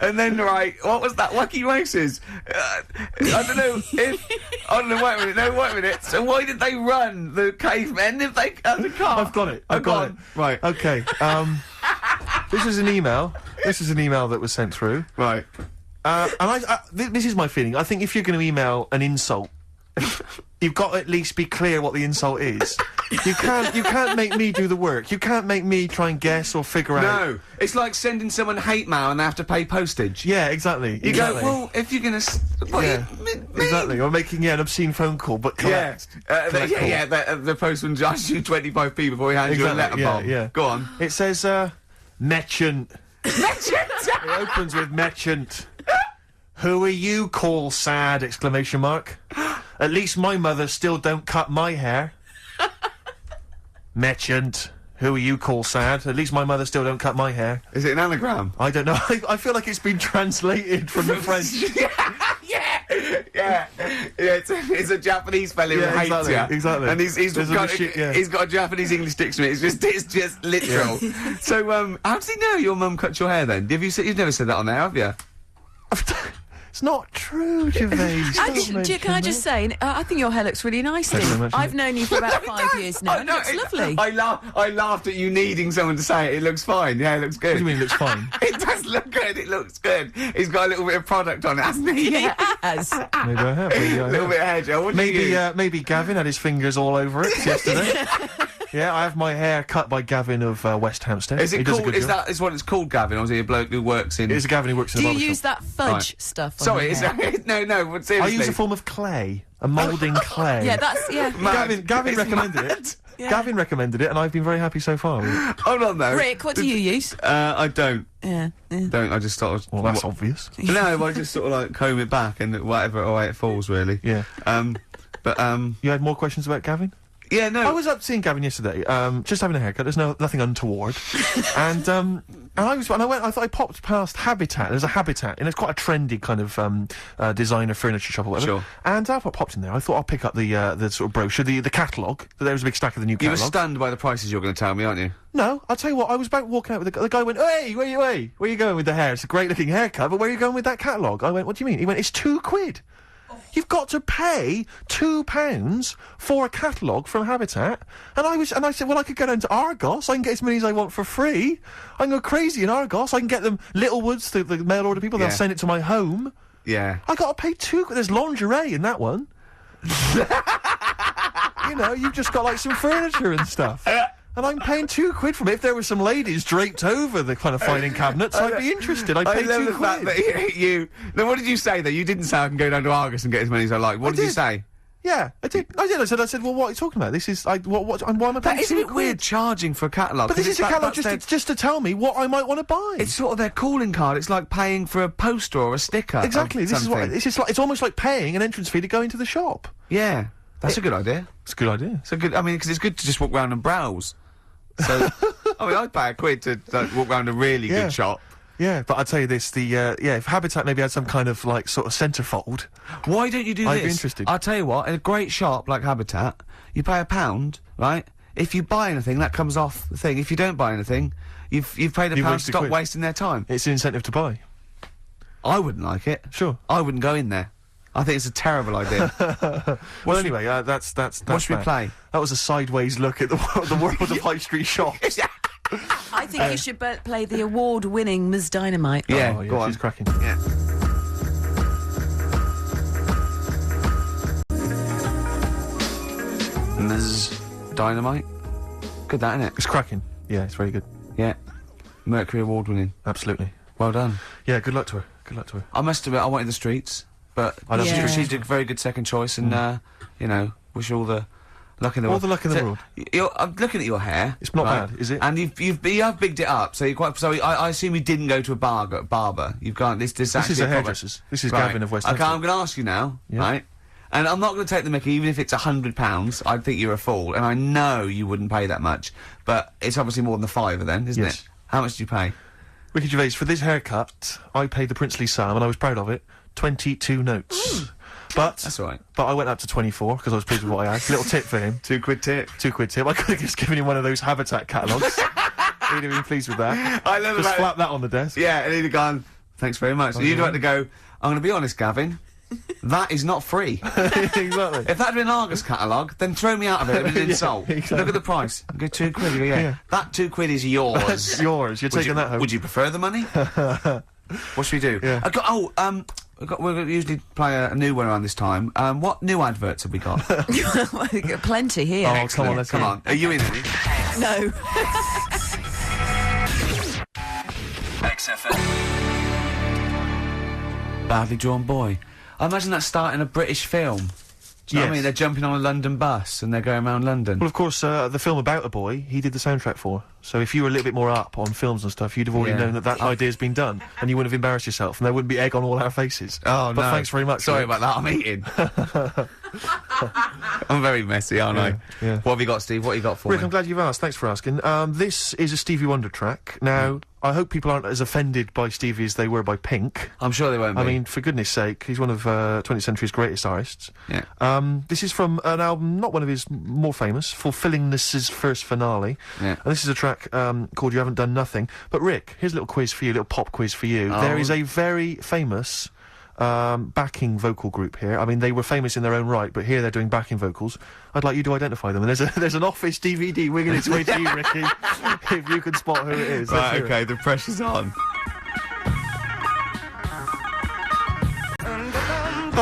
And then, right, what was that? Wacky Races? I don't know if... Oh, no, wait a minute. So why did they run, the cavemen, if they had a car? I've got it. I've got it. Right. Okay, this is an email. This is an email that was sent through. Right. And this is my feeling. I think if you're going to email an insult, you've got to at least be clear what the insult is. You can't make me do the work. You can't make me try and guess or figure out. No, it's like sending someone hate mail and they have to pay postage. Yeah, exactly. You go, well, if you're going to... Exactly. Or making an obscene phone call, but collect. The postman charges you 25p before he hands you a letter bomb. Yeah. Go on. It says, Merchant. It opens with Merchant. Who are you, call sad, exclamation mark. At least my mother still don't cut my hair. Merchant. Who are you, call sad? At least my mother still don't cut my hair. Is it an anagram? I don't know. I feel like it's been translated from the French. Yeah. It's a Japanese fella who hates you. Exactly. And he's got a Japanese English dictionary. It's just literal. So, how does he know your mum cut your hair then? You've never said that on there, have you? It's not true, Gervais. Actually, can I just say, I think your hair looks really nice, Steve. I've known you for about 5 years now. It looks lovely. I laughed at you needing someone to say it looks fine. Yeah, it looks good. What do you mean it looks fine? It does look good. It looks good. He's got a little bit of product on it, hasn't he? Yes. Maybe I have. A little bit of hair gel. What do you use? Maybe Gavin had his fingers all over it yesterday. Yeah, I have my hair cut by Gavin of West Hampstead. Is it He does a called? good job. Is what it's called, Gavin, or is he a bloke who works in? It's a Gavin who works in Do a you barber use shop. that fudge stuff on Sorry, your hair? no. But seriously, I use a form of clay, a moulding clay. Yeah, that's, yeah. Gavin recommended it. Yeah. Gavin recommended it, and I've been very happy so far. Hold on, though. Rick, what do you use? I don't. Yeah. Don't. I just sort of. Well, that's obvious. No, I just sort of like comb it back and whatever way it falls, really. Yeah. But You had more questions about Gavin? Yeah, no. I was up seeing Gavin yesterday, just having a haircut. There's nothing untoward, and I thought I popped past Habitat. There's a Habitat, and it's quite a trendy kind of designer furniture shop or whatever. Sure. And I popped in there. I thought I'll pick up the sort of brochure, the catalogue. There was a big stack of the new You were catalogue. stunned by the prices you're going to tell me, aren't you? No, I'll tell you what. I was about walking out with the guy. Went, "Hey, where you going with the hair? It's a great looking haircut, but where are you going with that catalogue?" I went, "What do you mean?" He went, "It's £2. You've got to pay £2 for a catalogue from Habitat." And I said, well, I could go down to Argos. I can get as many as I want for free. I can go crazy in Argos. I can get them Littlewoods, the mail order people. They'll send it to my home. Yeah. I got to pay There's lingerie in that one. You know, you've just got like some furniture and stuff. And I'm paying £2 from it. If there were some ladies draped over the kind of filing cabinets, I'd be interested. I'd pay I love the fact £2. that you. Now, what did you say? That you didn't say I can go down to Argos and get as many as I like. What did you say? Yeah, I did. I said, well, what are you talking about? This is, and why am I But paying isn't £2 it weird charging for a catalogue? But this is a catalogue just to tell me what I might want to buy. It's sort of their calling card. It's like paying for a poster or a sticker. Exactly. This is what. It's almost like paying an entrance fee to go into the shop. Yeah, that's a good idea. It's a good idea. It's a good. I mean, because it's good to just walk around and browse. So, I mean, I'd pay £1 to walk around a really good shop. Yeah, but I'll tell you this, if Habitat maybe had some kind of, like, sort of centrefold... Why don't you do this? I'd be interested. I'll tell you what, in a great shop like Habitat, you pay £1, right? If you buy anything, that comes off the thing. If you don't buy anything, you've paid £1 to stop wasting their time. It's an incentive to buy. I wouldn't like it. Sure. I wouldn't go in there. I think it's a terrible idea. Well, anyway, that's what should we play? That was a sideways look at the world of high street shops. I think you should play the award-winning Ms. Dynamite. Yeah, go on. She's cracking. Yeah. Ms. Dynamite. Good, that, innit? It's cracking. Yeah, it's very good. Yeah. Mercury Award winning. Absolutely. Well done. Yeah, good luck to her. Good luck to her. I must admit, I wanted The Streets, but I love The she did a very good second choice, and you know, wish her all the luck in the world. All the luck in the world. I'm looking at your hair. It's not bad, is it? And you have bigged it up, so you're quite. So I assume you didn't go to a barber. You've gone. This is actually a hairdresser's. This is right. Gavin of West. Okay, I'm going to ask you now, right? And I'm not going to take the mickey, even if it's £100. I'd think you're a fool, and I know you wouldn't pay that much. But it's obviously more than the £5 then, isn't it? How much do you pay? Ricky Gervais, for this haircut, I paid the princely Sam, and I was proud of it. 22 notes. But that's all right. But I went up to 24 because I was pleased with what I had. Little tip for him. £2 tip. £2 tip. I could have just given him one of those Habitat catalogues. He'd have been pleased with that. I love just flap that on the desk. Yeah, and he'd have gone, thanks very much. And you'd like to go, I'm going to be honest, Gavin. That is not free. Exactly. If that had been an Argos catalogue, then throw me out of it. It would be an insult. Exactly. Look at the price. Go £2. You go, yeah. That £2 is yours. That's yours. You're taking that home. Would you prefer the money? What should we do? Yeah. We'll usually play a new one around this time. What new adverts have we got? We've got plenty here. Oh, come on, let's come on. Are you in any? No. XFM. Badly Drawn Boy. I imagine that's starting a British film. Do you know what I mean? They're jumping on a London bus and they're going around London. Well, of course, the film about a boy, he did the soundtrack for. So if you were a little bit more up on films and stuff, you'd have already known that idea's been done, and you wouldn't have embarrassed yourself, and there wouldn't be egg on all our faces. Oh, but no. thanks very much. Sorry Rick. about that, I'm eating. I'm very messy, aren't I? Yeah. What have you got, Steve? What have you got for Rick, me? I'm glad you've asked. Thanks for asking. This is a Stevie Wonder track. Now, I hope people aren't as offended by Stevie as they were by Pink. I'm sure they won't be. I mean, for goodness sake, he's one of 20th century's greatest artists. Yeah. This is from an album, not one of his more famous, Fulfillingness's first finale. Yeah. And this is a track called You Haven't Done Nothing. But Rick, here's a little quiz for you, a little pop quiz for you. Oh. There is a very famous backing vocal group here. I mean, they were famous in their own right, but here they're doing backing vocals. I'd like you to identify them. And there's an Office DVD winging its way to you, Ricky, if you can spot who it is. Let's Right, hear okay, it. the pressure's on.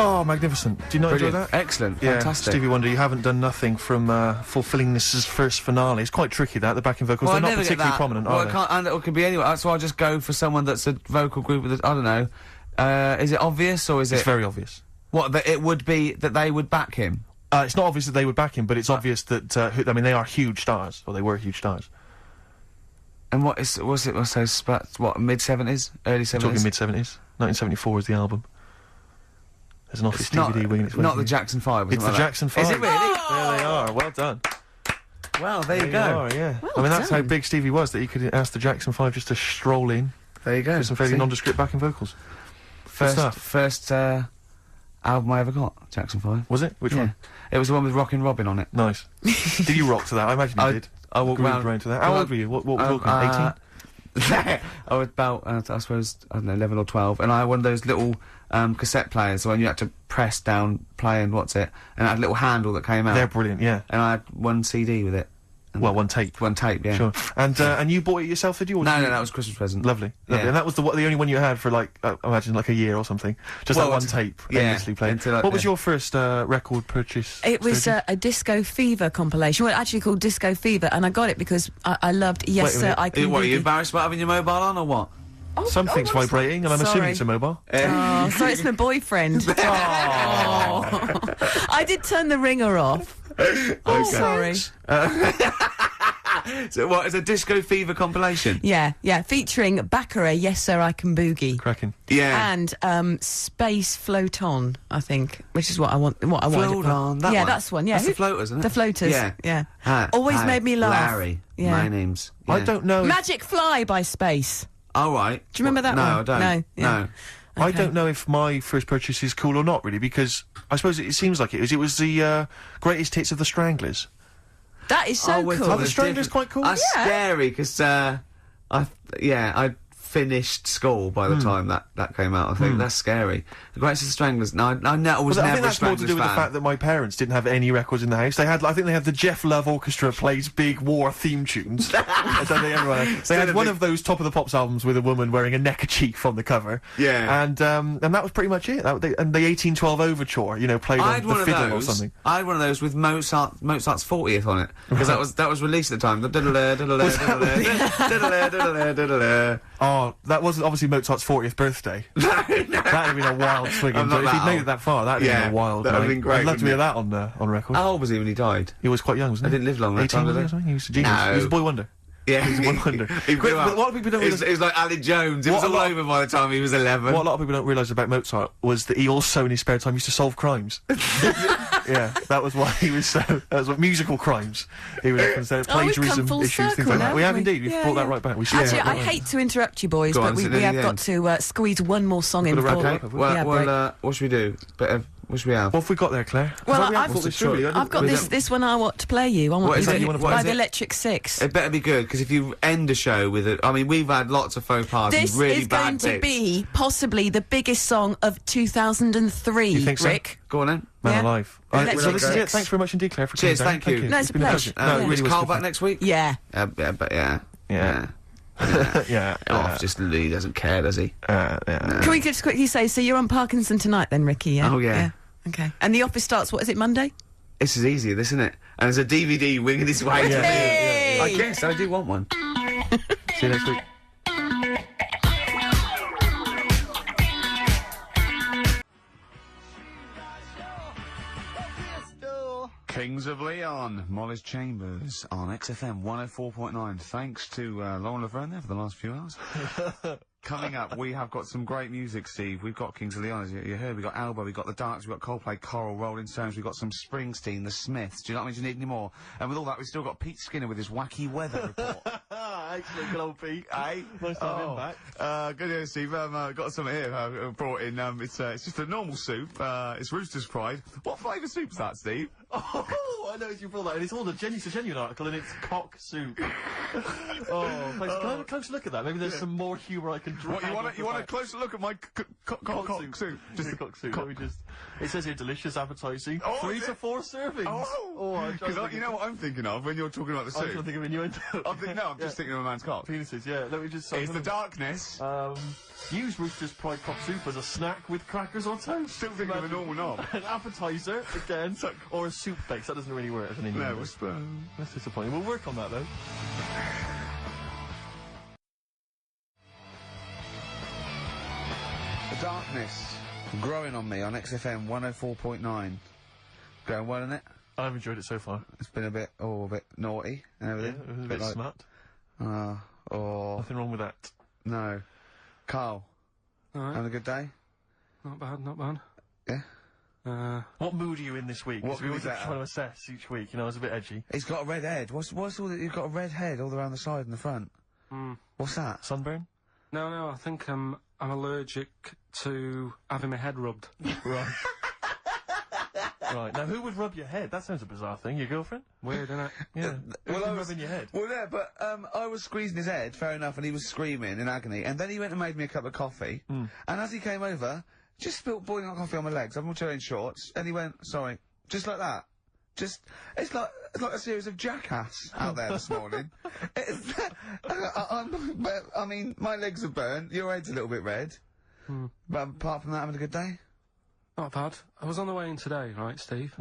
Oh, magnificent. Do you not enjoy Brilliant. that? Excellent. Yeah, Fantastic. Stevie Wonder, You Haven't Done Nothing from Fulfillingness's first finale. It's quite tricky, that, the backing vocals. Well, They're I not never get particularly that. prominent, well, are it they? can't, and it could be anywhere. So I'll just go for someone that's a vocal group with, I don't know. Is it obvious or is It's it? very obvious. What, that it would be that they would back him? It's not obvious that they would back him, but it's obvious that, I mean, they are huge stars. Or they were huge stars. And what is, what, mid-70s? Early 70s? Talking mid-70s. 1974 is the album. There's an Office It's not, DVD winging its way not to the you. Jackson 5 or It's the something like Jackson that. 5. Is it really? There they are. Well done. Well, there you There go. are, yeah. Well I mean, that's how done. big Stevie was, that he could ask the Jackson 5 just to stroll in There you go. with some fairly See? nondescript backing vocals. Good stuff. First album I ever got, Jackson 5. Was it? Which Yeah. one? It was the one with Rockin' Robin on it. Nice. Did you rock to that? I imagine you did. I walked Grooved around to that. How old were you? What were we talking? 18? I was about, I suppose, I don't know, 11 or 12, and I had one of those little cassette players when you had to press down play and what's it, and it had a little handle that came out. They're brilliant, yeah. And I had one CD with it. Well, one tape. One tape, yeah. Sure. And you bought it yourself, did you? Or No, did no, you- that was a Christmas present. Lovely. Lovely. Yeah. And that was the only one you had for, like, I imagine, like a year or something. Just Well, that one it's- tape, yeah, endlessly played. until I- What was yeah. your first record purchase? It was Sturgeon? a Disco Fever compilation. Well, actually called Disco Fever, and I got it because I loved Yes Wait a Sir, minute. I Can What, are you Boogie. embarrassed about having your mobile on, or what? Something's vibrating, and I'm assuming Sorry. it's a mobile. Oh, sorry, it's my boyfriend. Oh. I did turn the ringer off. Oh, sorry. So what, it's a Disco Fever compilation? Yeah, featuring Baccarat, Yes Sir, I Can Boogie. Cracking. Yeah. And Space Float On, I think, which is what I want. What I wanted. Float On, that yeah, one? that's one. Yeah, That's the Floaters, isn't it? The Floaters. Yeah. Always made me laugh. Larry. Yeah. My name's... I don't know. Magic Fly by Space. All right. Do you remember that no, one? I don't. No, yeah. No. I don't know if my first purchase is cool or not, really, because I suppose it seems like it was. It was the greatest hits of the Stranglers. That is so Oh, we're cool. talking Are the Stranglers different- quite cool? That's scary, because, I finished school by the time that came out, I think. That's scary. The Greatest of the Stranglers, no, I was Well, I never think a that's more to do Stranglers with the fan. fact that my parents didn't have any records in the house. They had, I think they had the Jeff Love Orchestra plays big war theme tunes. That's how they had one of those Top of the Pops albums with a woman wearing a neckerchief on the cover. Yeah. And that was pretty much it. And the 1812 Overture, you know, played I on had the one of fiddle or those. something. I had one of those with Mozart's 40th on it, because that was released at the time. Oh, that wasn't obviously Mozart's 40th birthday. That'd have been a wild swing. I'm not If he'd that made old. it that far, that'd have been a wild that'd have night. been great, I'd love to wouldn't hear it? that on record. How old was he when he died? He was quite young, wasn't he? I didn't live long that 18 time, was did he I? or something? He was a genius. No. He was a boy wonder. Yeah, He was a wonder. He blew But up. what people don't realise... It was like Ali Jones. It was all over by the time he was 11. What a lot of people don't realise about Mozart was that he also, in his spare time, used to solve crimes. Yeah, that was why he was so... That was what musical crimes. He was often Oh, we've come plagiarism full issues, things circle like now, that. We have haven't we? indeed. We've Yeah, brought that yeah. right back. We Actually, I hate to interrupt you, boys, Go but on, we sit near have the got end. to squeeze one more song in Got to before. wrap up. Well, what should we do? What should we have? What have we got there, Claire? Well, I've I've got this one I want to play you. I want What is you it to you wanna play? by What is the it? Electric Six. It better be good, because if you end a show with it, I mean, we've had lots of faux pas This and really is bad going to bits. be possibly the biggest song of 2003. You think so? Rick? Go on then. Man Yeah. alive. Electric So this is it. Six. Thanks very much indeed, Claire, for Cheers, coming down. thank you. No, it's a been pleasure. No, it really Is was Carl good back fun. next week? Yeah. Yeah. Oh, just he doesn't care, does he? Can we just quickly say, so you're on Parkinson tonight then, Ricky, yeah? Oh, yeah. Okay. And the office starts, what is it, Monday? This is easier, this, isn't it? And there's a DVD winging its way to me. Hey! I guess I do want one. See you next week. Kings of Leon, Molly's Chambers on XFM 104.9. Thanks to Lauren Laverne there for the last few hours. Coming up, we have got some great music, Steve. We've got Kings of Leon, as you heard. We've got Alba, we've got The Darks, we've got Coldplay, Coral, Rolling Stones, we've got some Springsteen, The Smiths. Do you not mean you need any more? And with all that, we've still got Pete Skinner with his wacky weather report. Excellent, good old Pete. Eh? Nice to have him back. Good news, Steve. Got some here. Brought in. It's just a normal soup. It's Rooster's Pride. What flavour soup's that, Steve? Oh, I know you brought that, and it's all a genuine article, and it's cock soup. Oh, thanks. Can I have a close look at that? Maybe there's some more humour I can draw. What you want a closer look at my cock soup? Just a cock soup. Let me just. It says here delicious, appetizing. Oh, 3 is to it? 4 servings. Because you know what I'm thinking of when you're talking about the I'm soup. trying to think of innuendo. I'm just thinking of a man's cock. Penises, yeah. Let me just. It's the darkness. Use Rooster's Pride cock soup as a snack with crackers or toast. Still thinking of a normal knob. An appetizer again, or a soup base. That doesn't really work as an innuendo. No, that's disappointing. We'll work on that though. The darkness growing on me on XFM 104.9. Going well, isn't it? I've enjoyed it so far. It's been a bit naughty and everything. Yeah, it was a bit smut. Nothing wrong with that. No. Carl, having a good day? Not bad, not bad. Yeah. What mood are you in this week? What 'Cause we mood always is that? try to assess each week. You know, it's a bit edgy. He's got a red head. What's all that? You've got a red head all around the side and the front. What's that? Sunburn? No, I think I'm allergic to having my head rubbed. Right. Right. Now, who would rub your head? That sounds a bizarre thing. Your girlfriend? Weird, isn't it? Yeah. Who's rubbing your head? Well, yeah, but I was squeezing his head, fair enough, and he was screaming in agony. And then he went and made me a cup of coffee. And as he came over, just spilt boiling hot coffee on my legs. I'm wearing shorts, and he went, "Sorry," just like that. It's like a series of Jackass out there this morning. I mean, my legs are burnt. Your head's a little bit red. But apart from that, having a good day. Not bad. I was on the way in today, right, Steve?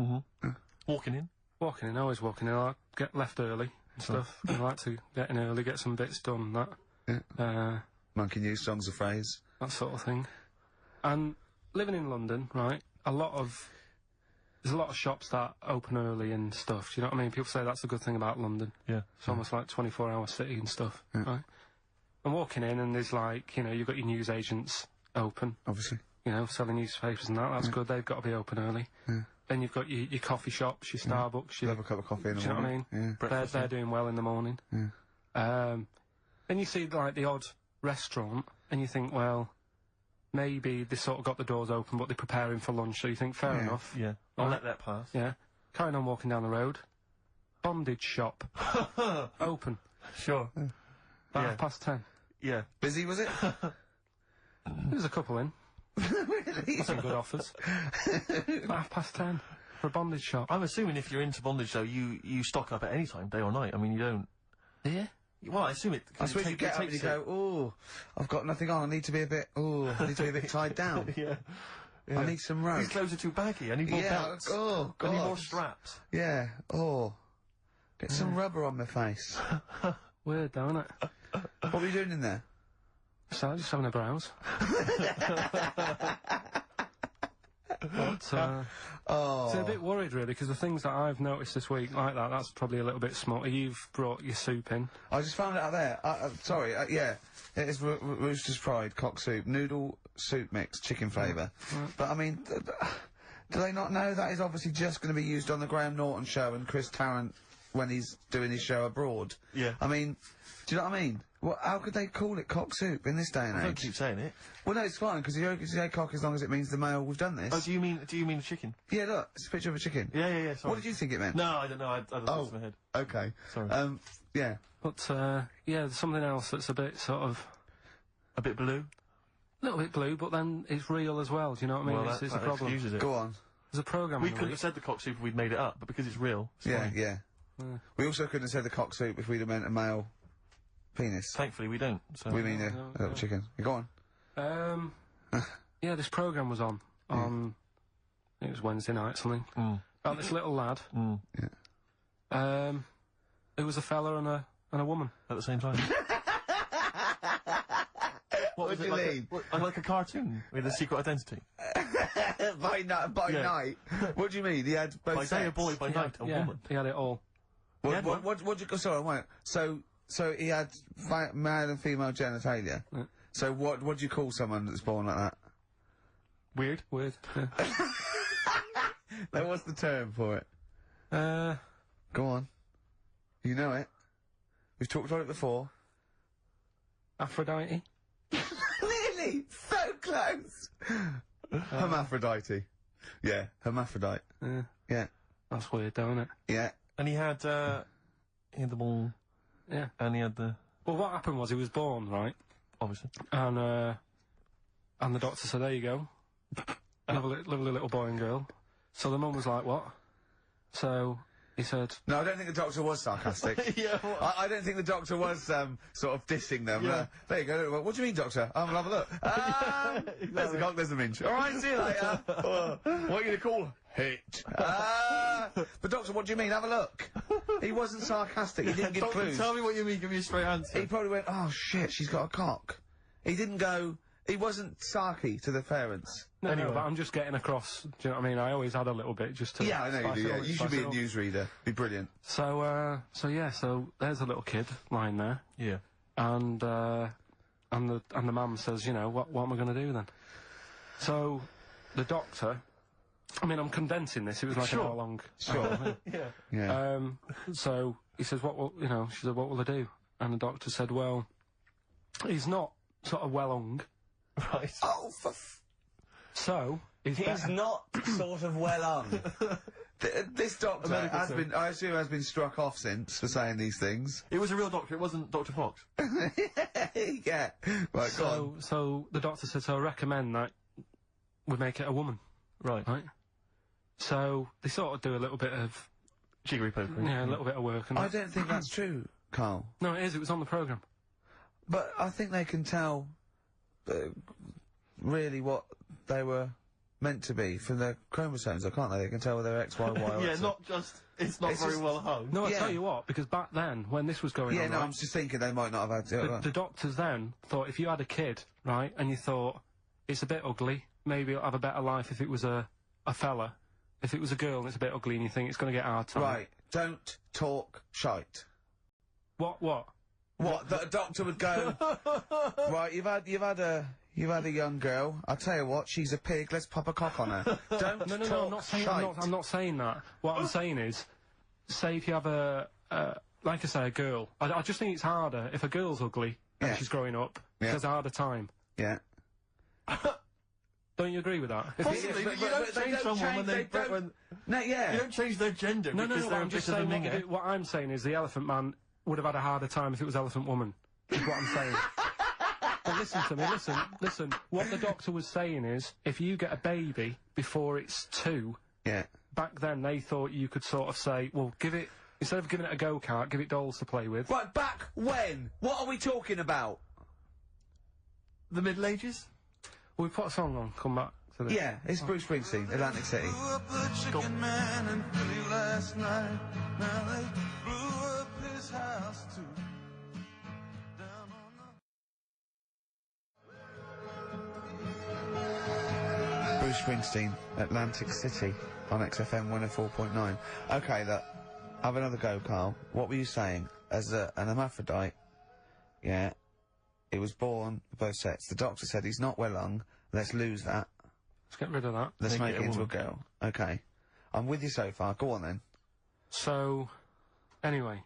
Walking in? Walking in, always walking in. I get left early and stuff. I like to get in early, get some bits done, that. Yeah. Monkey News, Songs of Phrase. That sort of thing. And living in London, right, there's a lot of shops that open early and stuff, do you know what I mean? People say that's the good thing about London. Yeah. It's almost like 24-hour city and stuff, right? I'm walking in and there's like, you know, you've got your news agents open. Obviously. You know, selling newspapers and that's good, they've got to be open early. Then you've got your coffee shops, your Starbucks, your... Have a cup of coffee in the do you know what I morning. mean? Yeah. They're doing well in the morning. Then you see, like, the odd restaurant, and you think, well, maybe they sort of got the doors open, but they're preparing for lunch, so you think, fair enough. Yeah. I'll let that pass. Yeah. Carrying on walking down the road. Bondage shop. Open. Sure. About 10:30. Yeah. Busy, was it? There's a couple in. Really? Some good offers. About 10:30 for a bondage shop. I'm assuming if you're into bondage, though, you stock up at any time, day or night. I mean, you don't... Yeah? Well, I assume it... I suppose you get up and you go, oh, I've got nothing on, I need to be a bit tied down. Yeah. I need some rope. These clothes are too baggy, I need more belts. Oh, God. I need more straps. Yeah, get some rubber on my face. Weird, though, isn't it? What were you doing in there? So, just having a browse. But, it's a bit worried, really, because the things that I've noticed this week, like that's probably a little bit small. You've brought your soup in. I just found it out there. Sorry, yeah. It is Rooster's Pride, cock soup, noodle soup mix, chicken flavour. But, I mean, do they not know that is obviously just going to be used on the Graham Norton show and Chris Tarrant when he's doing his show abroad? Yeah. I mean, do you know what I mean? How could they call it cock soup in this day and age? Don't keep saying it. Well, no, it's fine, because you can say cock as long as it means the male, we've done this. Oh, do you mean chicken? Yeah, look, it's a picture of a chicken. Yeah, sorry. What did you think it meant? No, I don't know, I don't know. My head. Okay. Sorry. Yeah. But, yeah, there's something else that's a bit sort of... A bit blue? A little bit blue, but then it's real as well, do you know what I mean? Well, it's that a problem. excuses it. Go on. There's a programme We couldn't have said the cock soup if we'd made it up, but because it's real, it's Yeah, fine. yeah. We also couldn't have said the cock soup if we'd have meant a male penis. Thankfully we don't, so... We mean a little chicken. Go on. Yeah, this programme was on, it was Wednesday night, something. About this little lad. It was a fella and a woman. At the same time. What do you mean? Like a cartoon with a secret identity? By night? What do you mean? He had both By day a boy, by night a woman. He had it all. What do you... Sorry, wait. So he had male and female genitalia. So what do you call someone that's born like that? Weird. Yeah. Now, what's the term for it? Go on. You know it. We've talked about it before. Aphrodite. Really? So close! Hermaphrodite. Yeah, hermaphrodite. Yeah. That's weird, though, isn't it? Yeah. And he had the ball. Yeah. And he had the... Well, what happened was he was born, right? Obviously. And the doctor said, there you go. Lovely little boy and girl. So the mum was like, what? So he said... No, I don't think the doctor was sarcastic. Yeah, I don't think the doctor was, sort of dissing them. Yeah. There you go. What do you mean, doctor? We'll have a look. There's the cock, there's the minge. Alright, see you later. What are you going to call it? But doctor, what do you mean? Have a look. He wasn't sarcastic. He didn't give Doctor, clues. tell me what you mean. Give me a straight answer. He probably went, oh shit, she's got a cock. He didn't go... He wasn't sarky to the parents. No, but I'm just getting across, do you know what I mean? I always had a little bit just to... Yeah, I know you do, yeah. You should be a newsreader. Be brilliant. So there's a little kid lying there. Yeah. And the mum says, you know, what am I going to do then? So, the doctor... I mean, I'm condensing this. It was like an hour long. Sure. Yeah. So, he says, she said, what will I do? And the doctor said, well, he's not sort of well hung. Right. Oh, So, he's not sort of well hung. This doctor I assume has been struck off since for saying these things. It was a real doctor, it wasn't Dr. Fox. Yeah. Right, go on. So, the doctor said, so I recommend that we make it a woman. Right. So, they sort of do a little bit of... Jiggery pokery. Yeah, a little bit of work. And I don't think that's true, Carl. No, it is. It was on the programme. But I think they can tell really what they were meant to be from their chromosomes, can't they? They can tell whether they're X, Y, Y, or Yeah, X. not just, it's not very well hung. No, I tell you what, because back then, when this was going on, Yeah, no, right, I'm just thinking they might not have had the doctors then thought if you had a kid, right, and you thought, it's a bit ugly, maybe it'll have a better life if it was a fella. If it was a girl and it's a bit ugly and you think it's going to get a hard time. Right, don't talk shite. What? What? That a doctor would go, right, you've had a young girl, I'll tell you what, she's a pig, let's pop a cock on her. Don't No, talk I'm not saying, shite. I'm not saying that. What I'm saying is, say if you have like I say, a girl. I just think it's harder if a girl's ugly and she's growing up, she has a harder time. Yeah. Don't you agree with that? Possibly, but you don't change someone when No, yeah. You don't change their gender No, because they're I'm a just bit of a saying minger. what I'm saying is the Elephant Man would have had a harder time if it was Elephant Woman. Is what I'm saying. But listen to me, listen. What the doctor was saying is, if you get a baby before it's 2, back then they thought you could sort of say, well, instead of giving it a go-kart, give it dolls to play with. Right, back when? What are we talking about? The Middle Ages? Well, we put a song on, come back to this. Yeah, it's Bruce Springsteen, Atlantic City. Chicken man in Philly last night. Now they blew up his house too. Bruce Springsteen, Atlantic City, on XFM 104.9. Okay, look, have another go, Carl. What were you saying? As an hermaphrodite, yeah, he was born with both sets. The doctor said he's not well hung, let's lose that. Let's get rid of that. Let's make it into a girl. Okay. I'm with you so far, go on then. So, anyway,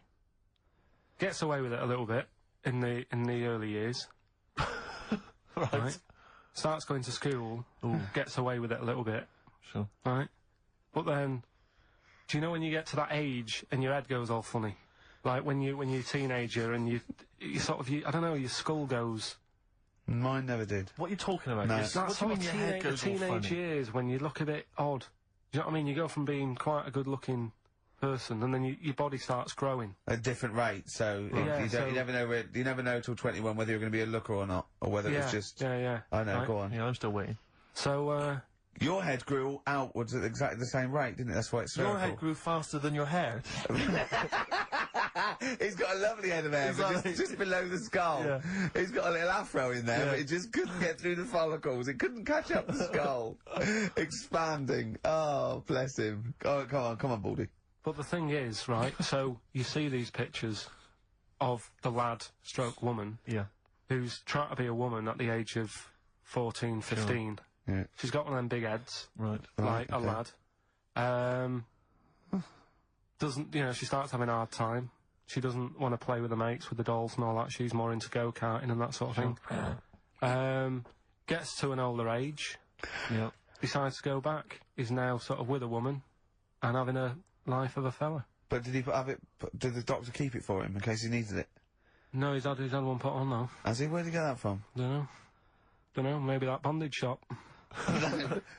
gets away with it a little bit in the early years. right. Starts going to school, gets away with it a little bit. Sure. Right? But then, do you know when you get to that age and your head goes all funny? Like when you're a teenager and you sort of, I don't know, your skull goes... Mine never did. What are you talking about? No. Yes, That's what do you sort mean of your head goes all teenage funny? years when you look a bit odd. Do you know what I mean? You go from being quite a good-looking person and then your body starts growing. At a different rate, so Yeah, you never know till 21 whether you're going to be a looker or not, or whether it's just... Yeah. I know, Right. go on. Yeah, I'm still waiting. So, Your head grew outwards at exactly the same rate, didn't it? That's why it's Your circle. head grew faster than your hair. He's got a lovely head of hair, but just below the skull. Yeah. He's got a little afro in there, but it just couldn't get through the follicles. It couldn't catch up the skull. Expanding. Oh, bless him. Oh, come on, Baldy. but the thing is, right, so you see these pictures of the lad stroke woman who's trying to be a woman at the age of 14, 15. Yeah. She's got one of them big heads. Right. Like okay. a lad. Doesn't, she starts having a hard time. She doesn't want to play with the mates, with the dolls and all that. She's more into go-karting and that sort of thing. Gets to an older age. Yep. Decides to go back. Is now sort of with a woman and having a life of a fella. But did he did the doctor keep it for him in case he needed it? No, he's had one put on though. Has he? Where'd he get that from? Dunno, maybe that bondage shop.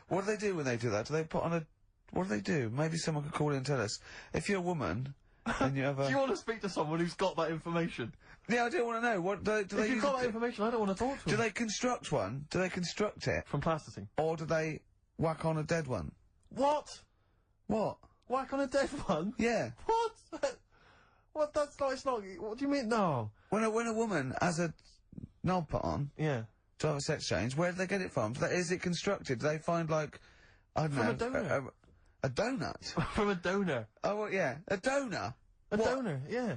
What do they do when they do that? Do they put on a... What do they do? Maybe someone could call in and tell us. If you're a woman, and you have a... Do you want to speak to someone who's got that information? Yeah, I do want to know. What do they If you've got that information, I don't want to talk to Do them. they construct one? Do they construct it? From plasticine? Or do they whack on a dead one? What? What? Whack on a dead one? Yeah. What? What? That's not, it's not, what do you mean? No. When a woman has a knob put on... Yeah. To have a sex change, where do they get it from? Is it constructed? Do they find, like... I don't know... From a donor. A donut? From a donor. Oh, well, yeah. A donor? A donor, yeah.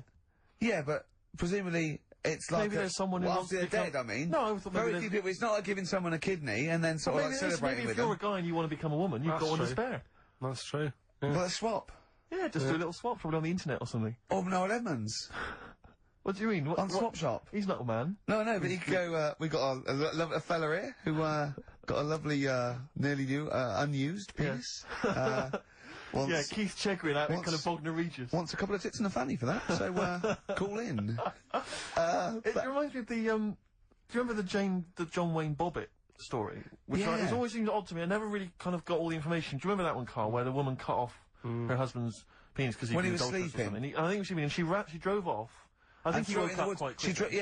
Yeah, but presumably it's like... Maybe there's someone who wants after to they're become... dead, I mean. No, I thought maybe Very few people... It's not like giving someone a kidney and then sort of like celebrating maybe with if you're them. a guy and you want to become a woman, you've got one to spare. That's true. Yeah. Well, a swap. Yeah, just do a little swap, probably on the internet or something. Or Noel Edmonds. What do you mean? On Swap Shop. He's not a man. No, but he could go, we got a fella here who, got a lovely, nearly new, unused penis. Yeah, Keith Chegwin out in kind of Bognor Regis. Wants a couple of tits and a fanny for that, so, call in. It reminds me of the, do you remember the John Wayne Bobbitt story? Which Yeah. it always seemed odd to me. I never really kind of got all the information. Do you remember that one, Carl, where the woman cut off her husband's penis because he When he was was adulterous or sleeping. something? I think she drove off. I think he woke up quite quickly.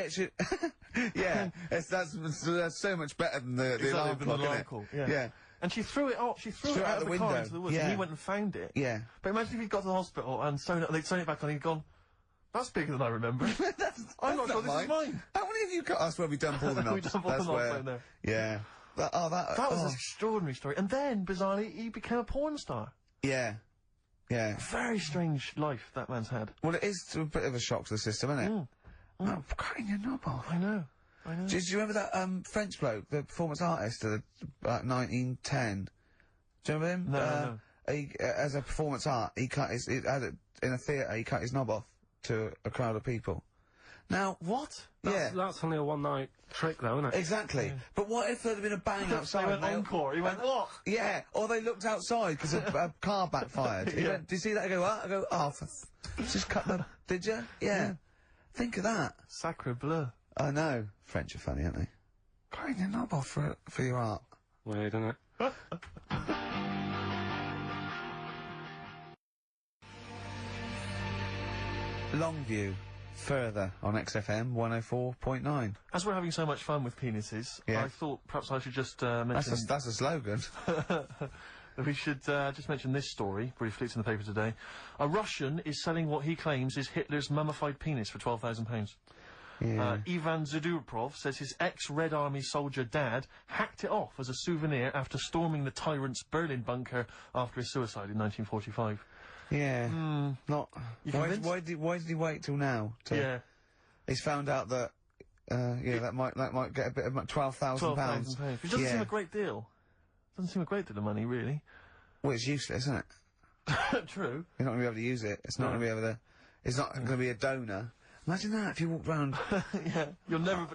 Yeah, that's so much better than the Exactly, alarm than clock, the alarm isn't it? call, Yeah. And she threw it off. She threw it out of the car window. into the woods. Yeah. And he went and found it. Yeah. But imagine if he'd got to the hospital and they'd sewn it back on and he'd gone, that's bigger than I remember. I'm not sure this is mine. How many of you got us where we done Paul the Knobs? We done Paul the That's Knobs where. down there. Yeah. That was an extraordinary story. And then, bizarrely, he became a porn star. Yeah. Yeah. Very strange life that man's had. Well, it is a bit of a shock to the system, isn't it? Oh, cutting your knob off. I know. Do you remember that French bloke, the performance artist of about 1910? Do you remember him? No. He, as a performance art, he cut his, in a theatre, he cut his knob off to a crowd of people. Now, what? That's only a one-night trick, though, isn't it? Exactly. Yeah. But what if there'd been a bang outside? They went encore. He went, what? Yeah. Or they looked outside because a car backfired. He went, did you see that? I go, what? I go, oh, just cut the... Did you? Yeah. Think of that. Sacre bleu. I know. French are funny, aren't they? Cutting your knob off for your art. Weird, isn't it? Longview. Further on XFM 104.9. As we're having so much fun with penises, I thought perhaps I should just mention... That's a slogan. We should just mention this story, briefly. It's in the paper today. A Russian is selling what he claims is Hitler's mummified penis for £12,000. Yeah. Ivan Zadurprov says his ex-Red Army soldier dad hacked it off as a souvenir after storming the tyrant's Berlin bunker after his suicide in 1945. Yeah. Not... Why did he wait till now? He's found out that... that might get a bit of... £12,000. £12,000. It doesn't seem a great deal. Doesn't seem a great deal of money, really. Well, it's useless, isn't it? True. You're not going to be able to use it. It's not going to be able to... It's not going to be a donor. Imagine that if you walked round... You'll never...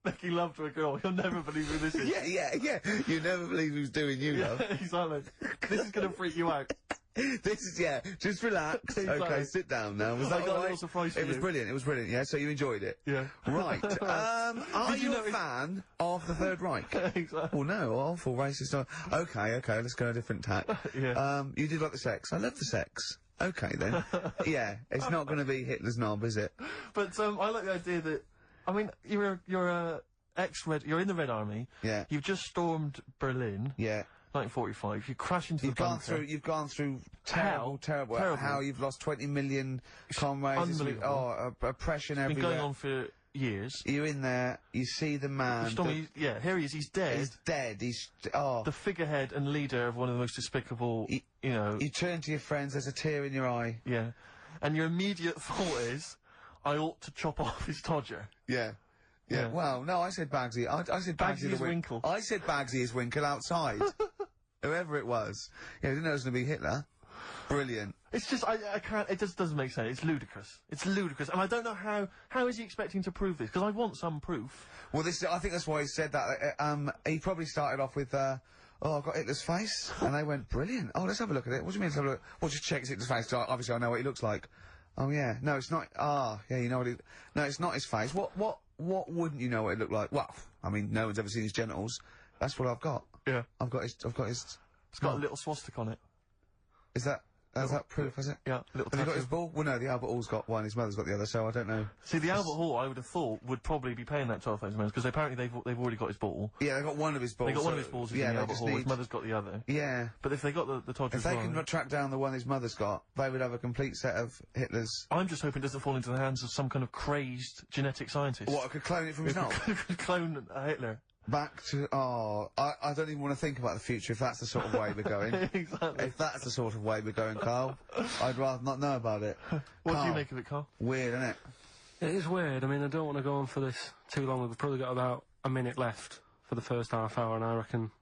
Making love to a girl, you'll never believe who this is. Yeah. You never believe who's doing you, love. Exactly. This is going to freak you out. This is, just relax. Exactly. Okay, sit down now. Was that I got a little surprise for you. It was brilliant, yeah, so you enjoyed it? Yeah. Right, are you a fan of the Third Reich? Exactly. Well, no, awful racist. Okay, let's go a different tack. You did like the sex. I love the sex. Okay, then. Yeah, it's not going to be Hitler's knob, is it? But, I like the idea that, I mean, you're in the Red Army. Yeah. You've just stormed Berlin. Yeah. 1945. You crash into the bunker. You've gone through terrible. How you've lost 20 million comrades. Unbelievable. Oppression It's everywhere. been going on for years. You're in there, you see the man. Here he is, he's dead. He's dead, the figurehead and leader of one of the most despicable, You turn to your friends, there's a tear in your eye. Yeah. And your immediate thought is, I ought to chop off his todger. Yeah. Well, no, I said Bagsy. I said Bagsy is Winkle. I said Bagsy is Winkle outside. Whoever it was. Yeah, I didn't know it was going to be Hitler. Brilliant. It's just, I can't, it just doesn't make sense. It's ludicrous. It's ludicrous. And I don't know how is he expecting to prove this? Because I want some proof. Well, I think that's why he said that. He probably started off with, I've got Hitler's face. And they went, brilliant. Oh, let's have a look at it. What do you mean, let's have a look? Well, just check Hitler's face. Obviously, I know what he looks like. Oh, yeah. No, it's not. You know what no, it's not his face. What wouldn't you know what it looked like? Well, I mean, no one's ever seen his genitals. That's what I've got. Yeah. I've got his... It's got a little swastika on it. Is that proof, is it? Yeah, little Have you got his ball? Well, no, the Albert Hall's got one, his mother's got the other, so I don't know. See, the Albert Hall, I would have thought, would probably be paying that £12,000, because apparently they've already got his ball. Yeah, they got one of his balls. They got one of his balls in the Albert Hall, his mother's got the other. Yeah. But if they got the Todger If they can track down the one his mother's got, they would have a complete set of Hitler's... I'm just hoping it doesn't fall into the hands of some kind of crazed genetic scientist. What, could clone it from his knob? Could clone Hitler. Back to... I don't even want to think about the future if that's the sort of way we're going. Exactly. If that's the sort of way we're going, Carl, I'd rather not know about it. What do you make of it, Carl? Weird, isn't it? It is weird. I mean, I don't want to go on for this too long. We've probably got about a minute left for the first half hour, and I reckon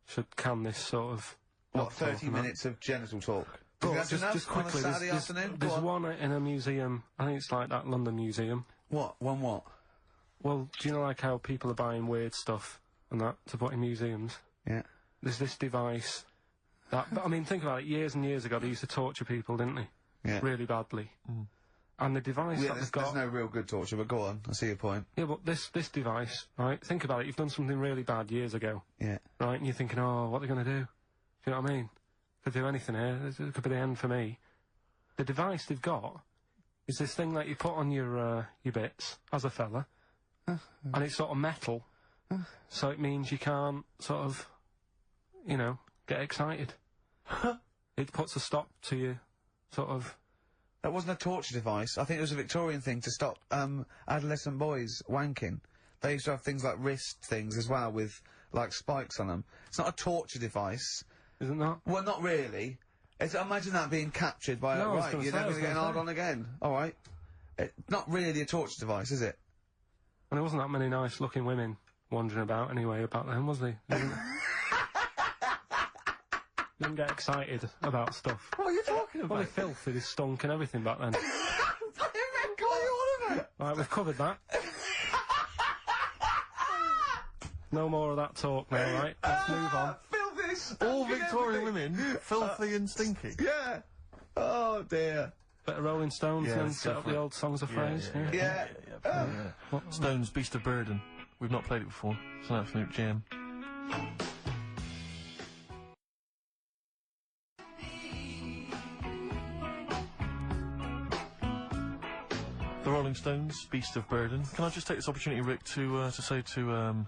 should can this sort of... What, 30 minutes of genital talk? Just quickly, there's one in a museum, I think it's like that London Museum. What? One what? Well, do you know like how people are buying weird stuff and that to put in museums? Yeah. There's this device that, I mean, think about it, years and years ago they used to torture people, didn't they? Yeah. Really badly. And the device that they've got... There's no real good torture, but go on, I see your point. Yeah, but this device, right, think about it, you've done something really bad years ago. Yeah. Right, and you're thinking, oh, what are they going to do? Do you know what I mean? Could do anything here, it could be the end for me. The device they've got is this thing that you put on your bits, as a fella, and it's sort of metal, so it means you can't sort of you know, get excited. It puts a stop to you, sort of. That wasn't a torture device. I think it was a Victorian thing to stop adolescent boys wanking. They used to have things like wrist things as well with like spikes on them. It's not a torture device. Isn't that? Well, not really. Imagine that being captured by No, I was right. gonna You're say, I never was going to get gonna hard say. on again. All right. Not really a torture device, is it? And there wasn't that many nice-looking women wandering about anyway about then, was there? Didn't get excited about stuff. What are you talking about? Well, they filthy, they stunk and everything back then. Right, we've covered that. No more of that talk now, right? Let's move on. Filthy, All Victorian women, filthy and stinky. Yeah. Oh dear. Bit of Rolling Stones Yeah, and then let's set go up for the it. old songs of Yeah, phrase. yeah. Stones, Beast of Burden. We've not played it before. It's an absolute gem. The Rolling Stones, Beast of Burden. Can I just take this opportunity, Rick, to say to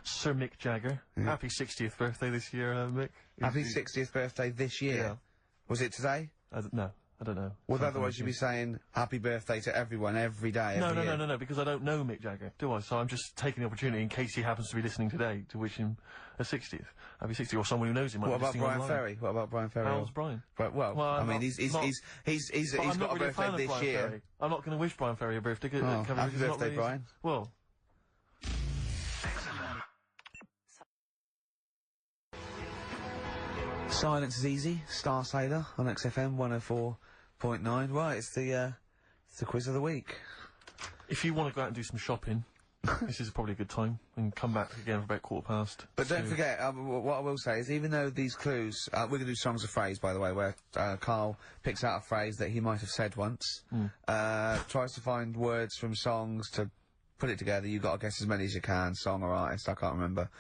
Sir Mick Jagger, happy 60th birthday this year, Mick. Happy 60th birthday this year. Yeah. Was it today? No, I don't know. Well, otherwise you'd be saying happy birthday to everyone every day. every year. No, because I don't know Mick Jagger, do I? So I'm just taking the opportunity in case he happens to be listening today to wish him a 60th. Happy 60th, or someone who knows him might What be about listening Brian online. Ferry? What about Brian Ferry? How's Brian? Right, well, I I'm mean, not- he's not- got I'm not a really a fan birthday of this Brian year. Ferry. I'm not going to wish Brian Ferry a birthday. Oh, happy birthday, Brian. Well, Silence is easy. Star Sailor on XFM 104.9. Right, it's the quiz of the week. if you want to go out and do some shopping, this is probably a good time, and come back again for about 2:15. But don't forget, what I will say is, even though these clues, we're going to do songs of phrase, by the way, where Carl picks out a phrase that he might have said once, tries to find words from songs to put it together. You've got to guess as many as you can, song or artist, I can't remember.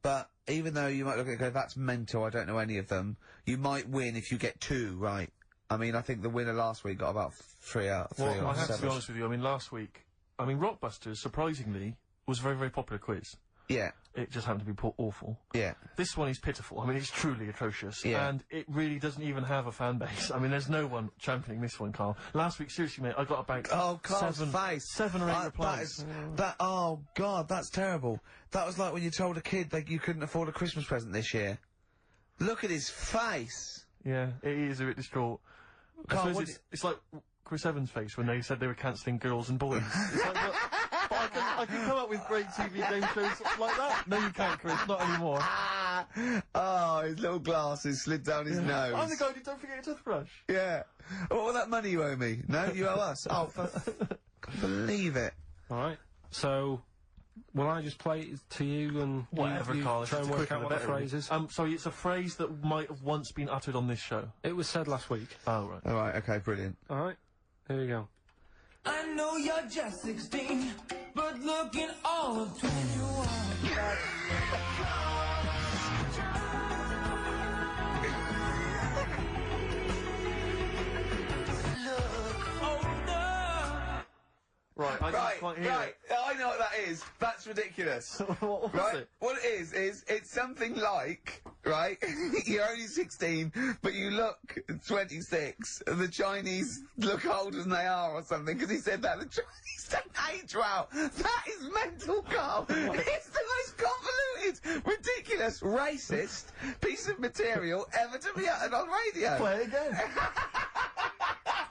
But even though you might look at it and go, that's mental, I don't know any of them, you might win if you get 2 right. I mean, I think the winner last week got about 3 out of 3 Well, or I have 7. to be honest with you, I mean, last week, Rockbusters, surprisingly, was a very, very popular quiz. Yeah. It just happened to be awful. Yeah. This one is pitiful. I mean, it's truly atrocious. Yeah. And it really doesn't even have a fan base. I mean, there's no one championing this one, Carl. Last week, seriously, mate, I got about Carl's face. 7 or 8 replies. Oh God, that's terrible. That was like when you told a kid that you couldn't afford a Christmas present this year. Look at his face. Yeah, it is a bit distraught. Carl, I suppose it's like Chris Evans' face when they said they were cancelling Girls and Boys. It's like, but I can come up with great TV game shows like that. No, you can't, Chris. Not anymore. Oh, his little glasses slid down his nose. I'm the guy who don't forget your toothbrush. Yeah. What was that money you owe me? No, you owe us. Oh, can't believe it. Alright, so will I just play it to you and Whatever, you Carl. try and work out what the phrase is? Sorry, it's a phrase that might have once been uttered on this show. It was said last week. Oh, right. Alright, okay, brilliant. Alright, here we go. I know you're just 16, but looking all of 21. Right, I can't quite hear it. I know what that is. That's ridiculous. What was it? What it is it's something like, right, you're only 16, but you look 26, and the Chinese look older than they are or something, because he said that, the Chinese don't age well. That is mental, Carl. It's the most convoluted, ridiculous, racist piece of material ever to be uttered on radio. Play it again.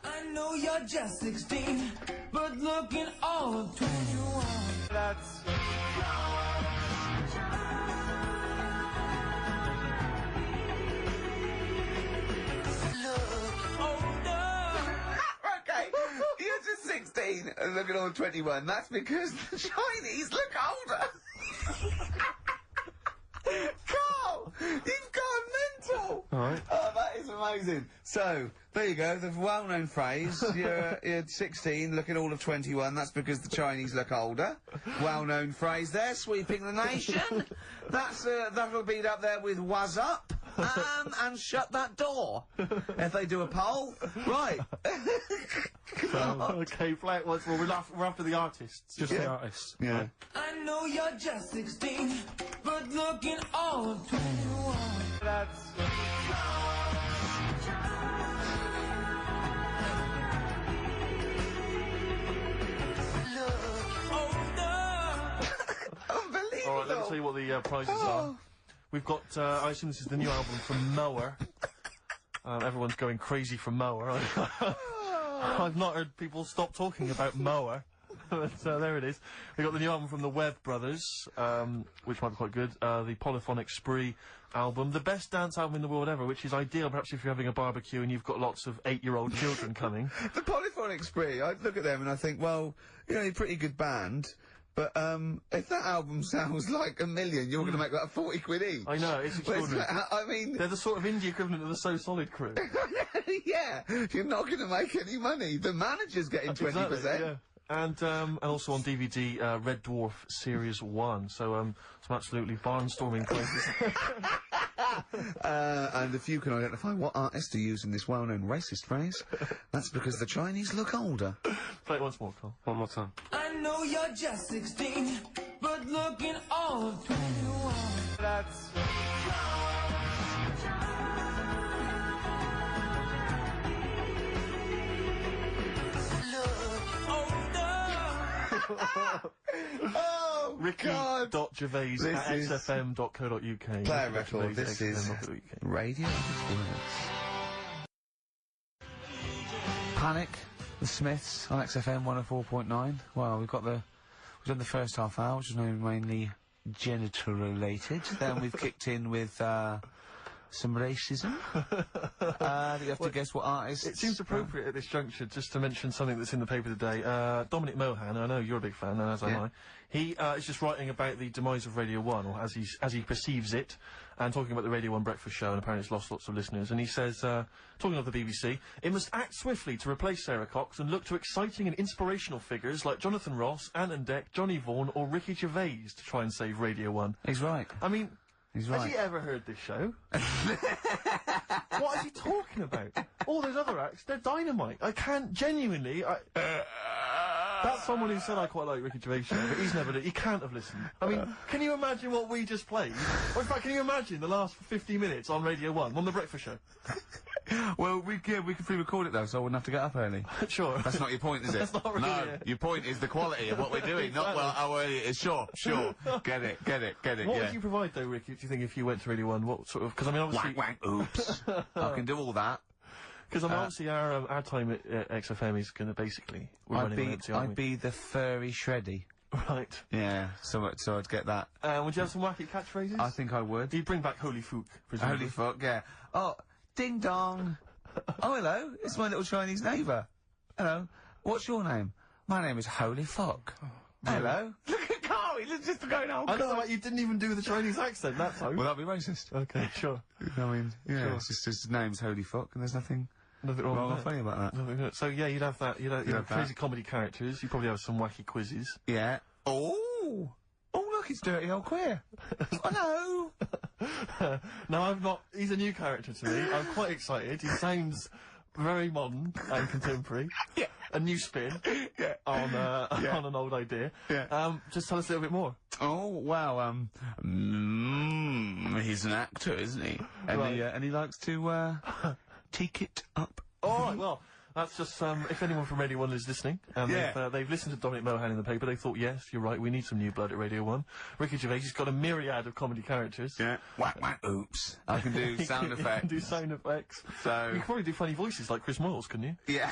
I know you're just 16, but looking all of 21. That's Okay, you're just 16 and looking all 21. That's because the Chinese look older. Carl, you've gone mental. Alright. Oh, that is amazing. So, there you go, the well-known phrase, you're 16, looking all of 21, that's because the Chinese look older. Well-known phrase there, sweeping the nation. That'll be up there with "was up." And shut that door. If they do a poll, right. Okay, Flat, well, we're after the artists. Just the artists. Yeah. I know you're just 16, but looking all of 21. That's... Unbelievable. All right, let me tell you what the prizes are. We've got, I assume this is the new album from Mower. Everyone's going crazy for Mower. I've not heard people stop talking about Mower. But there it is. We got the new album from the Webb Brothers, which might be quite good. The Polyphonic Spree album, the best dance album in the world ever, which is ideal perhaps if you're having a barbecue and you've got lots of 8-year-old children coming. The Polyphonic Spree, I look at them and I think, well, you know, they're a pretty good band. But, if that album sounds like a million, you're gonna make that 40 quid each. I know, it's extraordinary. I mean... They're the sort of indie equivalent of the So Solid crew. Yeah, you're not gonna make any money. The manager's getting 20%. Exactly, yeah. And also on DVD, Red Dwarf Series 1. So, some absolutely barnstorming places. And if you can identify what artist to use in this well-known racist phrase, that's because the Chinese look older. Play it once more, Carl. One more time. I know you're just 16, but looking all of 21. That's... Oh, Ricky.gervais at is xfm.co.uk. Play a record. This is Radio Words. Panic, the Smiths on XFM 104.9. Well, we've done the first half hour, which is mainly genital related. Then we've kicked in with some racism. You have to guess what artist. It seems appropriate at this juncture just to mention something that's in the paper today. Dominic Mohan, I know you're a big fan, and as am I. He is just writing about the demise of Radio 1, or as he perceives it, and talking about the Radio 1 breakfast show, and apparently it's lost lots of listeners. And he says, talking of the BBC, it must act swiftly to replace Sarah Cox and look to exciting and inspirational figures like Jonathan Ross, Ant and Dec, Johnny Vaughan, or Ricky Gervais to try and save Radio 1. He's right. I mean... He's right. Has he ever heard this show? What is he talking about? All those other acts, they're dynamite. I can't genuinely... That's someone who said I quite like Ricky Gervais show, but he's never... He can't have listened. I mean, can you imagine what we just played? Or in fact, can you imagine the last 50 minutes on Radio 1, on the breakfast show? Well, we could pre-record it though, so I wouldn't have to get up early. Sure. That's not your point, is it? That's not really No, your point is the quality of what we're doing, Exactly. not how early it is. Sure. Get it, What yeah. would you provide, though, Ricky, do you think, if you went to Radio 1? What sort of... Because, I mean, obviously... Wank, oops. I can do all that. Because, I mean, obviously, our time at XFM is going to basically... I'd be the furry shreddy. Right. Yeah, so I'd get that. Would you have some wacky catchphrases? I think I would. You'd bring back Holy Fook, presumably. Holy fuck, yeah. Oh, ding dong. Oh, hello, it's my little Chinese neighbour. Hello, what's your name? My name is Holy Fuck. Hello. Look at Carl, he's just going, oh, I don't know God. why you didn't even do the Chinese accent that time. Well, that'd be racist. Okay, sure. I mean, yeah, Sure. it's just his name's Holy Fuck, and there's nothing Nothing wrong wrong or with funny about that. that. So, yeah, you'd have that. You'd have have crazy that. comedy characters. You'd probably have some wacky quizzes. Yeah. Oh, look, it's Dirty Old Queer. Hello. No, I'm not... He's a new character to me. I'm quite excited. He sounds very modern and contemporary. Yeah. A new spin Yeah. on an old idea. Yeah. Just tell us a little bit more. Oh, wow, he's an actor, isn't he? And Right. and he likes to, take it up. Alright, well, that's just, if anyone from Radio 1 is listening, and Yeah. they've listened to Dominic Mohan in the paper, they thought, yes, you're right, we need some new blood at Radio 1. Ricky Gervais has got a myriad of comedy characters. Yeah. Whack, oops. I can do sound You effects. can do sound effects. So... You could probably do funny voices like Chris Moyles, couldn't you? Yeah.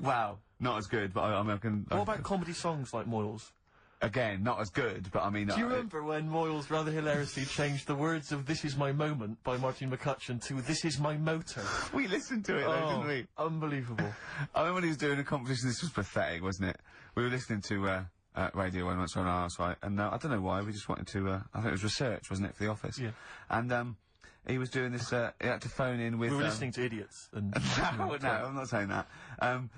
Wow. Not as good, but I mean, I can... What about comedy songs like Moyles? Again, not as good, but I mean... Do you remember when Moyles rather hilariously changed the words of This Is My Moment by Martin McCutcheon to This Is My Motor? We listened to it though, didn't we? Unbelievable. I remember when he was doing a competition, this was pathetic, wasn't it? We were listening to, Radio 1 once on our house, right? And, I don't know why, we just wanted to, I think it was research, wasn't it, for The Office? Yeah. And, he was doing this, he had to phone in with... We were listening to idiots and... No, I'm not saying that. And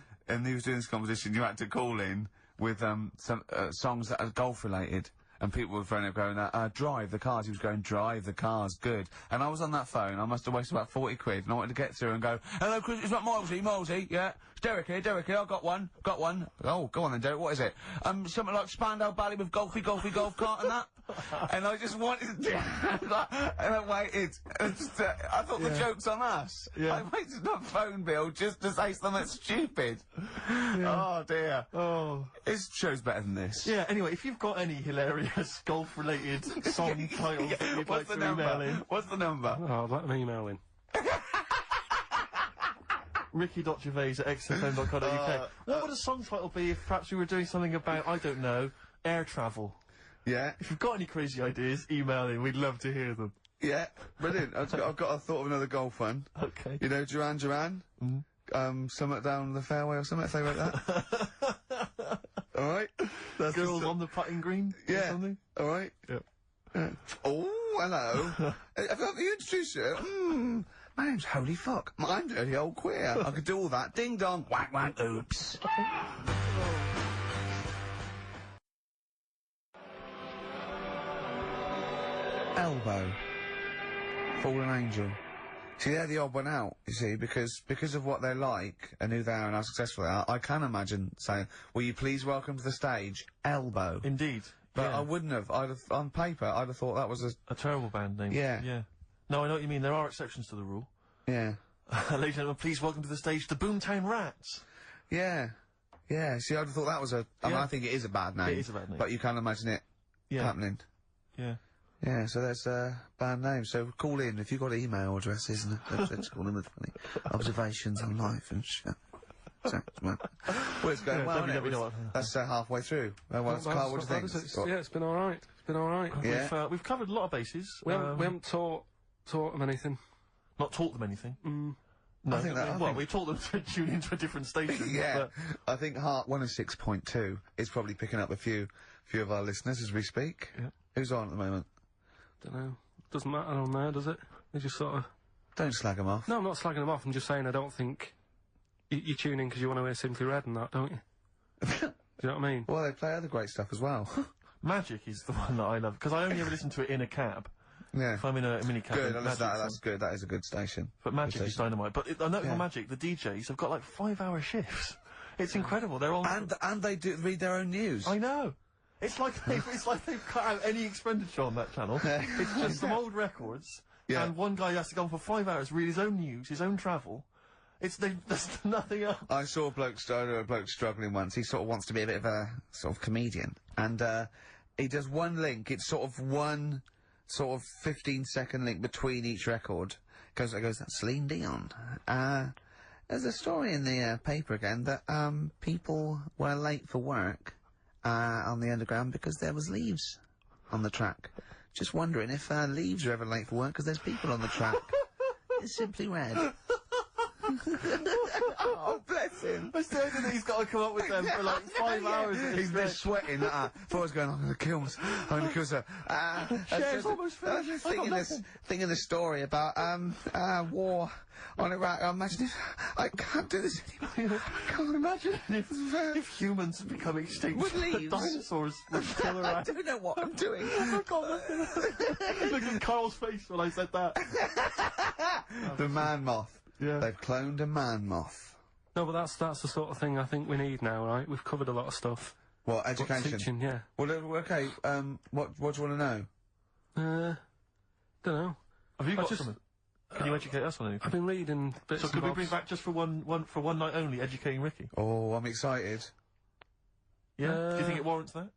he was doing this competition, you had to call in with, some, songs that are golf related. and people were phoning up going, drive the cars. He was going, drive the cars, good. And I was on that phone, I must have wasted about 40 quid, and I wanted to get through and go, hello, Chris, it's not Milesy, yeah? It's Derek here, I got one. Oh, go on then, Derek, what is it? Something like Spandau Ballet with golfy golf cart and that. And I just wanted to and I waited. I thought the joke's on us. Yeah. I waited on phone bill just to say something stupid. Oh dear. Oh. This show's better than this. Yeah, anyway, if you've got any hilarious golf-related song titles that you'd like to email in... What's the number? Oh, let them email in. ricky.gervais@xfm.co.uk. What would a song title be if perhaps we were doing something about, I don't know, air travel? Yeah. If you've got any crazy ideas, email in. We'd love to hear them. Yeah, brilliant. I've got a thought of another golf one. Okay. You know Duran Duran? Something down the fairway or something, something like that. Alright? Girls on the putting green? Yeah. Or something? Alright? Yeah. Oh, hello. Have you introduced you? My name's Holy Fuck. I'm Dirty Old Queer. I could do all that. Ding dong, whack whack, oops. Elbow. Fallen Angel. See, they're the odd one out, you see, because of what they're like and who they are and how successful they are, I can imagine saying, will you please welcome to the stage, Elbow. Indeed. But I wouldn't have. On paper, I'd have thought that was a terrible band name. Yeah. Yeah. No, I know what you mean. There are exceptions to the rule. Yeah. Ladies and gentlemen, please welcome to the stage the Boomtown Rats. Yeah. Yeah, see, I'd have thought that was I mean, I think it is a bad name. It is a bad name. But you can imagine it happening. Yeah. Yeah, so that's band name. So call in if you've got email addresses and let's call in with funny observations on life and shit. So, well, it's going well, isn't it? That's halfway through. Carl, what do you think? Yeah, it's been alright. It's been alright. Yeah. We've covered a lot of bases. We haven't taught them anything. Not taught them anything? No, I think we taught them to tune into a different station. Yeah. I think Heart 106.2 is probably picking up a few of our listeners as we speak. Yeah. Who's on at the moment? Don't know. Doesn't matter on there, does it? They just sort of... Don't slag them off. No, I'm not slagging them off. I'm just saying I don't think... You tune in because you want to hear Simply Red and that, don't you? Do you know what I mean? Well, they play other great stuff as well. Magic is the one that I love, because I only ever listen to it in a cab. Yeah. If I'm in a minicab. Good, that's good. That is a good station. But Magic is dynamite. But I know on Magic, the DJs have got like 5-hour shifts. It's incredible. They're all... And they do read their own news. I know. It's like they've cut out any expenditure on that channel. It's just some old records. Yeah. And one guy has to go on for 5 hours, read his own news, his own travel. There's nothing else. I saw a bloke struggling once. He sort of wants to be a bit of a sort of comedian, and he does one link. It's sort of one 15-second link between each record. Goes, that's Celine Dion. There's a story in the paper again that people were late for work on the Underground because there was leaves on the track. Just wondering if leaves are ever late for work because there's people on the track. It's Simply Red. Oh, bless him. I still think he's got to come up with them for like 5 hours. He's been sweating. Thought going, I'm going to kill myself. I'm going to kill myself. Share's almost finished. I was just thinking the story about war on Iraq. Imagine if I can't do this anymore. I can't imagine if humans had become extinct. With leaves. Dinosaurs would kill Iraq. I don't know what I'm doing. Look at Carl's face when I said that. The man moth. Yeah. They've cloned a man moth. No, but that's the sort of thing I think we need now, right? We've covered a lot of stuff. What, education? Teaching, yeah. Well, okay, what do you want to know? Don't know. Have you got something? Can you educate us on anything? I've been reading bits. So could we bring back just for one night only, Educating Ricky? Oh, I'm excited. Yeah? Do you think it warrants that?